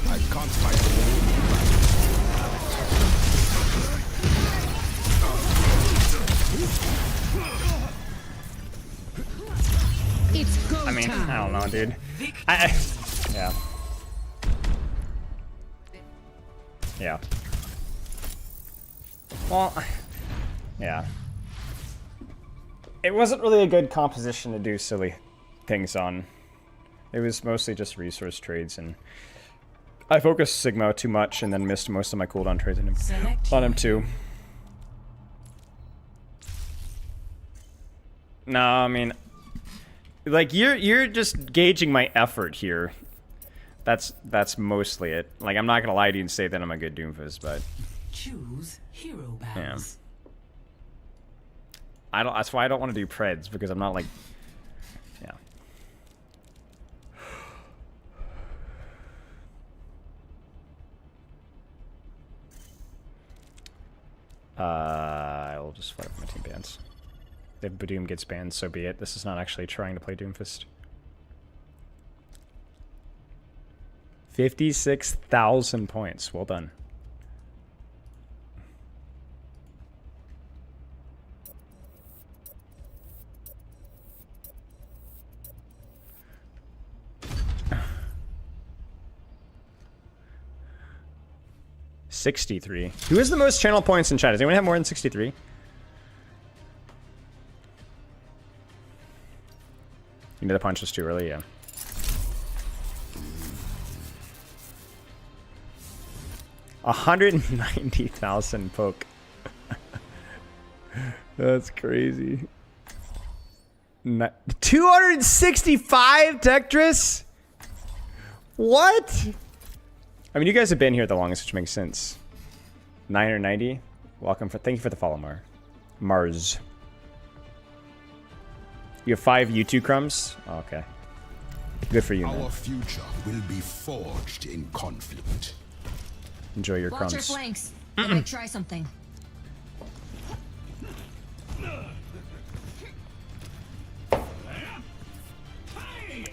I can't fight. I mean, I don't know, dude. Yeah. Yeah. Well, yeah. It wasn't really a good composition to do silly things on. It was mostly just resource trades, and I focused Sigma too much and then missed most of my cooldown trades on him too. No, I mean, like you're just gauging my effort here. That's mostly it. Like, I'm not gonna lie to you and say that I'm a good Doomfist, but choose hero battles. I don't. That's why I don't want to do Preds, because I'm not like, yeah. I'll just fight my team bans. If Badoom gets banned, so be it. This is not actually trying to play Doomfist. 56,000 points. Well done. $63. Who has the most channel points in chat? Does anyone have more than 63? You know the punch was too early, yeah. $190,000 poke. That's crazy. 265 Tetris? What? I mean, you guys have been here the longest, which makes sense. 990. Welcome for. Thank you for the follow, Mars. You have 5 U2 crumbs? Oh, okay. Good for you, man. Our future will be forged in conflict. Enjoy your crumbs. Watch your flanks. I might try something.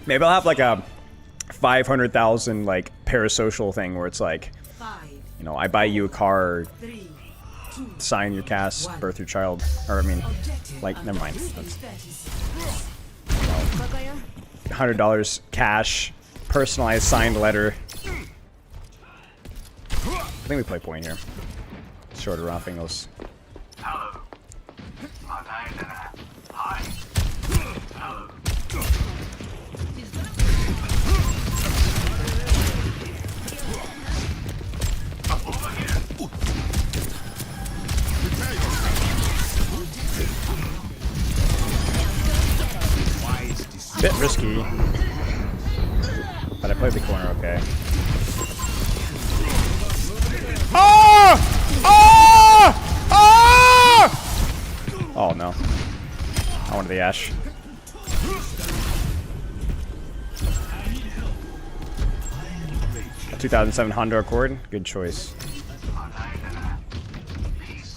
Maybe I'll have like a 500,000 like parasocial thing where it's like, you know, I buy you a car, sign your cast, birth your child, or I mean, like, never mind. That's, $100 cash, personalized signed letter. I think we play point here. Shorter round fingers. Hello. Hi. Hello. Over here. Bit risky, but I played the corner okay. Oh! Oh! Oh! Oh no. I wanted the Ash. A 2007 Honda Accord, good choice.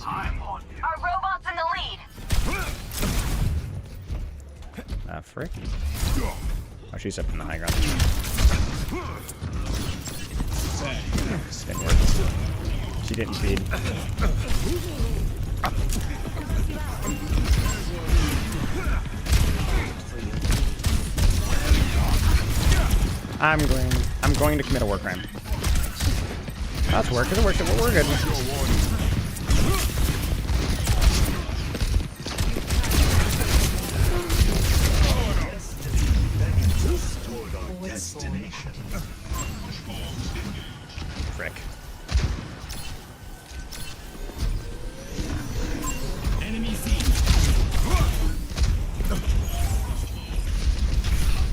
Our robot's in the lead. Ah, frick. Oh, she's up in the high ground. Didn't work. She didn't feed. I'm going to commit a war crime. That's working. It worked. We're good. Frick. Enemy seen.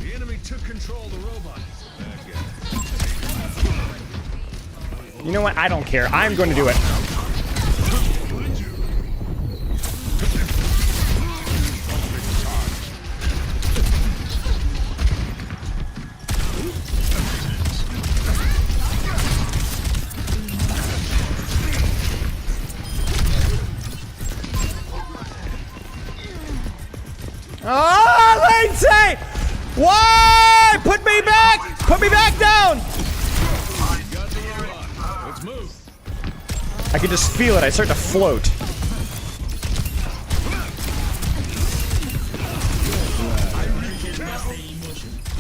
The enemy took control of the robot. You know what? I don't care. I'm going to do it. Oh, Lindsay! Why? Put me back! Put me back down! Let's move. I can just feel it. I start to float.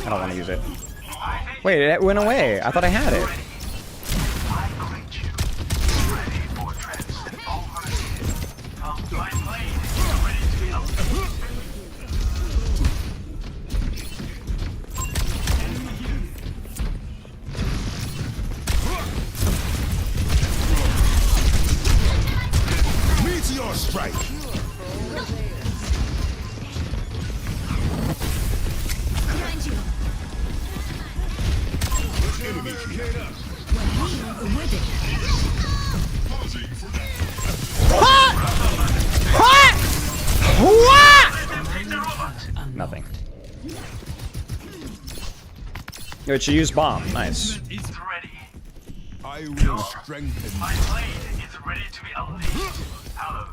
I don't want to use it. Wait, it went away. I thought I had it. Meteor strike. Behind you. Enemy here. With it. What? What? What? Nothing. Yo, she used bomb. Nice. It's ready. I will strengthen. My blade is ready to be unleashed. Hello.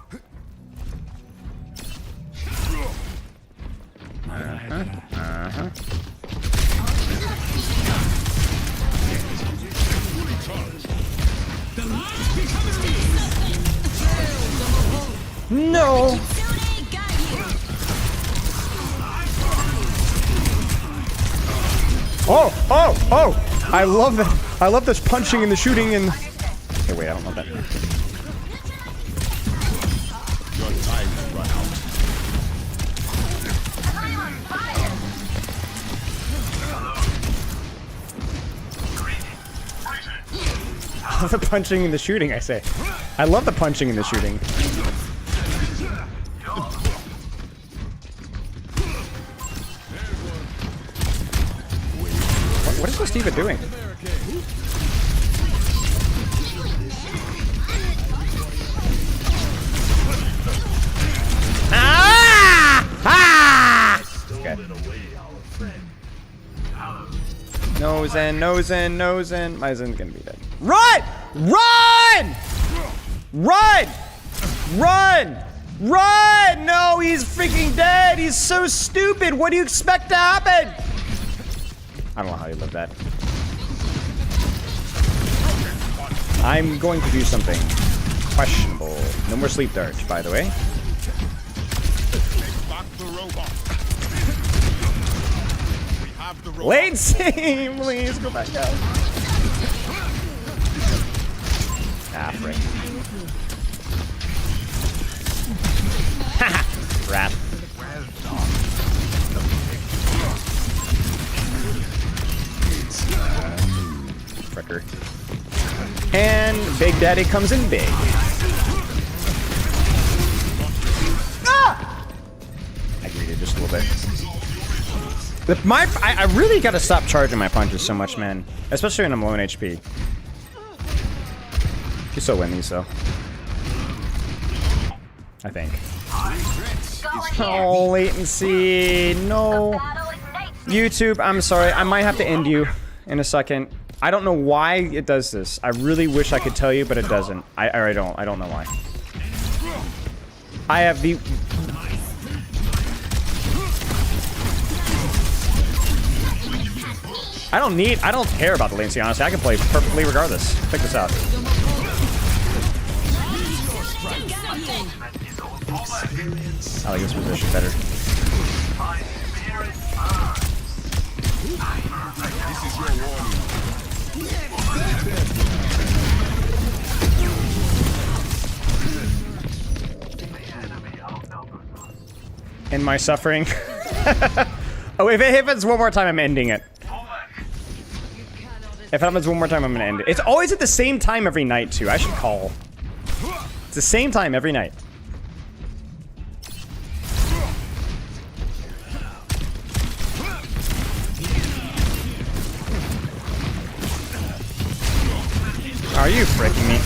No. Oh, oh, oh! I love that. I love this punching and the shooting and. Okay, wait, I don't love that. Your time has run out. I love the punching and the shooting, I say. I love the punching and the shooting. What is this Steve doing? Ah! Ah! Okay. Nose in, nose in, nose in. My Zen's gonna be dead. Run! Run! Run! Run! Run! No, he's freaking dead. He's so stupid. What do you expect to happen? I don't know how you live that. I'm going to do something questionable. No more sleep dart, by the way. Back the robot. We have the robot. Late scene, please go back down. Ah, frick. Haha! Rat. Fricker. And Big Daddy comes in big. Ah! I greeted just a little bit. I really gotta stop charging my punches so much, man. Especially when I'm low in HP. You still win these, though. I think. Oh, latency. No. YouTube, I'm sorry. I might have to end you in a second. I don't know why it does this. I really wish I could tell you, but it doesn't. I don't know why. I have the... I don't care about the latency, honestly. I can play perfectly regardless. Check this out. I like this position better. This is your warning. In my suffering. Oh, if it happens one more time, I'm ending it. If it happens one more time, I'm gonna end it. It's always at the same time every night, too. I should call. It's the same time every night. Are you freaking me?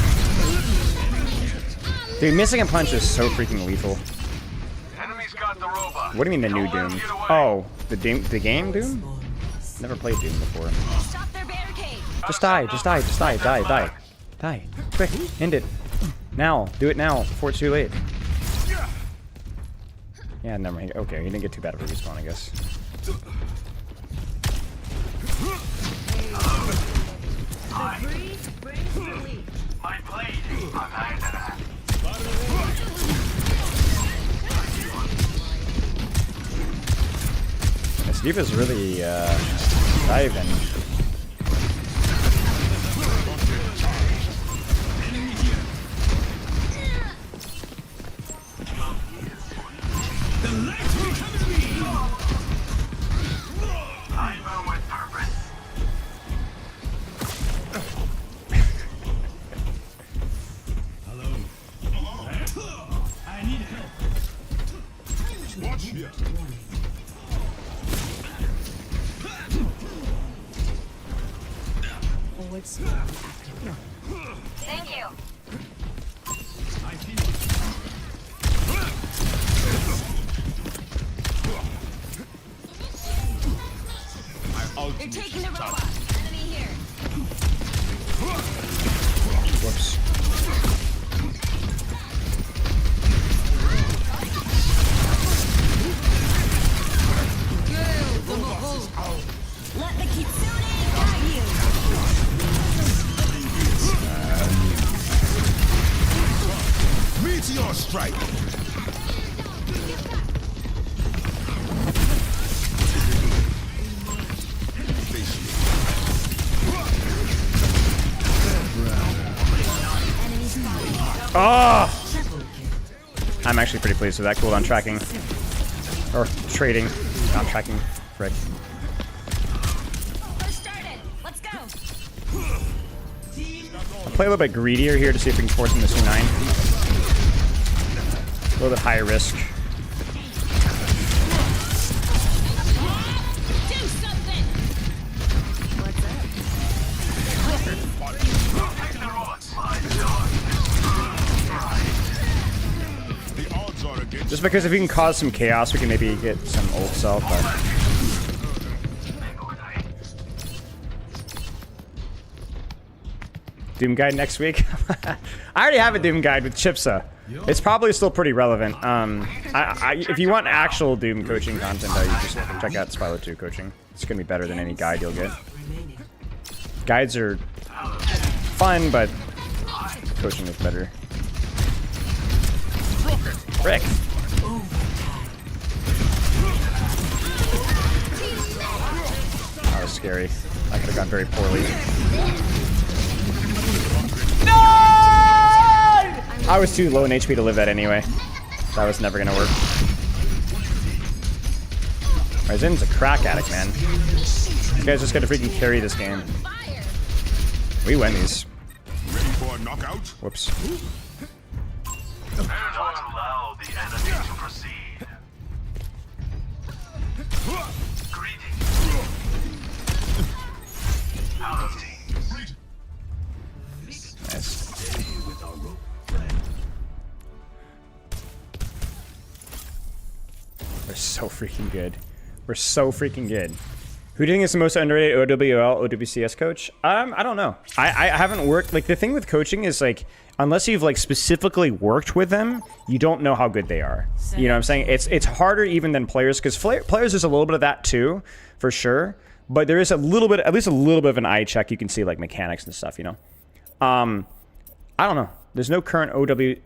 Dude, missing a punch is so freaking lethal. Enemy's got the robot. What do you mean the new Doom? Oh, the game Doom? Never played Doom before. Stop their barricade. Just die, die. Die. Quick, end it. Now, do it now, before it's too late. Yeah, never mind. Okay, he didn't get too bad of a respawn, I guess. My blade is behind that. This D.Va's really diving. I move with purpose. I need help. Watch me. Thank you. They're taking the robot. Enemy here. Whoops. Let the Kitsune guide you. Meteor strike. Oh! I'm actually pretty pleased with that cooldown tracking. Or trading. Not tracking. Frick. We're started. Let's go. I'll play a little bit greedier here to see if we can force him to C9. A little bit higher risk. Do something. What's The odds are against. Just because if we can cause some chaos, we can maybe get some ult self, but... Doom guide next week? I already have a Doom guide with Chipsa. It's probably still pretty relevant. If you want actual Doom coaching content, though, you just check out Spyro 2 coaching. It's gonna be better than any guide you'll get. Guides are fun, but coaching is better. Frick. That was scary. That could have gone very poorly. No! I was too low in HP to live that anyway. That was never gonna work. Zin's a crack addict, man. These guys just gotta freaking carry this game. We win these. Ready for a knockout? Whoops. Do not allow the enemy to proceed. Greetings. Out of teams. Nice. We're so freaking good. We're so freaking good. Who do you think is the most underrated OWL, OWCS coach? I don't know. I haven't worked, like, the thing with coaching is, like, unless you've, like, specifically worked with them, you don't know how good they are. You know what I'm saying? It's harder even than players, because players there's a little bit of that too, for sure. But there is a little bit, at least a little bit of an eye check. You can see, like, mechanics and stuff, you know? I don't know. There's no current OWL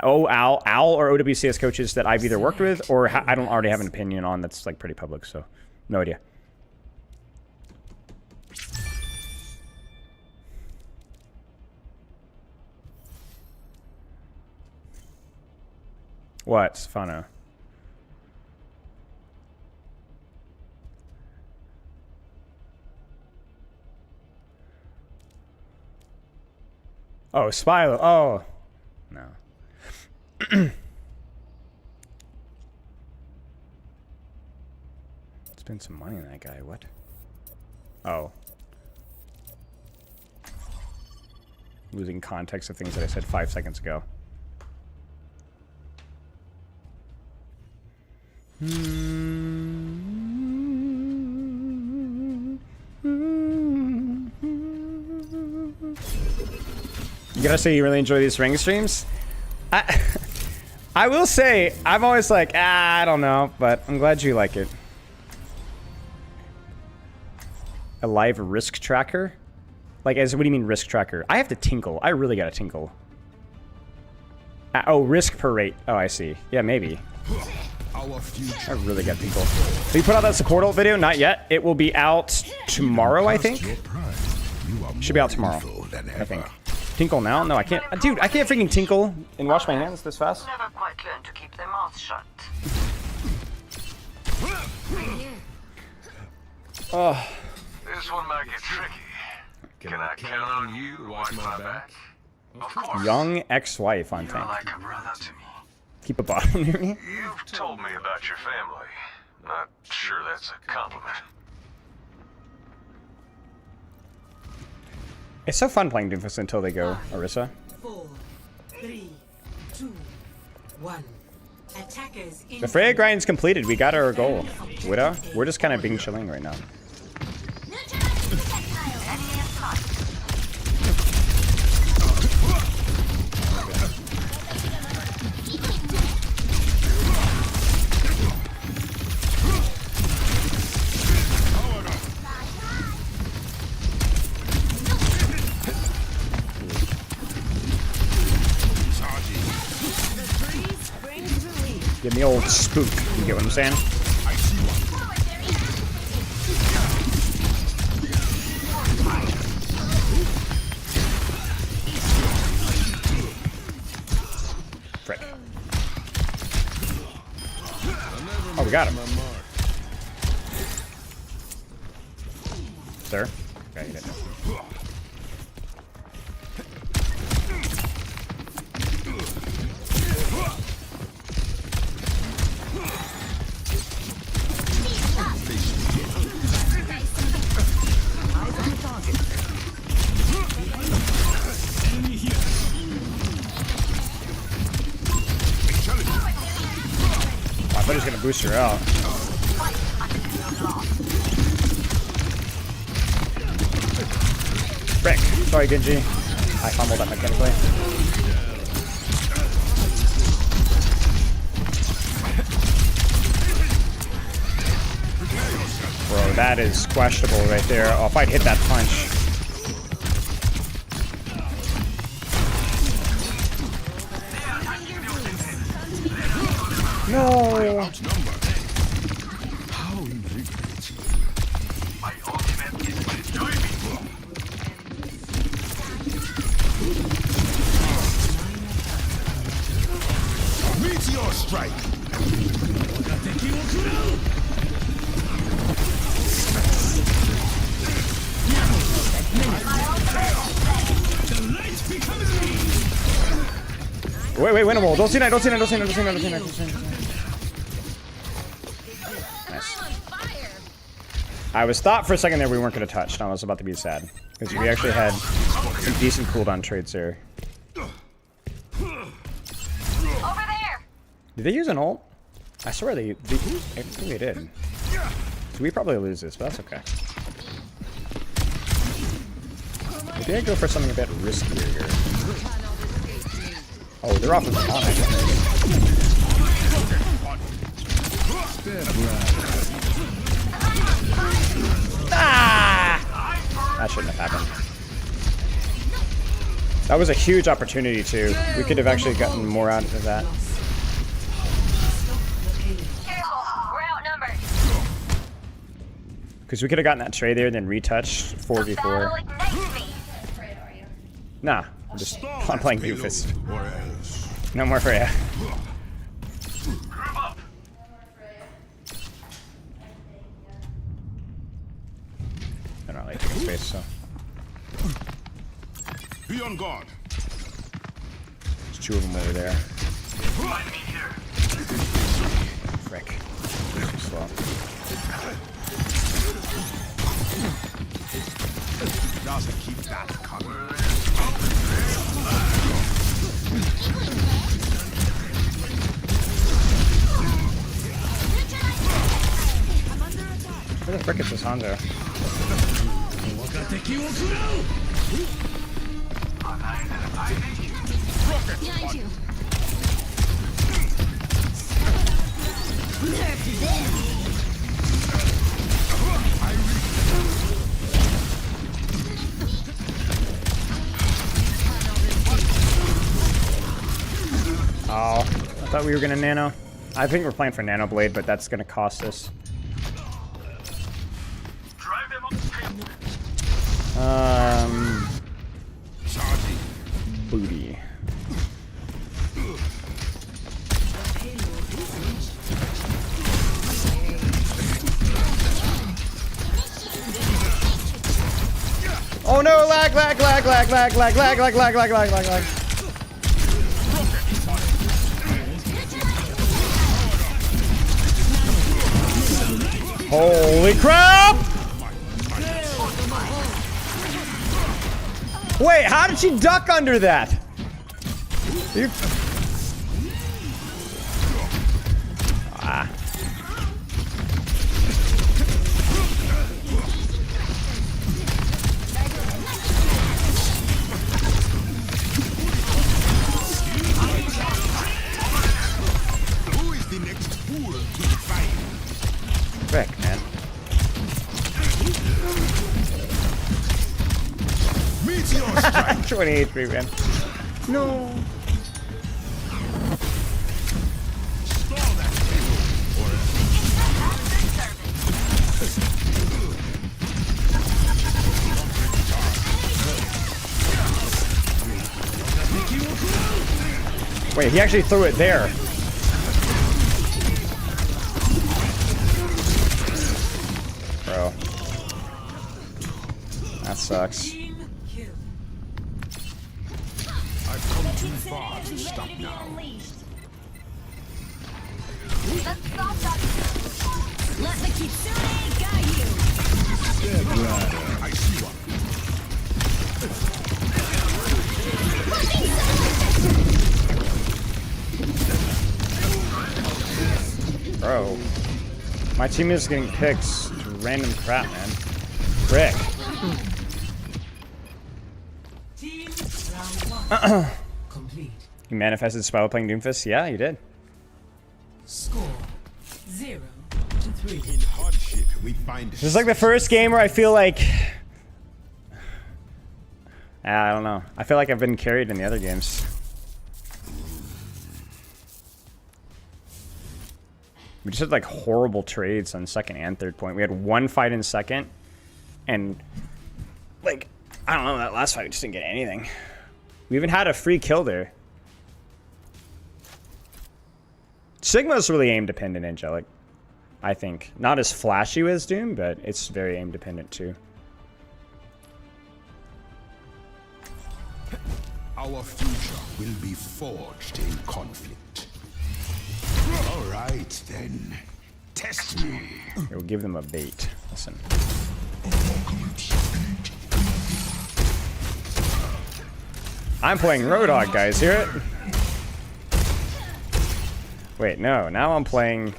or OWCS coaches that I've either worked with or I don't already have an opinion on that's, like, pretty public, so no idea. What, Sfano? Oh, Spyro. Oh. No. Spend some money on that guy. What? Oh. Losing context of things that I said 5 seconds ago. You gotta say you really enjoy these ring streams? I will say, I'm always like, I don't know, but I'm glad you like it. A live risk tracker? Like, what do you mean risk tracker? I have to tinkle. I really gotta tinkle. Oh, risk per rate. Oh, I see. Yeah, maybe. I really got tinkle. Have you put out that support ult video? Not yet. It will be out tomorrow, I think. Should be out tomorrow, I think. Tinkle now? No, I can't. Dude, I can't freaking tinkle and wash my hands this fast. Never quite learned to keep their mouths shut. Oh. This one might get tricky. Can I count on you to watch my back? Of course. Young ex-wife on tank. You're like a brother to me. Keep a bottle near me. You've told me about your family. Not sure that's a compliment. It's so fun playing Doomfist until they go Orisa. 4, 3, 2, 1. Attackers in The Freya grind's completed. We got our goal. Widow, we're just kind of being chilling right now. Give me the old spook. You get what I'm saying? Frick. Oh, we got him. Sir? Okay, you didn't know. I thought he was gonna boost her out. Frick. Sorry, Genji. I fumbled that mechanically. That is questionable right there. Oh, if I'd hit that punch. No! How irritating. My ultimate is to join me. Meteor strike. Wait, winnable. Don't see that, don't see that, don't see that, don't see that, don't see that, don't see that. Nice. I was thought for a second there we weren't going to touch, and I was about to be sad. Because we actually had some decent cooldown trades there. Over there. Did they use an ult? I swear they I think they did. So we probably lose this, but that's okay. Maybe I go for something a bit riskier here. Oh, they're off of the bomb. Ah! That shouldn't have happened. That was a huge opportunity too. We could have actually gotten more out of that. We're outnumbered. Because we could have gotten that trade there and then retouched 4v4. Nah, I'm playing DOOMFIST. No more Freja. They're not like taking space, so. Be on guard. There's two of them over there. Frick. Too slow. Just keep that covered. Where the frick is this Hanzo? Behind you. Oh, I thought we were gonna nano. I think we're playing for Nano Blade, but that's gonna cost us. Booty. Oh no, lag. Holy crap! Wait, how did she duck under that? Ah. Who is the next fool to fight? Frick, man. Meteor strike. 28 HP, man. No. Wait, he actually threw it there. Bro. That sucks. I've come too far to stop now. Let the Kitsune guide you. I see one. Bro. My team is getting picks to random crap, man. Frick. Complete. You manifested while playing DOOMFIST? Yeah, you did. Score 0-0. In hardship, we find This is like the first game where I feel like... I don't know. I feel like I've been carried in the other games. We just had like horrible trades on second and third point. We had one fight in second, and like, I don't know, that last fight we just didn't get anything. We even had a free kill there. Sigma's really aim dependent, Angelic. I think. Not as flashy as Doom, but it's very aim dependent too. our future will be forged in conflict. All right, then. Test me. We'll give them a bait. Listen. I'm playing Road Dogg, guys. Hear it? Wait, no. Now I'm playing...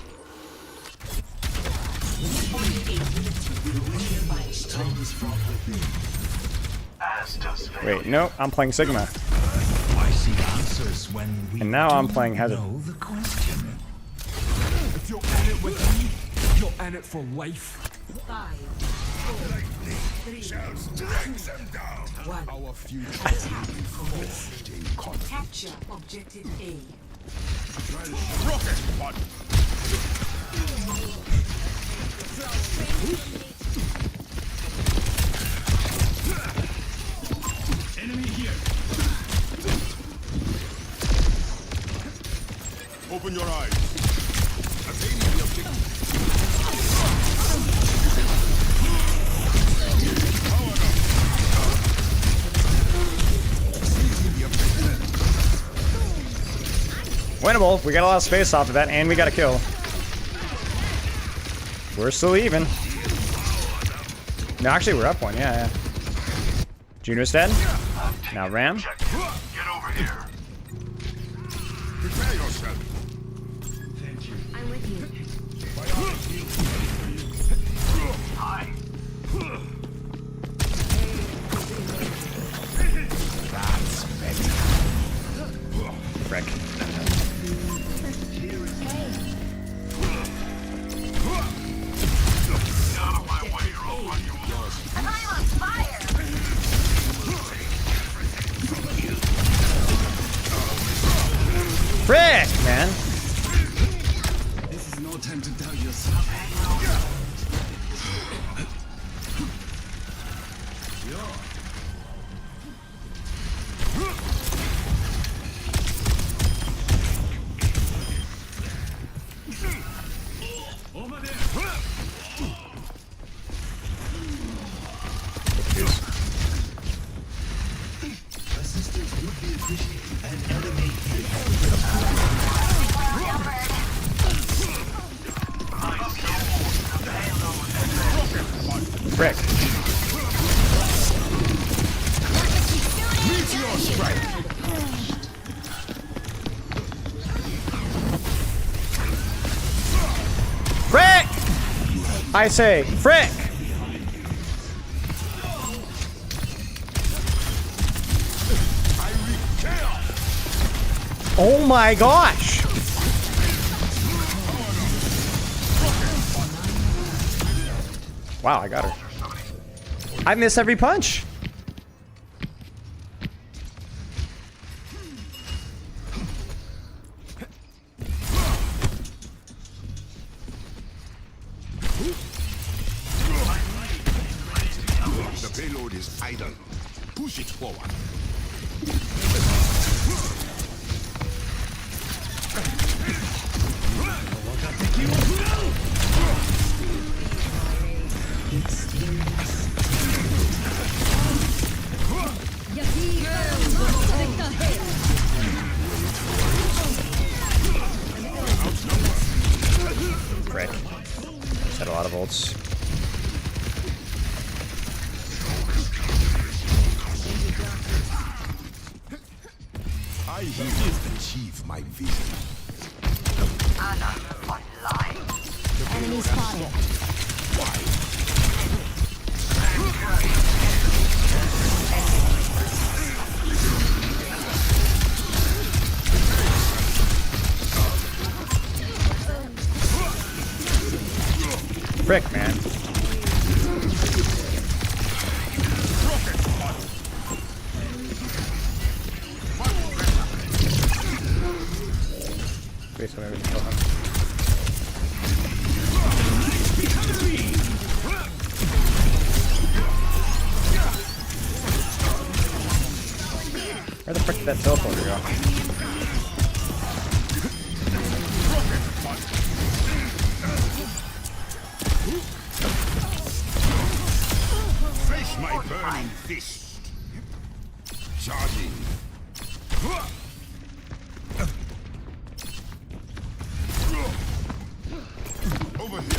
Wait, no. I'm playing Sigma. And now I'm playing Hazard. If you're in it with me, you're in it for life. 5, 4, 3, one. Our future will be forged in conflict. Capture objective A. Rocket pod. Enemy here. Open your eyes. Attaining the objective. Winnable. We got a lot of space off of that, and we got a kill. We're still even. No, actually, we're up one. Yeah, yeah. Juno's dead. Now Ram. Get over here. Prepare yourself. I'm with you. Hi. That's better. Frick. Out of my way, or I'll run you over. I'm on fire. Frick, man. This is no time to doubt yourself. Over there. Assistance would be appreciated. An enemy Frick. Meteor strike. Frick! I say, frick! I wreak chaos. Oh my gosh! Wow, I got her. I miss every punch. The payload is idle. Push it forward. Frick. Just had a lot of ults. I will achieve my vision. Enemy spotted. frick, man. Wait, so maybe we can kill him. Where the frick did that teleporter go? Face my burning fist. Charging. Over here.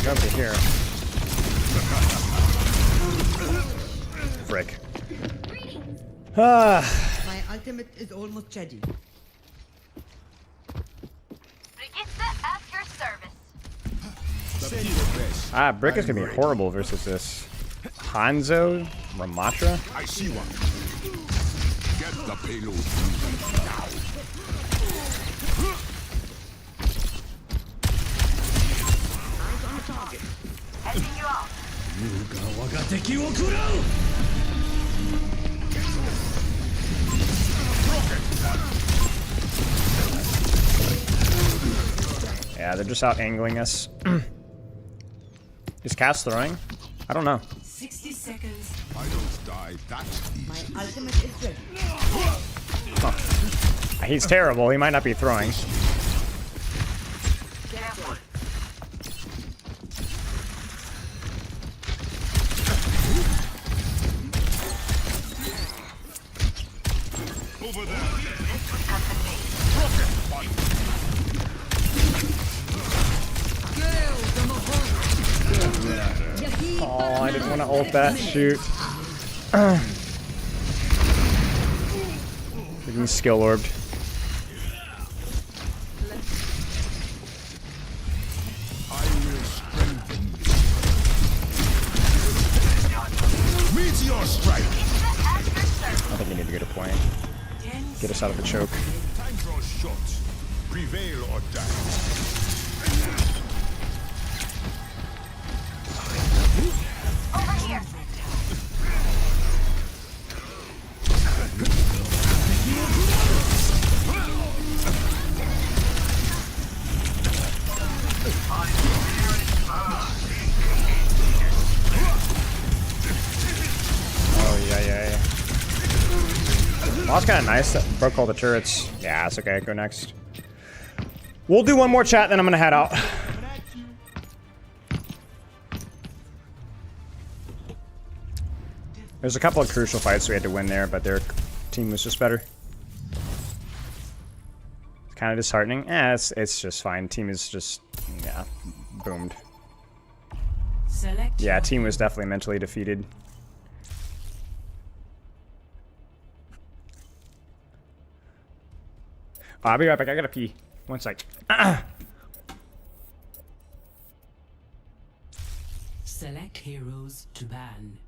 Over here. Frick. My ultimate is almost ready. Ah, Brick is gonna be horrible versus this. Hanzo? Ramatra? I see one. Get the payload now. Eyes on the target. Heading you off. Yeah, they're just out angling us. Is Cass throwing? I don't know. 60 seconds. I don't die that easy. My ultimate is ready. Huh. He's terrible. He might not be throwing. Careful. Over there. Oh, I didn't want to ult that. Shoot. Getting skill orbed. I will strengthen you. Meteor strike. I think we need to get a point. Get us out of the choke. Time draws short. Prevail or die. Over here. Oh, yeah. Well, that's kind of nice. That broke all the turrets. Yeah, it's okay. Go next. We'll do one more chat, then I'm going to head out. There's a couple of crucial fights we had to win there, but their team was just better. It's kind of disheartening. It's just fine. Team is just, yeah, boomed. Yeah, team was definitely mentally defeated. I'll be right back. I gotta pee. One sec. Select heroes to ban.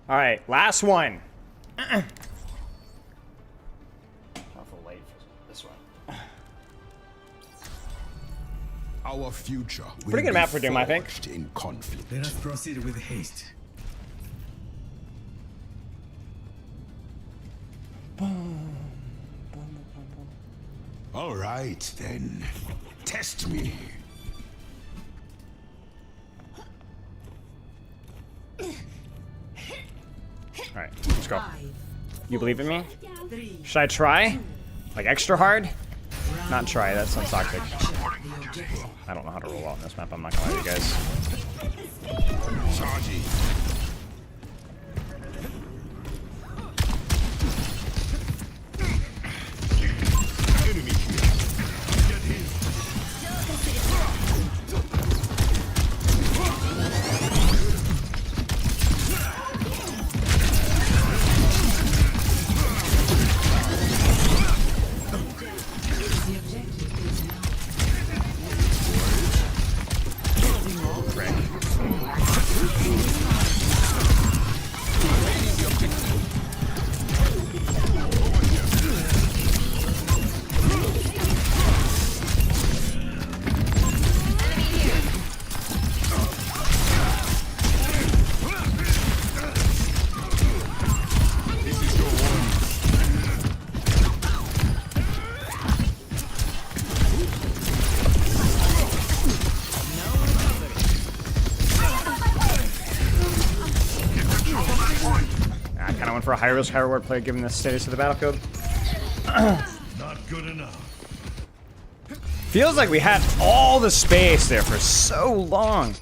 All right, last one. Awful late for this one. Our future will Pretty good be map for Doom, I think. forged in conflict. Let us proceed with haste. All right, then. Test me. Alright, let's go. You believe in me? Should I try? Like extra hard? Not try, that sounds toxic. I don't know how to roll out on this map, I'm not gonna lie to you guys. Charging. Enemy here. Get him. For a high risk, high reward player given the status of the battlefield. Not good enough. Feels like we had all the space there for so long.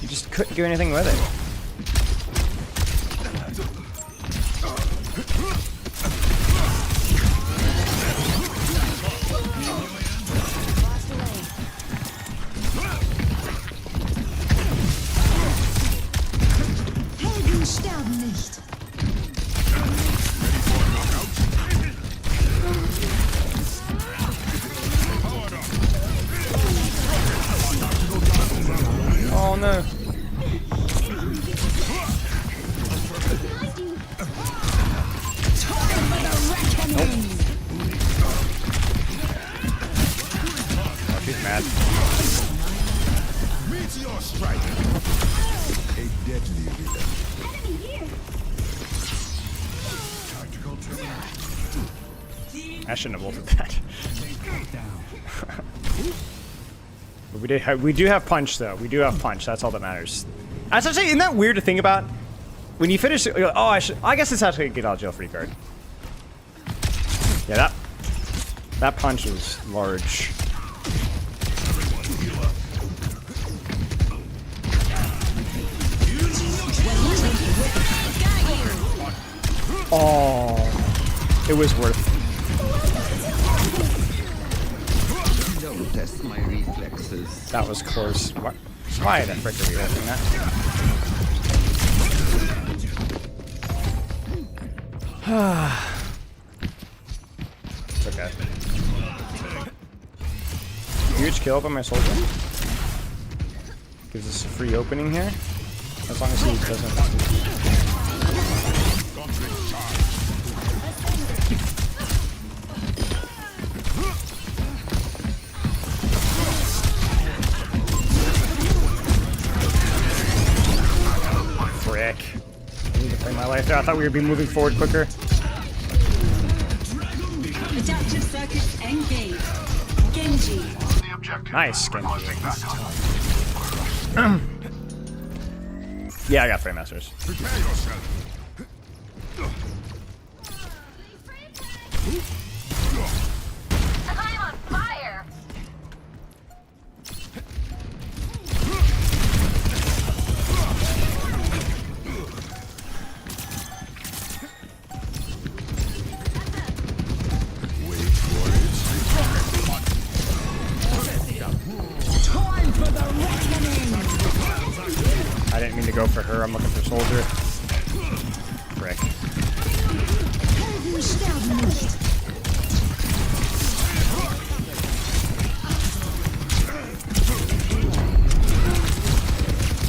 You just couldn't do anything with it. Helden sterben nicht. Oh no. Oh, she's mad. Meteor strike. A deadly rhythm. I shouldn't have ulted that. But we do have punch though. We do have punch. That's all that matters. That's actually, isn't that weird to think about? When you finish, oh, I guess it's actually a get out of jail free card. Yeah, that punch was large. Oh, it was worth. Don't test my reflexes. That was close. Why the frick are we holding that? It's okay. Huge kill by my soldier. Gives us a free opening here. As long as he doesn't. Frick. I need to play my life there. I thought we would be moving forward quicker. Adaptive circuits engaged. Genji. Nice, Genji. Yeah, I got Frame Masters. Prepare yourself. I'm on fire. Wait for it. Time for the reckoning. I didn't mean to go for her. I'm looking for soldier. Frick. Helden sterben nicht.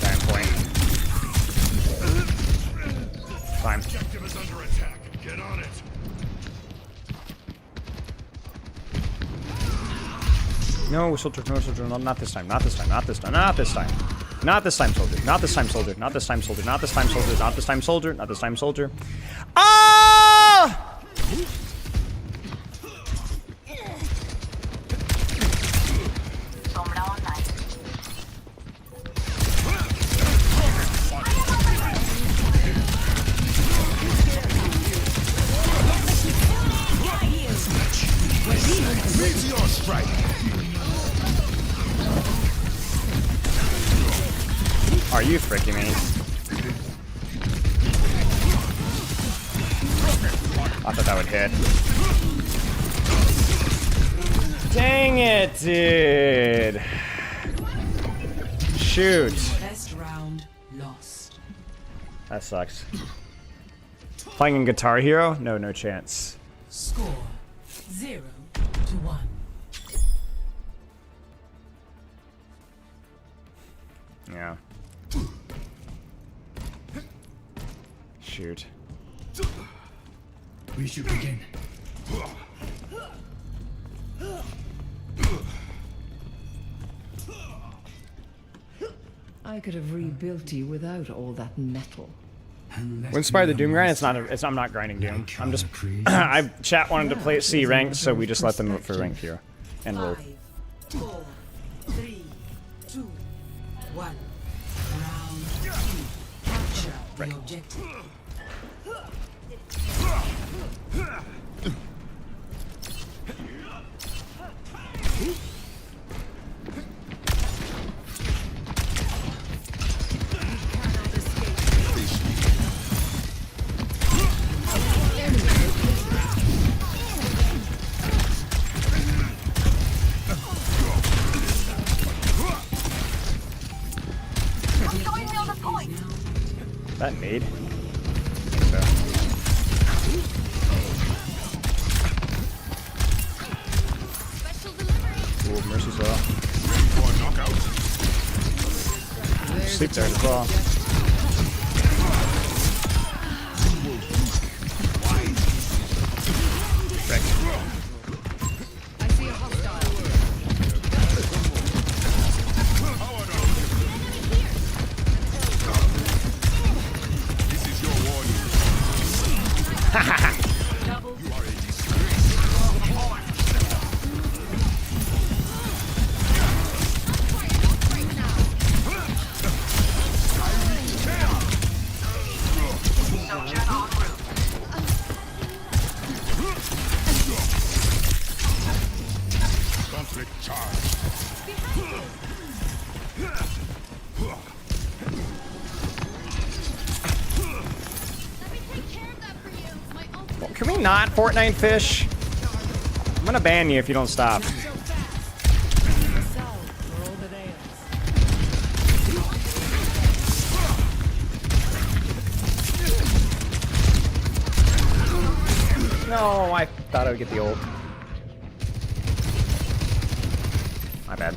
Time point. Time. Objective is under attack. No, soldier, no, soldier, not this time, not this time, not this time, not this time. Not this time, soldier, not this time, soldier, not this time, soldier, not this time, soldier, not this time, soldier, not this time, soldier. Ah! Meteor strike. Are you freaking me? I thought that would hit. Dang it, dude. Shoot. Best round lost. That sucks. Playing in Guitar Hero? No chance. Score 0-1. Yeah. Shoot. We should begin. I could have rebuilt you without all that metal. When inspired the Doom grind, I'm not grinding Doom. I'm just chat wanted to play C ranked, so we just let them vote for ranked hero and roll. 5, 4, 3, 2, 1. Round 2. Capture the objective. That nade? Ooh, Mercy's well. Sleep there as well. Frick. I see a hostile. Well, can we not Fortnite fish? I'm gonna ban you if you don't stop. No, I thought I would get the ult. My bad.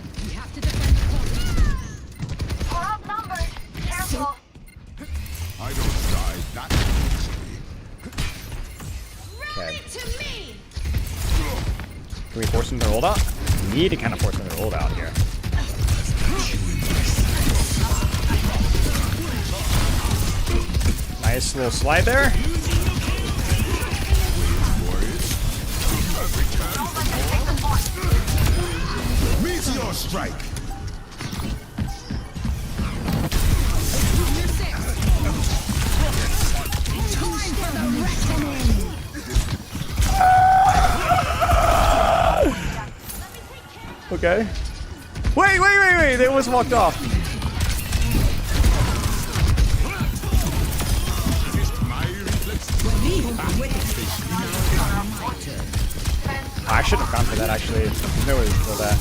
I don't die that easily. Okay. Can we force them to ult out? We need to kind of force them to ult out here. Nice little slide there. Meteor strike. Okay. Wait. They almost walked off. I shouldn't have gone for that, actually. No way for that.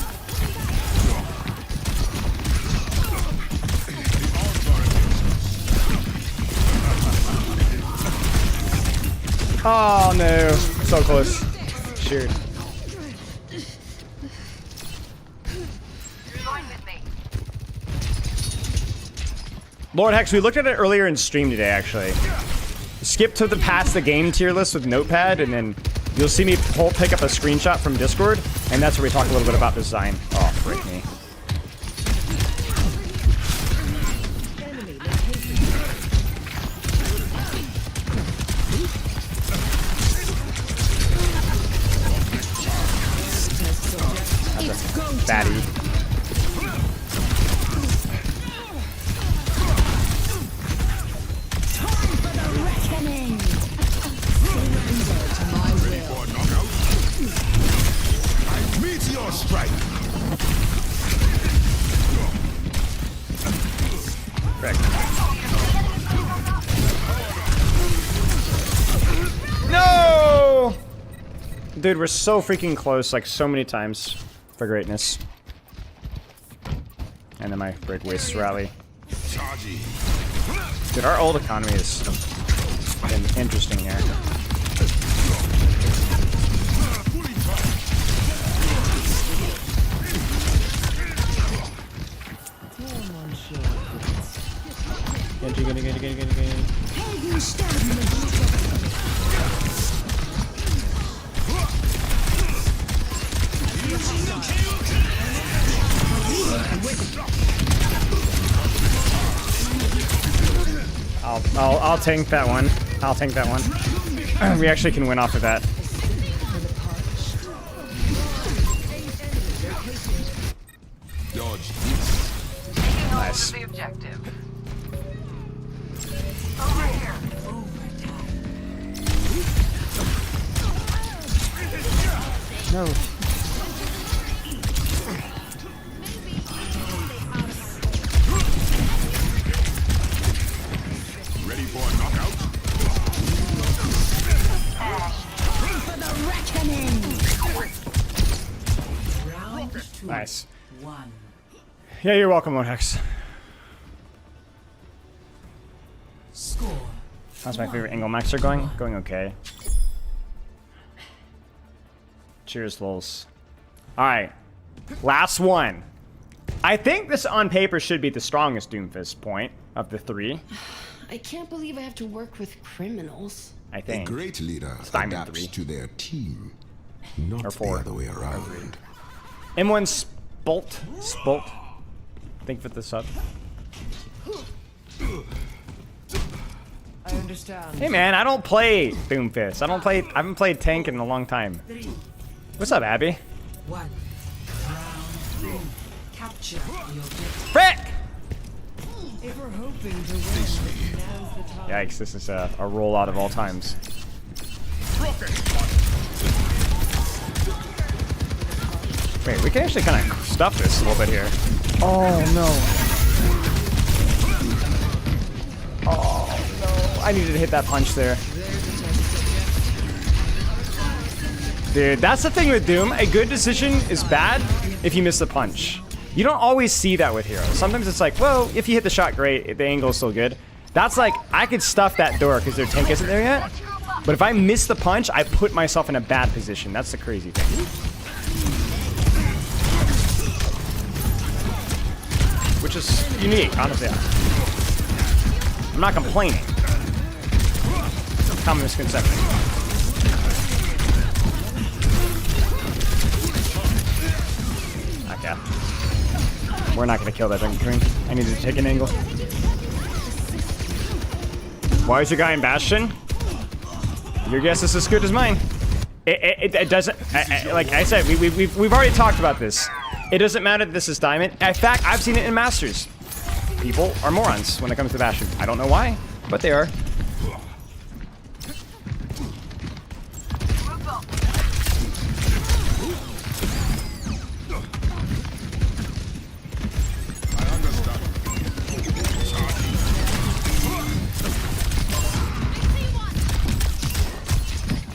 Oh no. So close. Shoot. Lord Hex, we looked at it earlier in stream today, actually. Skip to the past the game tier list with Notepad, and then you'll see me pick up a screenshot from Discord, and that's where we talk a little bit about design. Oh. Frick me. That's a fatty. Meteor strike. Frick. No! Dude, we're so freaking close, like so many times for greatness. And then my break waste rally. Dude, our old economy is been interesting here. Get. I'll tank that one. I'll tank that one. We actually can win off of that. Nice. No. Ready for a knockout? For the reckoning! Round 2. Nice. 1. Yeah, you're welcome, Lonex. Score. How's my favorite angle max are going? Going okay. Cheers, lols. Alright. Last one. I think this on paper should be the strongest Doomfist point of the 3. I can't believe I have to work with criminals. I think. A great leader Diamond adapts 3. to their team, not Or 4. the other way around. M1 Spolt. Think for this up. I understand. Hey man, I don't play Doomfist. I haven't played tank in a long time. 3. What's up, Abby? 1. Round 3. Capture the objective. Frick! If we're hoping to win, now's the time. Yikes, this is a rollout of all times. Wait, we can actually kind of stuff this a little bit here. Oh no. Oh no. I needed to hit that punch there. Dude, that's the thing with Doom. A good decision is bad if you miss the punch. You don't always see that with heroes. Sometimes it's like, well, if you hit the shot, great. The angle is still good. That's like, I could stuff that door because their tank isn't there yet. But if I miss the punch, I put myself in a bad position. That's the crazy thing. Which is unique, honestly. I'm not complaining. Common misconception. Okay. We're not gonna kill that thing. I need to take an angle. Why is your guy in Bastion? Your guess is as good as mine. It doesn't. Like I said, we've already talked about this. It doesn't matter that this is Diamond. In fact, I've seen it in Masters. People are morons when it comes to Bastion. I don't know why, but they are.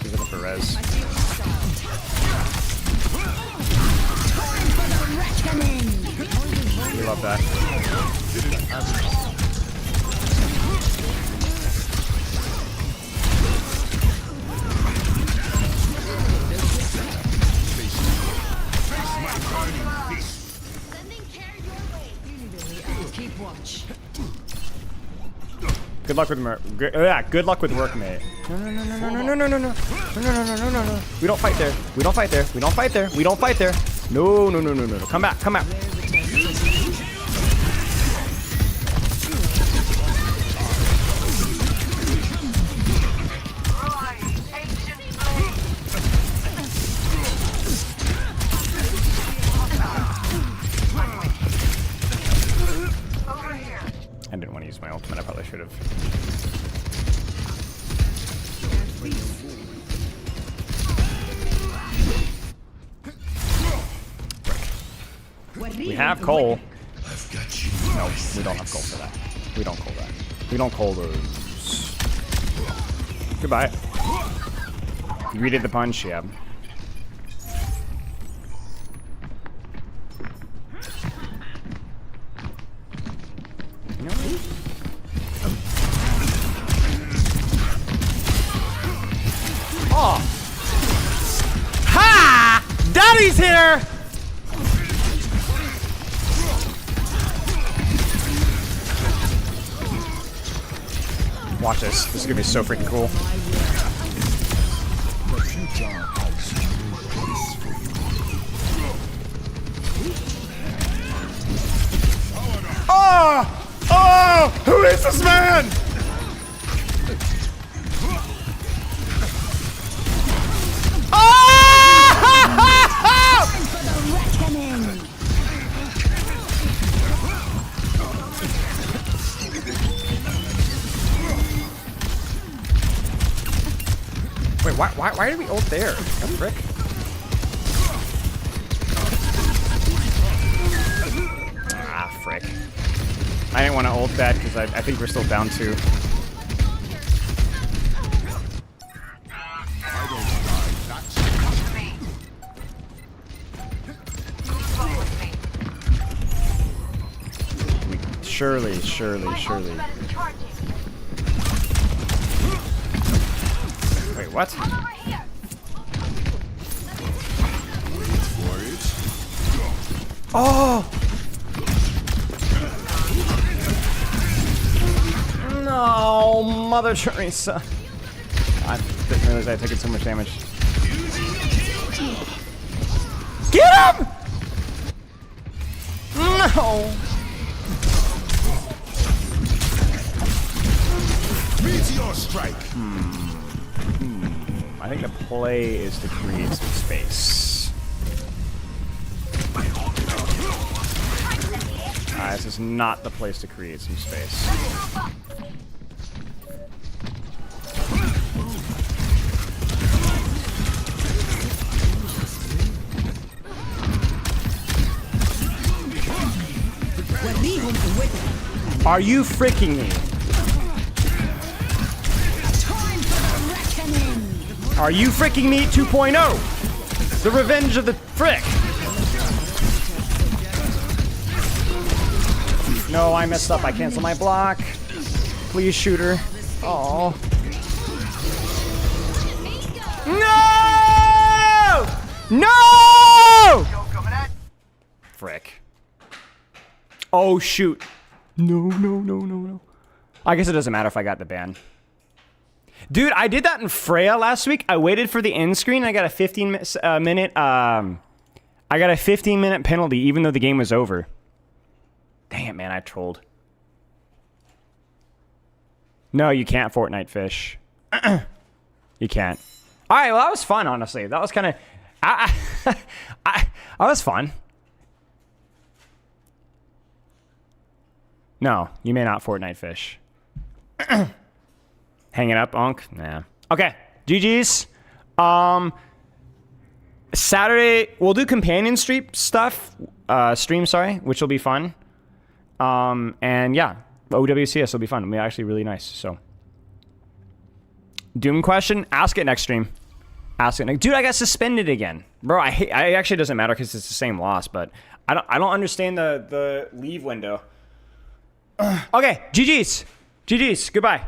Give it up for res. We love that. Keep watch. Good luck with good luck with workmate. No. We don't fight there. We don't fight there. We don't fight there. We don't fight there. No, no, no, no, no. Come back, come back. I didn't want to use my ultimate. I probably should have. We have coal. I've got you. No, we don't have coal for that. We don't coal that. We don't coal those. Goodbye. You greeted the punch, yeah. Oh! Ha! Daddy's here! Watch this. This is gonna be so freaking cool. Oh! Oh! Who is this man? Wait, why did we ult there? What the frick? Ah, frick. I didn't want to ult that because I think we're still down 2. Surely, surely, surely. Wait, what? Oh! No, Mother Teresa. I didn't realize I had taken so much damage. Get him! No! Meteor strike. I think the play is to create some space. This is not the place to create some space. Are you freaking me? Are you freaking me 2.0? The revenge of the frick. No, I messed up. I canceled my block. Please, shooter. Oh. No! No! Frick. Oh, shoot. No, no, no, no, no. I guess it doesn't matter if I got the ban. Dude, I did that in Freya last week. I waited for the end screen. I got a 15-minute penalty, even though the game was over. Dang it, man! I trolled. No, you can't Fortnite fish. You can't. All right, well that was fun. Honestly, that was kind of. That was fun. No, you may not Fortnite fish. Hang it up, Onk? Nah. Okay, GG's. Saturday, we'll do companion stream stuff. Which will be fun. And yeah, OWCS will be fun. It'll be actually really nice, so. Doom question? Ask it next stream. Ask it next. Dude, I got suspended again. Bro, I actually doesn't matter because it's the same loss, but I don't understand the leave window. Okay, GG's. GG's. Goodbye.